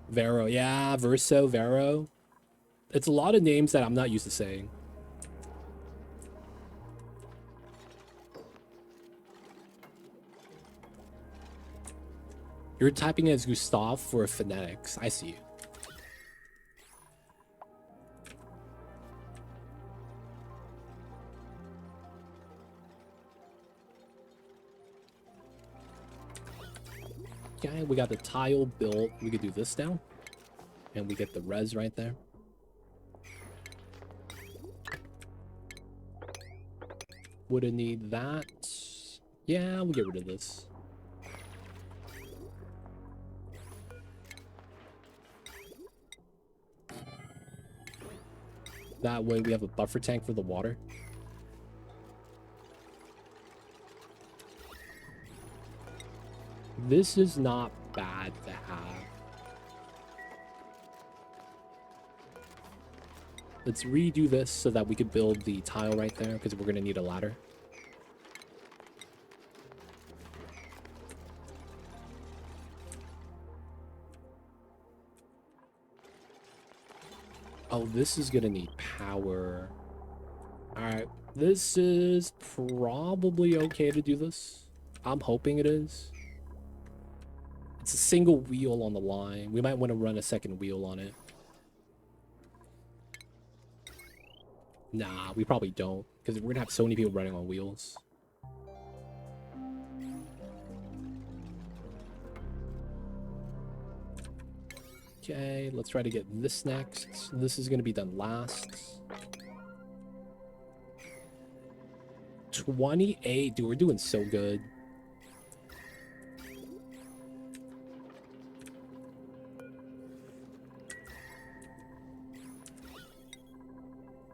Vero, yeah, Verso, Vero. It's a lot of names that I'm not used to saying. You're typing as Gustav for phonetics. I see you. Okay, we got the tile built. We could do this now. And we get the res right there. Wouldn't need that. Yeah, we'll get rid of this. That way we have a buffer tank for the water. This is not bad to have. Let's redo this so that we could build the tile right there because we're going to need a ladder. Oh, this is going to need power. Alright, this is probably okay to do this. I'm hoping it is. It's a single wheel on the line. We might want to run a second wheel on it. Nah, we probably don't. Because we're going to have so many people running on wheels. Okay, let's try to get this next. This is going to be done last. 28. Dude, we're doing so good.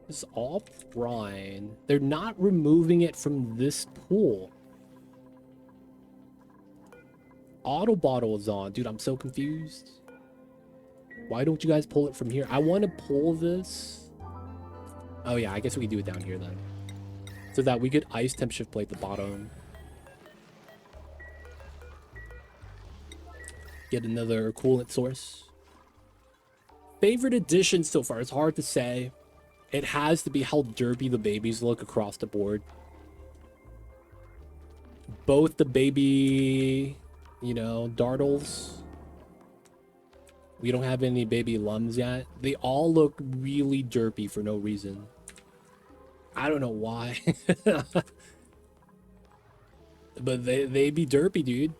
This is all brine. They're not removing it from this pool. Auto bottle is on. Dude, I'm so confused. Why don't you guys pull it from here? I want to pull this. Oh yeah, I guess we can do it down here then. So that we could ice temp shift plate the bottom. Get another coolant source. Favorite addition so far, it's hard to say. It has to be how derpy the babies look across the board. Both the baby, you know, dartles. We don't have any baby lums yet. They all look really derpy for no reason. I don't know why. But they be derpy, dude.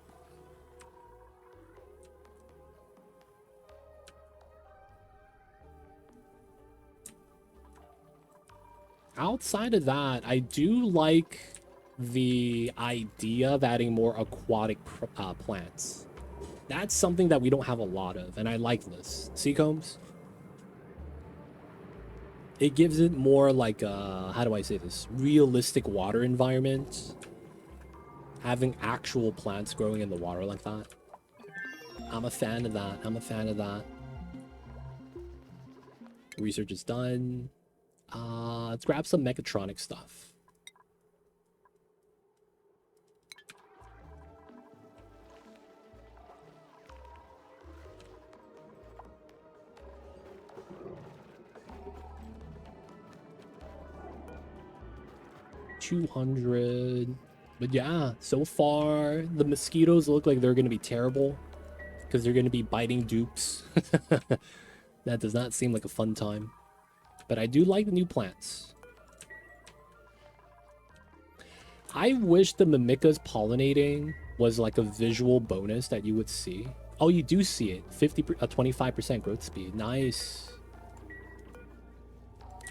Outside of that, I do like the idea of adding more aquatic plants. That's something that we don't have a lot of, and I like this. Seacombs? It gives it more like a, how do I say this? Realistic water environment. Having actual plants growing in the water like that. I'm a fan of that. I'm a fan of that. Research is done. Let's grab some mechatronic stuff. $200. But yeah, so far the mosquitoes look like they're gonna be terrible because they're gonna be biting dupes. That does not seem like a fun time. But I do like the new plants. I wish the Mimikas pollinating was like a visual bonus that you would see. Oh, you do see it. 25% growth speed. Nice.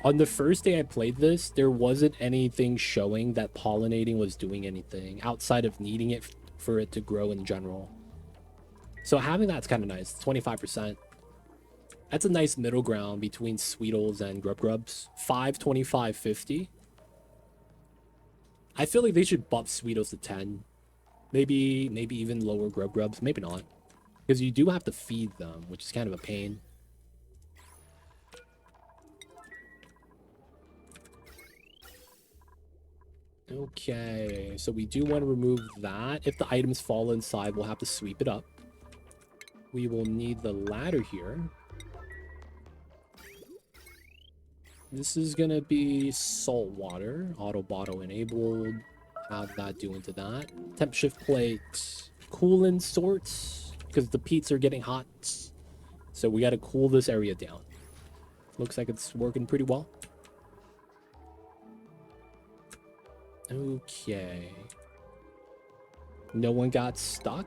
On the first day I played this, there wasn't anything showing that pollinating was doing anything outside of needing it for it to grow in general. So having that's kind of nice. 25%. That's a nice middle ground between Sweetles and Grubs. 5, 25, 50. I feel like they should bump Sweetles to 10. Maybe even lower Grubs. Maybe not. Because you do have to feed them, which is kind of a pain. Okay, so we do want to remove that. If the items fall inside, we'll have to sweep it up. We will need the ladder here. This is gonna be salt water, auto bottle enabled. Have that do into that. Temp shift plate, coolant sorts, because the peats are getting hot. So we gotta cool this area down. Looks like it's working pretty well. Okay. No one got stuck.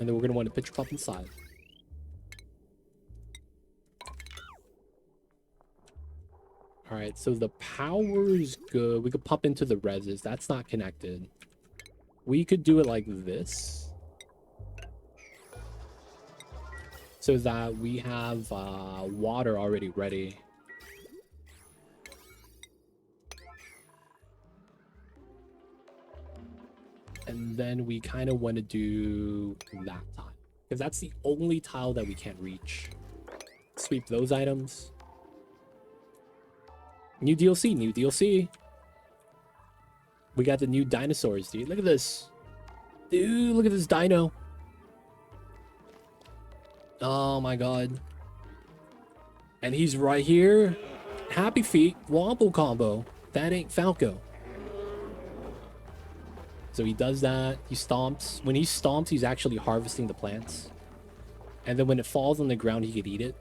And then we're gonna want to pitch pop inside. Alright, so the power's good. We could pop into the reses. That's not connected. We could do it like this. So that we have water already ready. And then we kind of want to do that tile. Because that's the only tile that we can't reach. Sweep those items. New DLC, new DLC. We got the new dinosaurs, dude. Look at this. Dude, look at this dino. Oh my god. And he's right here. Happy Feet, Wombo combo. That ain't Falco. So he does that. He stomps. When he stomps, he's actually harvesting the plants. And then when it falls on the ground, he could eat it.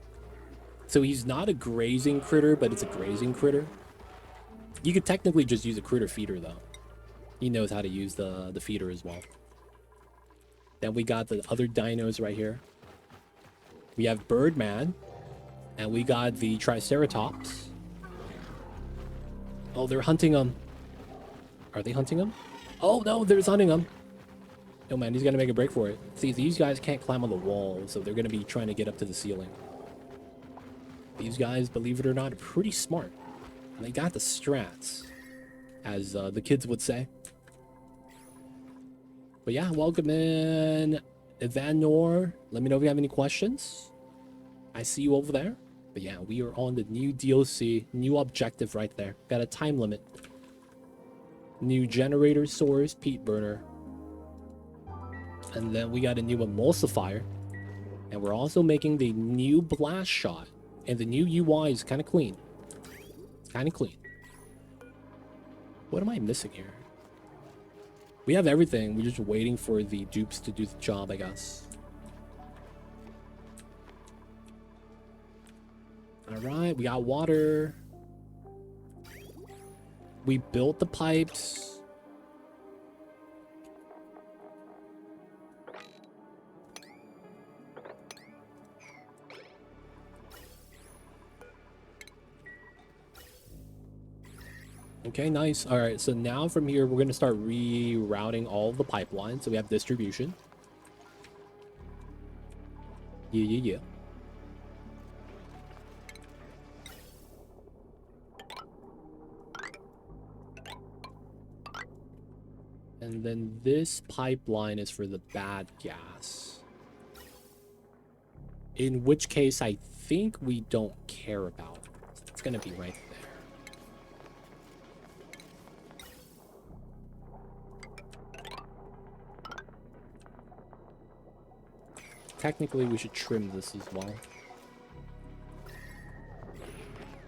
So he's not a grazing critter, but it's a grazing critter. You could technically just use a critter feeder, though. He knows how to use the feeder as well. Then we got the other dinos right here. We have Birdman. And we got the Triceratops. Oh, they're hunting him. Are they hunting him? Oh, no, they're hunting him. Oh, man, he's going to make a break for it. See, these guys can't climb on the wall, so they're going to be trying to get up to the ceiling. These guys, believe it or not, are pretty smart. And they got the strats, as the kids would say. But yeah, welcome in, Evanor. Let me know if you have any questions. I see you over there. But yeah, we are on the new DLC, new objective right there. Got a time limit. New generator source, peat burner. And then we got a new emulsifier. And we're also making the new blast shot. And the new UI is kind of clean. It's kind of clean. What am I missing here? We have everything. We're just waiting for the dupes to do the job, I guess. Alright, we got water. We built the pipes. Okay, nice. All right, so now from here, we're going to start rerouting all of the pipelines. So we have distribution. Yeah. And then this pipeline is for the bad gas. In which case, I think we don't care about. It's gonna be right there. Technically, we should trim this as well.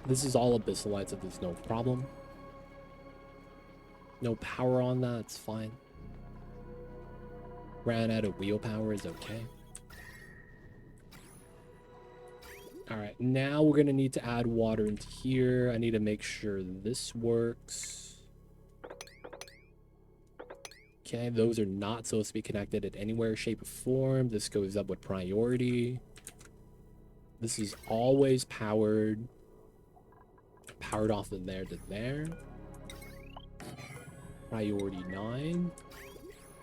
This is all abyssalites, so there's no problem. No power on that, it's fine. Ran out of wheel power is okay. Alright, now we're gonna need to add water into here. I need to make sure this works. Okay, those are not supposed to be connected in anywhere, shape, or form. This goes up with priority. This is always powered. Powered off from there to there. Priority 9.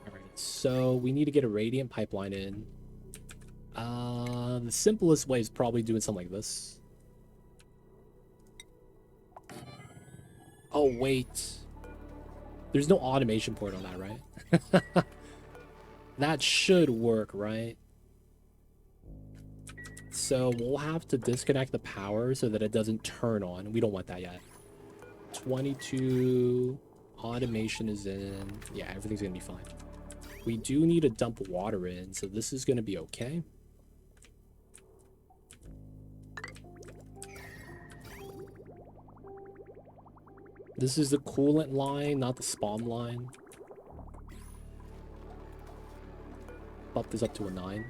Alright, so we need to get a radiant pipeline in. The simplest way is probably doing something like this. Oh, wait. There's no automation port on that, right? That should work, right? So we'll have to disconnect the power so that it doesn't turn on. We don't want that yet. 22. Automation is in. Yeah, everything's gonna be fine. We do need to dump water in, so this is gonna be okay. This is the coolant line, not the SPOM line. Bump this up to a 9.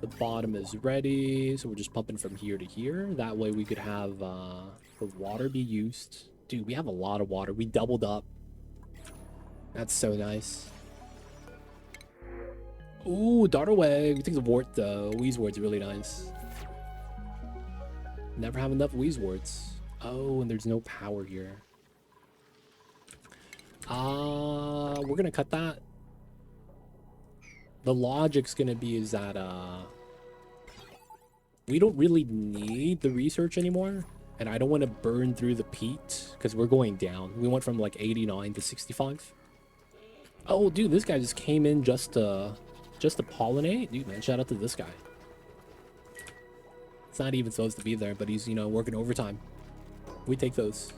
The bottom is ready, so we're just pumping from here to here. That way we could have the water be used. Dude, we have a lot of water. We doubled up. That's so nice. Ooh, dart away. We take the wart though. Wheezeward's really nice. Never have enough Wheezeworts. Oh, and there's no power here. We're gonna cut that. The logic's gonna be is that we don't really need the research anymore, and I don't want to burn through the peat because we're going down. We went from like 89 to 65. Oh, dude, this guy just came in just to pollinate. Dude, man, shout out to this guy. It's not even supposed to be there, but he's, you know, working overtime. We take those.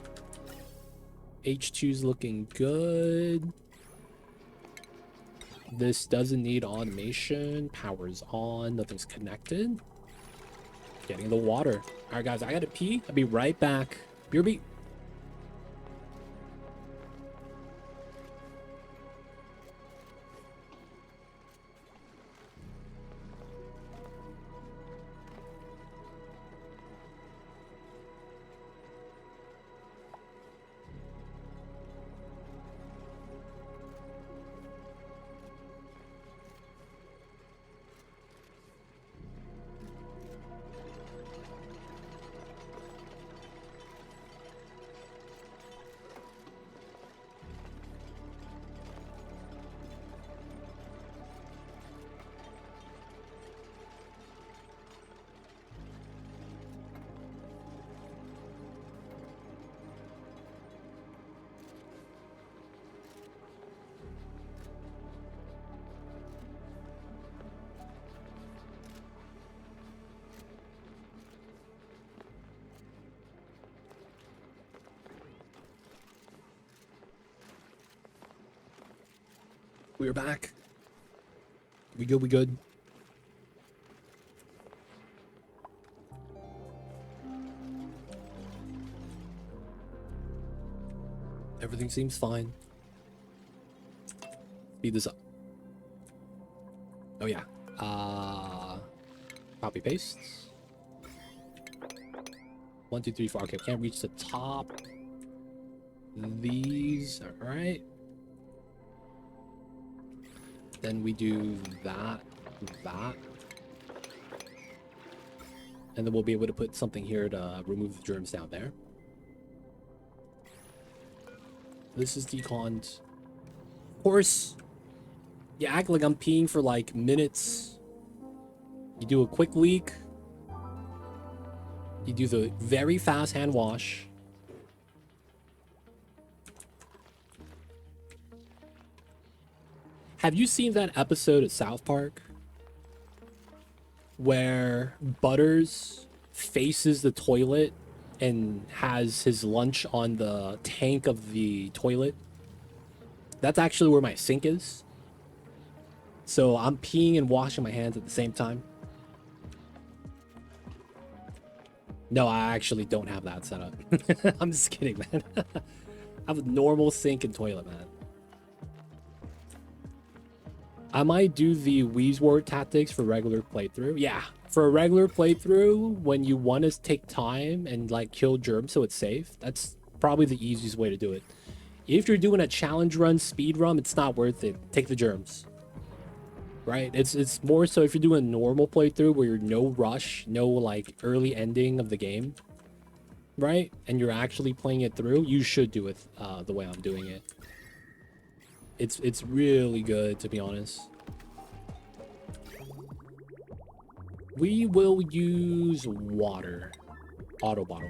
H2's looking good. This doesn't need automation. Power's on. Nothing's connected. Getting the water. All right, guys, I gotta pee. I'll be right back. BRB. We're back. We good, we good. Everything seems fine. Speed this up. Oh yeah. Copy paste. 1, 2, 3, 4. Okay, can't reach the top. These, alright. Then we do that. And then we'll be able to put something here to remove the germs down there. This is deconned. Of course, you act like I'm peeing for like minutes. You do a quick leak. You do the very fast hand wash. Have you seen that episode of South Park where Butters faces the toilet and has his lunch on the tank of the toilet? That's actually where my sink is. So I'm peeing and washing my hands at the same time. No, I actually don't have that set up. I'm just kidding, man. I have a normal sink and toilet, man. I might do the Weezwort tactics for regular playthrough. Yeah, for a regular playthrough, when you want to take time and like kill germs so it's safe, that's probably the easiest way to do it. If you're doing a challenge run, speed run, it's not worth it. Take the germs. Right? It's more so if you're doing a normal playthrough where you're no rush, no like early ending of the game, right? And you're actually playing it through, you should do it the way I'm doing it. It's really good, to be honest. We will use water. Auto bottle.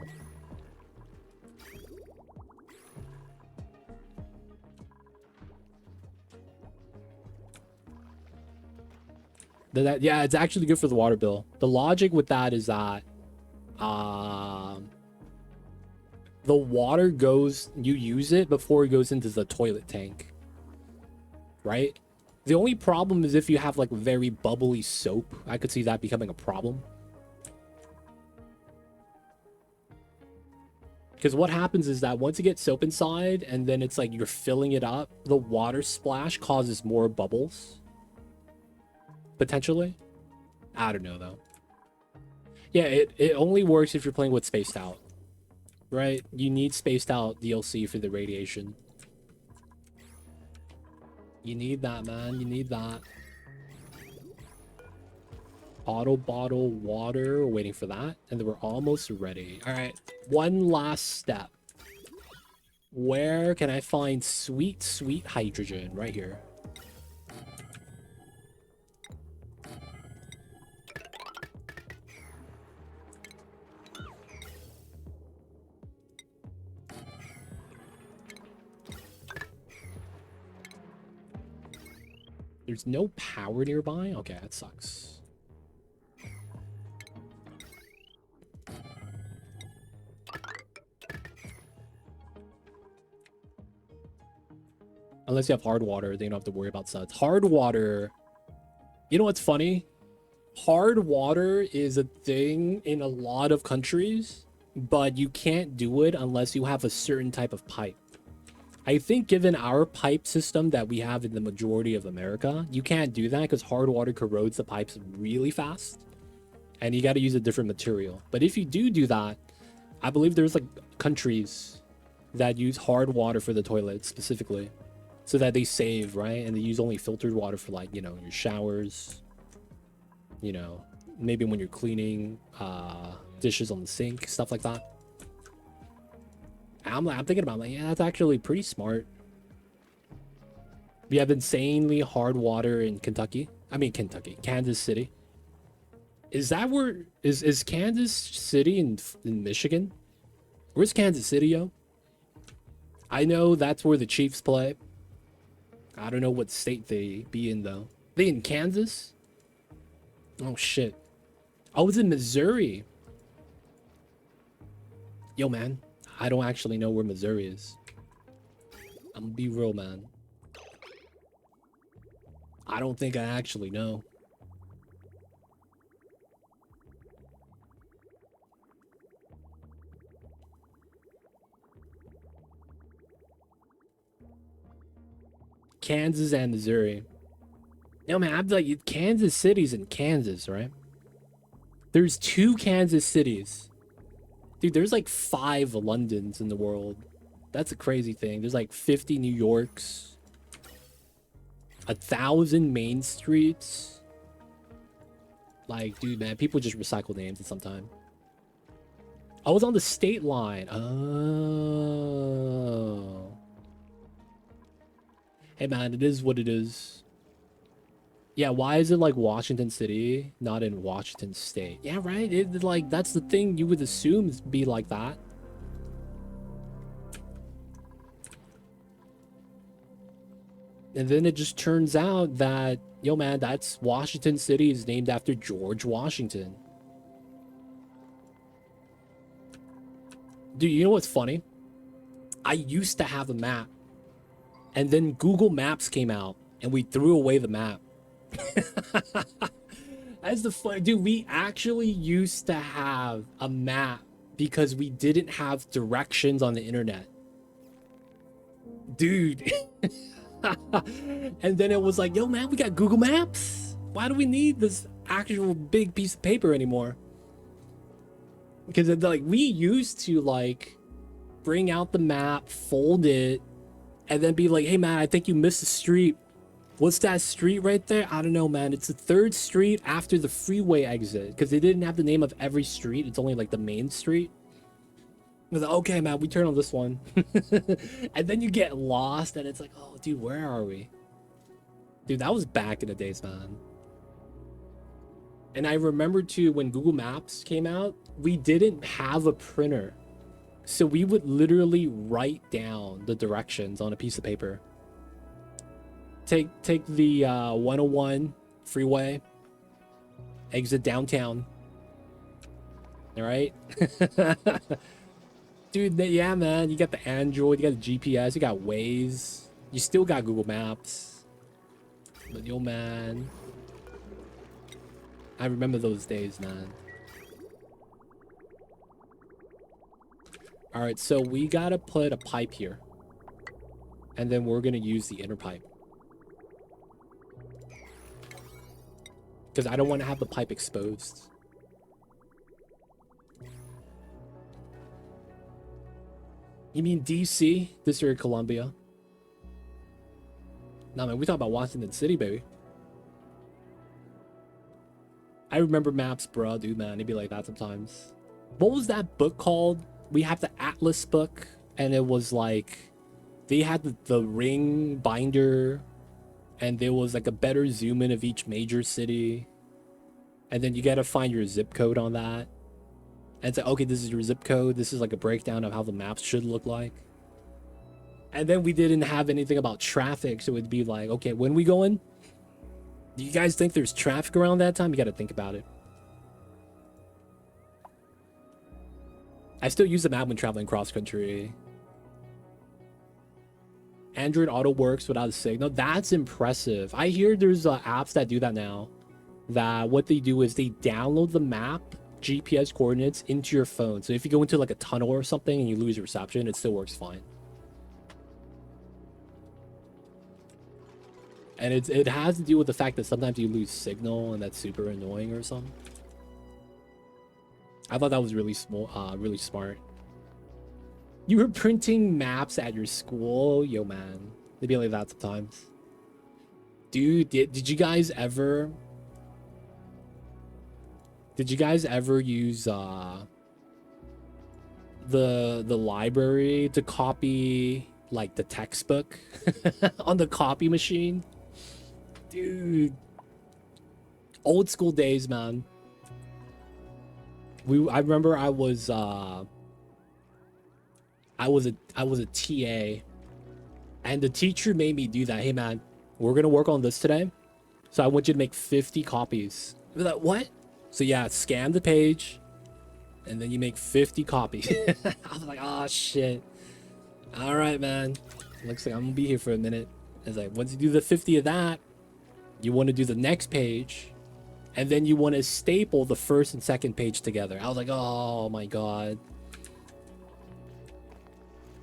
Yeah, it's actually good for the water bill. The logic with that is that the water goes, you use it before it goes into the toilet tank, right? The only problem is if you have like very bubbly soap. I could see that becoming a problem. Because what happens is that once you get soap inside and then it's like you're filling it up, the water splash causes more bubbles. Potentially. I don't know though. Yeah, it only works if you're playing with spaced out. Right? You need spaced out DLC for the radiation. You need that, man. You need that. Auto bottle water. We're waiting for that. And then we're almost ready. Alright. One last step. Where can I find sweet, sweet hydrogen? Right here. There's no power nearby? Okay, that sucks. Unless you have hard water, then you don't have to worry about suds. Hard water... You know what's funny? Hard water is a thing in a lot of countries, but you can't do it unless you have a certain type of pipe. I think given our pipe system that we have in the majority of America, you can't do that because hard water corrodes the pipes really fast. And you got to use a different material. But if you do that, I believe there's like countries that use hard water for the toilets specifically. So that they save, right? And they use only filtered water for like, you know, your showers. You know, maybe when you're cleaning dishes on the sink, stuff like that. I'm thinking about like, yeah, that's actually pretty smart. We have insanely hard water in Kentucky. I mean Kansas City. Is that where is Kansas City in Michigan? Where's Kansas City, yo? I know that's where the Chiefs play. I don't know what state they be in though. They in Kansas? Oh shit. Oh, it's in Missouri. Yo, man. I don't actually know where Missouri is. I'm gonna be real, man. I don't think I actually know. Kansas and Missouri. No, man, I'm like, Kansas City's in Kansas, right? There's 2 Kansas cities. Dude, there's like 5 Londons in the world. That's a crazy thing. There's like 50 New Yorks. 1,000 Main Streets. Like, dude, man, people just recycle names at some time. I was on the state line. Oh. Hey, man, it is what it is. Yeah, why is it like Washington City, not in Washington State? Yeah, right? It, like, that's the thing you would assume be like that. And then it just turns out that, yo man, that's Washington City is named after George Washington. Dude, you know what's funny? I used to have a map, and then Google Maps came out, and we threw away the map. That's the fun, dude. We actually used to have a map because we didn't have directions on the internet, dude. And then it was like, yo man, we got Google Maps. Why do we need this actual big piece of paper anymore? Because like we used to like bring out the map, fold it, and then be like, hey man, I think you missed a street. What's that street right there? I don't know, man. It's the 3rd street after the freeway exit, because they didn't have the name of every street. It's only like the main street. I was like, okay, man, we turn on this one. And then you get lost, and it's like, oh, dude, where are we? Dude, that was back in the days, man. And I remember, too, when Google Maps came out, we didn't have a printer. So we would literally write down the directions on a piece of paper. Take the 101 freeway, exit downtown. All right? Dude, yeah, man, you got the Android, you got the GPS, you got Waze, you still got Google Maps. But yo, man, I remember those days, man. All right, so we gotta put a pipe here, and then we're gonna use the inner pipe because I don't want to have the pipe exposed. You mean DC? District of Columbia? Nah, man, we talking about Washington City, baby. I remember maps, bro, dude, man. It'd be like that sometimes. What was that book called? We have the Atlas book, and it was like they had the ring binder, and there was like a better zoom in of each major city, and then you gotta find your zip code on that. And say, okay, this is your zip code. This is like a breakdown of how the maps should look like. And then we didn't have anything about traffic, so it'd be like, okay, when we going? Do you guys think there's traffic around that time? You got to think about it. I still use the map when traveling cross country. Android Auto works without a signal. That's impressive. I hear there's apps that do that now. That what they do is they download the map GPS coordinates into your phone. So if you go into like a tunnel or something and you lose your reception, it still works fine. And it has to do with the fact that sometimes you lose signal, and that's super annoying or something. I thought that was really small, really smart. You were printing maps at your school? Yo, man. They'd be like that sometimes. Dude, did you guys ever... Did you guys ever use the library to copy like the textbook on the copy machine? Dude, old school days, man. I remember I was a TA, and the teacher made me do that. Hey man, we're gonna work on this today, so I want you to make 50 copies. I was like, what? So yeah, scan the page, and then you make 50 copies. I was like, oh shit. All right, man. Looks like I'm gonna be here for a minute. It's like, once you do the 50 of that, you want to do the next page, and then you want to staple the first and second page together. I was like, oh my god.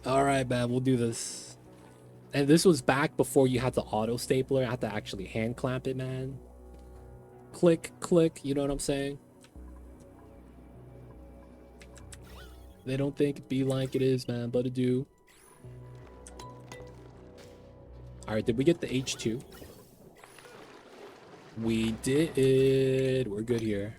All right, man, we'll do this. And this was back before you had the auto stapler. I had to actually hand clamp it, man. Click, click, you know what I'm saying? They don't think it be like it is, man, but it do. Alright, did we get the H2? We did. We're good here.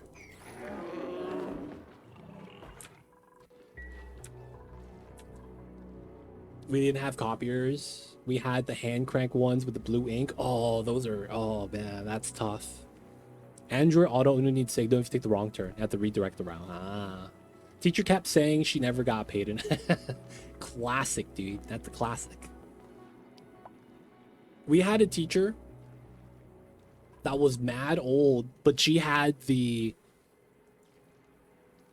We didn't have copiers. We had the hand crank ones with the blue ink. Oh, those are... Oh, man, that's tough. Android Auto only needs signal if you take the wrong turn. You have to redirect the route. Ah. Teacher kept saying she never got paid. Classic, dude. That's a classic. We had a teacher that was mad old, but she had the...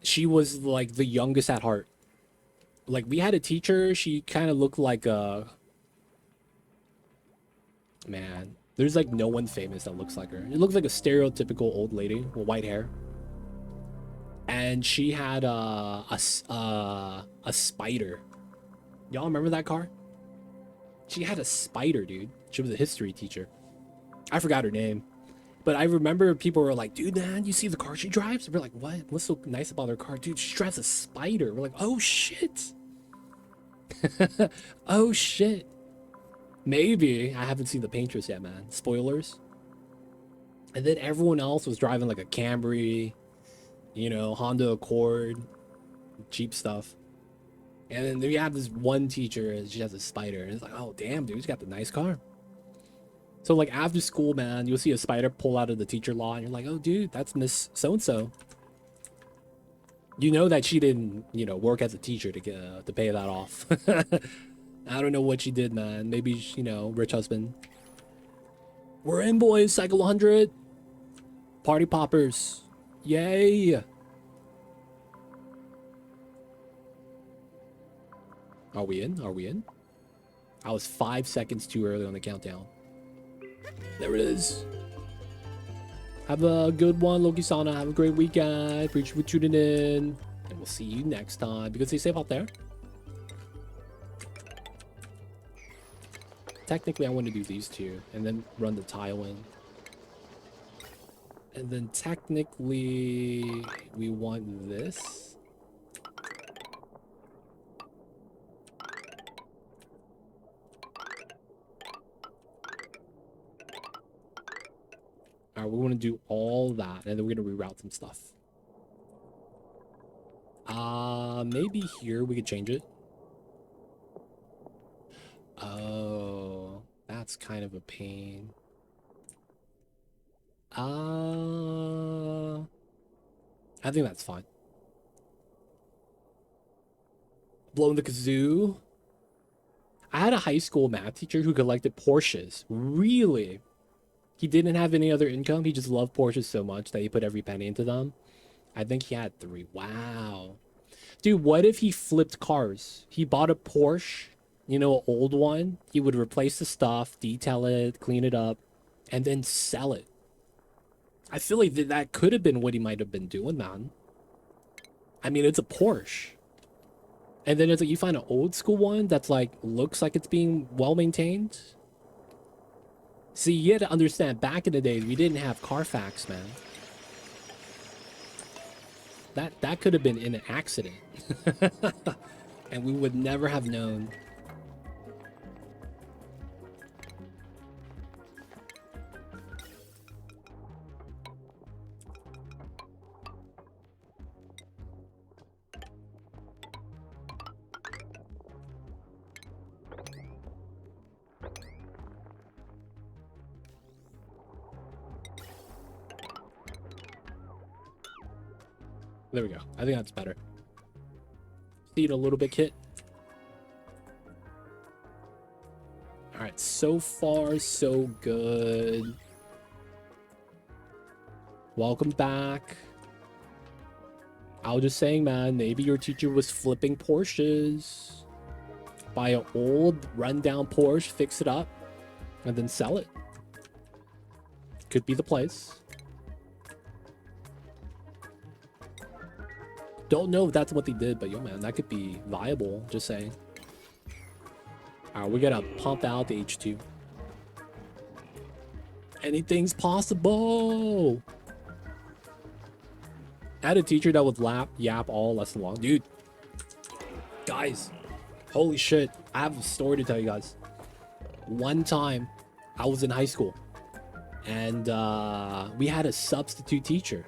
She was like the youngest at heart. Like, we had a teacher, she kind of looked like a... Man, there's like no one famous that looks like her. It looks like a stereotypical old lady with white hair. And she had a spider. Y'all remember that car? She had a spider, dude. She was a history teacher. I forgot her name. But I remember people were like, dude, man, you see the car she drives? We're like, what? What's so nice about her car? Dude, she drives a spider. We're like, oh, shit. Oh, shit. Maybe. I haven't seen the painters yet, man. Spoilers. And then everyone else was driving like a Camry, you know, Honda Accord, cheap stuff. And then we have this one teacher, and she has a spider. And it's like, oh, damn, dude, she's got the nice car. So, like, after school, man, you'll see a spider pull out of the teacher lawn. And you're like, oh, dude, that's Miss So-and-so. You know that she didn't, you know, work as a teacher to pay that off. I don't know what she did, man. Maybe, you know, rich husband. We're in, boys. Cycle 100. Party poppers. Yay. Are we in? Are we in? I was 5 seconds too early on the countdown. There it is. Have a good one, Loki-sana. Have a great weekend. Appreciate you for tuning in. And we'll see you next time. Because stay safe out there. Technically, I want to do these two. And then run the tile in. And then technically, we want this. Alright, we're going to do all that, and then we're going to reroute some stuff. Maybe here we could change it. Oh, that's kind of a pain. I think that's fine. Blowing the kazoo. I had a high school math teacher who collected Porsches. Really? He didn't have any other income. He just loved Porsches so much that he put every penny into them. I think he had 3. Wow. Dude, what if he flipped cars? He bought a Porsche, you know, an old one. He would replace the stuff, detail it, clean it up, and then sell it. I feel like that could have been what he might have been doing, man. I mean, it's a Porsche. And then it's like you find an old school one that's like, looks like it's being well maintained. See, you had to understand, back in the days, we didn't have Carfax, man. That could have been in an accident. And we would never have known. There we go. I think that's better. See it a little bit, Kit. All right, so far so good. Welcome back. I was just saying, man, maybe your teacher was flipping Porsches. Buy an old rundown Porsche, fix it up, and then sell it. Could be the place. Don't know if that's what they did, but yo, man, that could be viable. Just saying. All right, we gotta pump out the H2. Anything's possible. I had a teacher that would yap all lesson long. Dude, guys, holy shit. I have a story to tell you guys. One time, I was in high school, and we had a substitute teacher.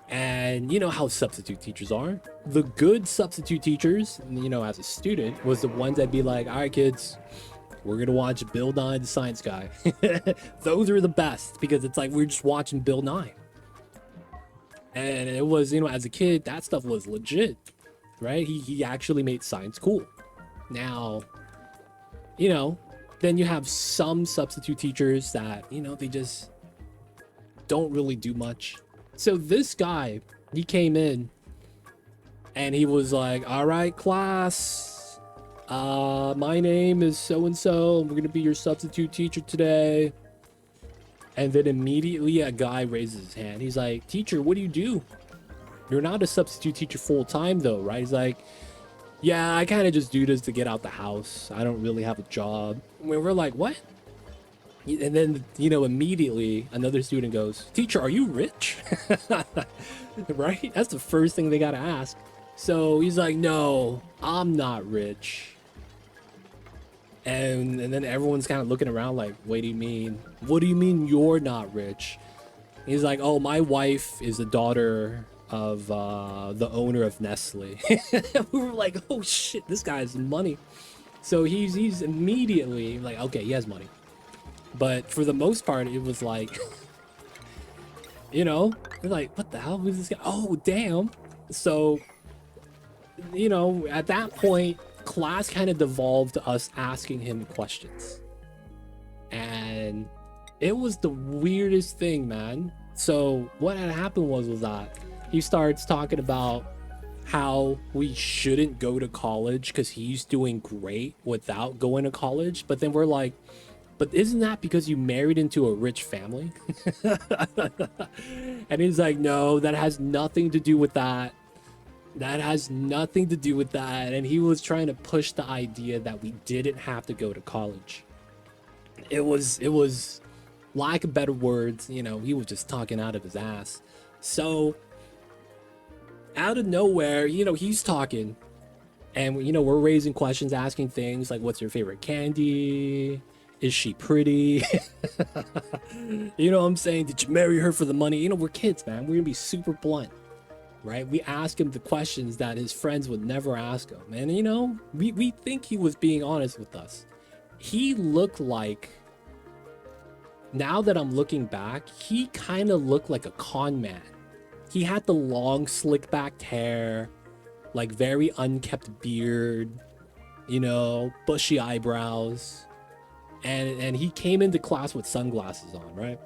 And you know how substitute teachers are. The good substitute teachers, you know, as a student, was the ones that'd be like, all right, kids, we're going to watch Bill Nye the Science Guy. Those are the best because it's like we're just watching Bill Nye. And it was, you know, as a kid, that stuff was legit, right? He actually made science cool. Now, you know, Then you have some substitute teachers that, you know, they just don't really do much. So this guy, he came in and he was like, all right, class, my name is so and so, we're gonna be your substitute teacher today. And then immediately a guy raises his hand. He's like, teacher, what do you do? You're not a substitute teacher full time though, right? He's like, yeah, I kind of just do this to get out the house. I don't really have a job. And we're like, what? And then, you know, immediately another student goes, teacher, are you rich? Right? That's the first thing they got to ask. So he's like, no, I'm not rich. And then everyone's kind of looking around like, what do you mean? What do you mean you're not rich? He's like, oh, my wife is the daughter of the owner of Nestle. We were like, oh shit, this guy has money. So he's immediately like, okay, he has money. But for the most part, it was like, you know, like, what the hell was this guy? Oh, damn. So, you know, at that point, class kind of devolved to us asking him questions. And it was the weirdest thing, man. So what had happened was that he starts talking about how we shouldn't go to college because he's doing great without going to college. But then we're like, but isn't that because you married into a rich family? And he's like, no, that has nothing to do with that. That has nothing to do with that. And he was trying to push the idea that we didn't have to go to college. It was lack of better words, you know, he was just talking out of his ass. So out of nowhere, you know, he's talking and, you know, we're raising questions, asking things like, what's your favorite candy? Is she pretty? You know what I'm saying? Did you marry her for the money? You know, we're kids, man. We're gonna be super blunt, right? We ask him the questions that his friends would never ask him. And, you know, we think he was being honest with us. He looked like, now that I'm looking back, he kind of looked like a con man. He had the long, slick-backed hair, like very unkept beard, you know, bushy eyebrows. And he came into class with sunglasses on, right?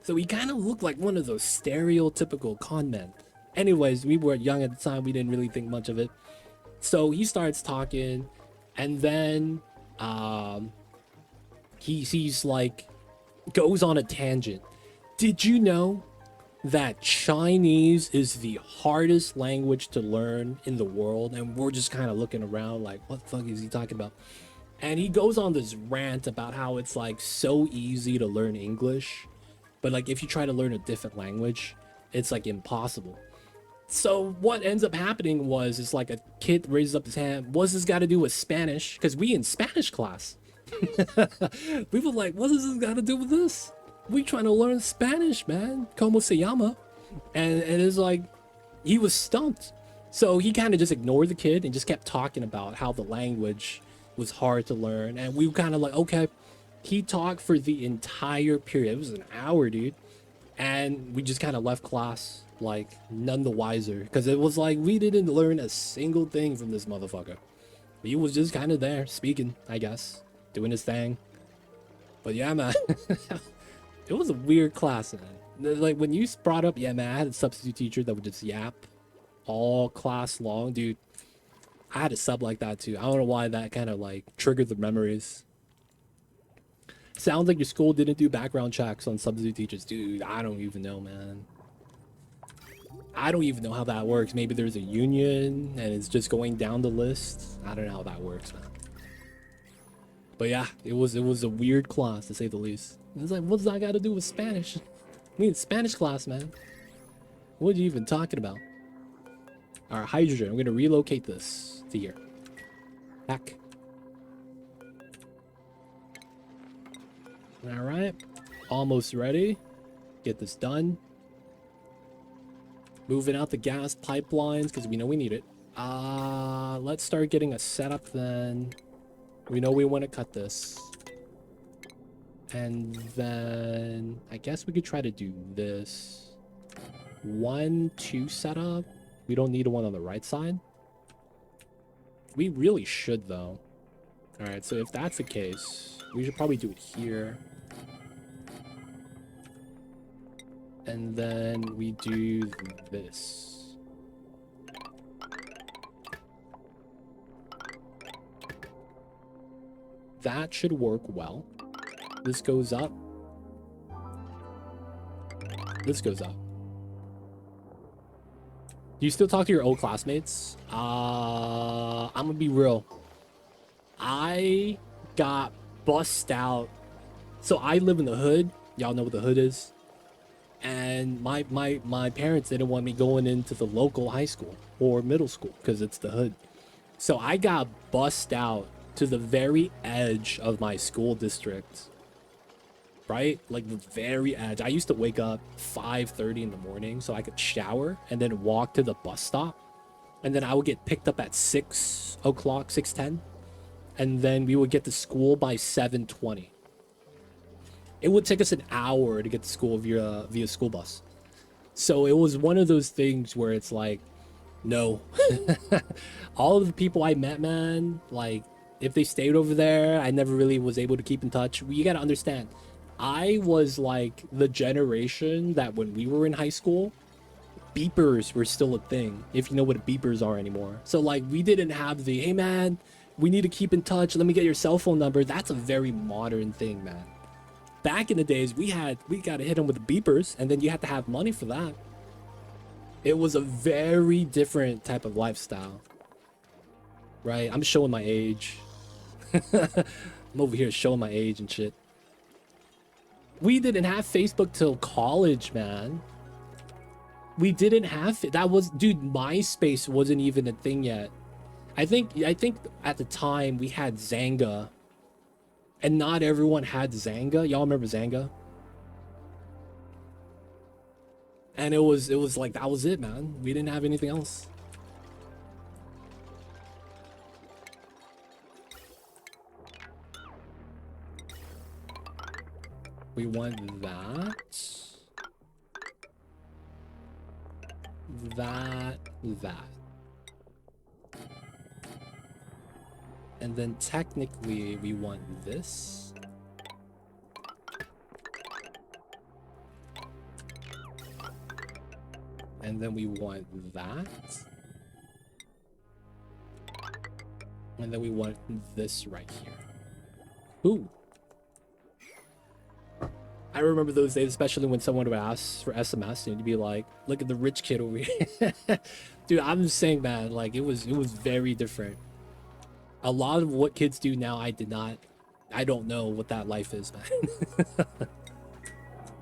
So he kind of looked like one of those stereotypical con men. Anyways, we were young at the time. We didn't really think much of it. So he starts talking, and then he's like, goes on a tangent. Did you know that Chinese is the hardest language to learn in the world? And we're just kind of looking around like, what the fuck is he talking about? And he goes on this rant about how it's like so easy to learn English, but like if you try to learn a different language, it's like impossible. So what ends up happening was, it's like a kid raises up his hand. What's this got to do with Spanish? Because we in Spanish class. We were like, what does this got to do with this? We trying to learn Spanish, man. Como se llama? And it's like, he was stumped. So he kind of just ignored the kid and just kept talking about how the language was hard to learn. And we were kind of like, okay. He talked for the entire period. It was an hour, dude. And we just kind of left class like none the wiser, because it was like we didn't learn a single thing from this motherfucker. He was just kind of there speaking, I guess, doing his thing. But yeah, man. It was a weird class, man. Like when you brought up, yeah, man, I had a substitute teacher that would just yap all class long, dude. I had a sub like that too. I don't know why that kind of like triggered the memories. Sounds like your school didn't do background checks on substitute teachers. Dude, I don't even know, man. I don't even know how that works. Maybe there's a union and it's just going down the list. I don't know how that works, man. But yeah, it was a weird class to say the least. It's like, what's that got to do with Spanish? We in Spanish class, man. What are you even talking about? All right, hydrogen. I'm gonna relocate this to here. Back. All right, almost ready. Get this done. Moving out the gas pipelines because we know we need it. Let's start getting a setup then. We know we want to cut this. And then I guess we could try to do this. 1, 2 setup. We don't need one on the right side. We really should though. All right, so if that's the case, we should probably do it here. And then we do this. That should work well. This goes up. This goes up. Do you still talk to your old classmates? I'm gonna be real. I got bussed out. So I live in the hood. Y'all know what the hood is. And my parents didn't want me going into the local high school or middle school because it's the hood. So I got bussed out to the very edge of my school district. Right? Like the very edge. I used to wake up 5:30 in the morning so I could shower and then walk to the bus stop. And then I would get picked up at 6 o'clock, 6:10. And then we would get to school by 7:20. It would take us an hour to get to school via school bus. So it was one of those things where it's like, no. All of the people I met, man, like, if they stayed over there, I never really was able to keep in touch. You gotta understand, I was like the generation that when we were in high school, beepers were still a thing, if you know what beepers are anymore. So like we didn't have the, hey man, we need to keep in touch, let me get your cell phone number. That's a very modern thing, man. Back in the days, we gotta hit them with the beepers, and then you had to have money for that. It was a very different type of lifestyle. Right? I'm showing my age. I'm over here showing my age and shit. We didn't have Facebook till college, man. We didn't have it. That was, dude, MySpace wasn't even a thing yet. I think at the time we had Zanga. And not everyone had Zanga. Y'all remember Zanga? And it was like, that was it, man. We didn't have anything else. We want that. That. And then technically we want this. And then we want that. And then we want this right here. Ooh. I remember those days, especially when someone would ask for SMS and you'd be like, look at the rich kid over here. Dude, I'm just saying, man, like it was very different. A lot of what kids do now, I don't know what that life is, man.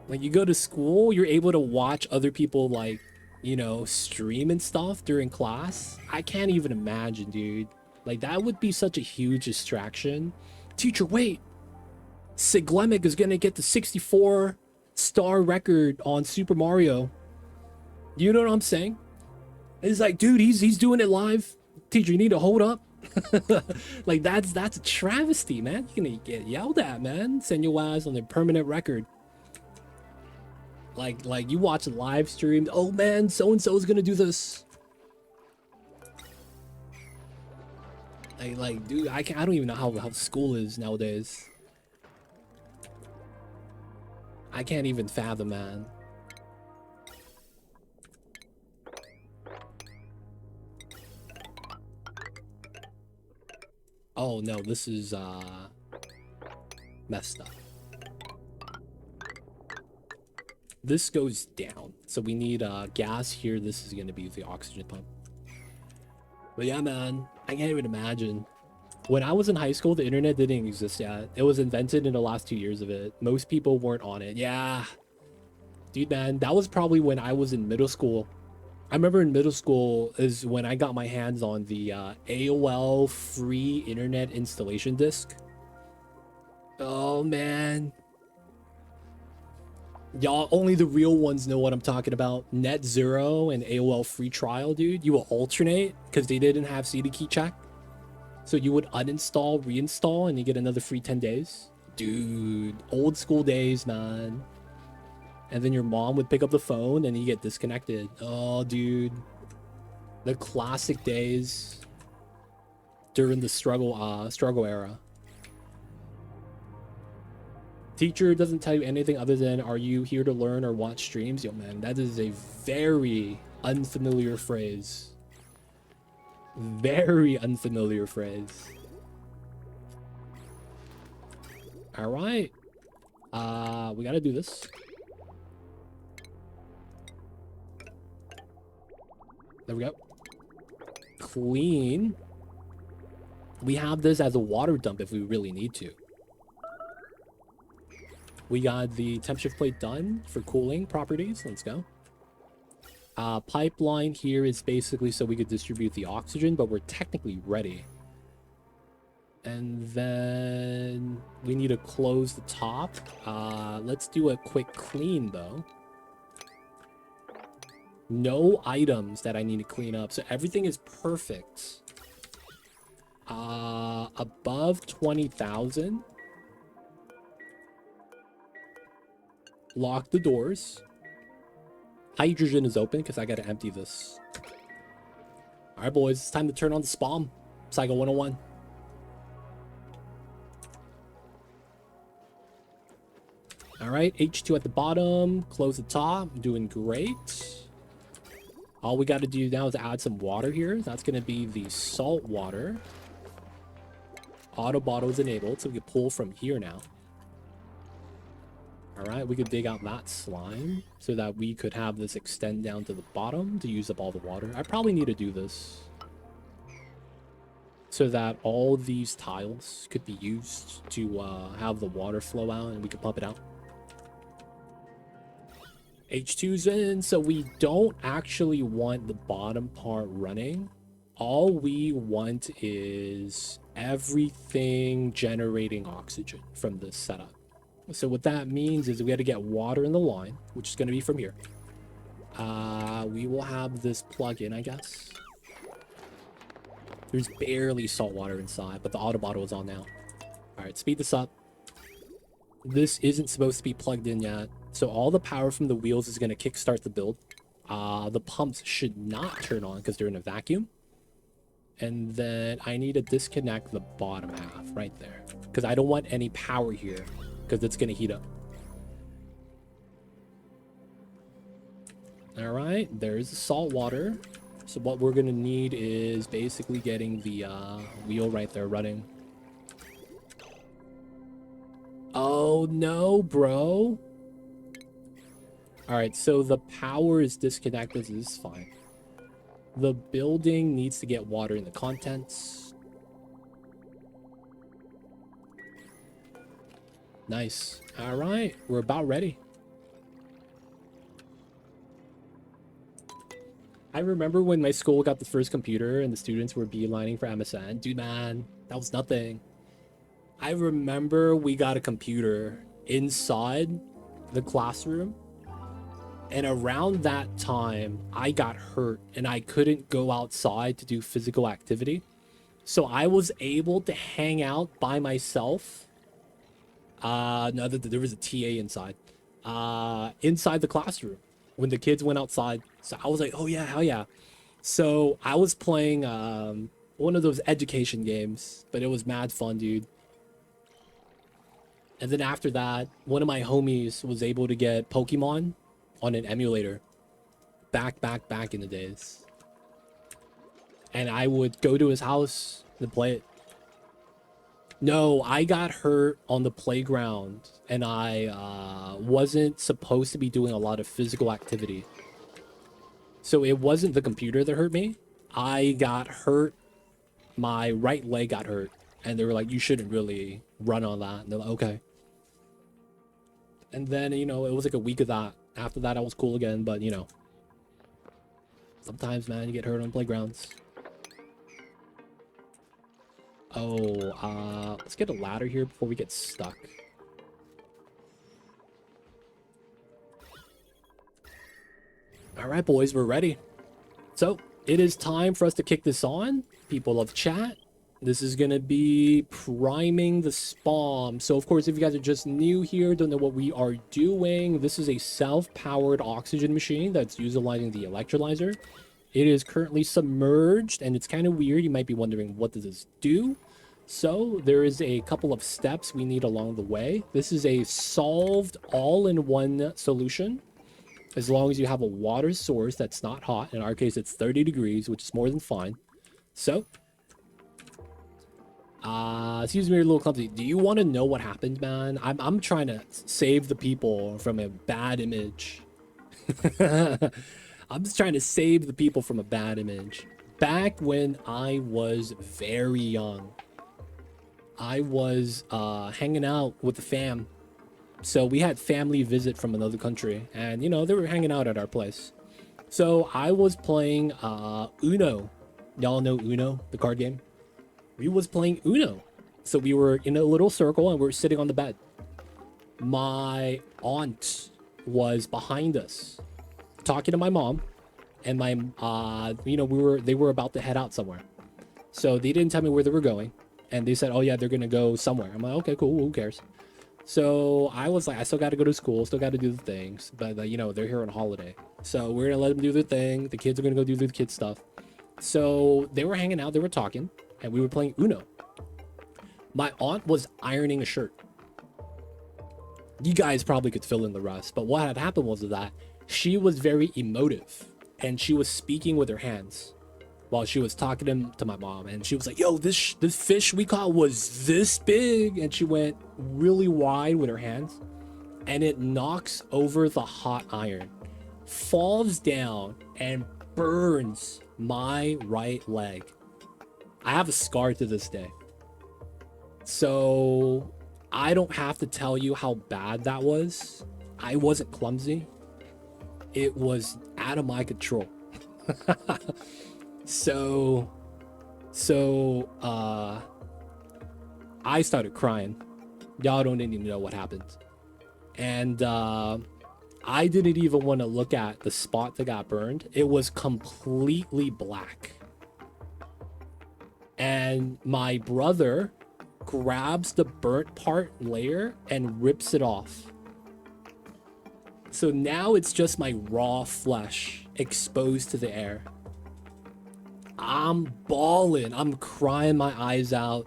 Like you go to school, you're able to watch other people like, you know, stream and stuff during class. I can't even imagine, dude. Like that would be such a huge distraction. Teacher, wait. Siglemic is gonna get the 64-star record on Super Mario. You know what I'm saying? It's like, dude, he's doing it live. Teacher, you need to hold up. Like that's a travesty, man. You're gonna get yelled at, man. Send your ass on their permanent record. Like you watch a live stream. Oh man, so and so is gonna do this. Like dude, I don't even know how school is nowadays. I can't even fathom, man. Oh no, this is messed up. This goes down, so we need gas here. This is gonna be the oxygen pump. But yeah, man, I can't even imagine. When I was in high school, the internet didn't exist yet. It was invented in the last 2 years of it. Most people weren't on it. Yeah, dude, man, that was probably when I was in middle school. I remember in middle school is when I got my hands on the AOL free internet installation disc. Oh man, y'all, only the real ones know what I'm talking about. Net Zero and AOL free trial, dude. You will alternate because they didn't have CD key check. So you would uninstall, reinstall, and you get another free 10 days. Dude, old school days, man. And then your mom would pick up the phone and you get disconnected. Oh, dude. The classic days. during the struggle era. Teacher doesn't tell you anything other than, are you here to learn or watch streams? Yo, man, that is a very unfamiliar phrase. Very unfamiliar phrase. All right. We gotta do this. There we go. Clean. We have this as a water dump if we really need to. We got the temp shift plate done for cooling properties. Let's go. Pipeline here is basically so we could distribute the oxygen, but we're technically ready. And then we need to close the top. Let's do a quick clean though. No items that I need to clean up, so everything is perfect. Above 20,000. Lock the doors. Hydrogen is open because I gotta empty this. All right, boys, it's time to turn on the SPOM. Cycle 101. All right, H2 at the bottom. Close the top. Doing great. All we got to do now is add some water here. That's going to be the salt water. Auto bottle is enabled, so we can pull from here now. All right, we could dig out that slime so that we could have this extend down to the bottom to use up all the water. I probably need to do this so that all these tiles could be used to have the water flow out and we can pump it out. H2's in, so we don't actually want the bottom part running. All we want is everything generating oxygen from this setup. So what that means is we got to get water in the line, which is going to be from here. We will have this plug in, I guess. There's barely salt water inside, but the auto bottle is on now. All right, speed this up. This isn't supposed to be plugged in yet, so all the power from the wheels is going to kickstart the build. The pumps should not turn on because they're in a vacuum. And then I need to disconnect the bottom half right there because I don't want any power here because it's going to heat up. All right, there's the salt water. So what we're going to need is basically getting the wheel right there running. Oh no, bro. All right, so the power is disconnected. This is fine. The building needs to get water in the contents. Nice. All right, we're about ready. I remember when my school got the first computer and the students were beelining for MSN. Dude, man, that was nothing. I remember we got a computer inside the classroom. And around that time, I got hurt and I couldn't go outside to do physical activity. So I was able to hang out by myself. No, there was a TA inside. Inside the classroom when the kids went outside. So I was like, oh yeah, hell yeah. So I was playing one of those education games, but it was mad fun, dude. And then after that, one of my homies was able to get Pokemon on an emulator back in the days. And I would go to his house to play it. No, I got hurt on the playground and I wasn't supposed to be doing a lot of physical activity. So it wasn't the computer that hurt me. I got hurt. My right leg got hurt. And they were like, you shouldn't really run on that. And they're like, okay. And then, you know, it was like a week of that. After that, I was cool again. But, you know, sometimes, man, you get hurt on playgrounds. Oh, let's get a ladder here before we get stuck. All right, boys, we're ready. So it is time for us to kick this on. People of chat. This is going to be priming the SPOM. So, of course, if you guys are just new here, don't know what we are doing, this is a self-powered oxygen machine that's utilizing the electrolyzer. It is currently submerged, and it's kind of weird. You might be wondering, what does this do? So there is a couple of steps we need along the way. This is a solved all-in-one solution. As long as you have a water source that's not hot. In our case, it's 30 degrees, which is more than fine. So, excuse me, you're a little clumsy. Do you want to know what happened, man? I'm trying to save the people from a bad image. I'm just trying to save the people from a bad image. Back when I was very young, I was hanging out with the fam. So we had family visit from another country, and you know, they were hanging out at our place. So I was playing Uno. Y'all know Uno, the card game? We was playing Uno. So we were in a little circle and we were sitting on the bed. My aunt was behind us talking to my mom, and my you know, they were about to head out somewhere. So they didn't tell me where they were going, and they said, oh yeah, they're gonna go somewhere. I'm like, okay, cool, who cares? So I was like, I still got to go to school, still got to do the things, but you know, they're here on holiday, so we're gonna let them do their thing. The kids are gonna go do their kid stuff. So they were hanging out, they were talking, and we were playing Uno. My aunt was ironing a shirt. You guys probably could fill in the rest, but what had happened was that she was very emotive, and she was speaking with her hands while she was talking to my mom, and she was like, yo, this fish we caught was this big, and she went really wide with her hands, and it knocks over the hot iron, falls down, and burns my right leg. I have a scar to this day. So I don't have to tell you how bad that was. I wasn't clumsy. It was out of my control. So I started crying. Y'all don't even know what happened. And I didn't even want to look at the spot that got burned. It was completely black. And my brother grabs the burnt part layer and rips it off. So now it's just my raw flesh exposed to the air. I'm bawling. I'm crying my eyes out.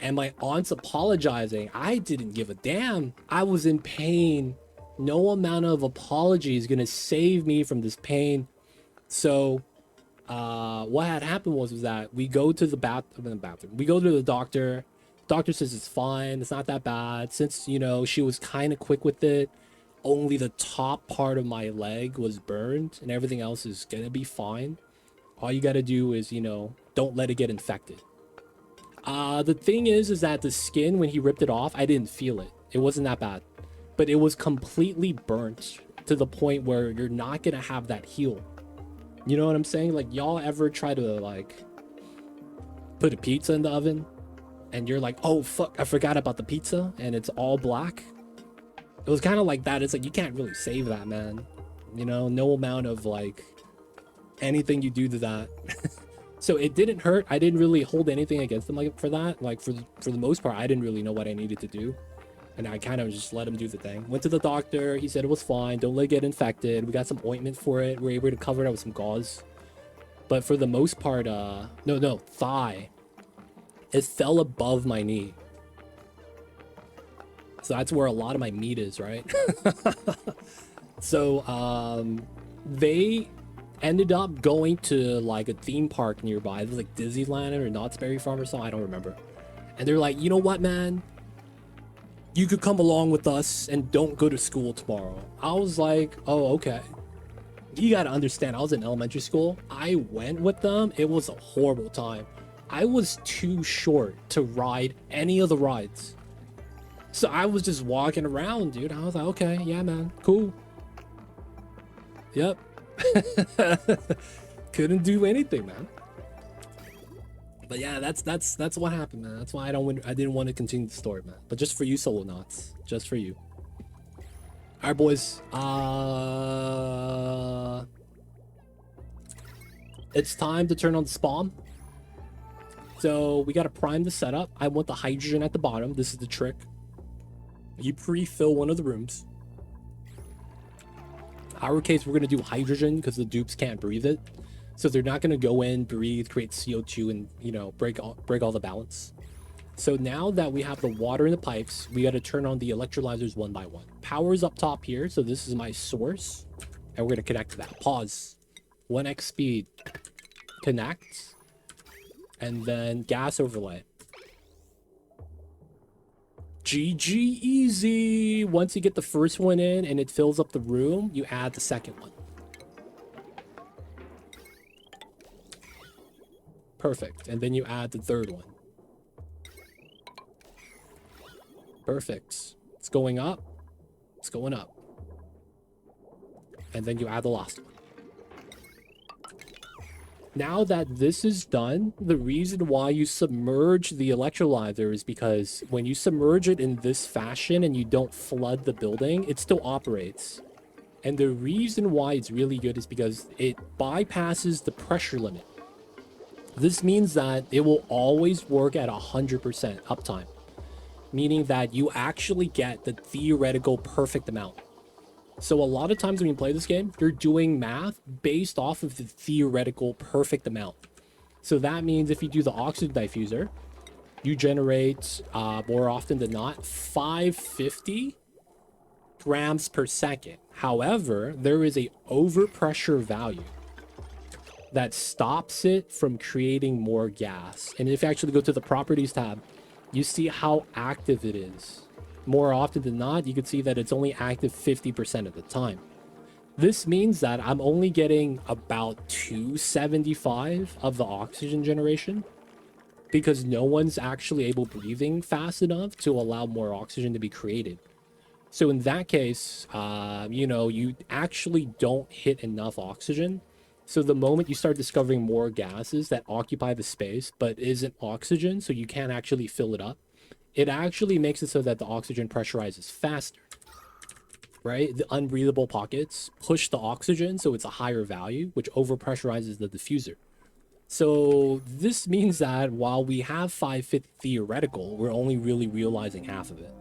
And my aunt's apologizing. I didn't give a damn. I was in pain. No amount of apology is going to save me from this pain. So what had happened was that we go to the bathroom. We go to the doctor. Doctor says it's fine. It's not that bad. Since, you know, she was kind of quick with it. Only the top part of my leg was burned, and everything else is going to be fine. All you got to do is, you know, don't let it get infected. The thing is that the skin, when he ripped it off, I didn't feel it. It wasn't that bad. But it was completely burnt to the point where you're not going to have that heal. You know what I'm saying? Like, y'all ever try to, like, put a pizza in the oven? And you're like, oh, fuck, I forgot about the pizza. And it's all black. It was kind of like that. It's like, you can't really save that, man. You know, no amount of, like, anything you do to that. So it didn't hurt. I didn't really hold anything against them like for that. Like, for the most part, I didn't really know what I needed to do. And I kind of just let him do the thing. Went to the doctor. He said it was fine. Don't let it get infected. We got some ointment for it. We were able to cover it up with some gauze. But for the most part, thigh. It fell above my knee. So that's where a lot of my meat is, right? So, they ended up going to, like, a theme park nearby. It was like Disneyland or Knott's Berry Farm or something. I don't remember. And they're like, you know what, man? You could come along with us and don't go to school tomorrow. I was like, oh, okay. You gotta understand, I was in elementary school. I went with them. It was a horrible time. I was too short to ride any of the rides. So I was just walking around, dude. I was like, okay, yeah, man, cool. Yep. Couldn't do anything, man. But yeah, that's what happened, man. That's why I didn't want to continue the story, man. But just for you, solo knots, just for you. All right, boys. It's time to turn on the SPOM. So we gotta prime the setup. I want the hydrogen at the bottom. This is the trick. You pre-fill one of the rooms. Our case, we're gonna do hydrogen because the dupes can't breathe it. So they're not going to go in, breathe, create CO2, and, you know, break all the balance. So now that we have the water in the pipes, we got to turn on the electrolyzers one by one. Power's up top here, so this is my source, and we're going to connect to that. Pause. 1x speed. Connect. And then gas overlay. GG easy. Once you get the first one in and it fills up the room, you add the second one. Perfect. And then you add the third one. Perfect. It's going up. It's going up. And then you add the last one. Now that this is done, the reason why you submerge the electrolyzer is because when you submerge it in this fashion and you don't flood the building, it still operates. And the reason why it's really good is because it bypasses the pressure limit. This means that it will always work at 100% uptime, meaning that you actually get the theoretical perfect amount. So a lot of times when you play this game, you're doing math based off of the theoretical perfect amount. So that means if you do the oxygen diffuser, you generate, more often than not, 550 grams per second. However, there is a overpressure value that stops it from creating more gas. And if you actually go to the properties tab, you see how active it is. More often than not, you can see that it's only active 50% of the time. This means that I'm only getting about 275 of the oxygen generation because no one's actually able breathing fast enough to allow more oxygen to be created. So in that case, you know, you actually don't hit enough oxygen. So the moment you start discovering more gases that occupy the space but isn't oxygen, so you can't actually fill it up, it actually makes it so that the oxygen pressurizes faster, right? The unbreathable pockets push the oxygen, so it's a higher value, which overpressurizes the diffuser. So this means that while we have 550 theoretical, we're only really realizing half of it.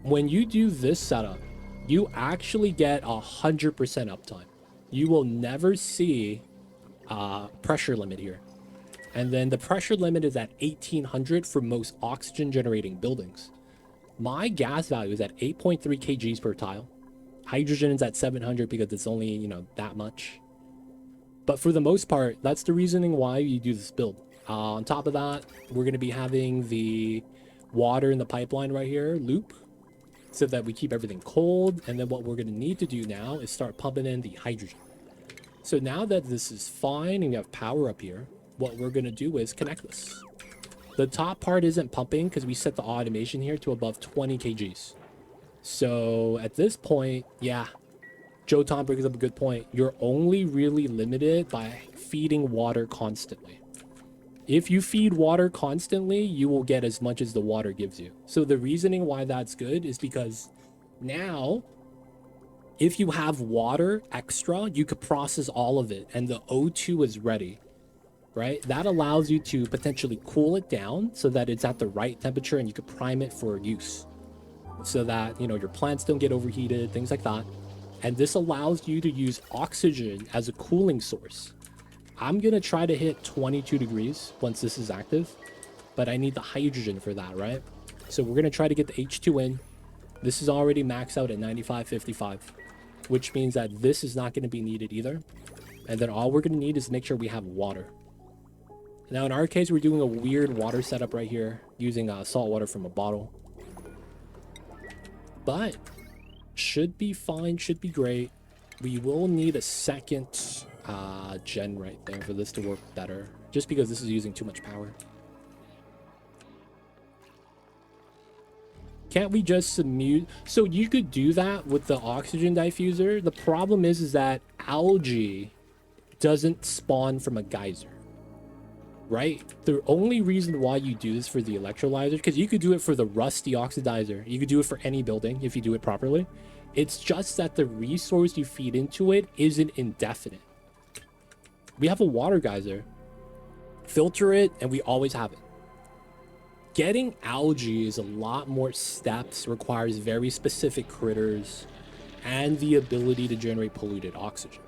When you do this setup, you actually get 100% uptime. You will never see pressure limit here. And then the pressure limit is at 1800 for most oxygen generating buildings. My gas value is at 8.3 kgs per tile. Hydrogen is at 700 because it's only, you know, that much. But for the most part, that's the reasoning why you do this build. On top of that, we're going to be having the water in the pipeline right here loop so that we keep everything cold. And then what we're going to need to do now is start pumping in the hydrogen. So now that this is fine and you have power up here, what we're going to do is connect this. The top part isn't pumping because we set the automation here to above 20 kgs. So at this point, yeah, Joe Tom brings up a good point. You're only really limited by feeding water constantly. If you feed water constantly, you will get as much as the water gives you. So the reasoning why that's good is because now, if you have water extra, you could process all of it and the O2 is ready. Right? That allows you to potentially cool it down so that it's at the right temperature and you could prime it for use so that, you know, your plants don't get overheated, things like that. And this allows you to use oxygen as a cooling source. I'm going to try to hit 22 degrees once this is active, but I need the hydrogen for that, right? So we're going to try to get the H2 in. This is already maxed out at 95.55, which means that this is not going to be needed either. And then all we're going to need is make sure we have water. Now, in our case, we're doing a weird water setup right here using salt water from a bottle. But should be fine, should be great. We will need a second gen right there for this to work better, just because this is using too much power. Can't we just submute? So you could do that with the oxygen diffuser. The problem is that algae doesn't spawn from a geyser. Right? The only reason why you do this for the electrolyzer, because you could do it for the rusty oxidizer, you could do it for any building if you do it properly. It's just that the resource you feed into it isn't indefinite. We have a water geyser, filter it, and we always have it. Getting algae is a lot more steps, requires very specific critters, and the ability to generate polluted oxygen.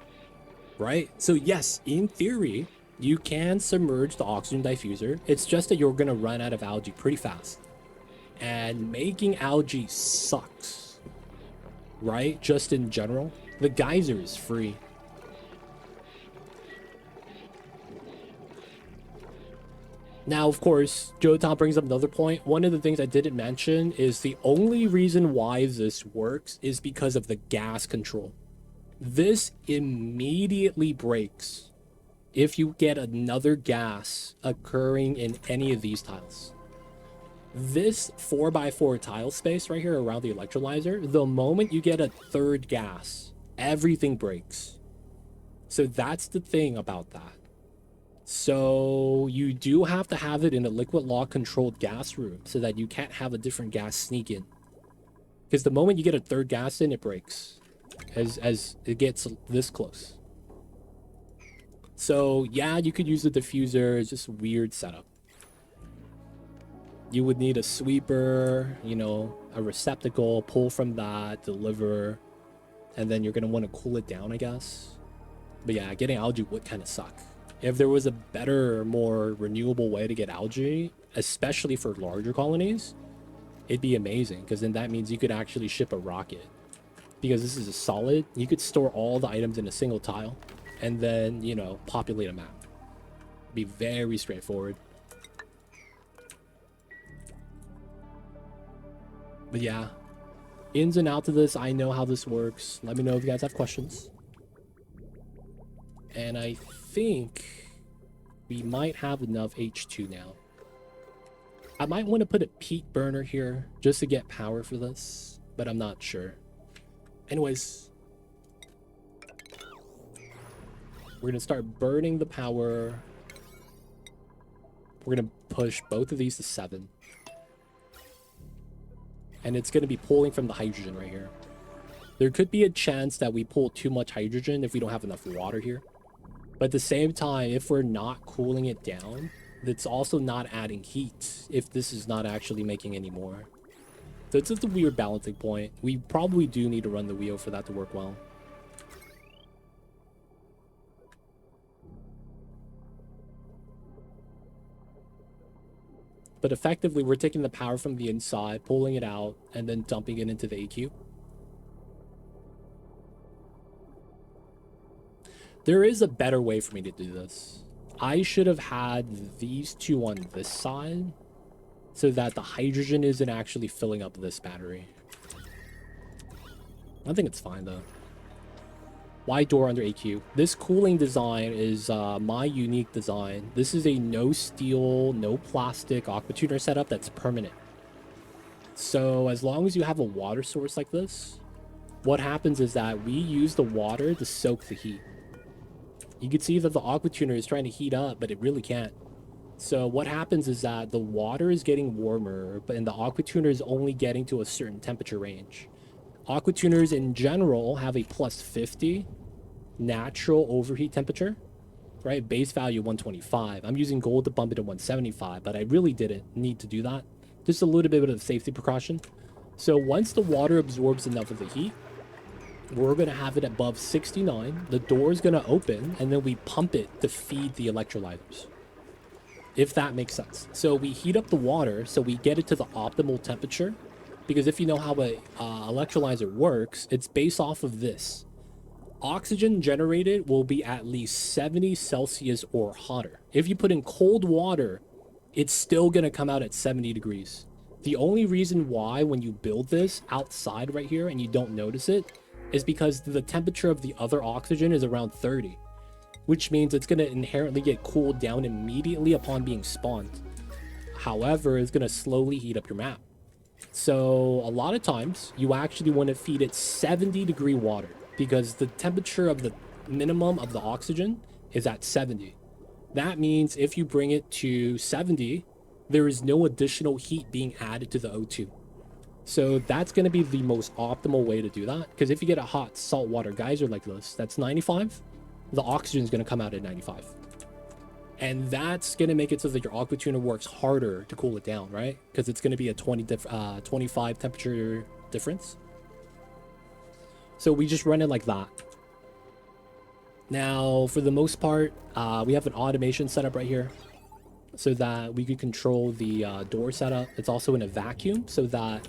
right? So yes, in theory, you can submerge the oxygen diffuser. It's just that you're gonna run out of algae pretty fast. And making algae sucks, right? Just in general. The geyser is free. Now, of course, Joe Tom brings up another point. One of the things I didn't mention is the only reason why this works is because of the gas control. This immediately breaks if you get another gas occurring in any of these tiles. This 4x4 tile space right here around the electrolyzer, the moment you get a third gas, everything breaks. So that's the thing about that. So you do have to have it in a liquid lock controlled gas room so that you can't have a different gas sneak in. Because the moment you get a third gas in, it breaks as it gets this close. So yeah, you could use the diffuser. It's just a weird setup. You would need a sweeper, you know, a receptacle, pull from that, deliver, and then you're going to want to cool it down, I guess. But yeah, getting algae would kind of suck. If there was a better, more renewable way to get algae, especially for larger colonies, it'd be amazing, because then that means you could actually ship a rocket. Because this is a solid, you could store all the items in a single tile, and then, you know, populate a map. It'd be very straightforward. But yeah, ins and outs of this, I know how this works. Let me know if you guys have questions. And I think we might have enough H2 now. I might want to put a peat burner here just to get power for this, but I'm not sure. Anyways, we're gonna start burning the power. We're gonna push both of these to 7. And it's gonna be pulling from the hydrogen right here. There could be a chance that we pull too much hydrogen if we don't have enough water here. But at the same time, if we're not cooling it down, it's also not adding heat if this is not actually making any more. So it's just a weird balancing point. We probably do need to run the wheel for that to work well. But effectively, we're taking the power from the inside, pulling it out, and then dumping it into the AQ. There is a better way for me to do this. I should have had these two on this side so that the hydrogen isn't actually filling up this battery. I think it's fine though. Wide door under AQ. This cooling design is my unique design. This is a no steel, no plastic aqua tuner setup that's permanent. So as long as you have a water source like this, what happens is that we use the water to soak the heat. You can see that the aqua tuner is trying to heat up, but it really can't. So what happens is that the water is getting warmer, but the aqua tuner is only getting to a certain temperature range. Aqua tuners in general have a plus 50 natural overheat temperature, right? Base value 125. I'm using gold to bump it to 175, but I really didn't need to do that. Just a little bit of a safety precaution. So once the water absorbs enough of the heat, we're going to have it above 69. The door is going to open, and then we pump it to feed the electrolyzers, if that makes sense. So we heat up the water so we get it to the optimal temperature, because if you know how a electrolyzer works, it's based off of this. Oxygen generated will be at least 70 Celsius or hotter. If you put in cold water, it's still going to come out at 70 degrees. The only reason why when you build this outside right here and you don't notice it is because the temperature of the other oxygen is around 30, which means it's going to inherently get cooled down immediately upon being spawned. However, it's going to slowly heat up your map. So a lot of times you actually want to feed it 70-degree water, because the temperature of the minimum of the oxygen is at 70. That means if you bring it to 70, there is no additional heat being added to the O2. So that's going to be the most optimal way to do that, because if you get a hot saltwater geyser like this, that's 95, the oxygen is going to come out at 95. And that's going to make it so that your aqua tuner works harder to cool it down, right? Because it's going to be a 25 temperature difference. So we just run it like that. Now, for the most part, we have an automation setup right here so that we could control the door setup. It's also in a vacuum so that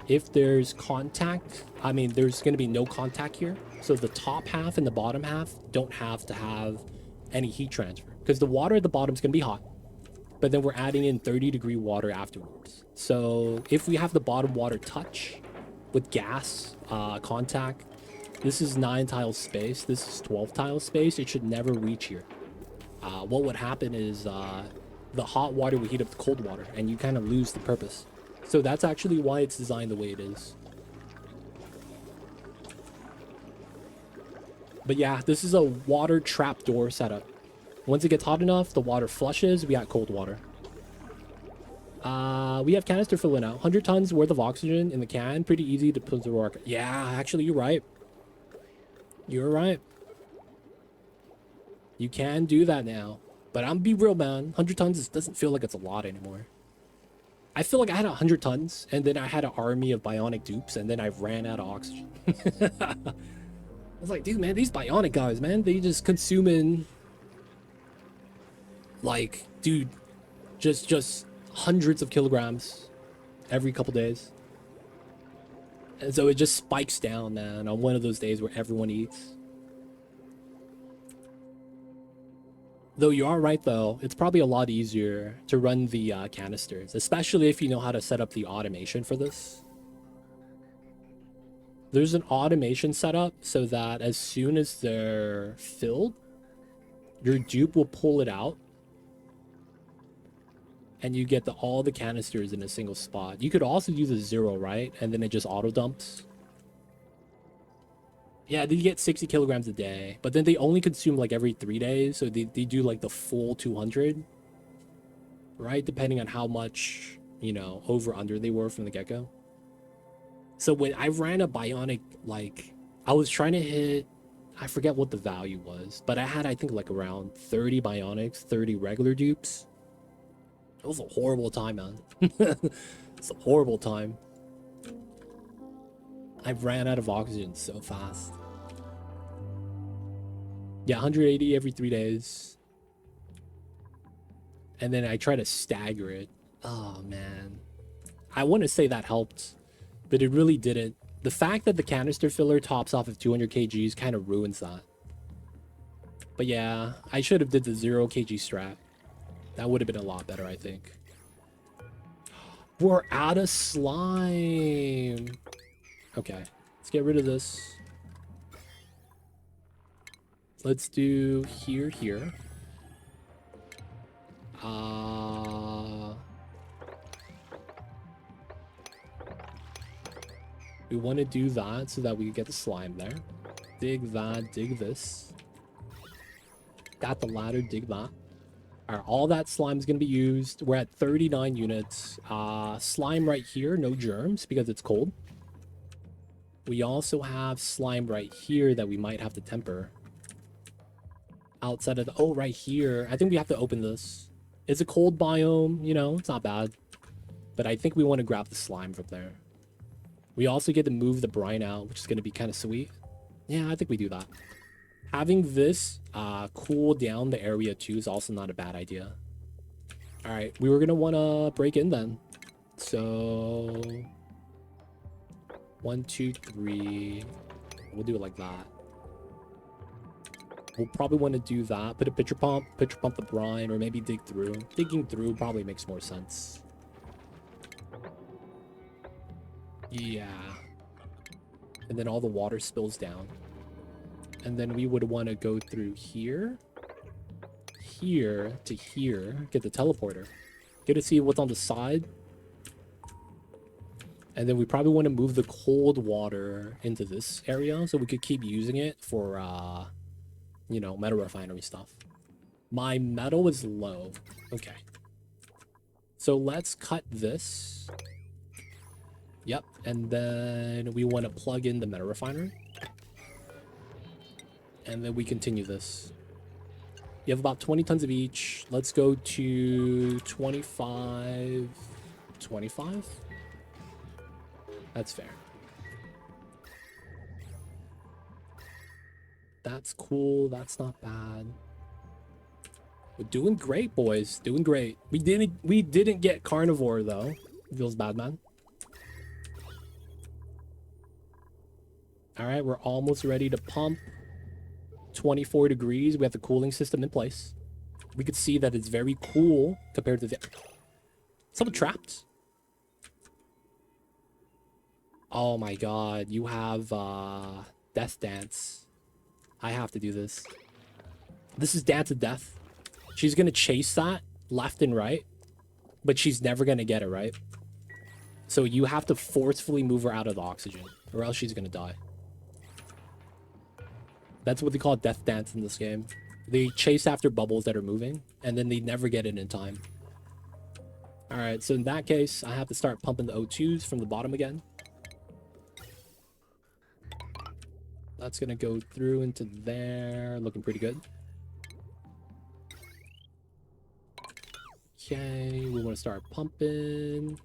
if there's contact, I mean, there's going to be no contact here. So the top half and the bottom half don't have to have any heat transfer because the water at the bottom is going to be hot. But then we're adding in 30-degree water afterwards. So if we have the bottom water touch with gas contact, this is 9 tiles space. This is 12 tiles space. It should never reach here. What would happen is the hot water would heat up the cold water, and you kind of lose the purpose. So that's actually why it's designed the way it is. But yeah, this is a water trap door setup. Once it gets hot enough, the water flushes, we got cold water. We have canister filling out. 100 tons worth of oxygen in the can. Pretty easy to put to work. Yeah, actually, you're right. You're right. You can do that now. But I'm be real, man. 100 tons doesn't feel like it's a lot anymore. I feel like I had 100 tons, and then I had an army of bionic dupes, and then I ran out of oxygen. I was like, dude, man, these bionic guys, man, they just consuming, like, dude, just hundreds of kilograms every couple days. And so it just spikes down, man, on one of those days where everyone eats. Though you are right, though, it's probably a lot easier to run the canisters, especially if you know how to set up the automation for this. There's an automation setup so that as soon as they're filled, your dupe will pull it out and you get all the canisters in a single spot. You could also use a 0, right? And then it just auto dumps. Yeah, they get 60 kilograms a day, but then they only consume like every 3 days. So they do like the full 200, right? Depending on how much, you know, over under they were from the get-go. So when I ran a bionic, like I was trying to hit, I forget what the value was, but I had, I think, like around 30 bionics, 30 regular dupes. It was a horrible time, man. It's a horrible time. I ran out of oxygen so fast. Yeah, 180 every 3 days. And then I try to stagger it. Oh, man. I want to say that helped, but it really didn't. The fact that the canister filler tops off of 200 kgs kind of ruins that. But yeah, I should have did the 0 kg strat. That would have been a lot better, I think. We're out of slime. Okay, let's get rid of this. Let's do here. We want to do that so that we get the slime there. Dig that, dig this. Got the ladder, dig that. All right, all that slime is going to be used. We're at 39 units. Slime right here, no germs because it's cold. We also have slime right here that we might have to temper. Outside of the... Oh, right here. I think we have to open this. It's a cold biome, you know, it's not bad. But I think we want to grab the slime from there. We also get to move the brine out, which is going to be kind of sweet. Yeah, I think we do that. Having this cool down the area too is also not a bad idea. All right, we were going to want to break in then. So... 1, 2, 3. We'll do it like that. We'll probably want to do that. Put a pitcher pump the brine, or maybe dig through. Digging through probably makes more sense. Yeah. And then all the water spills down. And then we would want to go through here. Here to here. Get the teleporter. Get to see what's on the side. And then we probably want to move the cold water into this area so we could keep using it for, you know, metal refinery stuff. My metal is low. Okay. So let's cut this. Yep. And then we want to plug in the metal refinery. And then we continue this. You have about 20 tons of each. Let's go to 25. 25? That's fair. That's cool. That's not bad. We're doing great, boys. Doing great. We didn't get carnivore though. Feels bad, man. All right, we're almost ready to pump. 24 degrees. We have the cooling system in place. We could see that it's very cool compared to the... Someone trapped. Oh my god, you have Death Dance. I have to do this. This is Dance of Death. She's gonna chase that left and right, but she's never gonna get it, right? So you have to forcefully move her out of the oxygen, or else she's gonna die. That's what they call Death Dance in this game. They chase after bubbles that are moving, and then they never get it in time. Alright, so in that case, I have to start pumping the O2s from the bottom again. That's gonna go through into there, looking pretty good. Okay, we want to start pumping.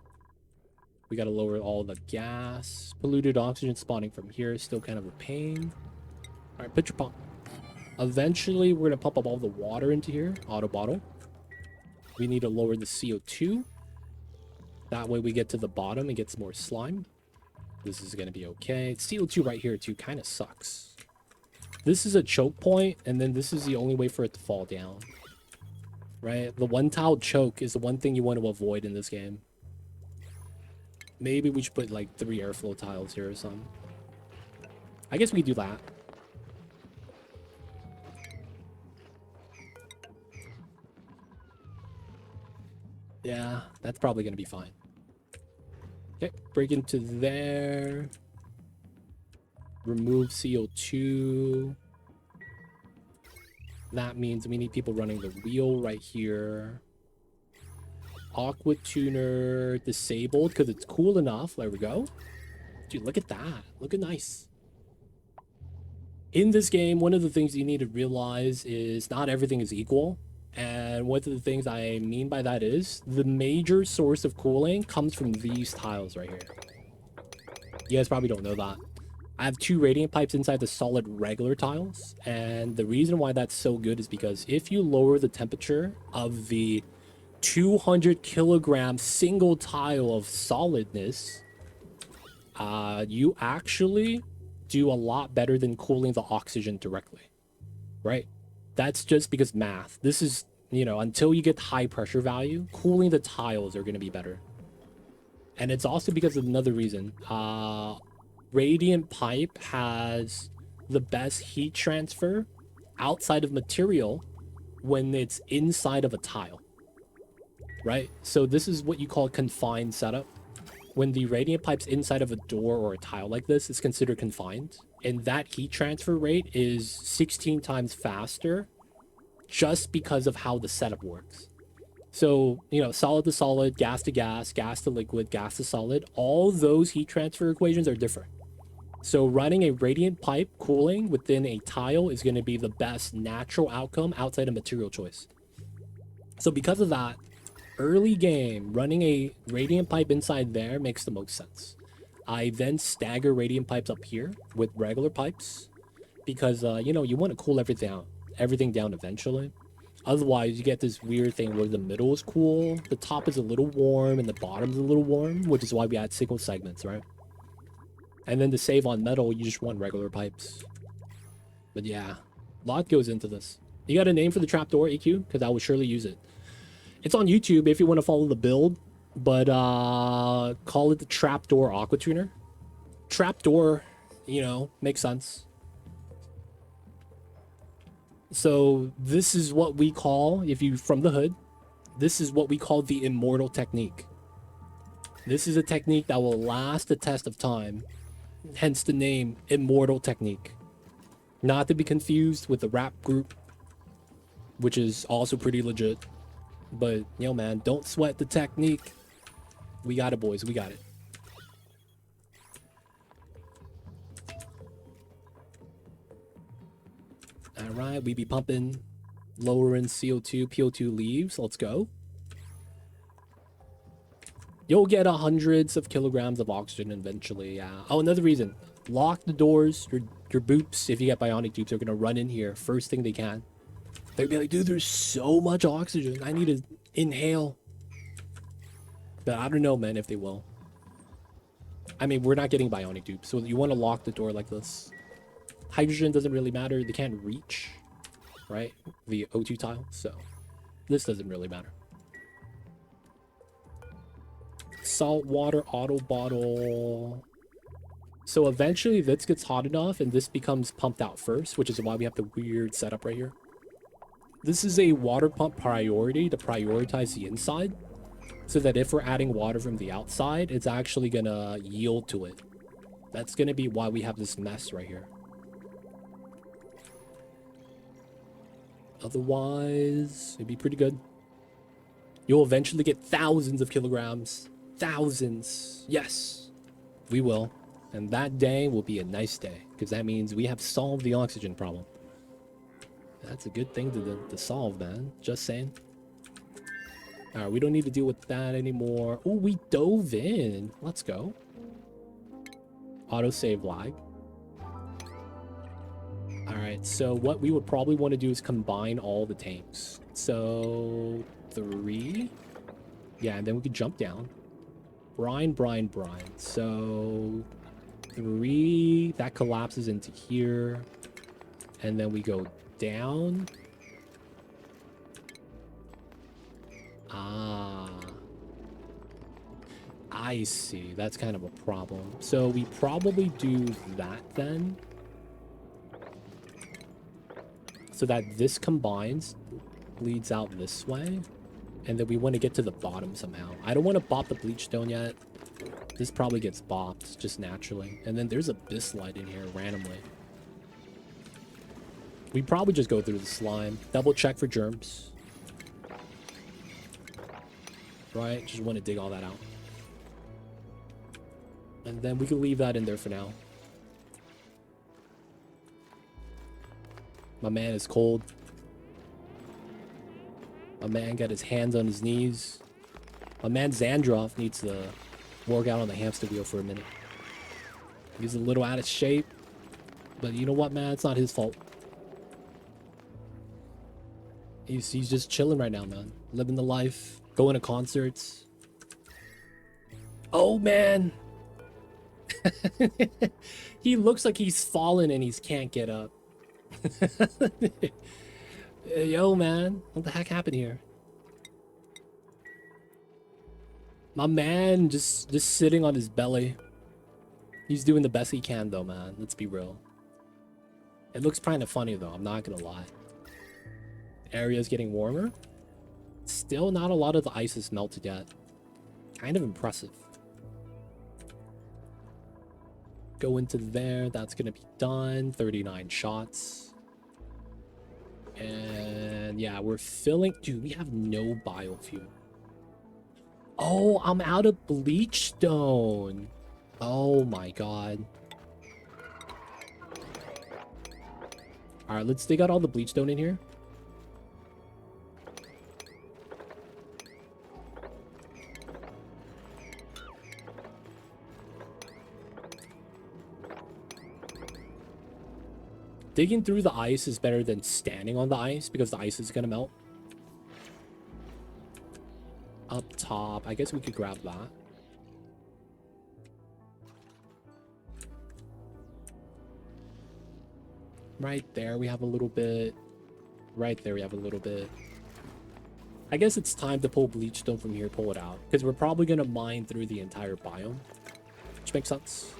We gotta lower all the gas. Polluted oxygen spawning from here is still kind of a pain. Alright, put your pump. Eventually, we're gonna pump up all the water into here. Auto bottle. We need to lower the CO2. That way we get to the bottom and get some more slime. This is gonna be okay. CO2 right here too kind of sucks. This is a choke point, and then this is the only way for it to fall down. Right? The one-tile choke is the one thing you want to avoid in this game. Maybe we should put like 3 airflow tiles here or something. I guess we do that. Yeah, that's probably going to be fine. Okay, break into there. Remove CO2. That means we need people running the wheel right here. Aqua tuner disabled because it's cool enough. There we go. Dude, look at that. Look at nice. In this game, one of the things you need to realize is not everything is equal. And one of the things I mean by that is the major source of cooling comes from these tiles right here. You guys probably don't know that. I have 2 radiant pipes inside the solid regular tiles. And the reason why that's so good is because if you lower the temperature of the 200 kilogram single tile of solidness, you actually do a lot better than cooling the oxygen directly, right? That's just because math. This is, you know, until you get high pressure value, cooling the tiles are going to be better. And it's also because of another reason. Radiant pipe has the best heat transfer outside of material when it's inside of a tile, right? So this is what you call a confined setup. When the radiant pipe's inside of a door or a tile like this, it's considered confined. And that heat transfer rate is 16 times faster just because of how the setup works. So, you know, solid to solid, gas to gas, gas to liquid, gas to solid, all those heat transfer equations are different. So running a radiant pipe cooling within a tile is going to be the best natural outcome outside of material choice. So because of that, early game, running a radiant pipe inside there makes the most sense. I then stagger radiant pipes up here with regular pipes because, you know, you want to cool everything down eventually. Otherwise, you get this weird thing where the middle is cool, the top is a little warm, and the bottom's a little warm, which is why we add single segments, right? And then to save on metal, you just want regular pipes. But yeah, a lot goes into this. You got a name for the trapdoor, EQ? Because I would surely use it. It's on YouTube if you want to follow the build, but call it the trapdoor aqua tuner. Trapdoor, you know, makes sense. So this is what we call, if you from the hood, this is what we call the immortal technique. This is a technique that will last the test of time, hence the name Immortal Technique. Not to be confused with the rap group, which is also pretty legit. But, yo man, don't sweat the technique. We got it, boys. We got it. Alright, we be pumping, lowering CO2, PO2 leaves. Let's go. You'll get hundreds of kilograms of oxygen eventually, yeah. Oh, another reason. Lock the doors. Your boops, if you get bionic dupes, are gonna run in here first thing they can. They'll be like, dude, there's so much oxygen. I need to inhale. But I don't know, man, if they will. I mean, we're not getting bionic dupes, so you want to lock the door like this. Hydrogen doesn't really matter. They can't reach, right? The O2 tile, so this doesn't really matter. Salt water auto bottle. So eventually this gets hot enough and this becomes pumped out first, which is why we have the weird setup right here. This is a water pump priority to prioritize the inside, so that if we're adding water from the outside, it's actually gonna yield to it. That's gonna be why we have this mess right here. Otherwise, it'd be pretty good. You'll eventually get thousands of kilograms. Thousands. Yes, we will. And that day will be a nice day, because that means we have solved the oxygen problem. That's a good thing to solve, man. Just saying. Alright, we don't need to deal with that anymore. Oh, we dove in. Let's go. Autosave lag. Alright, so what we would probably want to do is combine all the tanks. So, 3. Yeah, and then we could jump down. Brine. So, 3. That collapses into here. And then we go down. Ah. I see. That's kind of a problem. So we probably do that then. So that this combines, bleeds out this way. And then we want to get to the bottom somehow. I don't want to bop the bleach stone yet. This probably gets bopped just naturally. And then there's a Bislite in here randomly. We probably just go through the slime. Double check for germs. Right? Just want to dig all that out. And then we can leave that in there for now. My man is cold. My man got his hands on his knees. My man Zandroff needs to work out on the hamster wheel for a minute. He's a little out of shape. But you know what, man? It's not his fault. He's just chilling right now, man. Living the life. Going to concerts. Oh, man. He looks like he's fallen and he can't get up. Yo, man. What the heck happened here? My man just sitting on his belly. He's doing the best he can, though, man. Let's be real. It looks kind of funny, though. I'm not gonna lie. Area's getting warmer. Still not a lot of the ice is melted yet. Kind of impressive. Go into there. That's gonna be done. 39 shots. And yeah, we're filling. Dude, we have no biofuel. Oh, I'm out of bleach stone. Oh my god. Alright, let's dig out all the bleach stone in here. Digging through the ice is better than standing on the ice because the ice is gonna melt. Up top, I guess we could grab that. Right there we have a little bit. Right there we have a little bit. I guess it's time to pull bleach stone from here, pull it out. Because we're probably gonna mine through the entire biome. Which makes sense.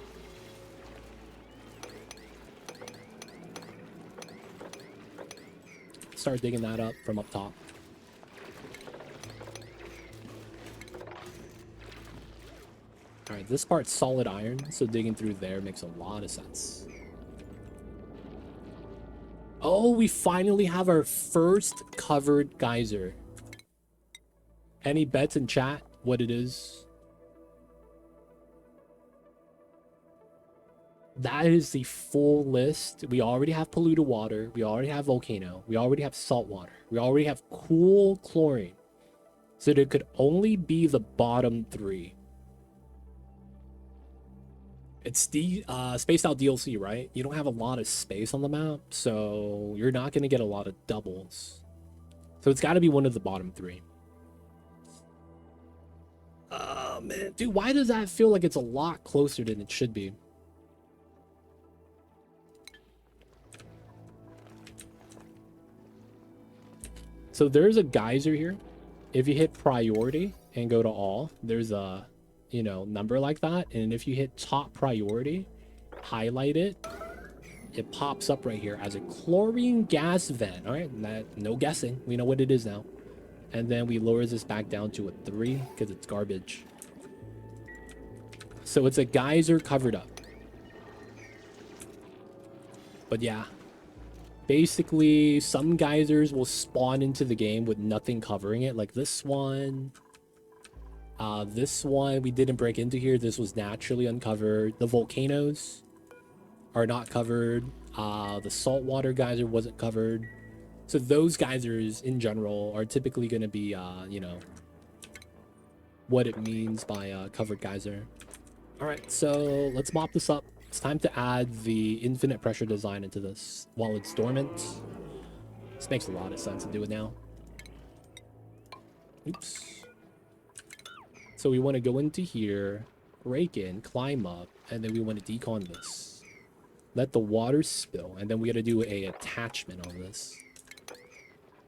Start digging that up from up top. Alright, this part's solid iron, so digging through there makes a lot of sense. Oh, we finally have our first covered geyser. Any bets in chat what it is? That is the full list. We already have polluted water. We already have volcano. We already have salt water. We already have cool chlorine. So there could only be the bottom 3. It's the spaced out DLC, right? You don't have a lot of space on the map, so you're not going to get a lot of doubles. So it's got to be one of the bottom three. Man, dude, why does that feel like it's a lot closer than it should be? So there's a geyser here. If you hit priority and go to all, there's a, you know, number like that. And if you hit top priority, highlight it, it pops up right here as a chlorine gas vent. All right, no guessing. We know what it is now. And then we lower this back down to a 3 because it's garbage. So it's a geyser covered up. But yeah, basically some geysers will spawn into the game with nothing covering it, like this one. This one we didn't break into here. This was naturally uncovered. The volcanoes are not covered. The saltwater geyser wasn't covered. So those geysers in general are typically going to be, you know, what it means by covered geyser. All right, so let's mop this up. It's time to add the infinite pressure design into this while it's dormant. This makes a lot of sense to do it now. Oops. So we want to go into here, break in, climb up, and then we want to decon this. Let the water spill, and then we got to do a attachment on this.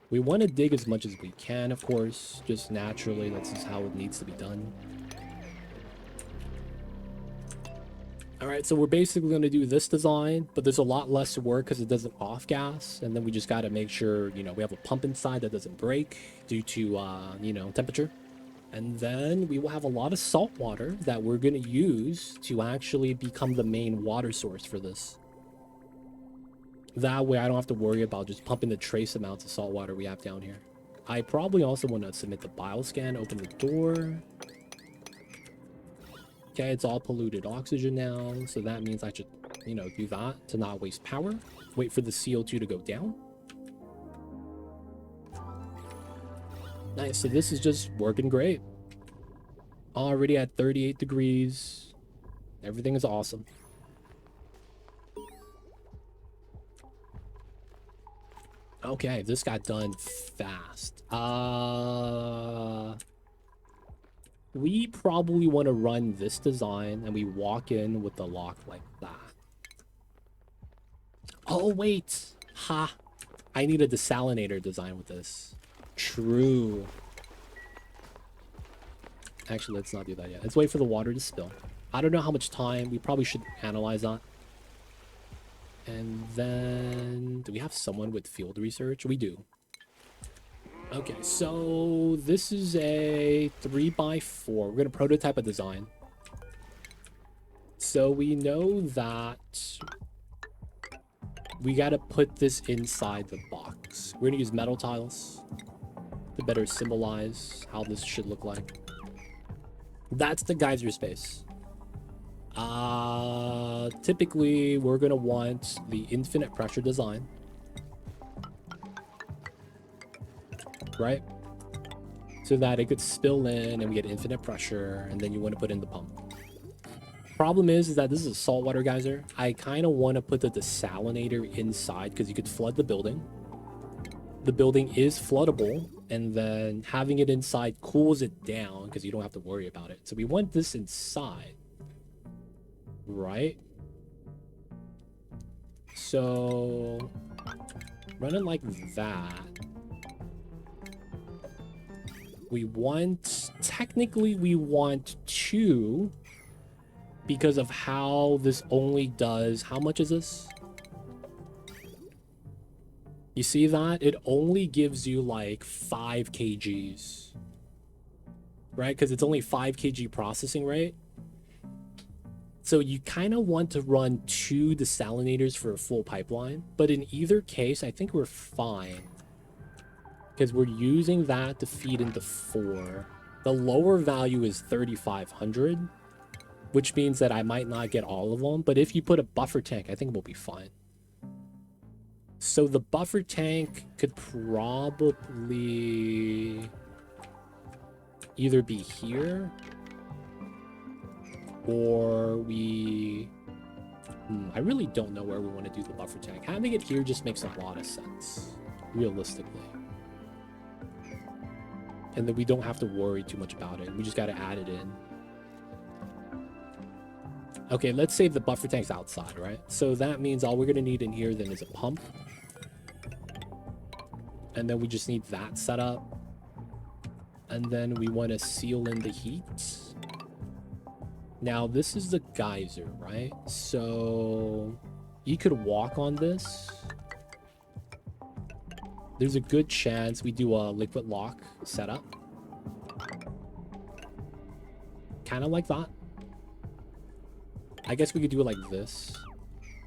We want to dig as much as we can, of course, just naturally. That's just how it needs to be done. All right, so we're basically going to do this design, but there's a lot less work because it doesn't off gas. And then we just got to make sure, you know, we have a pump inside that doesn't break due to, you know, temperature. And then we will have a lot of salt water that we're going to use to actually become the main water source for this. That way I don't have to worry about just pumping the trace amounts of salt water we have down here. I probably also want to submit the bioscan, open the door. Okay, it's all polluted oxygen now, so that means I should, you know, do that to not waste power. Wait for the CO2 to go down. Nice, so this is just working great. Already at 38 degrees. Everything is awesome. Okay, this got done fast. We probably want to run this design and we walk in with the lock like that. Oh, wait. Ha. I need a desalinator design with this. True. Actually, let's not do that yet. Let's wait for the water to spill. I don't know how much time. We probably should analyze that. And then... do we have someone with field research? We do. Okay, so this is a 3x4. We're going to prototype a design. So we know that we got to put this inside the box. We're going to use metal tiles to better symbolize how this should look like. That's the geyser space. Typically, we're going to want the infinite pressure design. Right? So that it could spill in and we get infinite pressure, and then you want to put in the pump. Problem is that this is a saltwater geyser. I kind of want to put the desalinator inside because you could flood the building. The building is floodable, and then having it inside cools it down because you don't have to worry about it. So we want this inside. Right? So run it like that. We want, technically we want 2 because of how this only does, how much is this? You see that? It only gives you like 5 kgs. Right? Because it's only 5 kg processing rate. So you kind of want to run 2 desalinators for a full pipeline. But in either case, I think we're fine. Because we're using that to feed into 4. The lower value is 3,500, which means that I might not get all of them. But if you put a buffer tank, I think we'll be fine. So the buffer tank could probably either be here, or we I really don't know where we want to do the buffer tank. Having it here just makes a lot of sense, realistically. And then we don't have to worry too much about it. We just got to add it in. Okay, let's say the buffer tank's outside, right? So that means all we're going to need in here then is a pump. And then we just need that set up. And then we want to seal in the heat. Now, this is the geyser, right? So you could walk on this. There's a good chance we do a liquid lock setup. Kind of like that. I guess we could do it like this,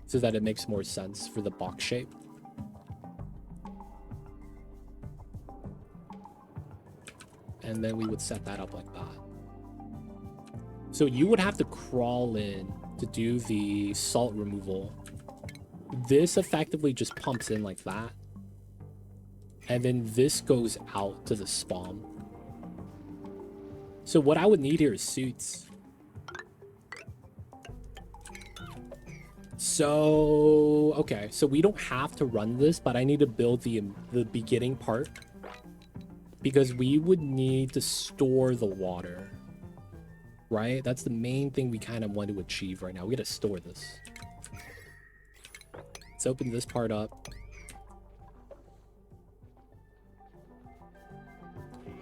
so that it makes more sense for the box shape. And then we would set that up like that. So you would have to crawl in to do the salt removal. This effectively just pumps in like that. And then this goes out to the SPOM. So what I would need here is suits. So, okay, so we don't have to run this, but I need to build the beginning part. Because we would need to store the water. Right? That's the main thing we kind of want to achieve right now. We gotta store this. Let's open this part up.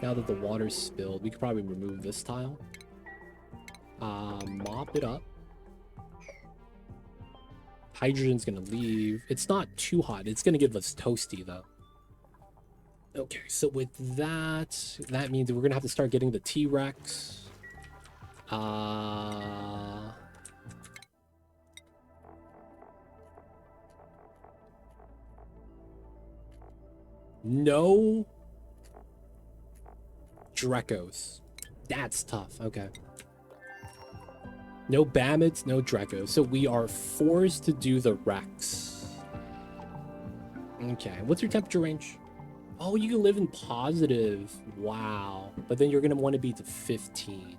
Now that the water's spilled, we could probably remove this tile. Mop it up. Hydrogen's gonna leave. It's not too hot. It's gonna give us toasty, though. Okay, so with that, that means we're gonna have to start getting the T-Rex. No Drecos. That's tough. Okay. No Bammets, no Drecos. So we are forced to do the Rex. Okay. What's your temperature range? Oh, you can live in positive. Wow. But then you're going to want to be to 15.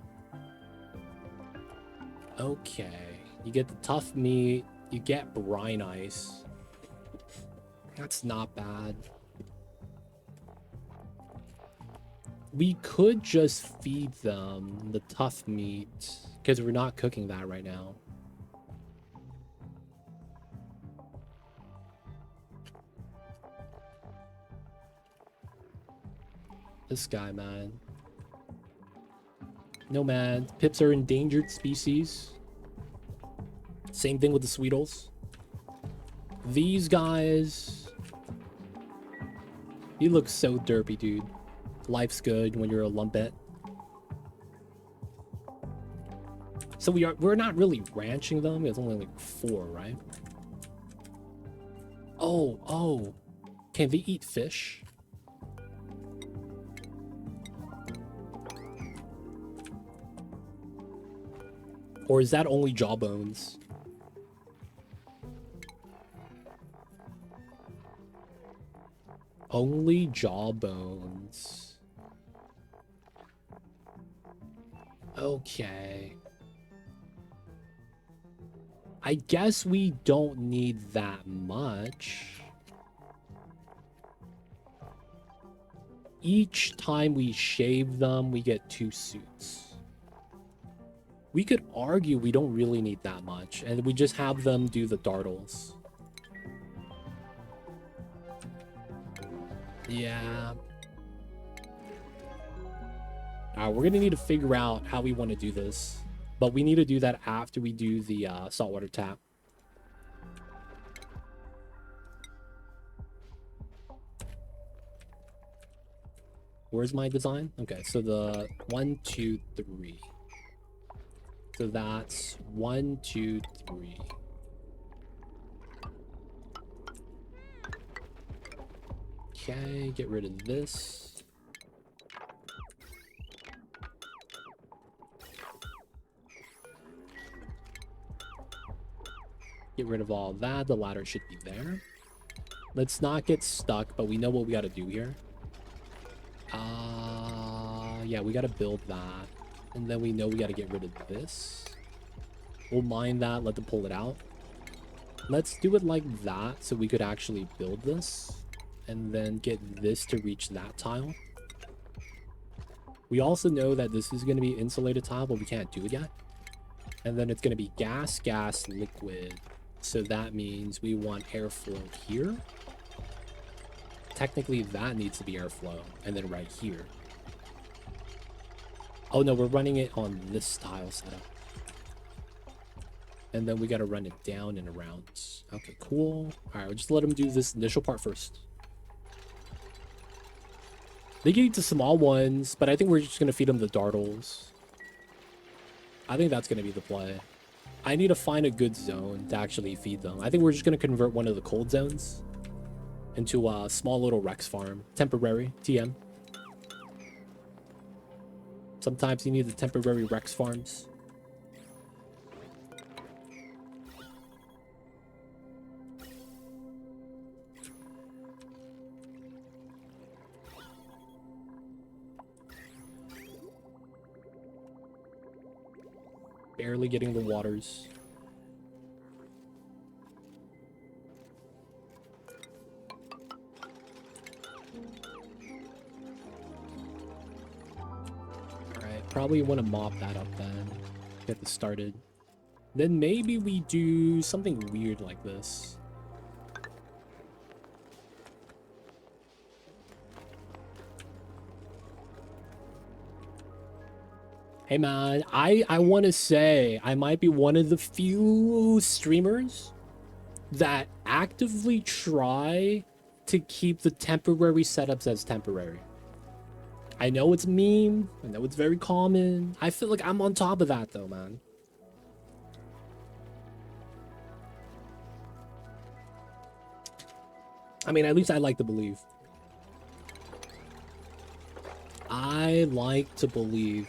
Okay. You get the tough meat. You get brine ice. That's not bad. We could just feed them the tough meat because we're not cooking that right now. This guy, man. No, man. Pips are endangered species. Same thing with the Sweetles. These guys. He looks so derpy, dude. Life's good when you're a lumpet. So we're not really ranching them. It's only like 4, right? Oh. Can they eat fish? Or is that only jawbones? Only jawbones. Okay. I guess we don't need that much. Each time we shave them, we get 2 suits. We could argue we don't really need that much, and we just have them do the dartles. Yeah. Alright, we're gonna need to figure out how we want to do this. But we need to do that after we do the saltwater tap. Where's my design? Okay, so the 1, 2, 3. So that's 1, 2, 3. Okay, get rid of this. Get rid of all that. The ladder should be there. Let's not get stuck, but we know what we got to do here. Yeah, we got to build that. And then we know we got to get rid of this. We'll mine that, let them pull it out. Let's do it like that so we could actually build this and then get this to reach that tile. We also know that this is going to be insulated tile, but we can't do it yet. And then it's going to be gas, gas, liquid. So that means we want airflow here. Technically, that needs to be airflow. And then right here. Oh, no, we're running it on this tile setup. And then we got to run it down and around. Okay, cool. All right, we'll just let them do this initial part first. They can eat the small ones, but I think we're just going to feed them the dartles. I think that's going to be the play. I need to find a good zone to actually feed them. I think we're just going to convert one of the cold zones into a small little Rex farm. Temporary, TM. Sometimes you need the temporary Rex farms. Barely getting the waters. Alright, probably want to mop that up then. Get this started. Then maybe we do something weird like this. Hey man, I want to say I might be one of the few streamers that actively try to keep the temporary setups as temporary. I know it's a meme. I know it's very common. I feel like I'm on top of that though, man. I mean, at least I like to believe. I like to believe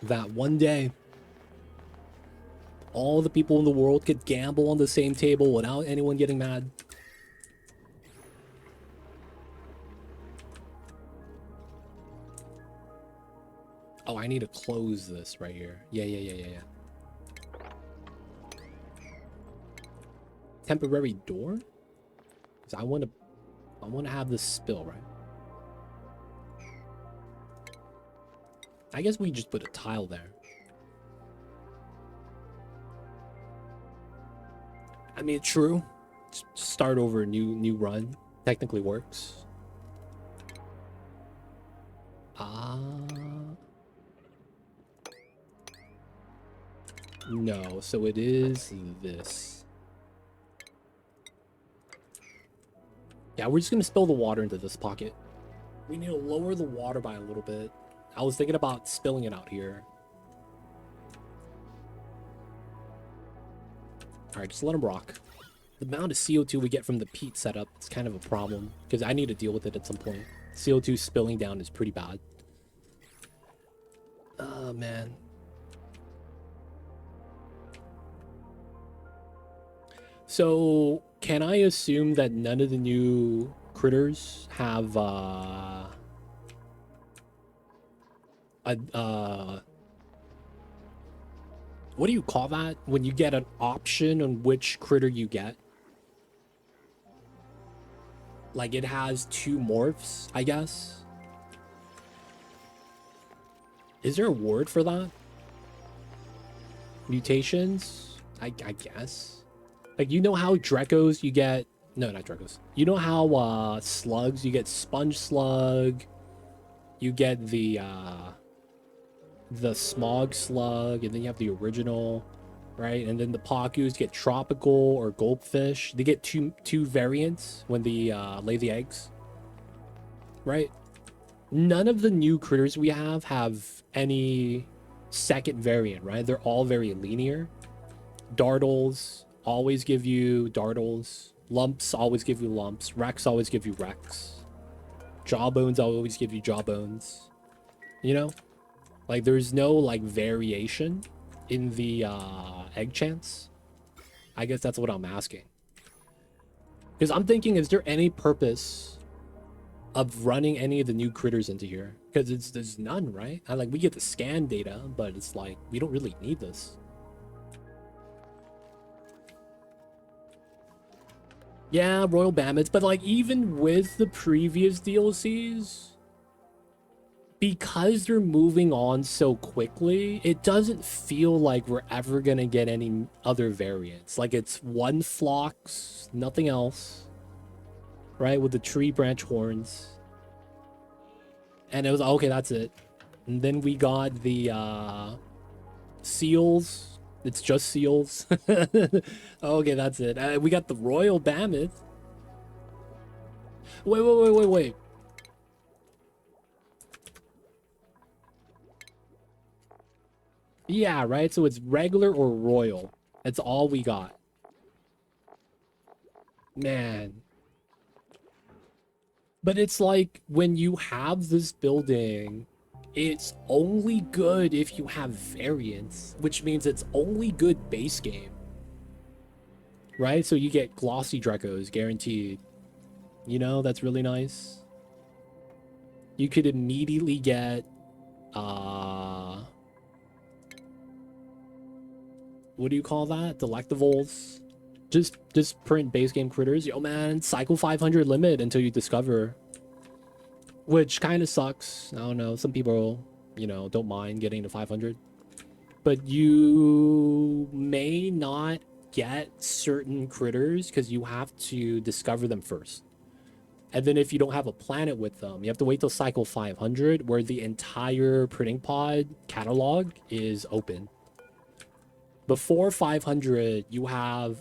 that one day all the people in the world could gamble on the same table without anyone getting mad. Oh, I need to close this right here. Yeah. Temporary door? 'Cause I want to have this spill, right? I guess we just put a tile there. I mean, true. Just start over a new run. Technically works. No, so it is this. Yeah, we're just gonna spill the water into this pocket. We need to lower the water by a little bit. I was thinking about spilling it out here. Alright, just let them rock. The amount of CO2 we get from the peat setup is kind of a problem, because I need to deal with it at some point. CO2 spilling down is pretty bad. Oh, man. So, can I assume that none of the new critters have, what do you call that when you get an option on which critter you get? Like it has 2 morphs, I guess. Is there a word for that? Mutations? I guess. Like, you know how Drekos you get... No, not Drekos. You know how slugs, you get sponge slug, you get the smog slug, and then you have the original, right? And then the Pakus get tropical or goldfish. They get two variants when they lay the eggs, right? None of the new critters we have any second variant, right? They're all very linear. Dartles always give you dartles. Lumps always give you lumps. Rex always give you Rex. Jawbones always give you jawbones. You know? Like, there's no, like, variation in the egg chance. I guess that's what I'm asking. Because I'm thinking, is there any purpose of running any of the new critters into here? Because there's none, right? Like, we get the scan data, but it's like, we don't really need this. Yeah, Royal Mammoths, but like even with the previous DLCs, because they're moving on so quickly, it doesn't feel like we're ever gonna get any other variants. Like it's one Phlox, nothing else, right? With the tree branch horns. And it was, okay, that's it. And then we got the seals. It's just seals. Okay, that's it. We got the Royal Mammoth. Wait. Yeah, right? So it's regular or royal. That's all we got. Man. But it's like when you have this building, it's only good if you have variants, which means it's only good base game. Right? So you get glossy Drecos guaranteed. You know, that's really nice. You could immediately get what do you call that? Delectables. Just print base game critters. Yo man, cycle 500 limit until you discover. Which kind of sucks. I don't know. Some people, you know, don't mind getting to 500. But you may not get certain critters because you have to discover them first. And then if you don't have a planet with them, you have to wait till cycle 500 where the entire printing pod catalog is open. Before 500, you have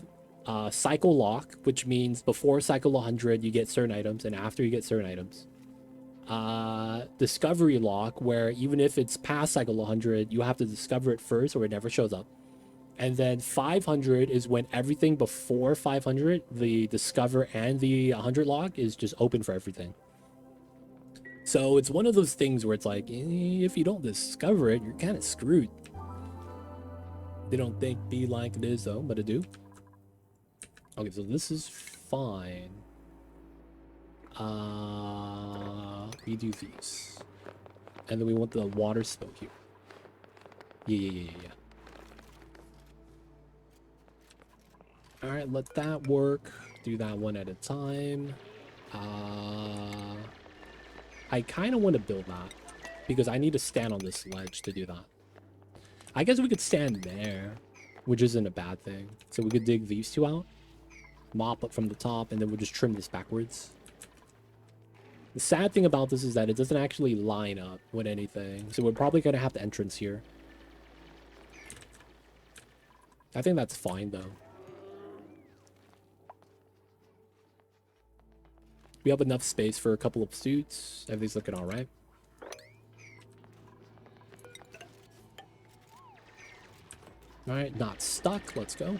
cycle lock, which means before cycle 100, you get certain items, and after you get certain items. Discovery lock, where even if it's past cycle 100, you have to discover it first or it never shows up. And then 500 is when everything before 500, the discover and the 100 lock is just open for everything. So it's one of those things where it's like, if you don't discover it, you're kind of screwed. They don't think be like it is though, but I do. Okay, so this is fine. We do these. And then we want the water spout here. Yeah. Alright, let that work. Do that one at a time. I kind of want to build that because I need to stand on this ledge to do that. I guess we could stand there, which isn't a bad thing. So we could dig these two out, mop up from the top, and then we'll just trim this backwards. The sad thing about this is that it doesn't actually line up with anything. So we're probably going to have the entrance here. I think that's fine, though. We have enough space for a couple of suits. Everything's looking all right. All right, not stuck. Let's go.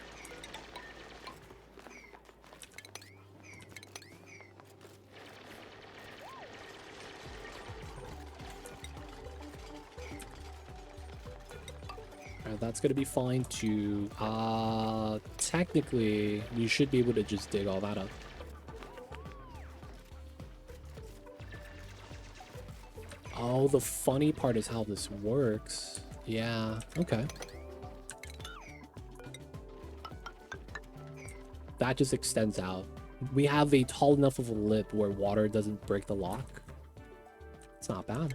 Alright, that's gonna be fine too. Technically, you should be able to just dig all that up. Oh, the funny part is how this works. Yeah, okay. That just extends out. We have a tall enough of a lip where water doesn't break the lock. It's not bad.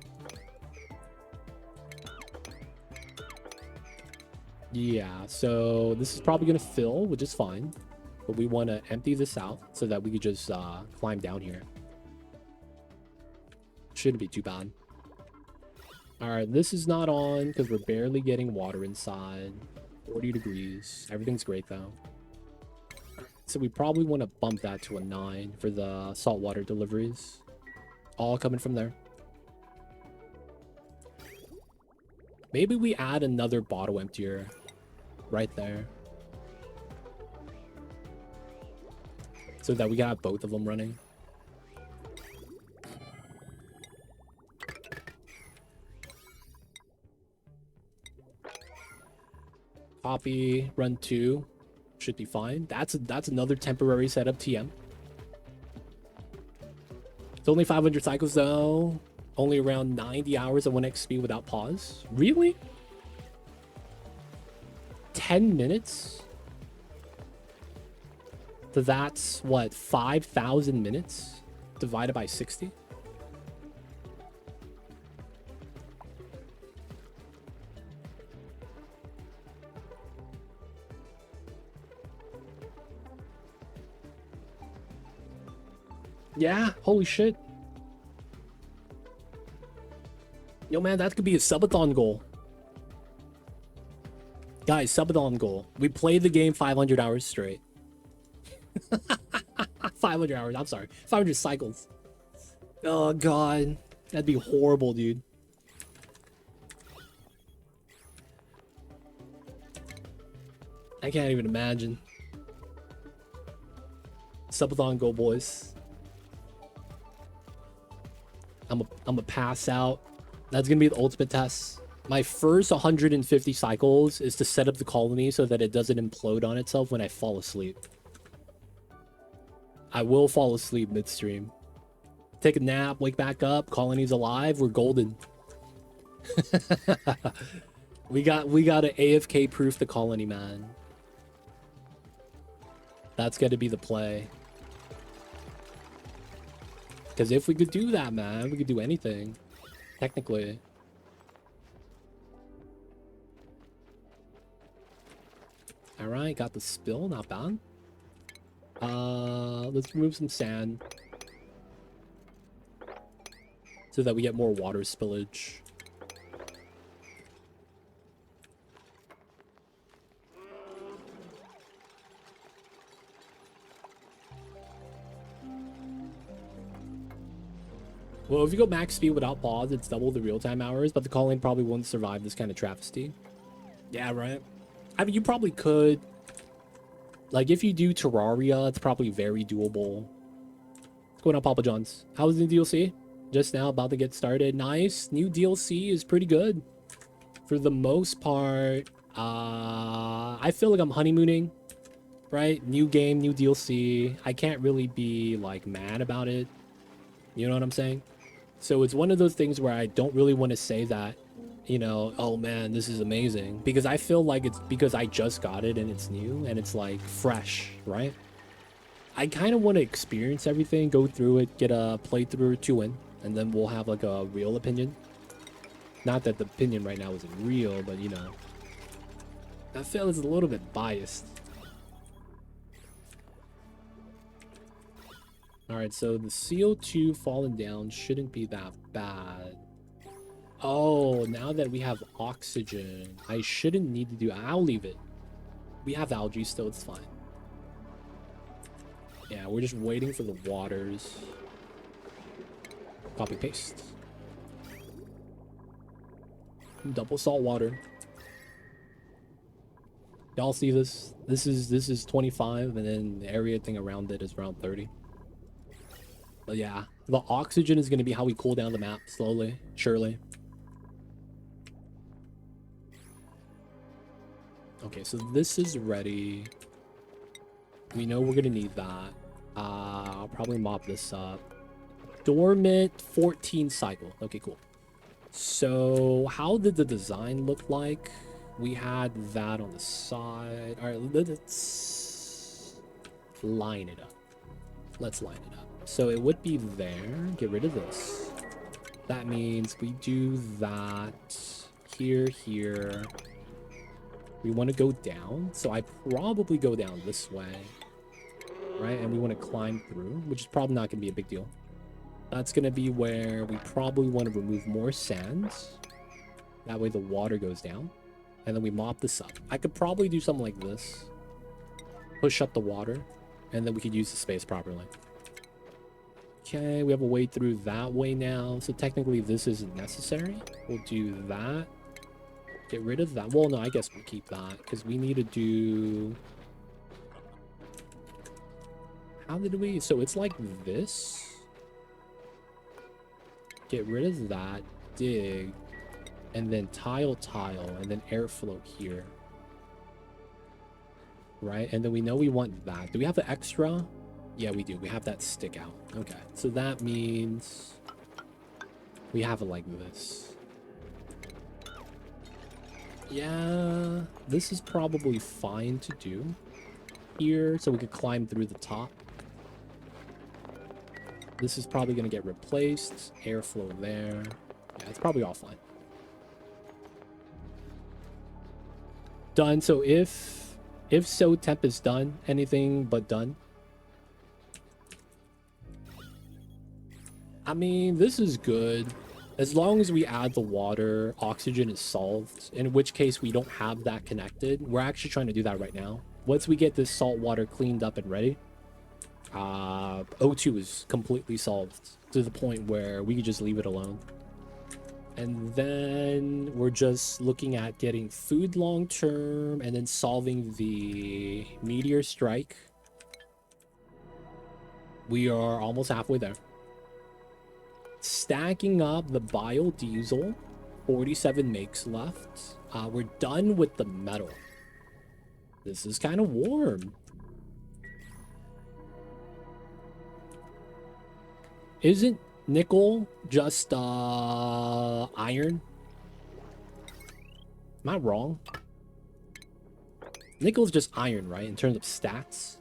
Yeah, so this is probably going to fill, which is fine. But we want to empty this out so that we could just climb down here. Shouldn't be too bad. Alright, this is not on because we're barely getting water inside. 40 degrees. Everything's great though. So we probably want to bump that to a 9 for the saltwater deliveries. All coming from there. Maybe we add another bottle emptier right there. So that we got both of them running. Copy, run 2. Should be fine. That's another temporary setup TM. It's only 500 cycles though. Only around 90 hours of 1 XP without pause. Really? 10 minutes? So that's what, 5,000 minutes divided by 60? Yeah, holy shit. Yo, man, that could be a subathon goal. Guys, subathon goal. We play the game 500 hours straight. 500 hours, I'm sorry. 500 cycles. Oh, God. That'd be horrible, dude. I can't even imagine. Subathon goal, boys. I'm a pass out. That's gonna be the ultimate test. My first 150 cycles is to set up the colony so that it doesn't implode on itself when I fall asleep. I will fall asleep midstream. Take a nap, wake back up, colony's alive, we're golden. we got to AFK proof the colony, man. That's got to be the play. Because if we could do that, man, we could do anything. Technically. Alright, got the spill, not bad. Let's remove some sand. So that we get more water spillage. Well, if you go max speed without pause, it's double the real-time hours, but the colony probably won't survive this kind of travesty. Yeah, right? I mean, you probably could. Like, if you do Terraria, it's probably very doable. What's going on, Papa John's? How's the DLC? Just now, about to get started. Nice. New DLC is pretty good. For the most part, I feel like I'm honeymooning, right? New game, new DLC. I can't really be, like, mad about it. You know what I'm saying? So it's one of those things where I don't really want to say that, you know, oh man, this is amazing. Because I feel like it's because I just got it and it's new and it's like fresh, right? I kind of want to experience everything, go through it, get a playthrough or two in, and then we'll have like a real opinion. Not that the opinion right now isn't real, but you know, I feel it's a little bit biased. Alright, so the CO2 falling down shouldn't be that bad. Oh, now that we have oxygen, I shouldn't need to do... I'll leave it. We have algae still, it's fine. Yeah, we're just waiting for the waters. Copy paste. Double salt water. Y'all see this? This is 25, and then the area thing around it is around 30. But yeah, the oxygen is going to be how we cool down the map slowly, surely. Okay, so this is ready. We know we're going to need that. I'll probably mop this up. Dormant 14 cycle. Okay, cool. So how did the design look like? We had that on the side. All right, let's line it up. Let's line it up. So it would be there. Get rid of this. That means we do that here, here. We want to go down. So I probably go down this way. Right? And we want to climb through, which is probably not going to be a big deal. That's going to be where we probably want to remove more sands. That way the water goes down. And then we mop this up. I could probably do something like this. Push up the water. And then we could use the space properly. Okay, we have a way through that way now. So technically this isn't necessary. We'll do that. Get rid of that. Well, no, I guess we'll keep that. Because we need to do... How did we... So it's like this. Get rid of that. Dig. And then tile, and then airflow here. Right? And then we know we want that. Do we have the extra? Yeah, we do. We have that stick out. Okay. So that means we have it like this. Yeah, this is probably fine to do. here so we could climb through the top. This is probably going to get replaced. Airflow there. Yeah, it's probably all fine. Done. So if so, temp is done. Anything but done. I mean, this is good. As long as we add the water, oxygen is solved. In which case we don't have that connected. We're actually trying to do that right now. Once we get this salt water cleaned up and ready, O2 is completely solved to the point where we could just leave it alone. And then we're just looking at getting food long term and then solving the meteor strike. We are almost halfway there. Stacking up the biodiesel. 47 makes left. We're done with the metal. This is kind of warm. Isn't nickel just iron? Am I wrong? Nickel's just iron, right? In terms of stats.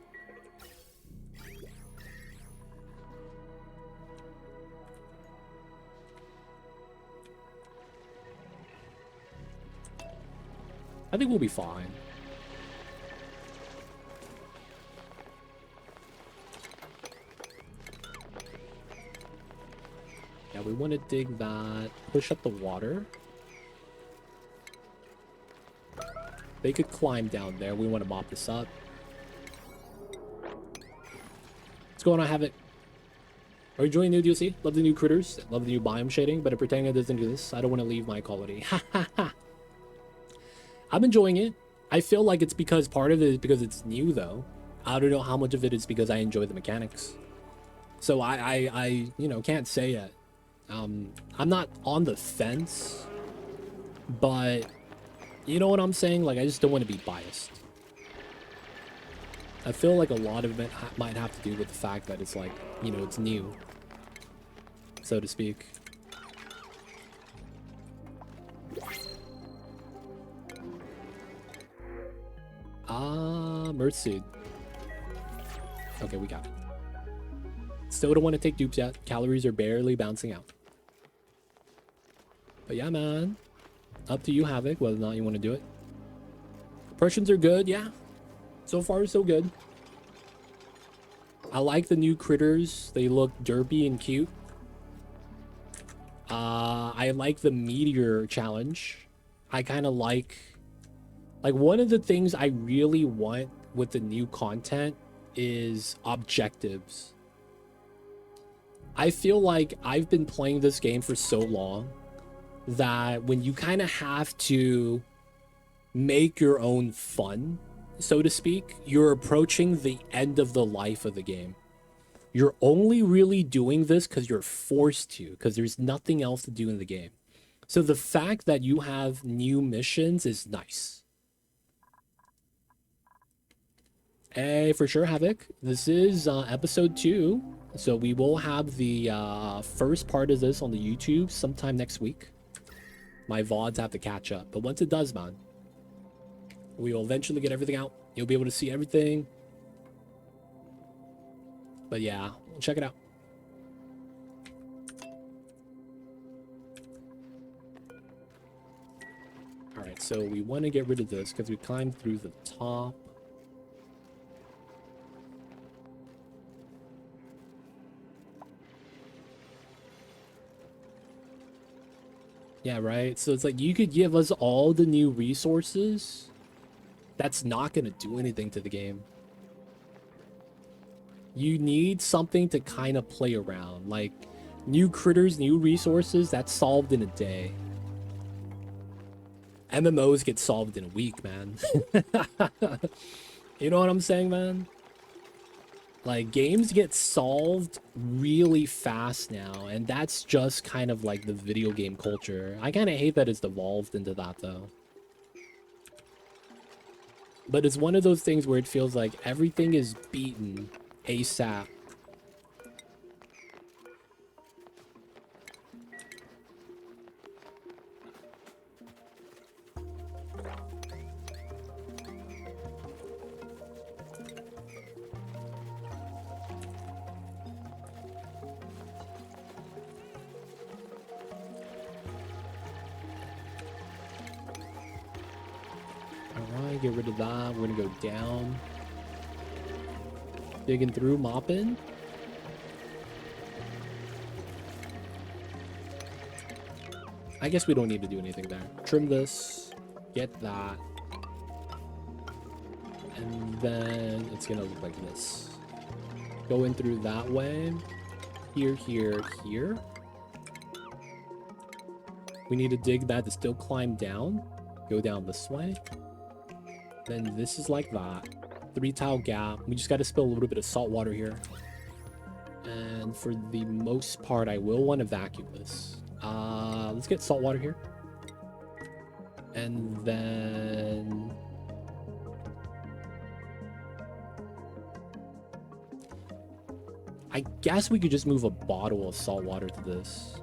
I think we'll be fine. Yeah, we want to dig that, push up the water. They could climb down there. We want to mop this up. What's going on, Havoc? Are you enjoying new DLC? Love the new critters. Love the new biome shading, but pretending it doesn't do this, I don't want to leave my quality. Ha ha ha. I'm enjoying it. I feel like it's because part of it is because it's new, though. I don't know how much of it is because I enjoy the mechanics. So I you know, can't say it. I'm not on the fence, but you know what I'm saying? Like, I just don't want to be biased. I feel like a lot of it might have to do with the fact that it's like, you know, it's new, so to speak. Mercy. Okay, we got it. Still don't want to take dupes yet. Calories are barely bouncing out. But yeah, man. Up to you, Havoc, whether or not you want to do it. Impressions are good, yeah. So far, so good. I like the new critters. They look derpy and cute. I like the meteor challenge. I kind of like one of the things I really want with the new content is objectives. I feel like I've been playing this game for so long that when you kind of have to make your own fun, so to speak, you're approaching the end of the life of the game. You're only really doing this because you're forced to, because there's nothing else to do in the game. So the fact that you have new missions is nice. Hey, for sure, Havoc. This is episode 2. So we will have the first part of this on the YouTube sometime next week. My VODs have to catch up. But once it does, man, we will eventually get everything out. You'll be able to see everything. But yeah, check it out. Alright, so we want to get rid of this because we climbed through the top. Yeah, right? So it's like you could give us all the new resources. That's not going to do anything to the game. You need something to kind of play around. Like, new critters, new resources, that's solved in a day. MMOs get solved in a week, man. You know what I'm saying, man? Like, games get solved really fast now, and that's just kind of like the video game culture. I kind of hate that it's evolved into that, though. But it's one of those things where it feels like everything is beaten ASAP. that, get rid of that. We're gonna go down. Digging through, mopping. I guess we don't need to do anything there. Trim this, get that. And then it's gonna look like this. Go in through that way. Here, here, here. We need to dig that to still climb down. Go down this way. Then this is like that. 3 tile gap. We just got to spill a little bit of salt water here. And for the most part, I will want to vacuum this. Let's get salt water here. And then... I guess we could just move a bottle of salt water to this.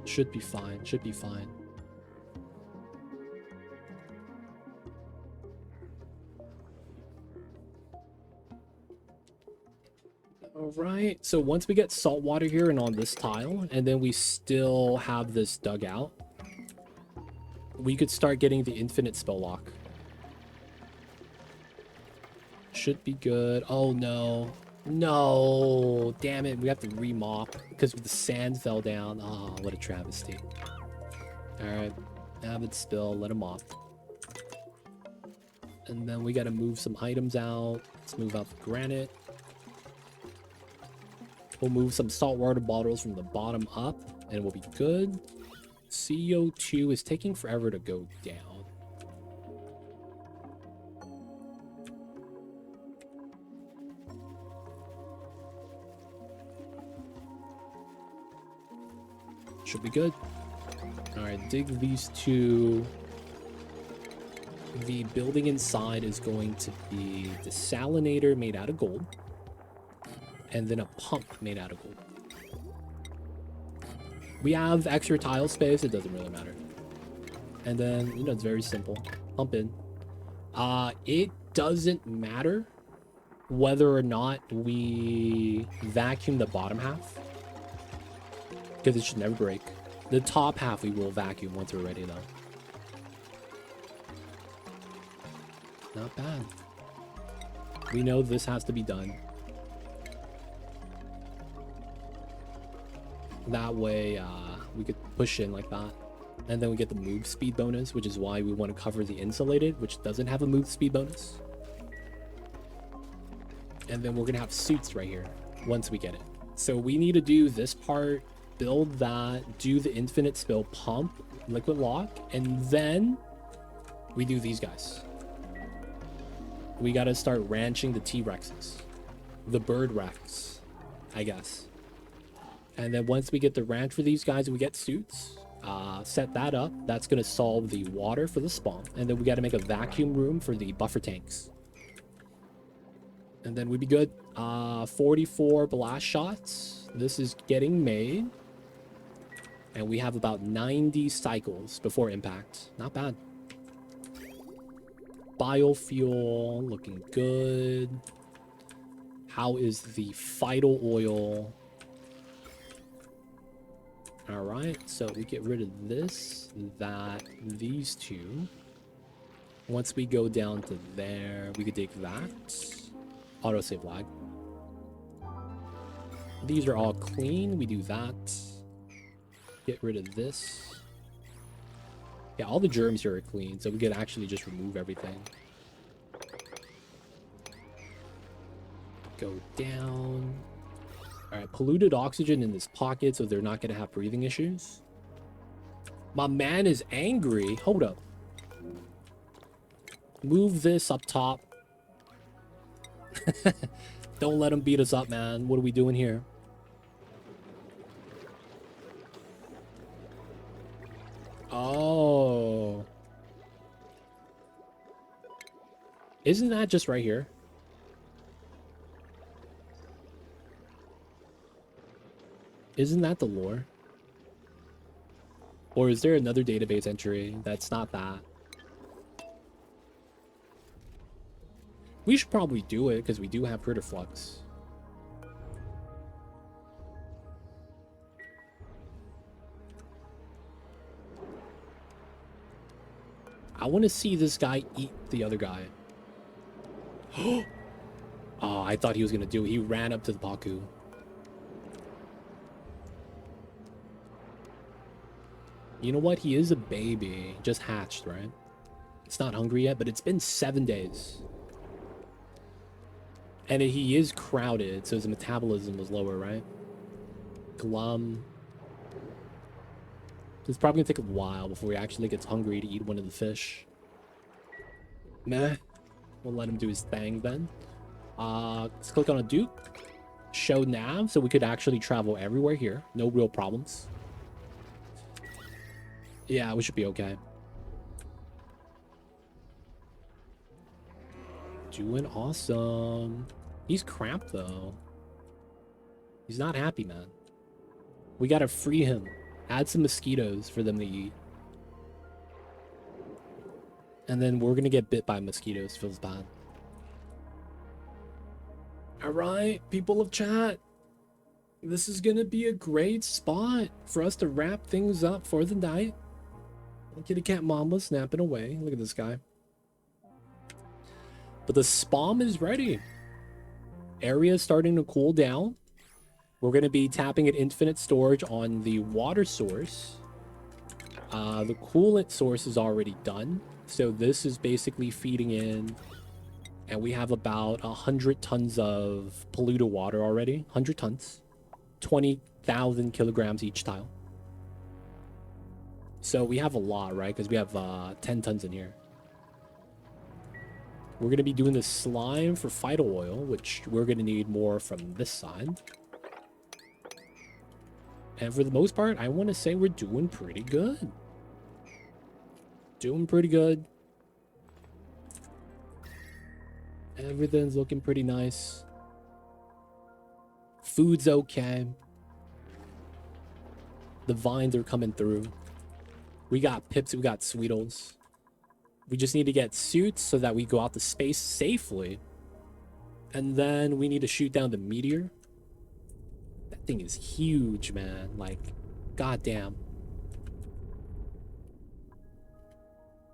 Should be fine, should be fine. Alright, so once we get salt water here and on this tile, and then we still have this dug out, we could start getting the infinite spell lock. Should be good. Oh no. No, damn it, we have to remop because the sand fell down. Oh, what a travesty. Alright, avid spill, let him off. And then we gotta move some items out. Let's move out the granite. We'll move some saltwater bottles from the bottom up and we'll be good. CO2 is taking forever to go down. Should be good. Alright, dig these two. The building inside is going to be the desalinator made out of gold. And then a pump made out of gold. We have extra tile space, it doesn't really matter. And then, you know, it's very simple. Pump in. It doesn't matter whether or not we vacuum the bottom half, because it should never break. The top half we will vacuum once we're ready, though. Not bad. We know this has to be done. That way, we could push in like that. And then we get the move speed bonus, which is why we want to cover the insulated, which doesn't have a move speed bonus. And then we're going to have suits right here once we get it. So we need to do this part, build that, do the infinite spill, pump, liquid lock, and then we do these guys. We got to start ranching the T-Rexes. The bird Rex, I guess. And then once we get the ranch for these guys, we get suits. Set that up. That's going to solve the water for the spawn. And then we got to make a vacuum room for the buffer tanks. And then we'd be good. 44 blast shots. This is getting made. And we have about 90 cycles before impact. Not bad. Biofuel, looking good. How is the Vital oil? All right, so we get rid of this, that, these two. Once we go down to there, we could take that. Autosave lag. These are all clean. We do that. Get rid of this. Yeah, all the germs here are clean, so we could actually just remove everything. Go down. Alright, polluted oxygen in this pocket, so they're not going to have breathing issues. My man is angry. Hold up. Move this up top. Don't let him beat us up, man. What are we doing here? Oh. Isn't that just right here? Isn't that the lore? Or is there another database entry that's not that? We should probably do it because we do have critter flux. I want to see this guy eat the other guy. Oh, I thought he was going to do it. He ran up to the Baku. You know what? He is a baby. Just hatched, right? It's not hungry yet, but it's been 7 days. And he is crowded, so his metabolism was lower, right? Glum. It's probably gonna take a while before he actually gets hungry to eat one of the fish. Meh. We'll let him do his thing then. Let's click on a Duke. Show nav, so we could actually travel everywhere here. No real problems. Yeah, we should be okay. Doing awesome. He's crap though. He's not happy, man. We gotta free him. Add some mosquitoes for them to eat. And then we're gonna get bit by mosquitoes. Feels bad. Alright, people of chat. This is gonna be a great spot for us to wrap things up for the night. Kitty cat Mamba snapping away. Look at this guy. But the SPOM is ready. Area is starting to cool down. We're going to be tapping at infinite storage on the water source. The coolant source is already done. So this is basically feeding in. And we have about 100 tons of polluted water already. 100 tons. 20,000 kilograms each tile. So we have a lot, right? Because we have 10 tons in here. We're going to be doing the slime for phyto oil, which we're going to need more from this side. And for the most part, I want to say we're doing pretty good. Doing pretty good. Everything's looking pretty nice. Food's okay. The vines are coming through. We got pips, we got sweetles. We just need to get suits so that we go out to space safely. And then we need to shoot down the meteor. That thing is huge, man. Like, goddamn.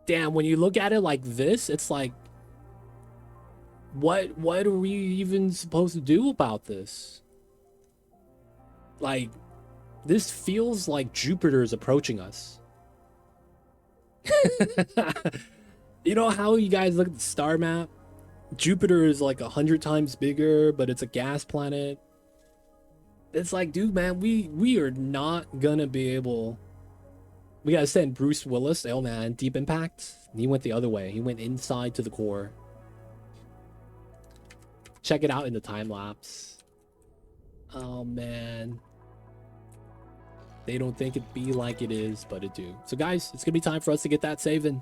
Damn, when you look at it like this, it's like, what are we even supposed to do about this? Like, this feels like Jupiter is approaching us. You know how you guys look at the star map? Jupiter is like 100 times bigger, but it's a gas planet. It's like, dude, man, we are not gonna be able. We gotta send Bruce Willis. Oh man, Deep Impact. He went the other way. He went inside to the core. Check it out in the time lapse. Oh man. They don't think it be like it is, but it do. So guys, it's gonna be time for us to get that saving.